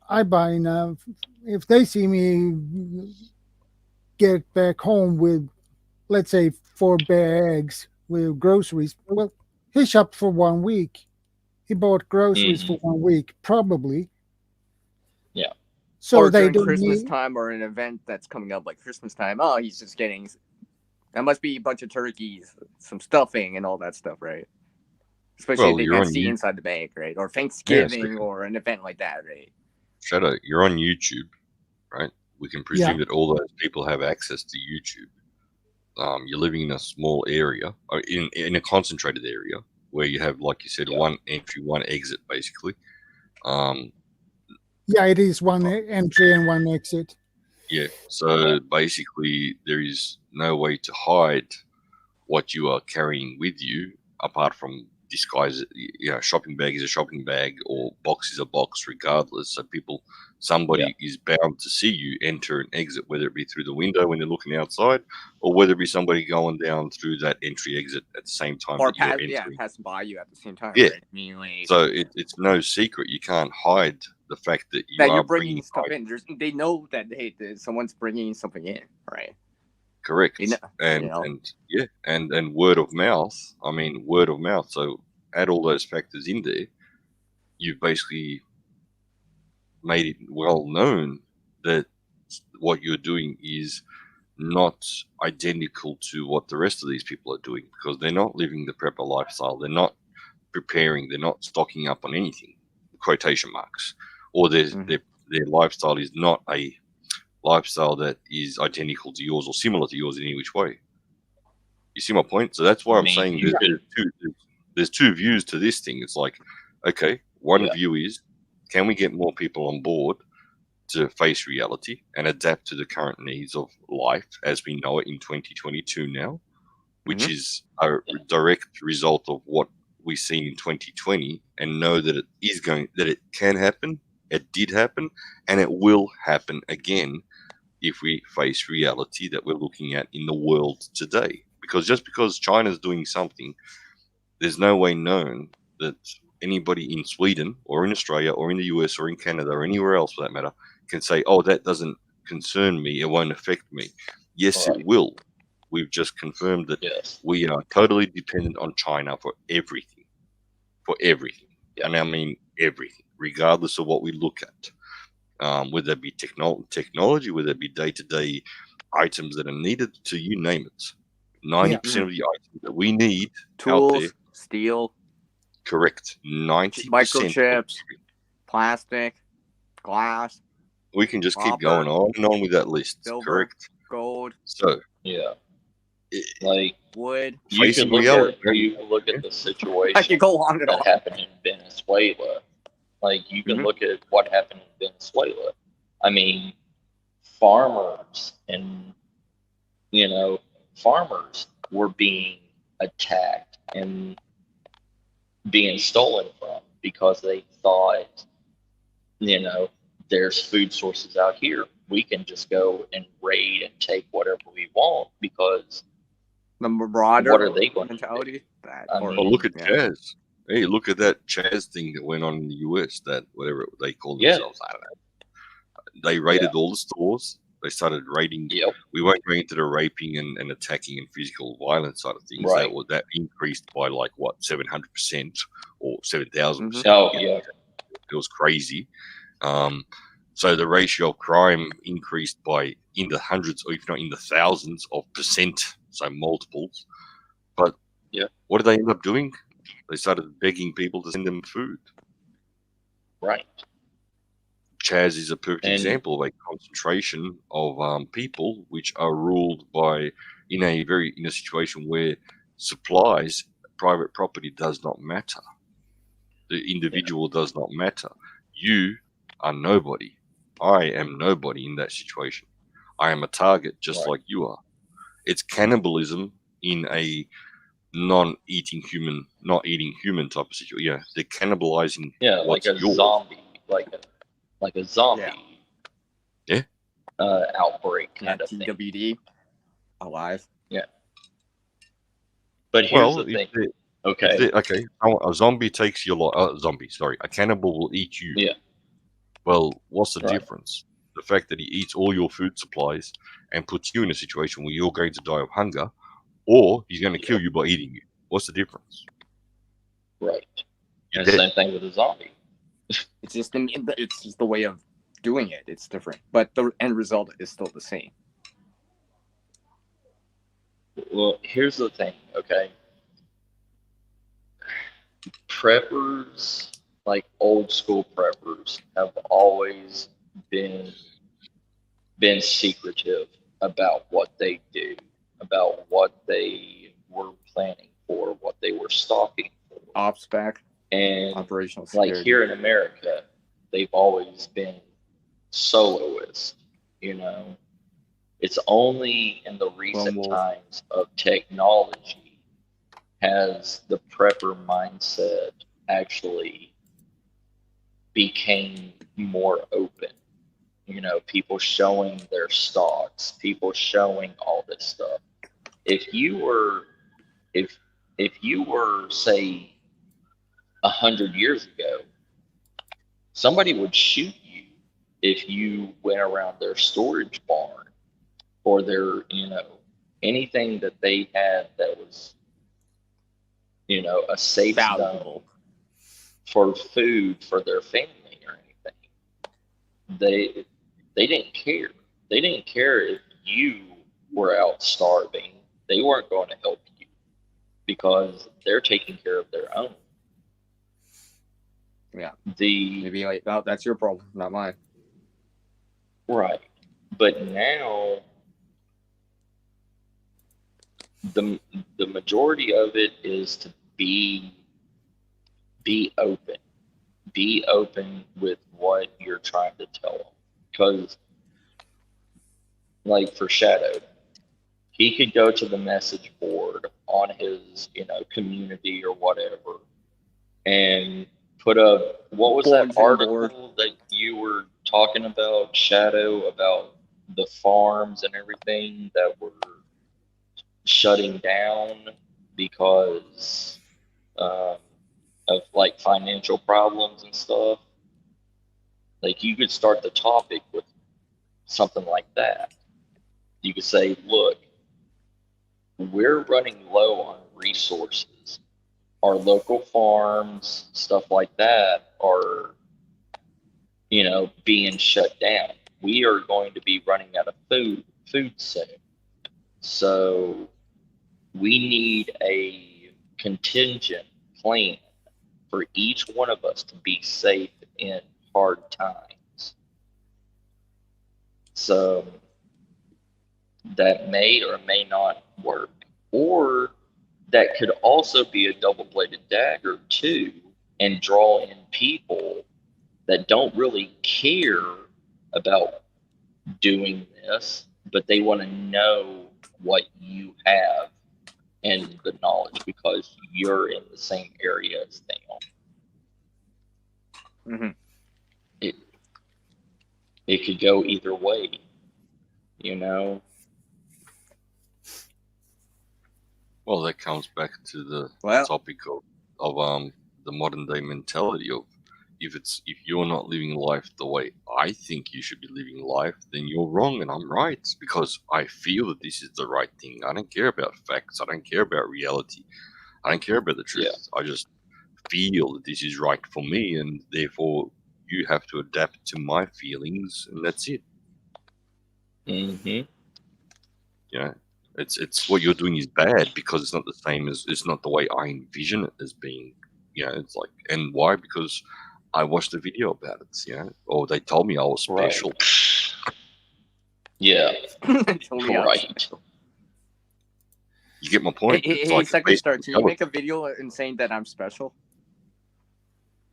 I buy enough. If they see me get back home with, let's say, 4 bags with groceries, well, he shopped for 1 week. He bought groceries for 1 week, probably. Yeah. So or during Christmas time or an event that's coming up like Christmas time, oh, he's just getting, that must be a bunch of turkeys, some stuffing and all that stuff, right? Especially if they can't see inside the bank, right? Or Thanksgiving or an event like that, right? Shadow, you're on YouTube, right? we can presume that all those people have access to YouTube. You're living in a small area, or in a concentrated area, where you have, like you said, one entry, one exit, basically. It is one entry and one exit. Yeah. So basically, there is no way to hide what you are carrying with you, apart from disguise it. Shopping bag is a shopping bag, or box is a box, regardless. So somebody is bound to see you enter and exit, whether it be through the window when they're looking outside, or whether it be somebody going down through that entry exit at the same time or that you're entering. passing by you at the same time. Yeah. Right? I mean, like, so it's no secret. You can't hide the fact that you're bringing stuff in. They know that someone's bringing something in, right? Correct. And word of mouth. I mean, word of mouth. So add all those factors in there. You've basically made it well known that what you're doing is not identical to what the rest of these people are doing, because they're not living the prepper lifestyle. They're not preparing. They're not stocking up on anything, quotation marks, or their lifestyle is not a lifestyle that is identical to yours or similar to yours in any which way. You see my point? So that's why I'm saying there's two views to this thing. It's like, okay, one view is, can we get more people on board to face reality and adapt to the current needs of life as we know it in 2022 now, which is a direct result of what we've seen in 2020, and know that it can happen, it did happen, and it will happen again if we face reality that we're looking at in the world today. Because just because China's doing something, there's no way known that anybody in Sweden or in Australia or in the US or in Canada or anywhere else for that matter can say, oh, that doesn't concern me, it won't affect me. Yes, it will. We've just confirmed that we are totally dependent on China for everything. And I mean everything, regardless of what we look at. Whether it be technology, whether it be day-to-day items that are needed, to you name it. 90% of the items that we need, tools, out there, steel, correct. 90% microchips, plastic, glass. We can just keep going on and on with that list. Silver, correct. Gold. So like wood. You can look at the situation I can go on and that on. happened in Venezuela. Like you can look at what happened in Venezuela. I mean, farmers were being attacked and being stolen from because they thought, there's food sources out here. We can just go and raid and take whatever we want because the marauder what are they going mentality? Look at Chaz. Hey, look at that Chaz thing that went on in the US, that whatever they call themselves. I don't know. They raided all the stores. They started raiding. We won't go into the raping and attacking and physical violence side of things. Right. That increased by 700% or 7,000%. Oh yeah, it was crazy. So the ratio of crime increased by in the hundreds, or if not in the thousands of percent, so multiples. But what did they end up doing? They started begging people to send them food. Right. Chaz is a perfect example of a concentration of people which are ruled by in a situation where supplies, private property does not matter. The individual does not matter. You are nobody. I am nobody in that situation. I am a target just like you are. It's cannibalism in a not eating human type of situation. Yeah, they're cannibalizing. Like a zombie, like a zombie. Yeah. Outbreak kind of thing. TWD. Alive. Yeah. But here's the thing. Okay. A zombie takes your life. A cannibal will eat you. Yeah. Well, what's the difference? The fact that he eats all your food supplies and puts you in a situation where you're going to die of hunger, or he's going to kill you by eating you. What's the difference? Right. And the same thing with a zombie. It's just the way of doing it. It's different, but the end result is still the same. Well, here's the thing. Okay. Preppers, like old school preppers, have always been been secretive about what they do, about what they were planning for, what they were stalking for. Ops back, And operational like security. here in America, they've always been soloist, you know. It's only in the recent wolf. times of technology has the prepper mindset actually became more open. You know, people showing their stocks, people showing all this stuff. If you were, if you were, say, 100 years ago, somebody would shoot you if you went around their storage barn or their, you know, anything that they had that was, you know, a safe zone Valuable. for food for their family or anything. They didn't care. They didn't care if you were out starving. They weren't going to help you because they're taking care of their own. Yeah. The Maybe like, oh, that's your problem, not mine. right. But now the majority of it is to be open. Be open with what you're trying to tell them. Because, like for Shadow, he could go to the message board on his, you know, community or whatever, and put up, what was that Bulletin board. article that you were talking about, Shadow, about the farms and everything that were shutting down because of like financial problems and stuff? Like you could start the topic with something like that. You could say, look, we're running low on resources. Our local farms, stuff like that, are, you know, being shut down. We are going to be running out of food soon. So we need a contingent plan for each one of us to be safe in hard times. So that may or may not work. Or that could also be a double-bladed dagger too, and draw in people that don't really care about doing this, but they want to know what you have and the knowledge because you're in the same area as they are. Mm-hmm. It could go either way, you know. Well, that comes back to the Well- topic of the modern day mentality of if you're not living life the way I think you should be living life, then you're wrong and I'm right because I feel that this is the right thing. I don't care about facts. I don't care about reality. I don't care about the truth. Yeah. I just feel that this is right for me, and therefore you have to adapt to my feelings, and that's it. Mm-hmm. You know, it's what you're doing is bad because it's not the same as it's not the way I envision it as being. You know, it's like, and why? Because I watched a video about it. You know, or they told me I was special. Right. Yeah. Right. You get my point. Hey, Second Star, can you make a video and saying that I'm special?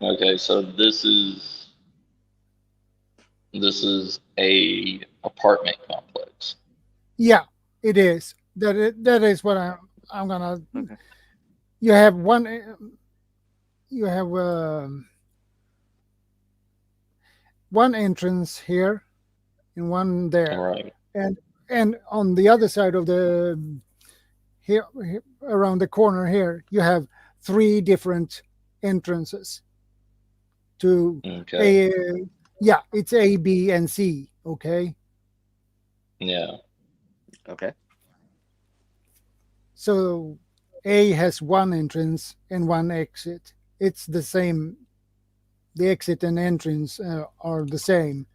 Okay, so this is a apartment complex. Yeah, it is. That is what I'm gonna. Okay. You have one. You have one entrance here, and one there, Right. and on the other side of the here around the corner here, you have 3 different entrances to Okay. yeah, it's A, B, and C. Okay. Yeah. Okay. So A has 1 entrance and 1 exit. It's the same. The exit and entrance are the same.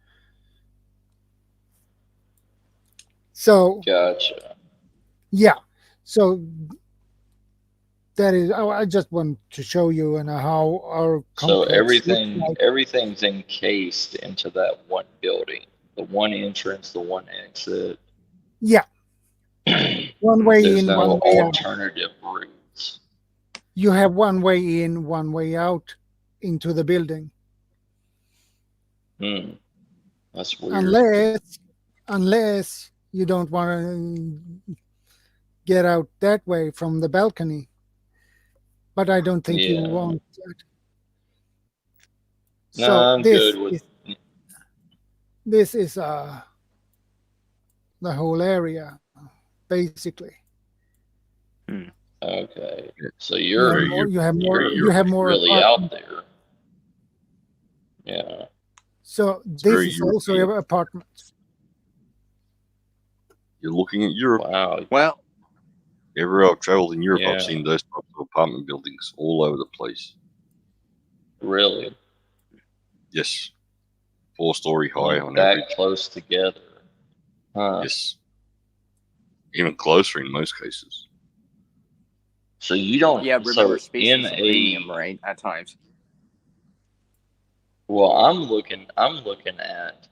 So Gotcha. yeah, so that is. I just want to show you and how our So complex looks like. everything's encased into that one building. The one entrance, the one exit. Yeah, one way There's in, no one way out. alternative routes. You have one way in, one way out into the building. That's weird. Unless you don't want to get out that way from the balcony. But I don't think you Yeah. want that. No, So I'm good with. this is the whole area, basically. Okay, so You have more. really out apartments. there. Yeah. So It's this very is also European. apartments. You're looking at Europe. Wow. Well, Everywhere I've traveled in Europe, Yeah. I've seen those types of apartment buildings all over the place. Really? Yes. 4-story high on That average. close together. Huh. Yes. Even closer in most cases. So you don't. yeah, remember So space in is a a premium, right? At times. Well, I'm looking at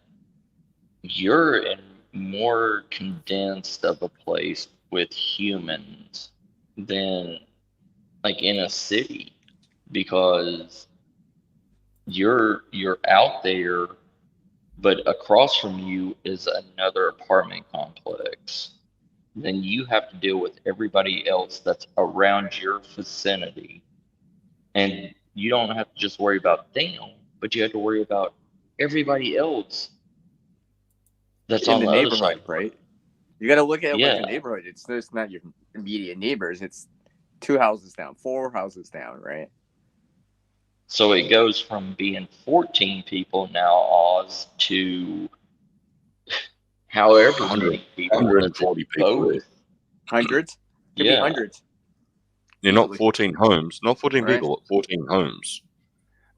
you're in more condensed of a place with humans than like in a city, because you're out there, but across from you is another apartment complex. Then you have to deal with everybody else that's around your vicinity, and you don't have to just worry about them, but you have to worry about everybody else that's In on the the other neighborhood, side. right? You got to look at it like Yeah. a neighborhood. It's just not your immediate neighbors. It's 2 houses down, 4 houses down, right? So it goes from being 14 people now, Oz, to however many people. 140 people. Both. Hundreds. Could be Yeah. hundreds. They're not Easily. 14 homes, not 14 Right. people, but 14 homes.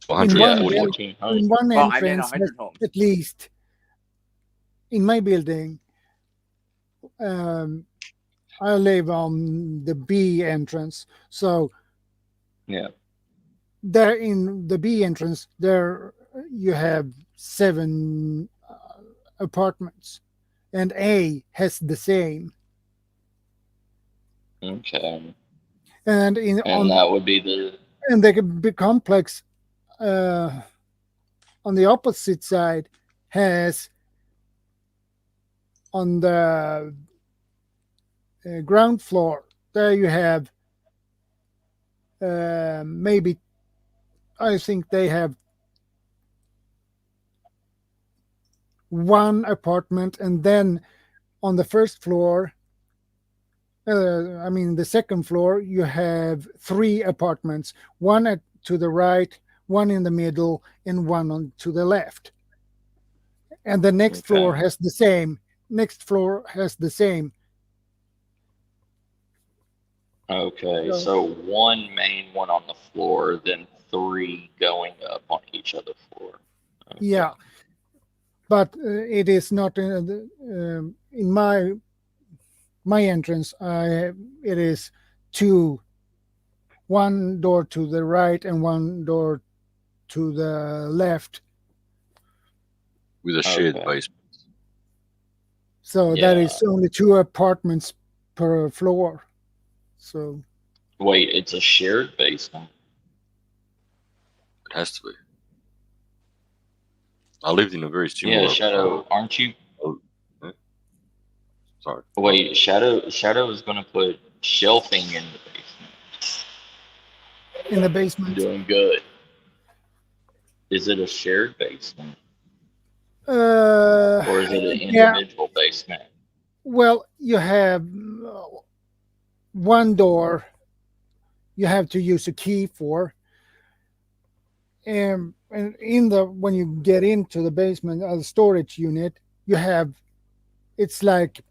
So In 140. 14 homes. In one Well, I meant entrance, 100 homes. at least in my building, I live on the B entrance. So Yeah. there in the B entrance, there you have 7 apartments, and A has the same. Okay. And That would be the. and the big complex on the opposite side has on the ground floor. There you have maybe, I think they have 1 apartment, and then on the first floor, the second floor, you have 3 apartments, 1 to the right, 1 in the middle, and 1 to the left. And the next floor has the same. Next floor has the same. Okay, so 1 main one on the floor, then 3 going up on each other floor. Okay. Yeah, but it is not in my entrance. It is 2, 1 door to the right and 1 door to the left. With a shared basement. So that is only 2 apartments per floor. So wait, it's a shared basement? It has to be. I lived in a very similar. Yeah, Shadow, aren't you? Sorry. Wait, Shadow is going to put shelving in the basement. In the basement. Doing good. Is it a shared basement? Or is it an individual basement? Well, you have 1 door you have to use a key for. And when you get into the basement, the storage unit, you have, it's like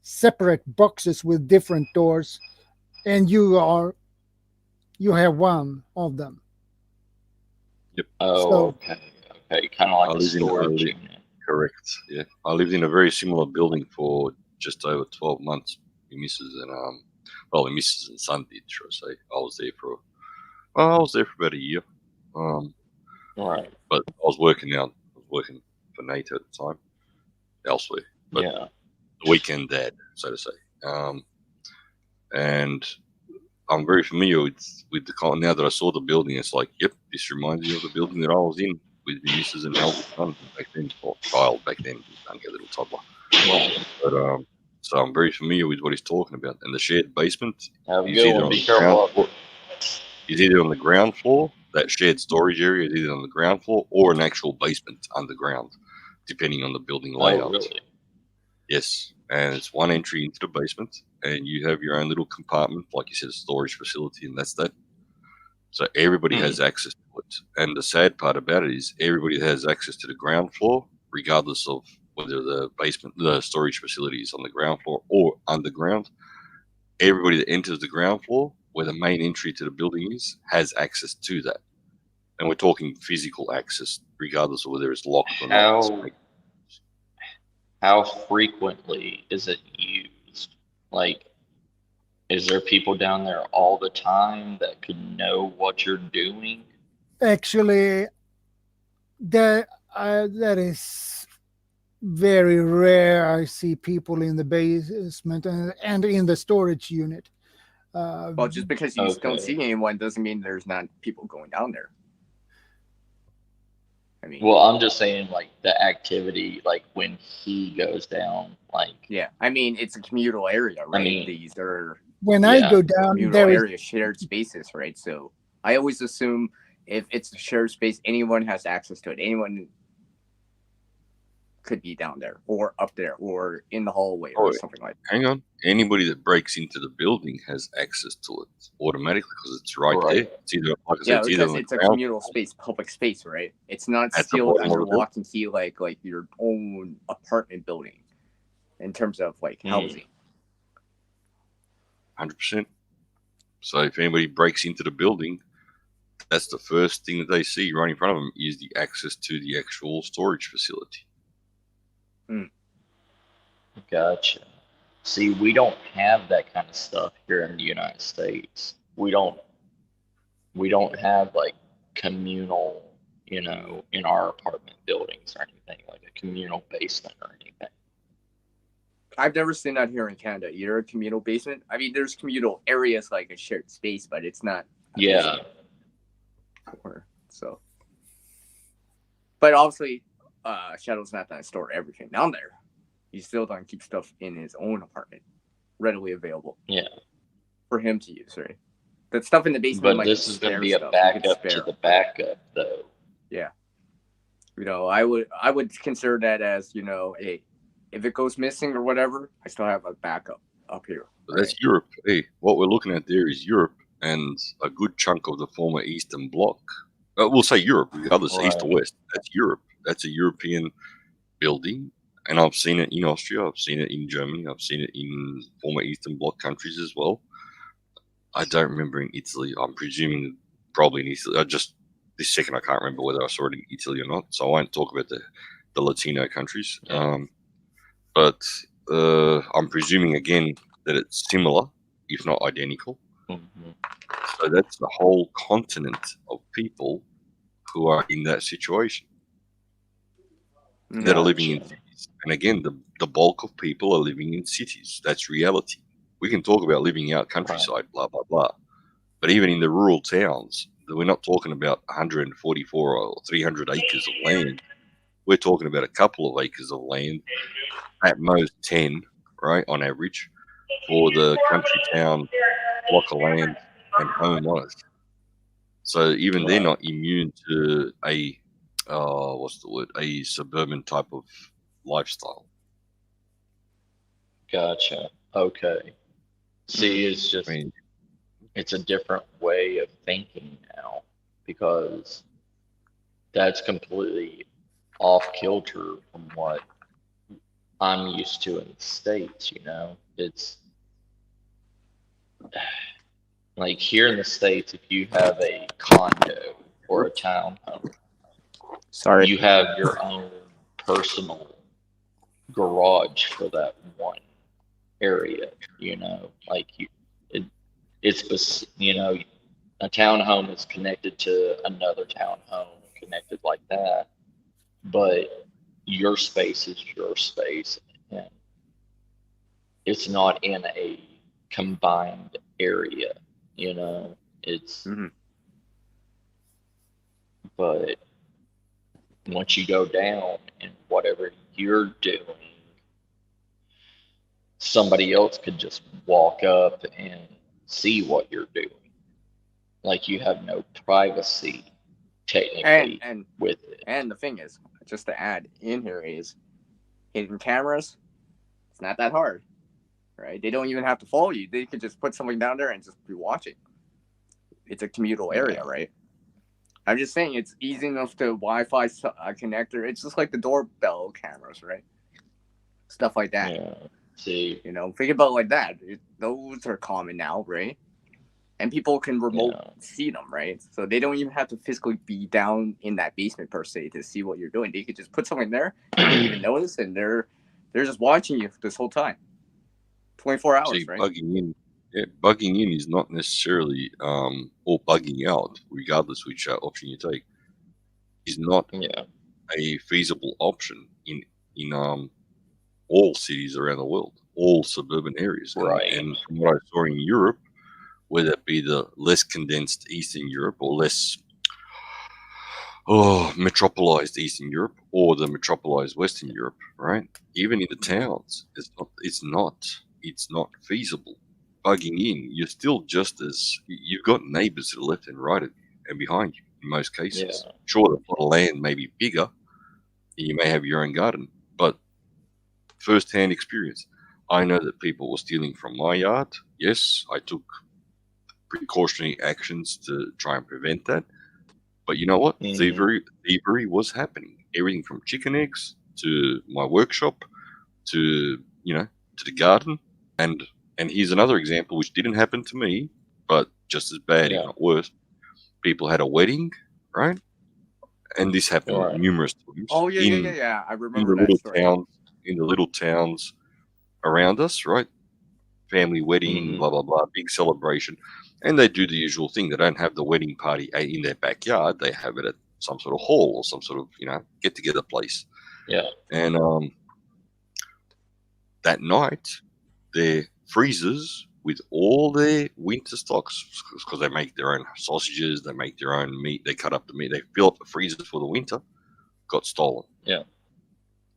separate boxes with different doors, and you have 1 of them. Yep. Oh, okay. Kind of like a storage unit. Correct. Yeah, I lived in a very similar building for just over 12 months. My missus and my missus and son did, should I say? I was there for about a year. Right. But I was working for NATO at the time. elsewhere. But Yeah. the weekend dad, so to say. And I'm very familiar with the now that I saw the building. It's like, yep, this reminds me of the building that I was in with the missus and eldest son back then, or child back then, young little toddler. But so I'm very familiar with what he's talking about. And the shared basement Have a is good either one. on Be the careful. ground floor, is either on the ground floor. That shared storage area is either on the ground floor or an actual basement underground, depending on the building layout. Oh, really? Yes, and it's one entry into the basement, and you have your own little compartment, like you said, a storage facility, and that's that. So everybody has access to it. And the sad part about it is everybody has access to the ground floor, regardless of whether the basement, the storage facility is on the ground floor or underground. Everybody that enters the ground floor, where the main entry to the building is, has access to that. And we're talking physical access, regardless of whether it's locked or not. How frequently is it used? Like, is there people down there all the time that could know what you're doing? Actually, that is very rare. I see people in the basement and in the storage unit. Well, just because you don't Okay. see anyone doesn't mean there's not people going down there. I mean, Well, I'm just saying, like, the activity, like, when he goes down, like, yeah, I mean, it's a communal area, right? mean, These are when I Yeah. go down, communal there is area, shared spaces, right? So I always assume if it's a shared space, anyone has access to it. Anyone could be down there or up there or in the hallway or something like that. Hang on. Anybody that breaks into the building has access to it automatically because it's right there. It's either, like I said, Yeah, it's either because on the it's a ground communal space, public space, right? It's not at the sealed bottom of under the building. lock and key like your own apartment building in terms of like housing. 100%. So if anybody breaks into the building, that's the first thing that they see right in front of them is the access to the actual storage facility. Gotcha. See, we don't have that kind of stuff here in the United States. We don't have like communal, in our apartment buildings or anything, like a communal basement or anything. I've never seen that here in Canada. Either a communal basement. I mean, there's communal areas like a shared space, but it's not. Yeah. So, but obviously, Shadow's not going to store everything down there. He's still going to keep stuff in his own apartment, readily available. Yeah. For him to use, right? That stuff in the basement. But this is going to be a backup to the backup, though. Yeah. I would consider that as if it goes missing or whatever, I still have a backup up here. But that's Europe. Hey, what we're looking at there is Europe and a good chunk of the former Eastern Bloc. We'll say Europe, regardless east or west. That's Europe. That's a European building. And I've seen it in Austria. I've seen it in Germany. I've seen it in former Eastern Bloc countries as well. I don't remember in Italy. I'm presuming probably in Italy. This second, I can't remember whether I saw it in Italy or not. So I won't talk about the Latino countries. But I'm presuming again that it's similar, if not identical. Mm-hmm. So that's the whole continent of people who are in that situation that are living in cities. And again, the bulk of people are living in cities. That's reality. We can talk about living out countryside, blah, blah, blah. But even in the rural towns, we're not talking about 144 or 300 acres of land. We're talking about a couple of acres of land, at most 10, right, on average, for the country town block of land and home on it. So even they're not immune to a suburban type of lifestyle. Gotcha. Okay. See, it's just it's a different way of thinking now, because that's completely off kilter from what I'm used to in the States. It's like here in the States, if you have a condo or a townhome, you have your own personal garage for that one area. A townhome is connected to another townhome, connected like that. But your space is your space, and it's not in a combined area, you know. It's but once you go down and whatever you're doing, somebody else could just walk up and see what you're doing. Like, you have no privacy technically and with it. And the thing is, just to add in here, is hidden cameras. It's not that hard, right? They don't even have to follow you. They could just put something down there and just be watching. It's a communal area, right? I'm just saying, it's easy enough to Wi-Fi connector. It's just like the doorbell cameras, right? Stuff like that. Yeah. See, You know, think about it like that. Those are common now, right? And people can remote see them, right? So they don't even have to physically be down in that basement per se to see what you're doing. They could just put something there, you don't even notice, and they're just watching you this whole time, 24 hours, See, right? bugging in is not necessarily or bugging out, regardless which option you take, is not a feasible option in all cities around the world, all suburban areas. Right. And from what I saw in Europe, whether it be the less condensed Eastern Europe or less metropolized Eastern Europe or the metropolized Western Europe, right? Even in the towns, it's not feasible. Bugging in, you're still just as you've got neighbors to the left and right of you and behind you in most cases. Yeah. Sure, the plot of land may be bigger, and you may have your own garden, but first-hand experience. I know that people were stealing from my yard. Yes, I took precautionary actions to try and prevent that. But you know what? Thievery was happening. Everything from chicken eggs to my workshop to the garden. And here's another example which didn't happen to me, but just as bad, if not worse. People had a wedding, right? And this happened numerous times. Oh yeah. I remember that story. In the little towns around us, right? Family wedding, blah blah blah, big celebration, and they do the usual thing. They don't have the wedding party in their backyard. They have it at some sort of hall or some sort of get together place. Yeah. And that night, their freezers with all their winter stocks, because they make their own sausages, they make their own meat, they cut up the meat, they fill up the freezers for the winter, got stolen. Yeah.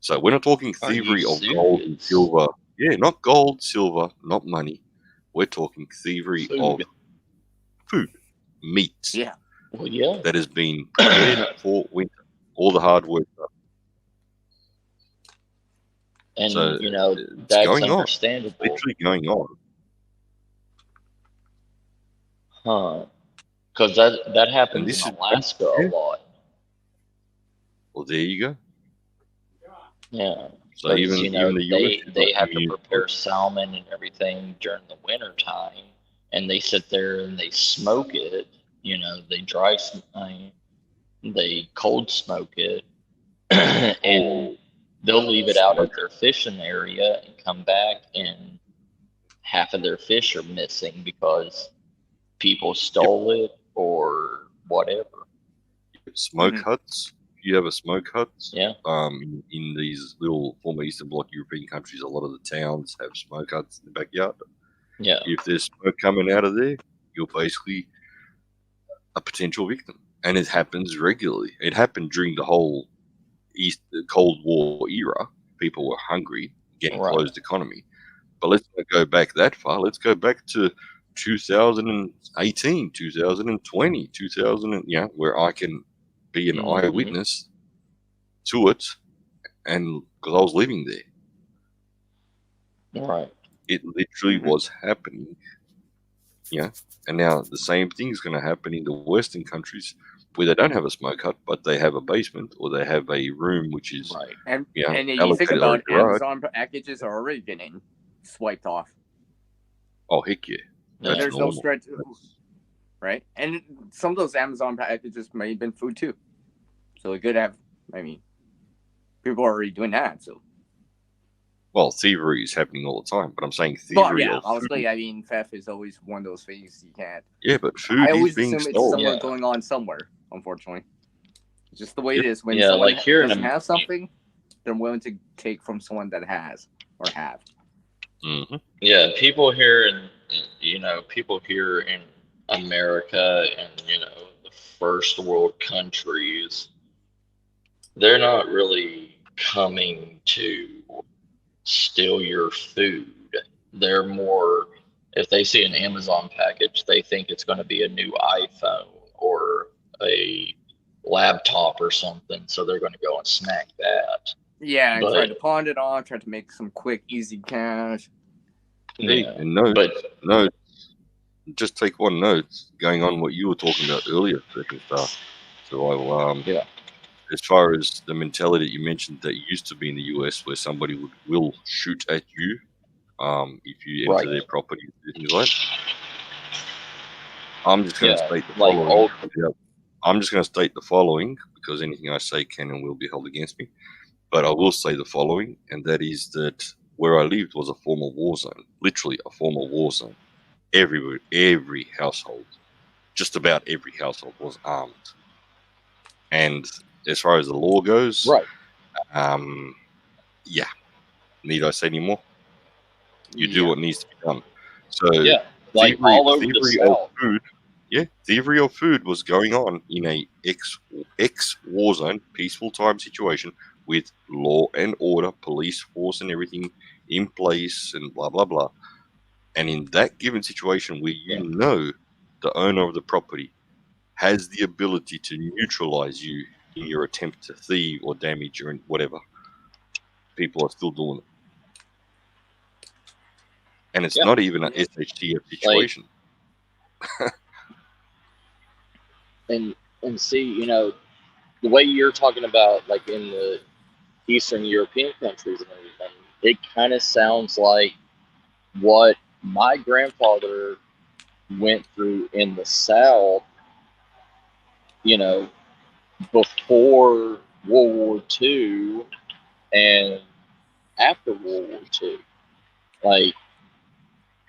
So we're not talking thievery of gold and silver. Yeah, not gold, silver, not money. We're talking thievery of food, meat. Yeah. Well, yeah. That has been prepared for winter. All the hard work done. And, so that's going understandable. On. Literally going on. Huh. Because that happens in Alaska a lot. Well, there you go. Yeah. So even the US, they have to prepare salmon and everything during the winter time, and they sit there and they smoke it. They dry, they cold smoke it, and they'll leave it out at their fishing area and come back, and half of their fish are missing because people stole it or whatever. Smoke huts. You have a smoke hut. Yeah. In these little former Eastern Bloc European countries, a lot of the towns have smoke huts in the backyard. Yeah. If there's smoke coming out of there, you're basically a potential victim, and it happens regularly. It happened during the whole Cold War era. People were hungry, getting closed economy. But let's not go back that far. Let's go back to 2018, 2020, where I can be an eyewitness to it, and because I was living there. Right. It literally was happening. And now the same thing is going to happen in the Western countries where they don't have a smoke hut, but they have a basement or they have a room which is And you think about Amazon packages are already getting swiped off. Oh heck yeah! There's no stretch, right? And some of those Amazon packages may have been food too, so it could have. People are already doing that. So, well, thievery is happening all the time, but I'm saying thievery. Well, obviously, theft is always one of those things you can't. Yeah, but food is being stolen. It's going on somewhere. Unfortunately, it's just the way it is. When someone doesn't have something, they're willing to take from someone that has or have. Mm-hmm. Yeah, people here in America and the first world countries, they're not really coming to steal your food. They're more, if they see an Amazon package, they think it's going to be a new iPhone or a laptop or something, so they're going to go and snack that. Yeah, and But- try to pawn it off, try to make some quick, easy cash. Hey, Yeah, and no, but no, just take one note going on what you were talking about earlier, Second Star. So I will, Yeah. as far as the mentality that you mentioned that used to be in the US where somebody will shoot at you if you enter Right. their property and things like that. I'm just going to Yeah, state the like following. old- I'm just going to state the following because anything I say can and will be held against me. But I will say the following, and that is that where I lived was a former war zone, literally a former war zone. Everywhere, every household, just about every household was armed. And as far as the law goes, right. Yeah, need I say any more? You do Yeah. what needs to be done. So Yeah, like all over the thievery of South. food. Yeah, thievery of food was going on in a ex war zone, peaceful time situation with law and order, police force, and everything in place, and blah blah blah. And in that given situation, where the owner of the property has the ability to neutralize you in your attempt to thieve or damage or whatever, people are still doing it. And it's not even an SHTF situation. And see, the way you're talking about, like in the Eastern European countries and everything, it kind of sounds like what my grandfather went through in the South, before World War II and after World War II. Like,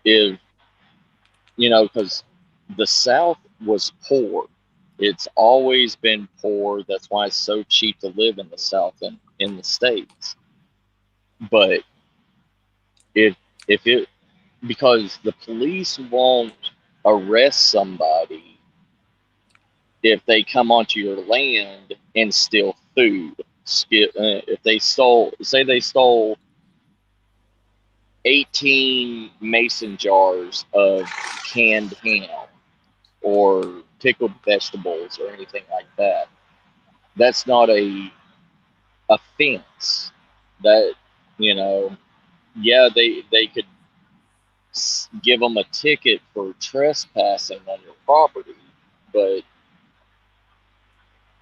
because the South was poor. It's always been poor. That's why it's so cheap to live in the South and in the States. But because the police won't arrest somebody if they come onto your land and steal food. If they stole 18 mason jars of canned ham or pickled vegetables or anything like that, that's not a offense. That, they could give them a ticket for trespassing on your property, but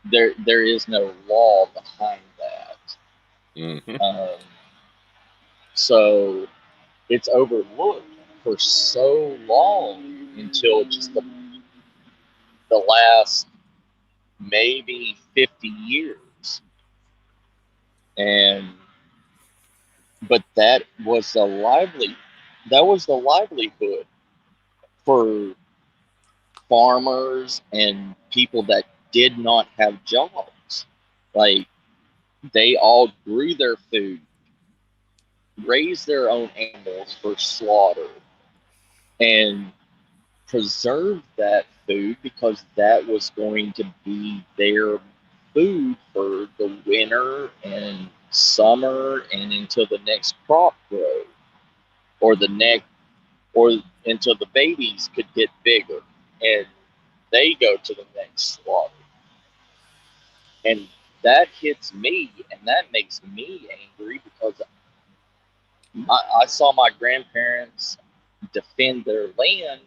there is no law behind that. Mm-hmm. So it's overlooked for so long until just the last maybe 50 years. But that was the livelihood for farmers and people that did not have jobs. Like, they all grew their food, raised their own animals for slaughter, and preserved that food because that was going to be their food for the winter and summer and until the next crop grows, or until the babies could get bigger and they go to the next slaughter. And that hits me, and that makes me angry because I saw my grandparents defend their land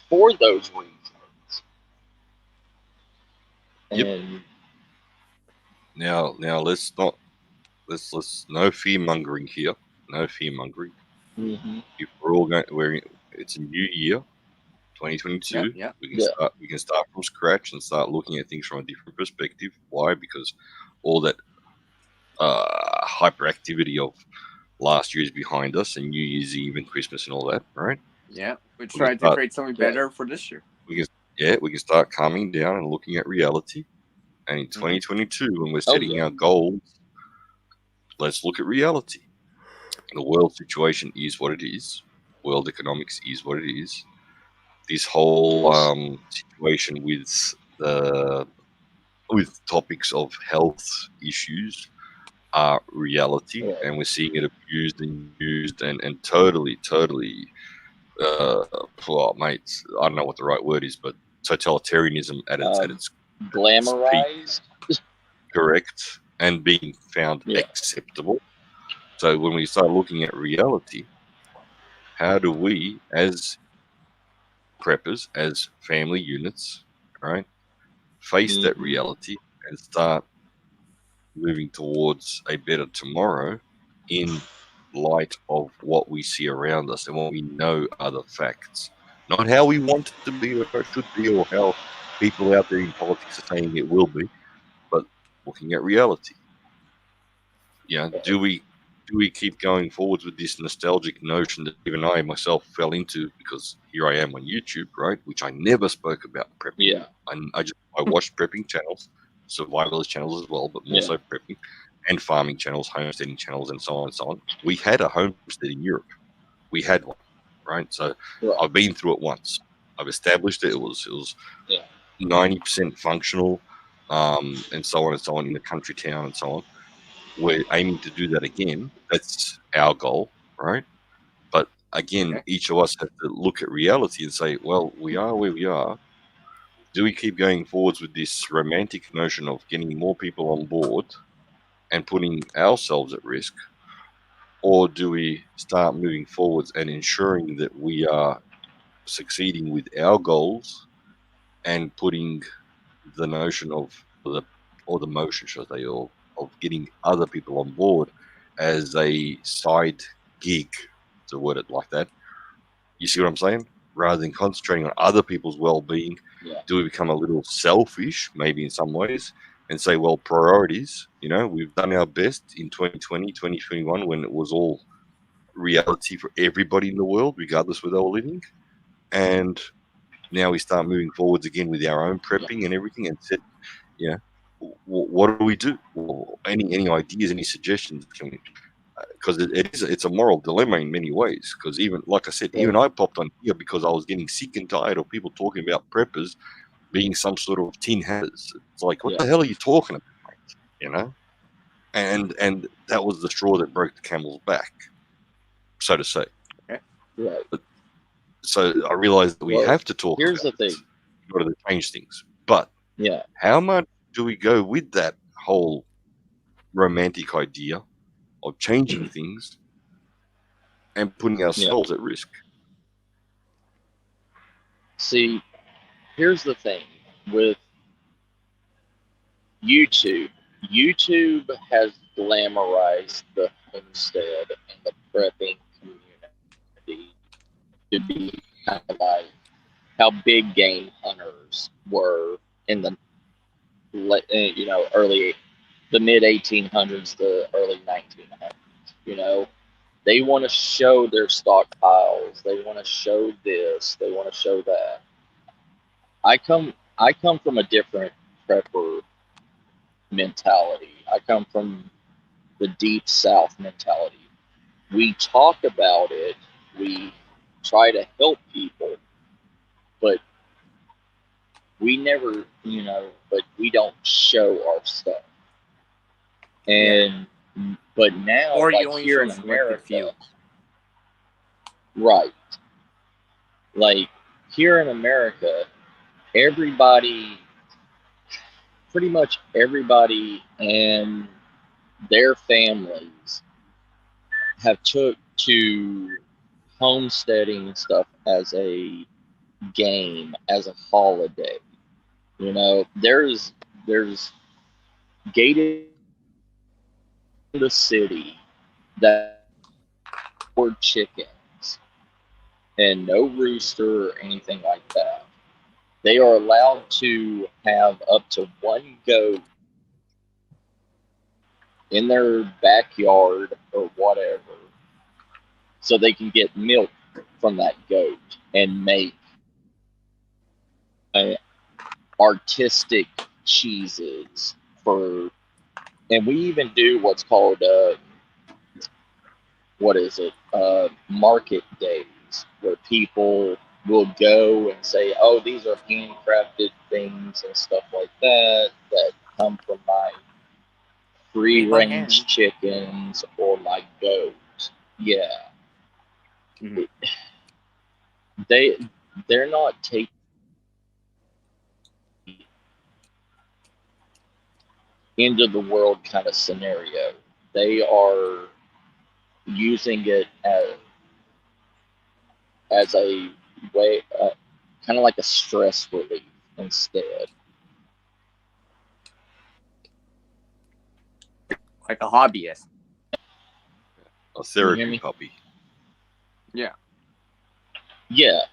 for those reasons. Yep. And Now let's no fear mongering here. No fear mongering. If we're all it's a new year, 2022. Yeah. We can start from scratch and start looking at things from a different perspective. Why? Because all that hyperactivity of last year is behind us, and New Year's Eve and Christmas and all that, right? Yeah, we're trying to create something better for this year. We can start calming down and looking at reality And in 2022, when we're setting our goals, let's look at reality. The world situation is what it is. World economics is what it is. This whole situation with topics of health issues are reality, and we're seeing it abused and used and totally, well, mate, I don't know what the right word is, but totalitarianism at its glamorized, peak, correct, and being found acceptable. So when we start looking at reality, how do we, as preppers, as family units, right, face that reality and start moving towards a better tomorrow in light of what we see around us and what we know are the facts, not how we want it to be or it should be or how people out there in politics are saying it will be, but looking at reality. Do we keep going forwards with this nostalgic notion that even I myself fell into, because here I am on YouTube, right, which I never spoke about prepping. I watched prepping channels, survivalist channels as well, but more so prepping, and farming channels, homesteading channels, and so on and so on. We had a homestead in Europe. We had one, right? So I've been through it once. I've established it. It was 90% functional, and so on in the country town and so on. We're aiming to do that again. That's our goal, right? But again, each of us have to look at reality and say, well, we are where we are. Do we keep going forwards with this romantic notion of getting more people on board and putting ourselves at risk? Or do we start moving forwards and ensuring that we are succeeding with our goals and putting the notion of the motion, should I say, of getting other people on board as a side gig, to word it like that? You see what I'm saying? Rather than concentrating on other people's well-being, do we become a little selfish, maybe in some ways, and say, well, priorities, we've done our best in 2020, 2021, when it was all reality for everybody in the world, regardless where they were living. And now we start moving forwards again with our own prepping and everything, and said, what do we do? Well, any ideas, any suggestions? Because it's a moral dilemma in many ways. Because even, like I said, even I popped on here because I was getting sick and tired of people talking about preppers being some sort of tin hatters. It's like, what the hell are you talking about? And that was the straw that broke the camel's back, so to say. But, so I realized that we have to talk. Here's about the thing: in order to change things. But how much do we go with that whole romantic idea of changing things and putting ourselves at risk? See, here's the thing with YouTube. YouTube has glamorized the homestead and the prepping community to be kind of like how big game hunters were in the the mid 1800s, the early 1900s. They want to show their stockpiles. They want to show this. They want to show that. I come from a different prepper mentality. I come from the deep South mentality. We talk about it. We try to help people, but we never, but we don't show our stuff. And but now, or like you only here show in America, few. right? Like here in America, pretty much everybody and their families have took to homesteading and stuff as a game, as a holiday. There's gated in the city that were chickens and no rooster or anything like that. They are allowed to have up to one goat in their backyard or whatever, so they can get milk from that goat and make an artistic cheeses for, and we even do what's called market days, where people will go and say, oh, these are handcrafted things and stuff like that come from my free Made by range hand. chickens or my goats. Yeah. Mhm. They're not taking end of the world kind of scenario. They are using it as a way, kind of like a stress relief instead. Like a hobbyist. A Can you hear therapy me? puppy. Yeah. Yeah.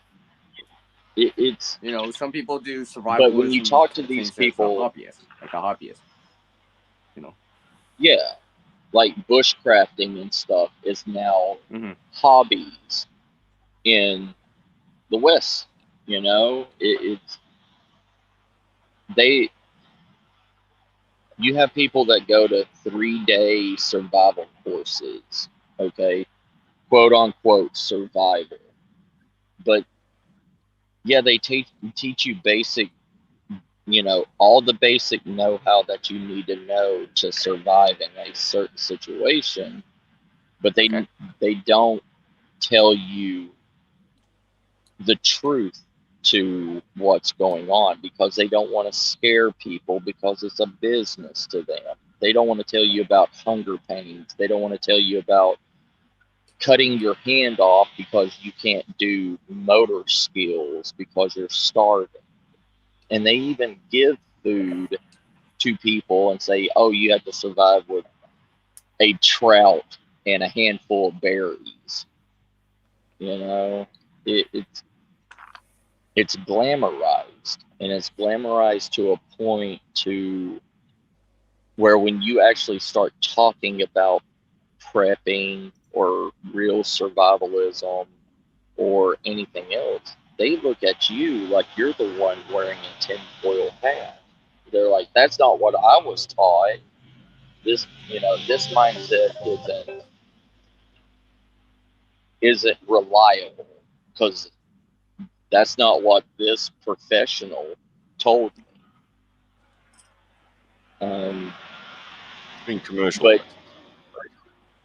It's, You know, some people do survivalism. but when you talk to these things as a people, hobbyist, like a hobbyist. You know. yeah, like bushcrafting and stuff is now Mhm. hobbies in the West. You know, it's they. You have people that go to 3-day survival courses. Okay, quote unquote survival, but yeah, they teach you basic, you know, all the basic know-how that you need to know to survive in a certain situation, but they don't tell you the truth to what's going on, because they don't want to scare people, because it's a business to them. They don't want to tell you about hunger pains. They don't want to tell you about cutting your hand off because you can't do motor skills because you're starving. And they even give food to people and say, oh, you have to survive with a trout and a handful of berries. You know, it's glamorized, and it's glamorized to a point to where when you actually start talking about prepping or real survivalism or anything else, they look at you like you're the one wearing a tinfoil hat. They're like, that's not what I was taught. This, you know, this mindset isn't reliable, because that's not what this professional told me. Being commercial.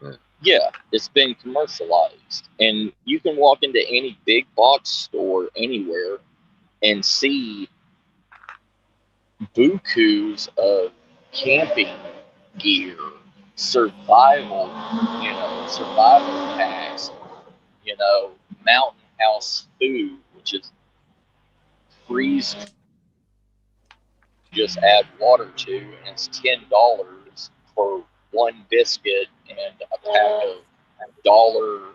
But yeah, it's been commercialized, and you can walk into any big box store anywhere and see bukus of camping gear, survival, survival packs, mountain house food, which is freeze, just add water to, and it's $10 for one biscuit and a pack of dollar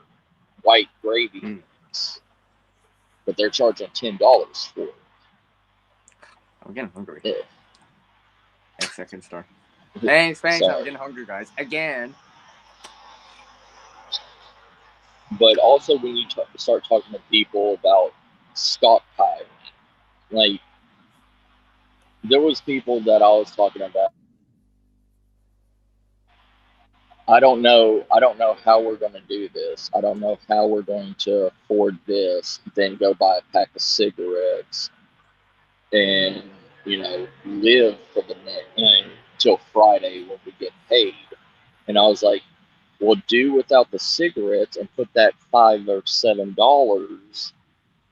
white gravy. But they're charging $10 for it. I'm getting hungry. Yeah. Next second star. Thanks. Sorry. I'm getting hungry, guys. Again. But also, when you start talking to people about stockpiling, like, there was people that I was talking about, I don't know how we're going to do this. I don't know how we're going to afford this, then go buy a pack of cigarettes and, live for the next till Friday when we get paid. And I was like, well, do without the cigarettes and put that $5 or $7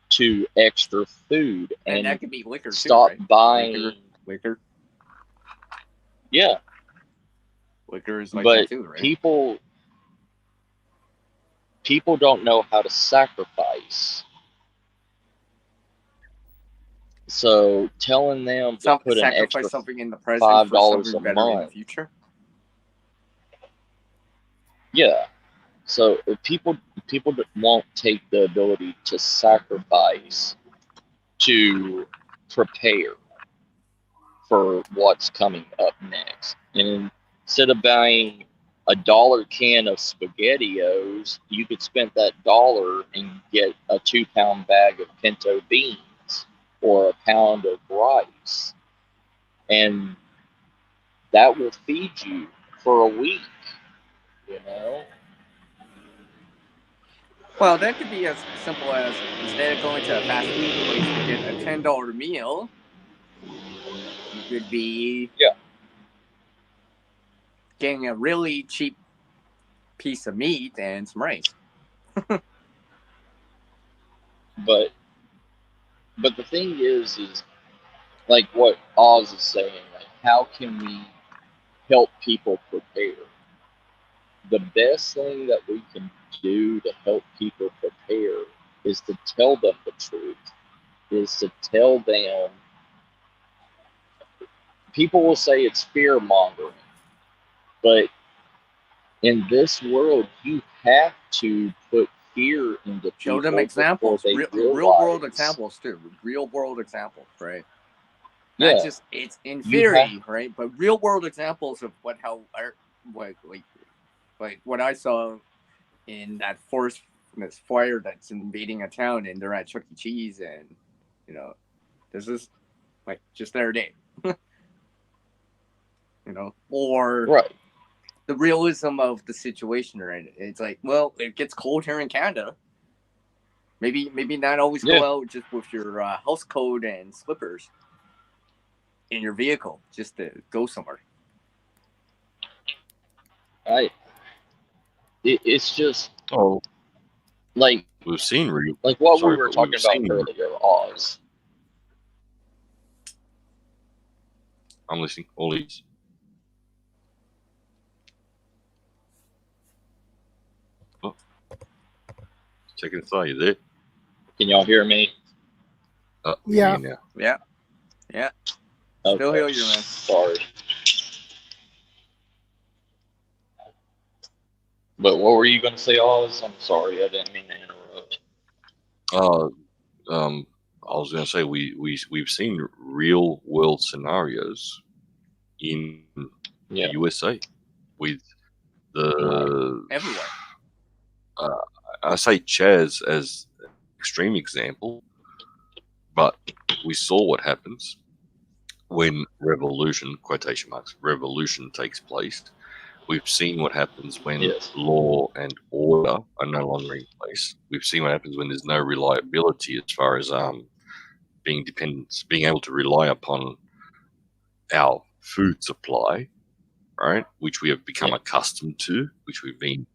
to extra food, and that could be liquor too, stop right? buying liquor. Yeah, liquor is like but that too, right? people don't know how to sacrifice. So telling them to put an extra something in the present $5 for a something better in the month. future. Yeah. So if people won't take the ability to sacrifice to prepare for what's coming up next. And instead of buying a $1 can of SpaghettiOs, you could spend that $1 and get a 2-pound bag of pinto beans or a pound of rice. and that will feed you for a week, you know? Well, that could be as simple as instead of going to a fast food place to get a $10 meal, you could be getting a really cheap piece of meat and some rice. But the thing is like what Oz is saying, like how can we help people prepare? The best thing that we can do to help people prepare is to tell them the truth, is to tell them. People will say it's fear mongering, but in this world, you have to put fear into Show people them examples, before they real world realize. examples too. Real world examples, right? Yeah, Not just it's in you theory, right? But real world examples of what what I saw in that forest, this fire that's invading a town, and they're at Chuck E. Cheese, and you know, this is like just their day, you know, or right. the realism of the situation, right? It's like, well, it gets cold here in Canada. Maybe not always go out just with your house coat and slippers in your vehicle just to go somewhere. It's just like we've seen like what we were talking about earlier, Oz. I'm listening. All these. Oh. Checking the thought. You there? Can y'all hear me? Yeah. Yeah. Okay. Still hear you, man. Sorry. But what were you going to say, Oz? I'm sorry, I didn't mean to interrupt. I was going to say we've seen real world scenarios in the USA with the everywhere. I say Chaz as an extreme example, but we saw what happens when revolution, quotation marks, revolution takes place. We've seen what happens when law and order are no longer in place. We've seen what happens when there's no reliability as far as being able to rely upon our food supply, right? Which we have become accustomed to, which we've been,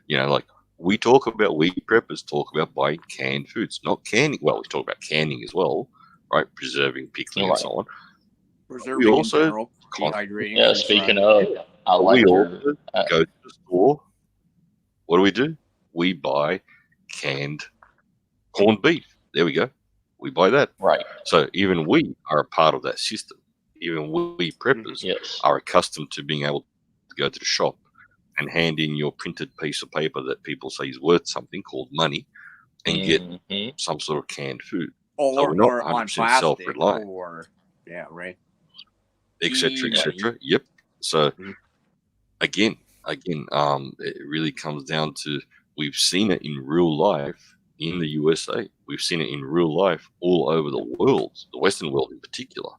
like we preppers talk about buying canned foods, not canning. Well, we talk about canning as well, right? Preserving, pickling, and so on. Preserving we also in general, dehydrating. Yeah, speaking of, we also go to the store. What do? We buy canned corned beef. There we go. We buy that. Right. So even we are a part of that system. Even we preppers are accustomed to being able to go to the shop and hand in your printed piece of paper that people say is worth something called money and get some sort of canned food. So we're not 100% self-reliant. Et cetera. Yep. So again, it really comes down to we've seen it in real life in the USA. We've seen it in real life all over the world, the Western world in particular.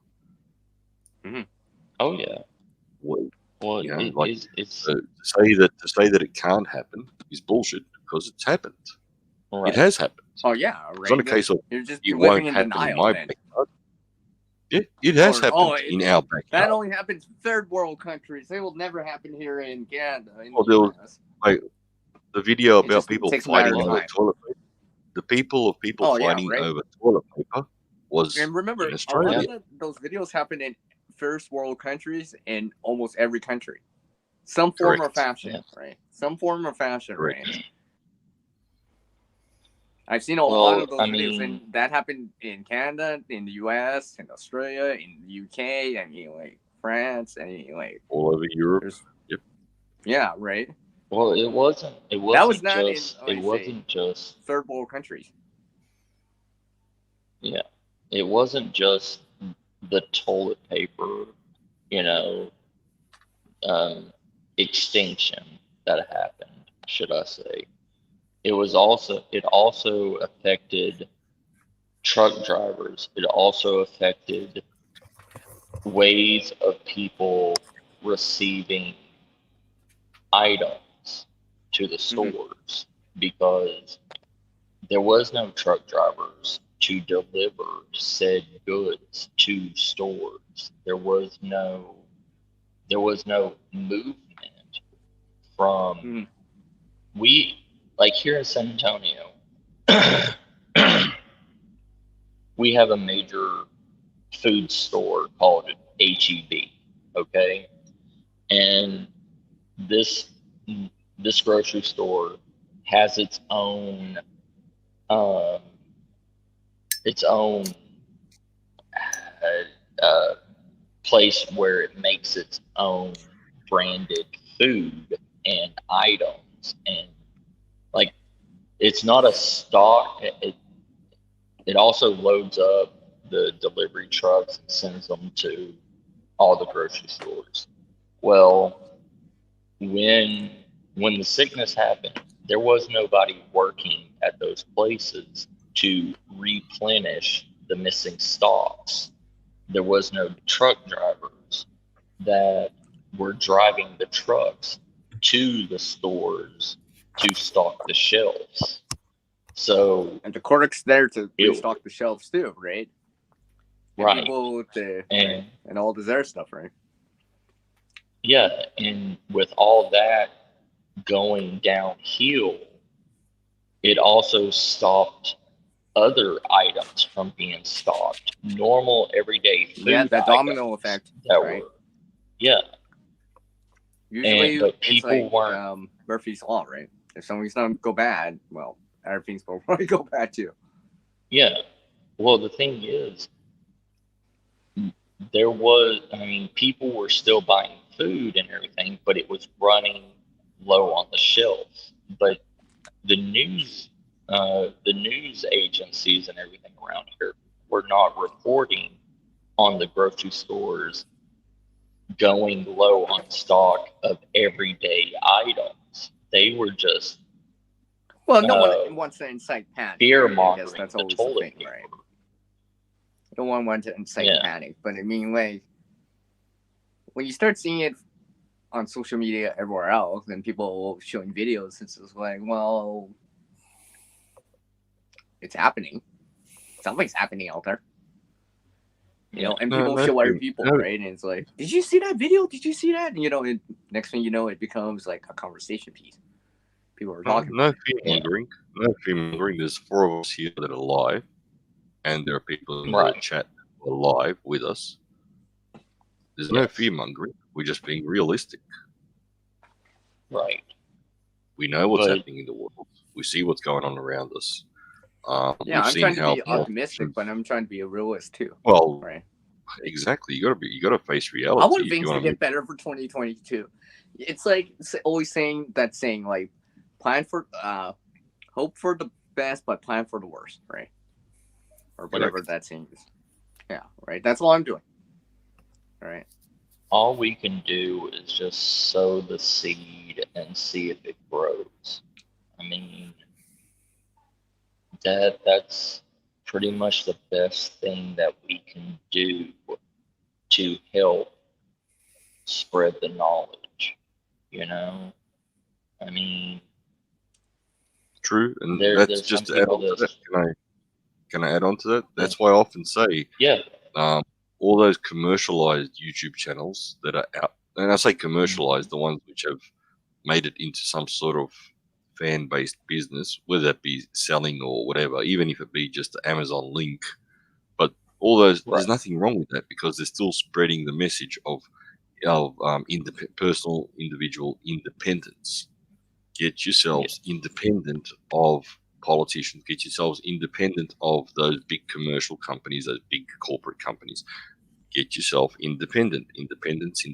Mm-hmm. Oh yeah. Well, to say that it can't happen is bullshit because it's happened. Right. It has happened. Oh yeah, right. It's not a case of it won't happen in my backyard. Yeah, it has happened in our backyard. That only happens in third world countries. It will never happen here in Canada. The video about people fighting over toilet paper. The people fighting over toilet paper was. And remember, in Australia. A lot of those videos happen in first world countries in almost every country. Some form of fashion, right? Some form of fashion, right? I've seen a lot of those videos, and that happened in Canada, in the US, in Australia, in the UK, and France, and all over Europe. Yep. Yeah, right. Well, it wasn't just third world countries. Yeah, it wasn't just the toilet paper, extinction that happened, should I say. It also affected truck drivers. It also affected ways of people receiving items to the stores because there was no truck drivers to deliver said goods to stores. There was no movement from we like here in San Antonio. We have a major food store called HEB, okay? And this grocery store has its own uh, place where it makes its own branded food and items, and like it's not a stock. It also loads up the delivery trucks and sends them to all the grocery stores. Well, when the sickness happened, there was nobody working at those places to replenish the missing stocks. There was no truck drivers that were driving the trucks to the stores to stock the shelves. So And the clerk's there to restock the shelves too, right? And right. people with and all the their stuff, right? Yeah, and with all that going downhill, it also stopped other items from being stocked. Normal everyday food. Yeah, that domino effect. That right? were, yeah. Usually, but it's people like weren't. Murphy's Law, right? If something's gonna go bad, well, everything's gonna probably go bad too. Yeah. Well, the thing is, there was, I mean, people were still buying food and everything, but it was running low on the shelves. But the news agencies and everything around here were not reporting on the grocery stores going low on stock of everyday items. They were just no one wants to incite panic. Fear I mongering. guess that's always the thing, right? No one wants to incite panic, but I mean, like, when you start seeing it on social media everywhere else, and people showing videos, it's just like, well, it's happening. Something's happening out there. You know, and people show other people, right? And it's like, did you see that video? Did you see that? And, you know, and next thing you know, it becomes like a conversation piece. People are talking. No fear-mongering. No fear-mongering. There's 4 of us here that are live, and there are people in the chat who are live with us. There's no fear-mongering. We're just being realistic. Right. We know what's happening in the world. We see what's going on around us. I'm trying to be optimistic, but I'm trying to be a realist too. Well, right. Exactly. You gotta face reality. I want things to get better for 2022. It's like always saying like plan for hope for the best, but plan for the worst, right? Or whatever that saying is. Yeah, right. That's all I'm doing. All right. All we can do is just sow the seed and see if it grows. I mean, that's pretty much the best thing that we can do to help spread the knowledge, you know? I mean, true, and that's just to add on to that. Can I add on to that? That's why I often say, all those commercialized YouTube channels that are out, and I say commercialized, the ones which have made it into some sort of fan-based business, whether that be selling or whatever, even if it be just the Amazon link. But all those, there's nothing wrong with that because they're still spreading the message of personal, individual independence. Get yourselves independent of politicians. Get yourselves independent of those big commercial companies, those big corporate companies. Get yourself independent. Independence.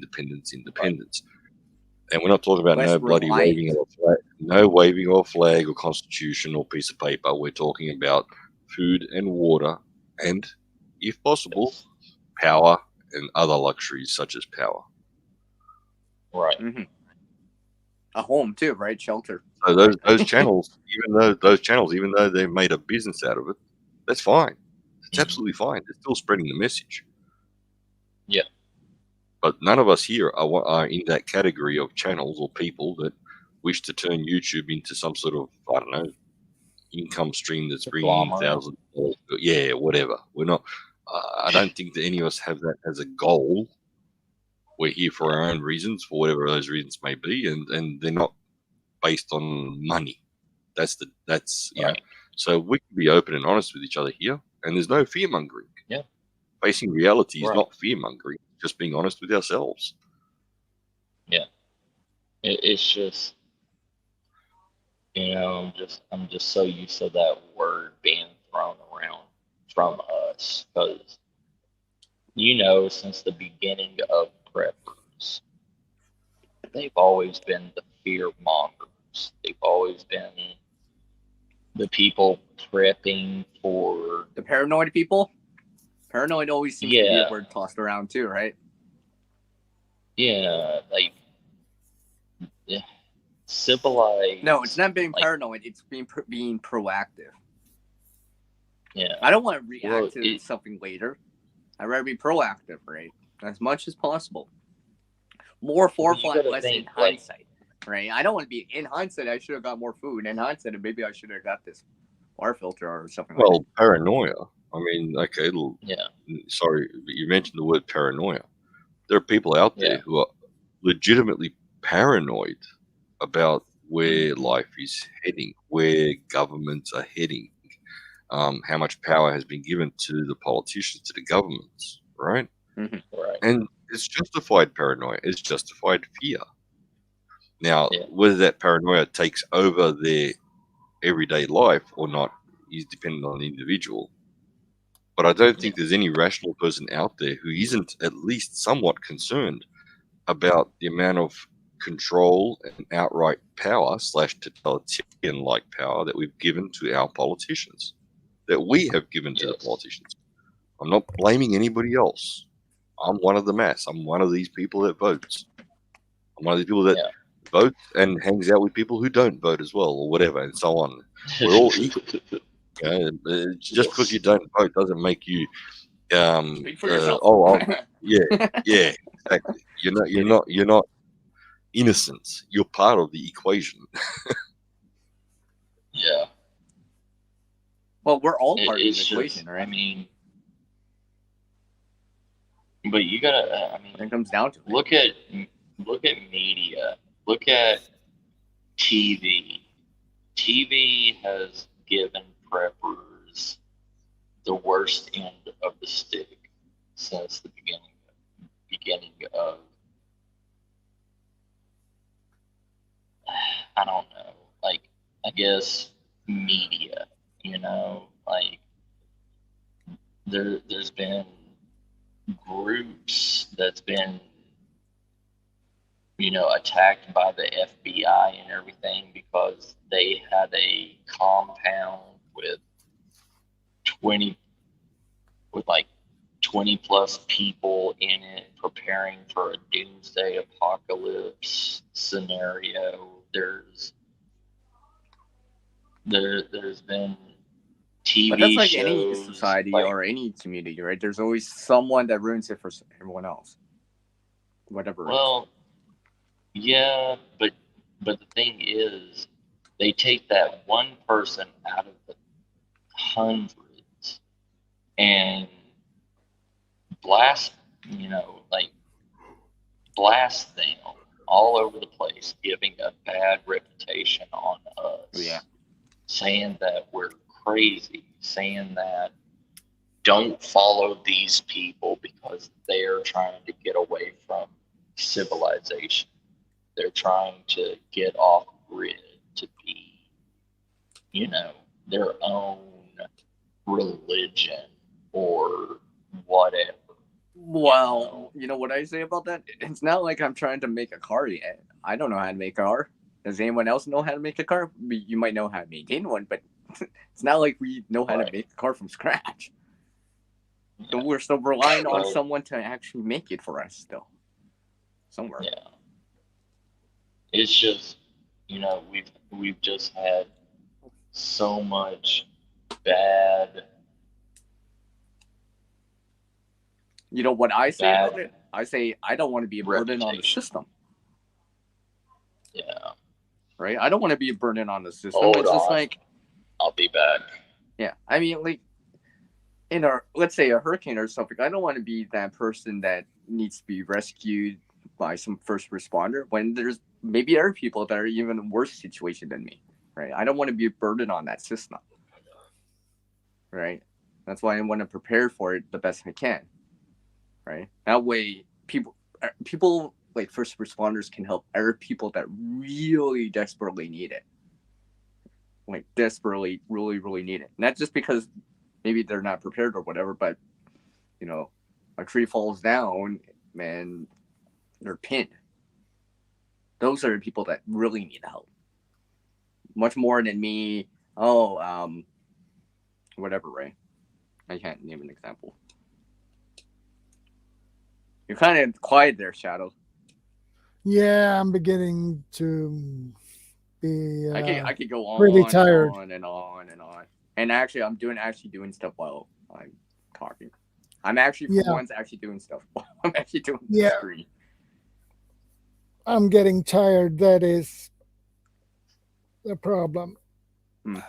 And we're not talking about no bloody waving of a flag, no waving of a flag or constitution or piece of paper. We're talking about food and water and, if possible, power and other luxuries such as power. Right. Mm-hmm. A home too, right? Shelter. So those channels, even though they've made a business out of it, that's fine. It's absolutely fine. They're still spreading the message. Yeah. But none of us here are in that category of channels or people that wish to turn YouTube into some sort of, I don't know, income stream that's bringing in Conglomerate. $1,000. Yeah, whatever. We're not. I don't think that any of us have that as a goal. We're here for our own reasons, for whatever those reasons may be, and they're not based on money. That's Right. So we can be open and honest with each other here, and there's no fear mongering. Yeah. Facing reality is Right. not fear mongering. Just being honest with ourselves. It's just, I'm just so used to that word being thrown around from us, because since the beginning of preppers, they've always been the fear mongers. They've always been the people prepping for The paranoid people. Paranoid always seems to be Yeah. a word tossed around too, right? like civilized. No, it's not being like, paranoid. It's being proactive. Yeah. I don't want to react Well, to something later. I'd rather be proactive, right? As much as possible. More forethought, gotta less in think, like- hindsight, right? I don't want to be in hindsight. I should have got more food. In hindsight, maybe I should have got this water filter or something like Well, paranoia. I mean, okay, Yeah. sorry, but you mentioned the word paranoia. There are people out there Yeah. who are legitimately paranoid about where life is heading, where governments are heading, how much power has been given to the politicians, to the governments, right? Right. And it's justified paranoia. It's justified fear. Now, Yeah. whether that paranoia takes over their everyday life or not is dependent on the individual. But I don't think there's any rational person out there who isn't at least somewhat concerned about the amount of control and outright power / totalitarian-like power that we've given to our politicians, that we have given to the Yes. politicians. I'm not blaming anybody else. I'm one of the mass. I'm one of these people that votes. I'm one of these people that Yeah. votes and hangs out with people who don't vote as well, or whatever, and so on. We're all equal. Just because you don't vote doesn't make you Speak for yourself. yeah, exactly. You're not innocent. You're part of the equation. Yeah. Well, we're all part of the It's just, equation, right? I mean, but you gotta. When it comes down to it. Look at media. Look at TV. TV has given preppers the worst end of the stick since the beginning of I don't know, like, I guess media, like there's been groups that's been attacked by the FBI and everything because they had a compound with 20 plus people in it preparing for a doomsday apocalypse scenario. There's been TV But that's like shows, any society or any community, right? There's always someone that ruins it for everyone else. Whatever. Well, yeah, but the thing is, they take that one person out of the hundreds and blast them all over the place, giving a bad reputation on us. Yeah. Saying that we're crazy, saying that don't follow these people because they're trying to get away from civilization. They're trying to get off grid to be, their own religion or whatever. Well, you know what I say about that? It's not like I'm trying to make a car yet. I don't know how to make a car. Does anyone else know how to make a car? You might know how to maintain one, but it's not like we know how to make a car from scratch. So we're still relying on someone to actually make it for us still. Somewhere. Yeah. It's just, we've just had so much bad You know what I say about it? Bad I say I don't want to be a burden on the reputation. system. I say I don't want to be a burden on the Reputation. system. Yeah. Right? I don't want to be a burden on the system. Hold It's just on. like, I'll be back. yeah. I mean, like in a, let's say, a hurricane or something, I don't want to be that person that needs to be rescued by some first responder when there's maybe other people that are even in a worse situation than me. Right? I don't want to be a burden on that system. Right? That's why I want to prepare for it the best I can. Right? That way, people like first responders can help other people that really desperately need it. Like desperately, really, really need it. Not just because maybe they're not prepared or whatever, but you know, a tree falls down, man, they're pinned. Those are the people that really need help. Much more than me. Whatever, Ray. I can't name an example. You're kind of quiet there, Shadow. Yeah, I'm beginning to be I could go on pretty and tired. on and on and on. And actually, I'm doing stuff while I'm talking. I'm actually for once actually doing stuff while I'm actually doing the screen. I'm getting tired. That is the problem.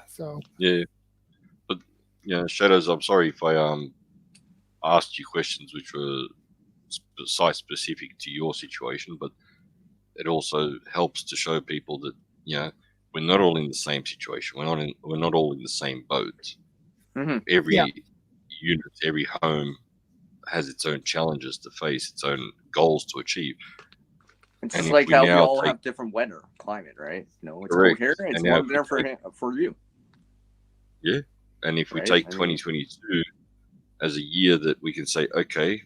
So Yeah, but Shadows, I'm sorry if I asked you questions which were site specific to your situation, but it also helps to show people that we're not all in the same situation. We're not all in the same boat. Mm-hmm. Every unit, every home has its own challenges to face, its own goals to achieve. It's just like how we all have different weather, climate, right? You know, it's cold here, it's warm there for you. Yeah, and if we take 2022 as a year that we can say, okay,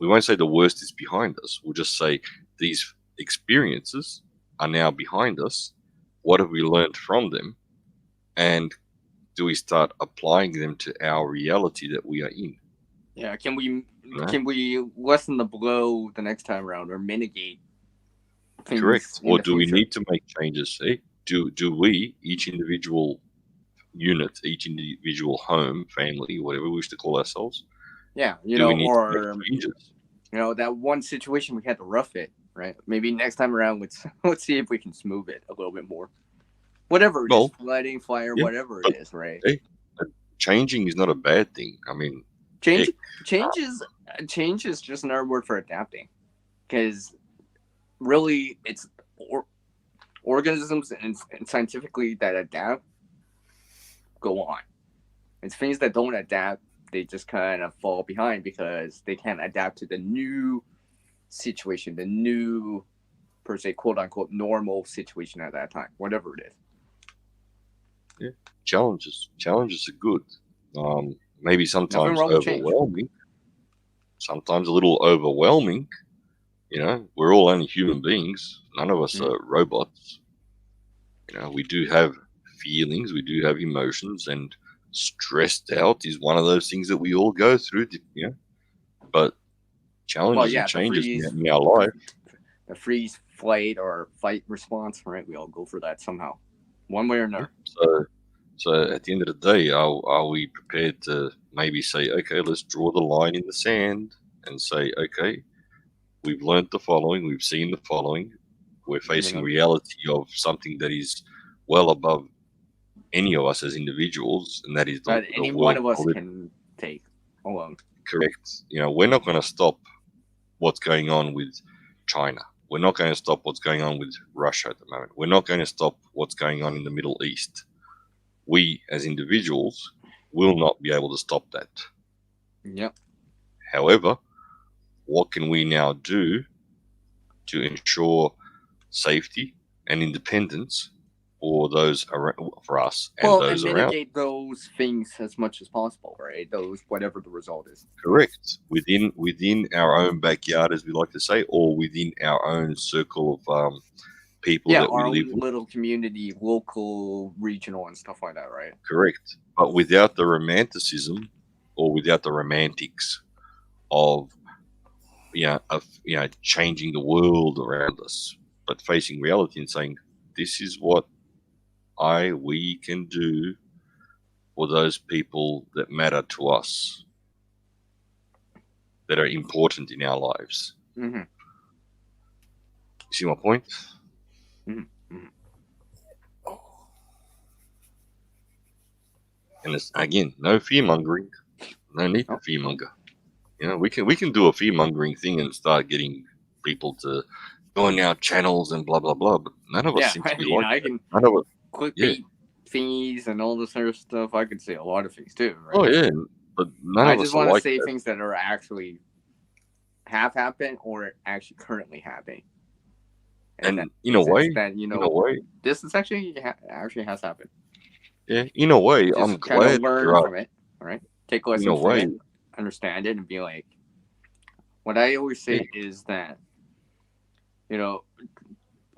we won't say the worst is behind us. We'll just say these experiences are now behind us. What have we learned from them? And do we start applying them to our reality that we are in? Yeah, can we lessen the blow the next time around or mitigate things? Correct. Or do we need to make changes? Do we, each individual unit, each individual home, family, whatever we wish to call ourselves, that one situation we had to rough it, right? Maybe next time around, let's see if we can smooth it a little bit more. Whatever it is, flooding, fire, whatever it is, right? Hey, changing is not a bad thing. I mean, change is just another word for adapting, because really it's organisms and scientifically that adapt go on. It's things that don't adapt, they just kind of fall behind because they can't adapt to the new situation, the new, per se, quote unquote, normal situation at that time, whatever it is. Yeah, challenges are good. Maybe sometimes overwhelming. Sometimes a little overwhelming. We're all only human beings. None of us are robots. We do have feelings, we do have emotions, and stressed out is one of those things that we all go through. But challenges and changes in our life. The freeze, flight, or fight response, right? We all go for that somehow, one way or another. So at the end of the day, are we prepared to maybe say, okay, let's draw the line in the sand and say, okay, we've learned the following, we've seen the following, we're facing reality of something that is well above any of us as individuals, and that is that any one of us can take alone. Correct. We're not going to stop what's going on with China. We're not going to stop what's going on with Russia at the moment. We're not going to stop what's going on in the Middle East. We, as individuals, will not be able to stop that. Yep. However, what can we now do to ensure safety and independence for those for us and those and around? Mitigate those things as much as possible, right? Those, whatever the result is. Correct. Within our own backyard, as we like to say, or within our own circle of people that we live with. Little community, local, regional, and stuff like that, right? Correct. But without the romanticism or without the romantics of changing the world around us, but facing reality and saying, this is what we can do for those people that matter to us. that are important in our lives. Mm-hmm. You see my point? And it's, again, no fear mongering. No need to fear monger. You know, we can do a fear mongering thing and start getting people to join our channels and blah blah blah. But none of us seem to be like I that. can None of us. clickbait thingies and all this other stuff. I could say a lot of things too, right? Oh yeah, but none I of us just are want to like say that. things that are actually have happened or actually currently happening. And that in a makes sense, way, that in a way, this is actually has happened. yeah, in a way, Just I'm kind of glad learn there are. from it, all right? Take In a lessons from way, it, understand it, and be like. What I always say is that, you know,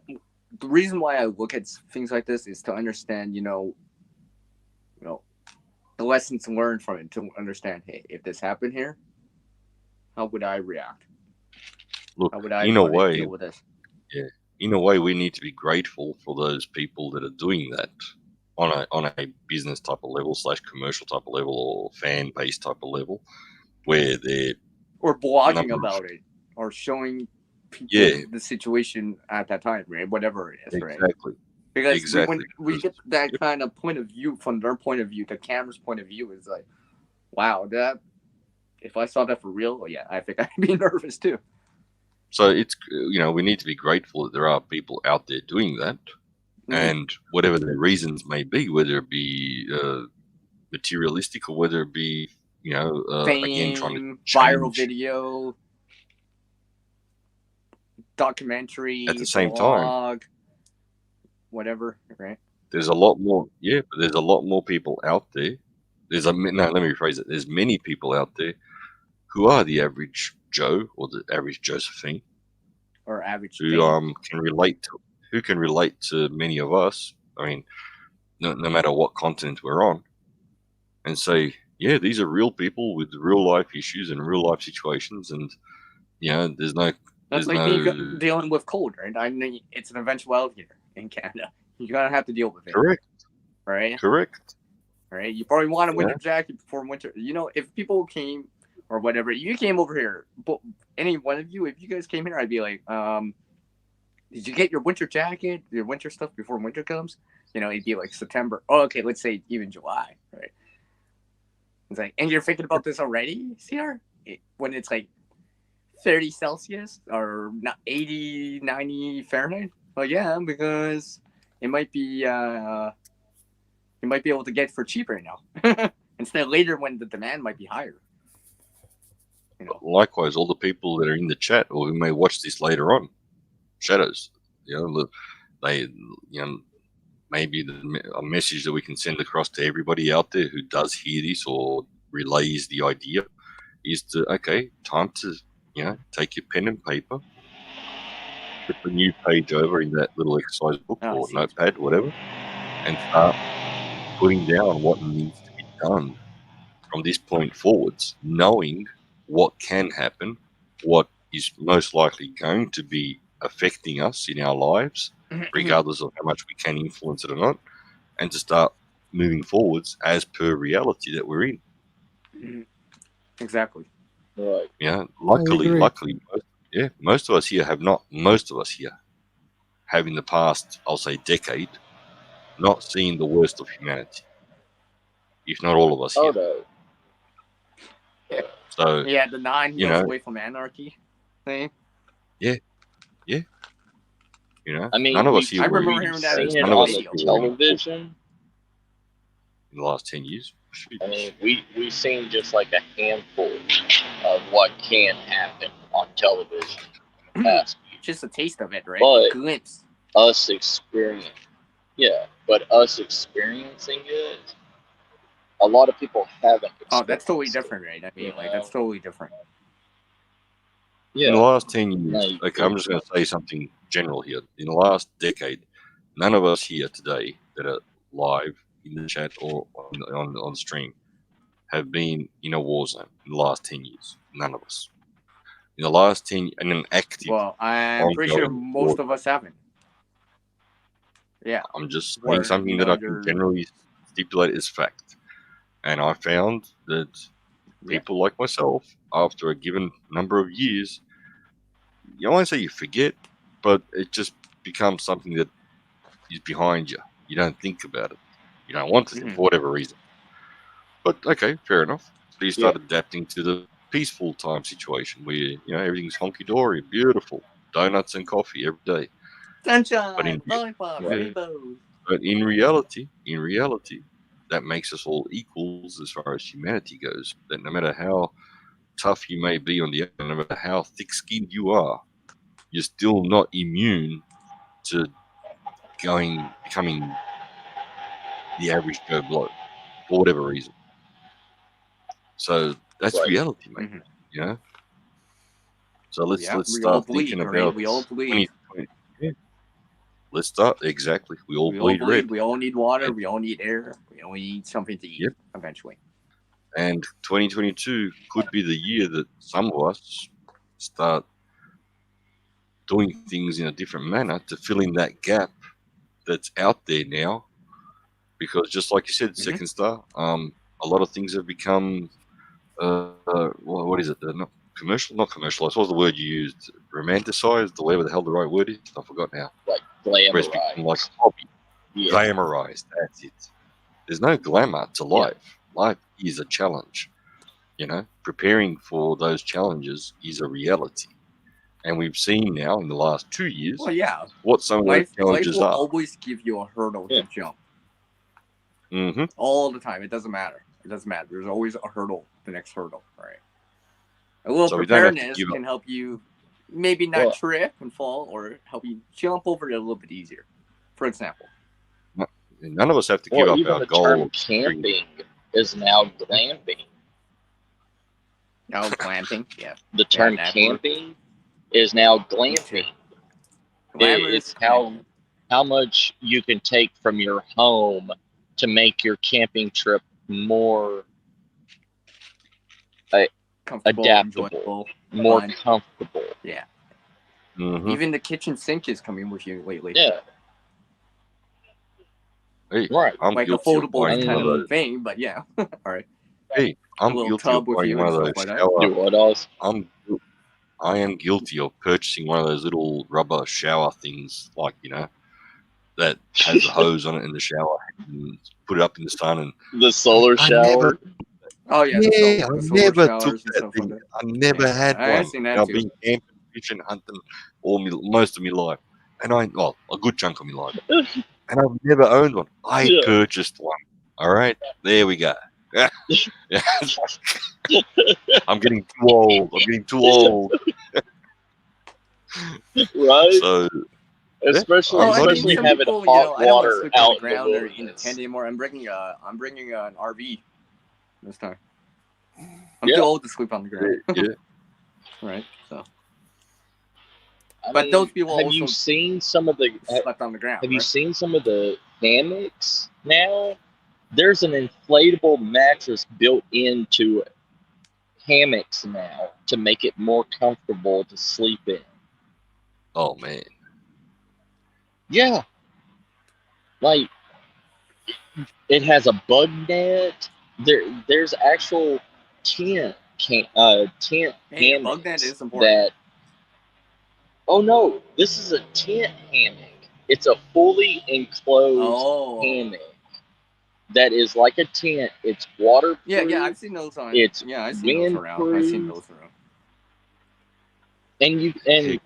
the reason why I look at things like this is to understand, you know, the lessons learned from it, to understand, hey, if this happened here, how would I react? look, How would I in a want to way, deal with this? yeah, in a way, we need to be grateful for those people that are doing that on a business type of level / commercial type of level or fan base type of level, where they're Or blogging about it, or showing people the situation at that time, right? Whatever it is, right? Exactly. Because when we get that kind of point of view from their point of view, the camera's point of view is like, wow, that if I saw that for real, yeah, I think I'd be nervous too. So it's, you know, we need to be grateful that there are people out there doing that, and whatever the reasons may be, whether it be materialistic or whether it be, you know, fame, again trying to viral video, documentary, at the same blog, time, whatever, right? there's a lot more, but there's a lot more people out there. Let me rephrase it. There's many people out there who are the average Joe or the average Josephine, or average who can relate to many of us. I mean, no matter what continent we're on, and say, yeah, these are real people with real life issues and real life situations, and you know, that's like dealing with cold, right? I mean, it's an eventuality here in Canada. You're gonna have to deal with it. Correct. Right. Correct. Right. You probably want a winter jacket before winter. You know, if people came or whatever, you came over here, but any one of you, if you guys came here, I'd be like, did you get your winter jacket, your winter stuff before winter comes? You know, it'd be like September. Oh, okay, let's say even July, right? It's like, and you're thinking about this already, CR? When it's like 30 Celsius or 80, 90 Fahrenheit? Well, yeah, because it might be, you might be able to get it for cheaper now. Instead of later when the demand might be higher. You know. Likewise, all the people that are in the chat or who may watch this later on, Shadows, you know, they, you know, maybe a message that we can send across to everybody out there who does hear this or relays the idea is to, okay, time to, you know, take your pen and paper, put the new page over in that little exercise book or notepad, whatever, and start putting down what needs to be done from this point forwards, knowing what can happen, what is most likely going to be affecting us in our lives, regardless of how much we can influence it or not, and to start moving forwards as per reality that we're in. Exactly. Right. Yeah. Luckily, most of us here have in the past, I'll say decade, not seen the worst of humanity. If not all of us here. No. So yeah, the 9 years away from anarchy thing. Yeah. You know, I mean, none of us here. I remember hearing that seen it on the television in the last 10 years. I mean, we've seen just like a handful of what can happen on television. Just a taste of it, right? But a glimpse. Us experiencing it, a lot of people haven't. Oh, that's totally different, right? I mean, like, that's totally different. Yeah. In the last 10 years, okay, I'm just going to say something general here. In the last decade, none of us here today that are live in the chat or on stream have been in a war zone in the last 10 years. None of us. In the last 10, and an active. Well, I'm pretty sure most of us haven't. Yeah. I'm just saying something that I can generally stipulate as fact. And I found that people like myself, after a given number of years, you don't want to say you forget, but it just becomes something that is behind you. You don't think about it. You don't want to think for whatever reason. But okay, fair enough. So you start adapting to the peaceful time situation where everything's honky dory, beautiful, donuts and coffee every day. Sunshine, lollipops, rainbows. But in reality, that makes us all equals as far as humanity goes. That no matter how tough you may be on the other, no matter how thick-skinned you are, you're still not immune to becoming the average Joe Blow for whatever reason. So that's reality, mate. So let's start thinking about we all bleed. Let's start exactly. We all bleed red. We all need water. We all need air. We all need something to eat eventually. And 2022 could be the year that some of us start doing things in a different manner to fill in that gap that's out there now. Because just like you said, Second Star, a lot of things have become, what is it? Not commercial. I suppose the word you used, romanticized, or whatever the hell the right word is. I forgot now. Like glamorized. Like hobby. Glamorized. That's it. There's no glamour to life. Life is a challenge. Preparing for those challenges is a reality. And we've seen now in the last 2 years what some of those challenges life will are. always give you a hurdle to jump. All the time. It doesn't matter. There's always a hurdle, the next hurdle, right? A little preparedness can help you maybe not trip and fall, or help you jump over it a little bit easier. For example. None of us have to give up our goal. The term camping is now glamping. Now glamping, The term camping is now glamping. It's how much you can take from your home to make your camping trip more adaptable, more comfortable. Yeah. Even the kitchen sink is coming with you lately. Yeah. Hey, right. I'm like a foldable kind of thing, but yeah. All right. Hey, I'm guilty of buying one of those shower. I am guilty of purchasing one of those little rubber shower things, like that has the hose on it in the shower, and put it up in the sun and the solar shower. I never took that thing. I never had one. I've been camping, fishing, hunting most of my life, and a good chunk of my life, and I've never owned one. I purchased one. All right, there we go. I'm getting too old. Right. So, especially having hot water out on the ground or in the tent anymore. I'm bringing an RV this time. I'm too old to sleep on the ground. Right. So. But those people have you seen some of the slept on the ground? Have you seen some of the hammocks now? There's an inflatable mattress built into hammocks now to make it more comfortable to sleep in. Oh man. Yeah. Like it has a bug net. There's actual tent hammocks bug net is important. Oh no, this is a tent hammock. It's a fully enclosed hammock. That is like a tent. It's waterproof. Yeah, I've seen those on. It's I've seen those around. I've seen those around. And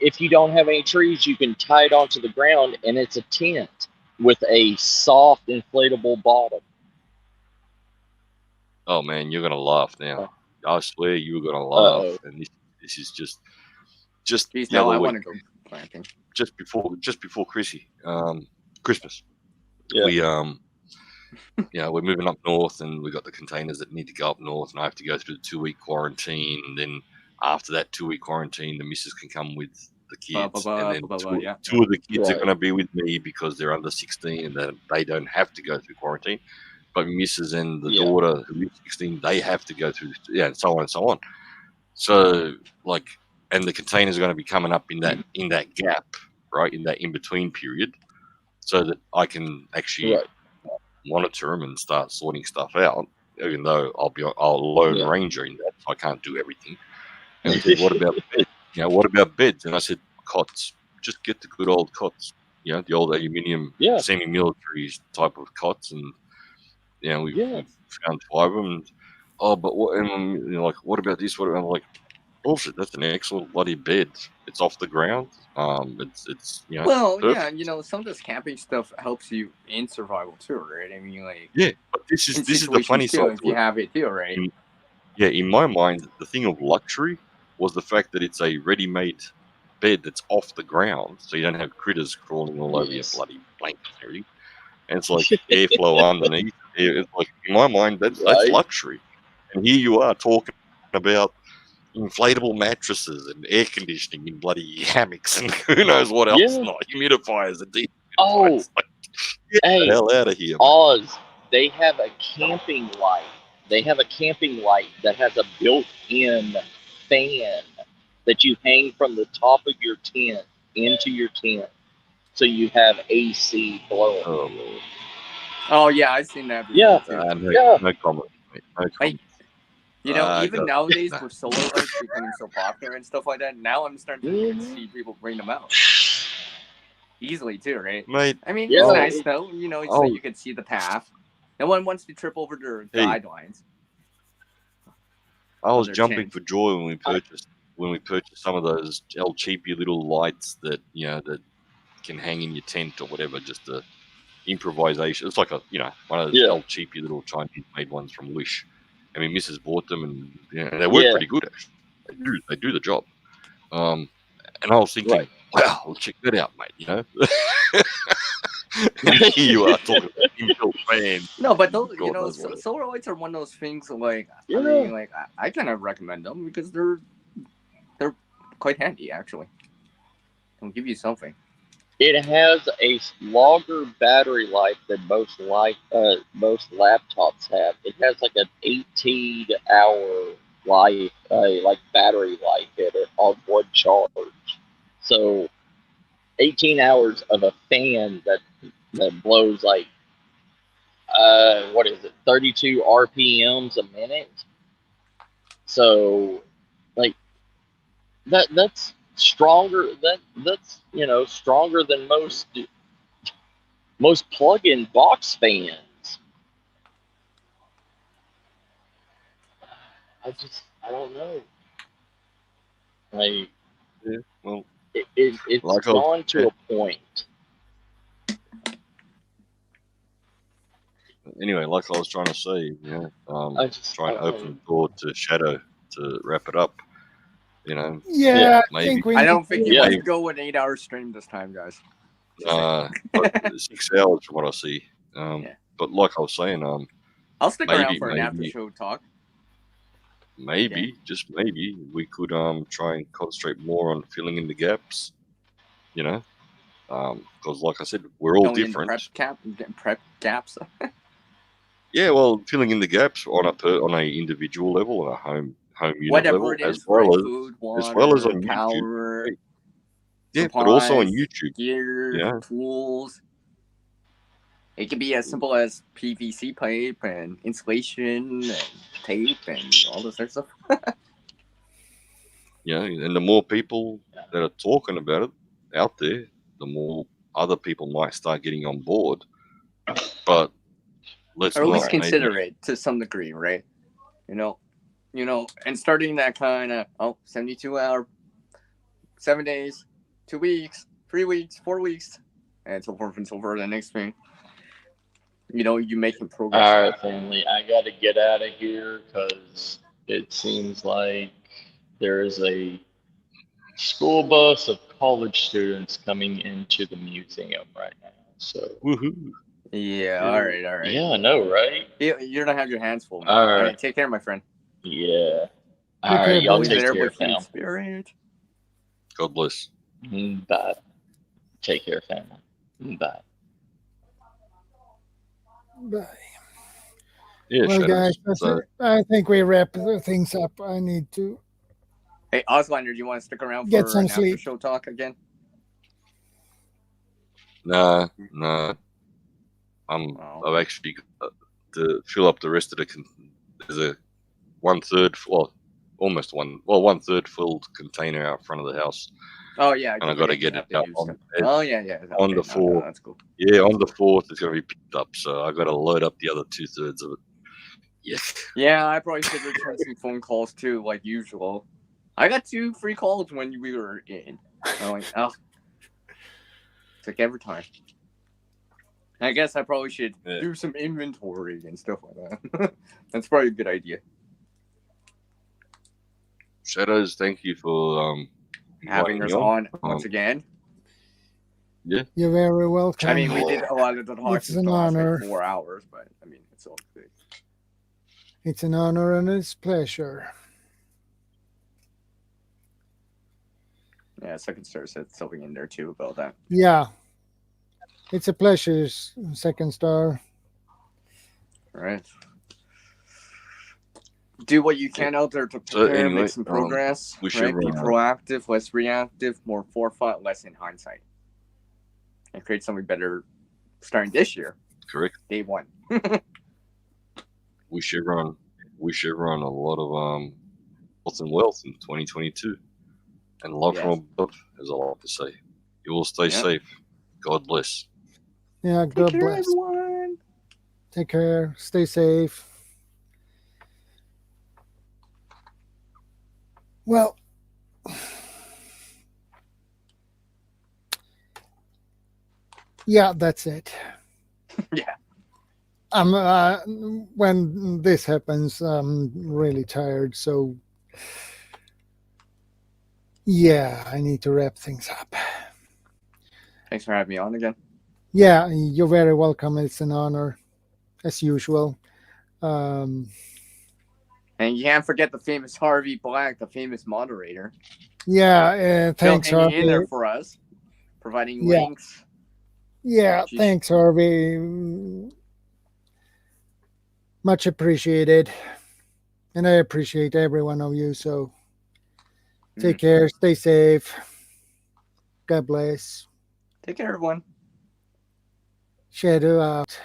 if you don't have any trees, you can tie it onto the ground, and it's a tent with a soft inflatable bottom. Oh man, you're gonna laugh now. I swear you're gonna laugh, and this is just. Jeez, now I want to go planting. Just before Christmas. Yeah. We're moving up north, and we've got the containers that need to go up north, and I have to go through the 2-week quarantine, and then after that 2-week quarantine, the missus can come with the kids, and then two of the kids are going to be with me because they're under 16 and they don't have to go through quarantine, but missus and the daughter who is 16, they have to go through, and so on and so on. So and the containers are going to be coming up in that gap, right, in that in-between period, so that I can actually monitor them and start sorting stuff out. even though I'll lone Yeah. ranger in that, so I can't do everything. And he said, "What about beds? What about beds?" And I said, "Cots. Just get the good old cots. The old aluminium Yeah. semi-military type of cots." And we've Yeah. found 5 of them. And, but what? And like, what about this? What? I'm like, bullshit. That's an excellent bloody bed. It's off the ground. It's Well, perfect. yeah, some of this camping stuff helps you in survival too, right? I mean, like, Yeah, but this is in the situations funny too, side if to you it. have it too, right? In my mind, the thing of luxury was the fact that it's a ready-made bed that's off the ground, so you don't have critters crawling all over your Yes. bloody blanket and everything. And it's like airflow underneath. It's like, in my mind, that's Right. luxury. And here you are talking about inflatable mattresses and air conditioning in bloody hammocks and who knows what else Yeah. not. Humidifiers and dehumidifiers. Oh, Like, get the hey, hell out of here, man. Oz, they have a camping light. They have a camping light that has a built-in fan that you hang from the top of your tent into your tent, so you have AC blowing. Oh, Lord. Oh yeah, I've seen that before Yeah. too. No comment, mate. No comment. Even nowadays nah. with solar lights becoming so popular and stuff like that, now I'm starting to even see people bring them out easily too, right? Mate, I mean, Yeah. it's nice though, so Oh. you can see the path. No one wants to trip over their Hey. guidelines. I was their jumping tent. for joy when we purchased some of those cheapy little lights that that can hang in your tent or whatever, just a improvisation. It's like a one of those Yeah. cheapy little Chinese made ones from Wish. I mean, Mrs. bought them and they work Yeah. pretty good actually. They do the job. And I was thinking, Right. wow, well, check that out, mate. Here you are talking about inbuilt fans. No, but those, God knows what else. solar lights are one of those things. Like, Yeah. I mean, like, I kind of recommend them because they're quite handy actually. They'll give you something. It has a longer battery life than most laptops have. It has like an 18-hour life, like battery life in it on one charge. So 18 hours of a fan that blows like 32 RPMs a minute. So like that's stronger. That's stronger than most plug-in box fans. I don't know. Like, Yeah, well, it's like gone to a point. anyway, like I was trying to say, try and open the door to Shadow to wrap it up. Yeah, I maybe. think we. I don't think he Yeah. wants to go with an 8-hour stream this time, guys. But 6 hours from what I see. Yeah. But like I was saying, I'll stick around for an maybe- after show talk. just maybe, we could try and concentrate more on filling in the gaps. Because like I said, we're all Going into different. prep gaps. Yeah, well, filling in the gaps on a individual level, on a home unit Whatever level, it is, as well as food, water, as well as on YouTube. power, Yeah, but also on supplies, YouTube. gear, Yeah. tools. It can be as simple as PVC pipe and insulation and tape and all this other stuff. And the more people that are talking about it out there, the more other people might start getting on board. But let's Or at not least maybe- consider it to some degree, right? And starting that kind of 72-hour, 7 days, 2 weeks, 3 weeks, 4 weeks, and so forth and so forth. The next thing, you making progress. All right, family, I got to get out of here because it seems like there is a school bus of college students coming into the museum right now. So, Woohoo. Yeah, all right. yeah, I know, right? You're gonna have your hands full. All All right. right, take care, my friend. Yeah. All Take right, care, y'all buddy. take There care, with you in fam. spirit. God bless. Bye. Take care, family. Bye. Bye. Yeah, Well, Shadows. guys, So, I think we wrap things up. I need to. Hey, Oslander, do you want to stick around Get for some an after sleep. show talk again? no. Oh. I've actually got to fill up the rest of there's a 1/3, well, almost one third filled container out front of the house. Oh yeah, And I got to get it out on. Oh yeah, yeah. on Okay, the 4th. that's cool. Yeah, on the 4th, it's going to be picked up. So I got to load up the other 2/3 of it. Yeah. Yeah, I probably should return some phone calls too, like usual. I got 2 free calls when we were in. I'm like, oh, it's like every time. I guess I probably should do some inventory and stuff like that. That's probably a good idea. Shadows, thank you for Having us on once again. Yeah. You're very welcome. I mean, we did a lot of the talking It's an the last honor. 4 hours, but I mean, it's all good. It's an honor and it's a pleasure. Yeah, Second Star said something in there too about that. Yeah. It's a pleasure, Second Star. All right. Do what you can out there to prepare, make some progress. we should right? Be proactive, less reactive, more forethought, less in hindsight. And create something better starting this year. Correct. Day 1. We should run a lot of health and wealth in 2022. And love from above, as I like to say. You all stay safe. God bless. Yeah, God bless. Everyone. Take care. Stay safe. Well, yeah, that's it. Yeah. When this happens, I'm really tired. So, yeah, I need to wrap things up. Thanks for having me on again. Yeah, you're very welcome. It's an honor, as usual. And you can't forget the famous Harvey Black, the famous moderator. Yeah, thanks, Still hanging in there Harvey. for us, providing links. Yeah, thanks, Harvey. Much appreciated. And I appreciate every one of you. So take care. Stay safe. God bless. Take care, everyone. Shadow out.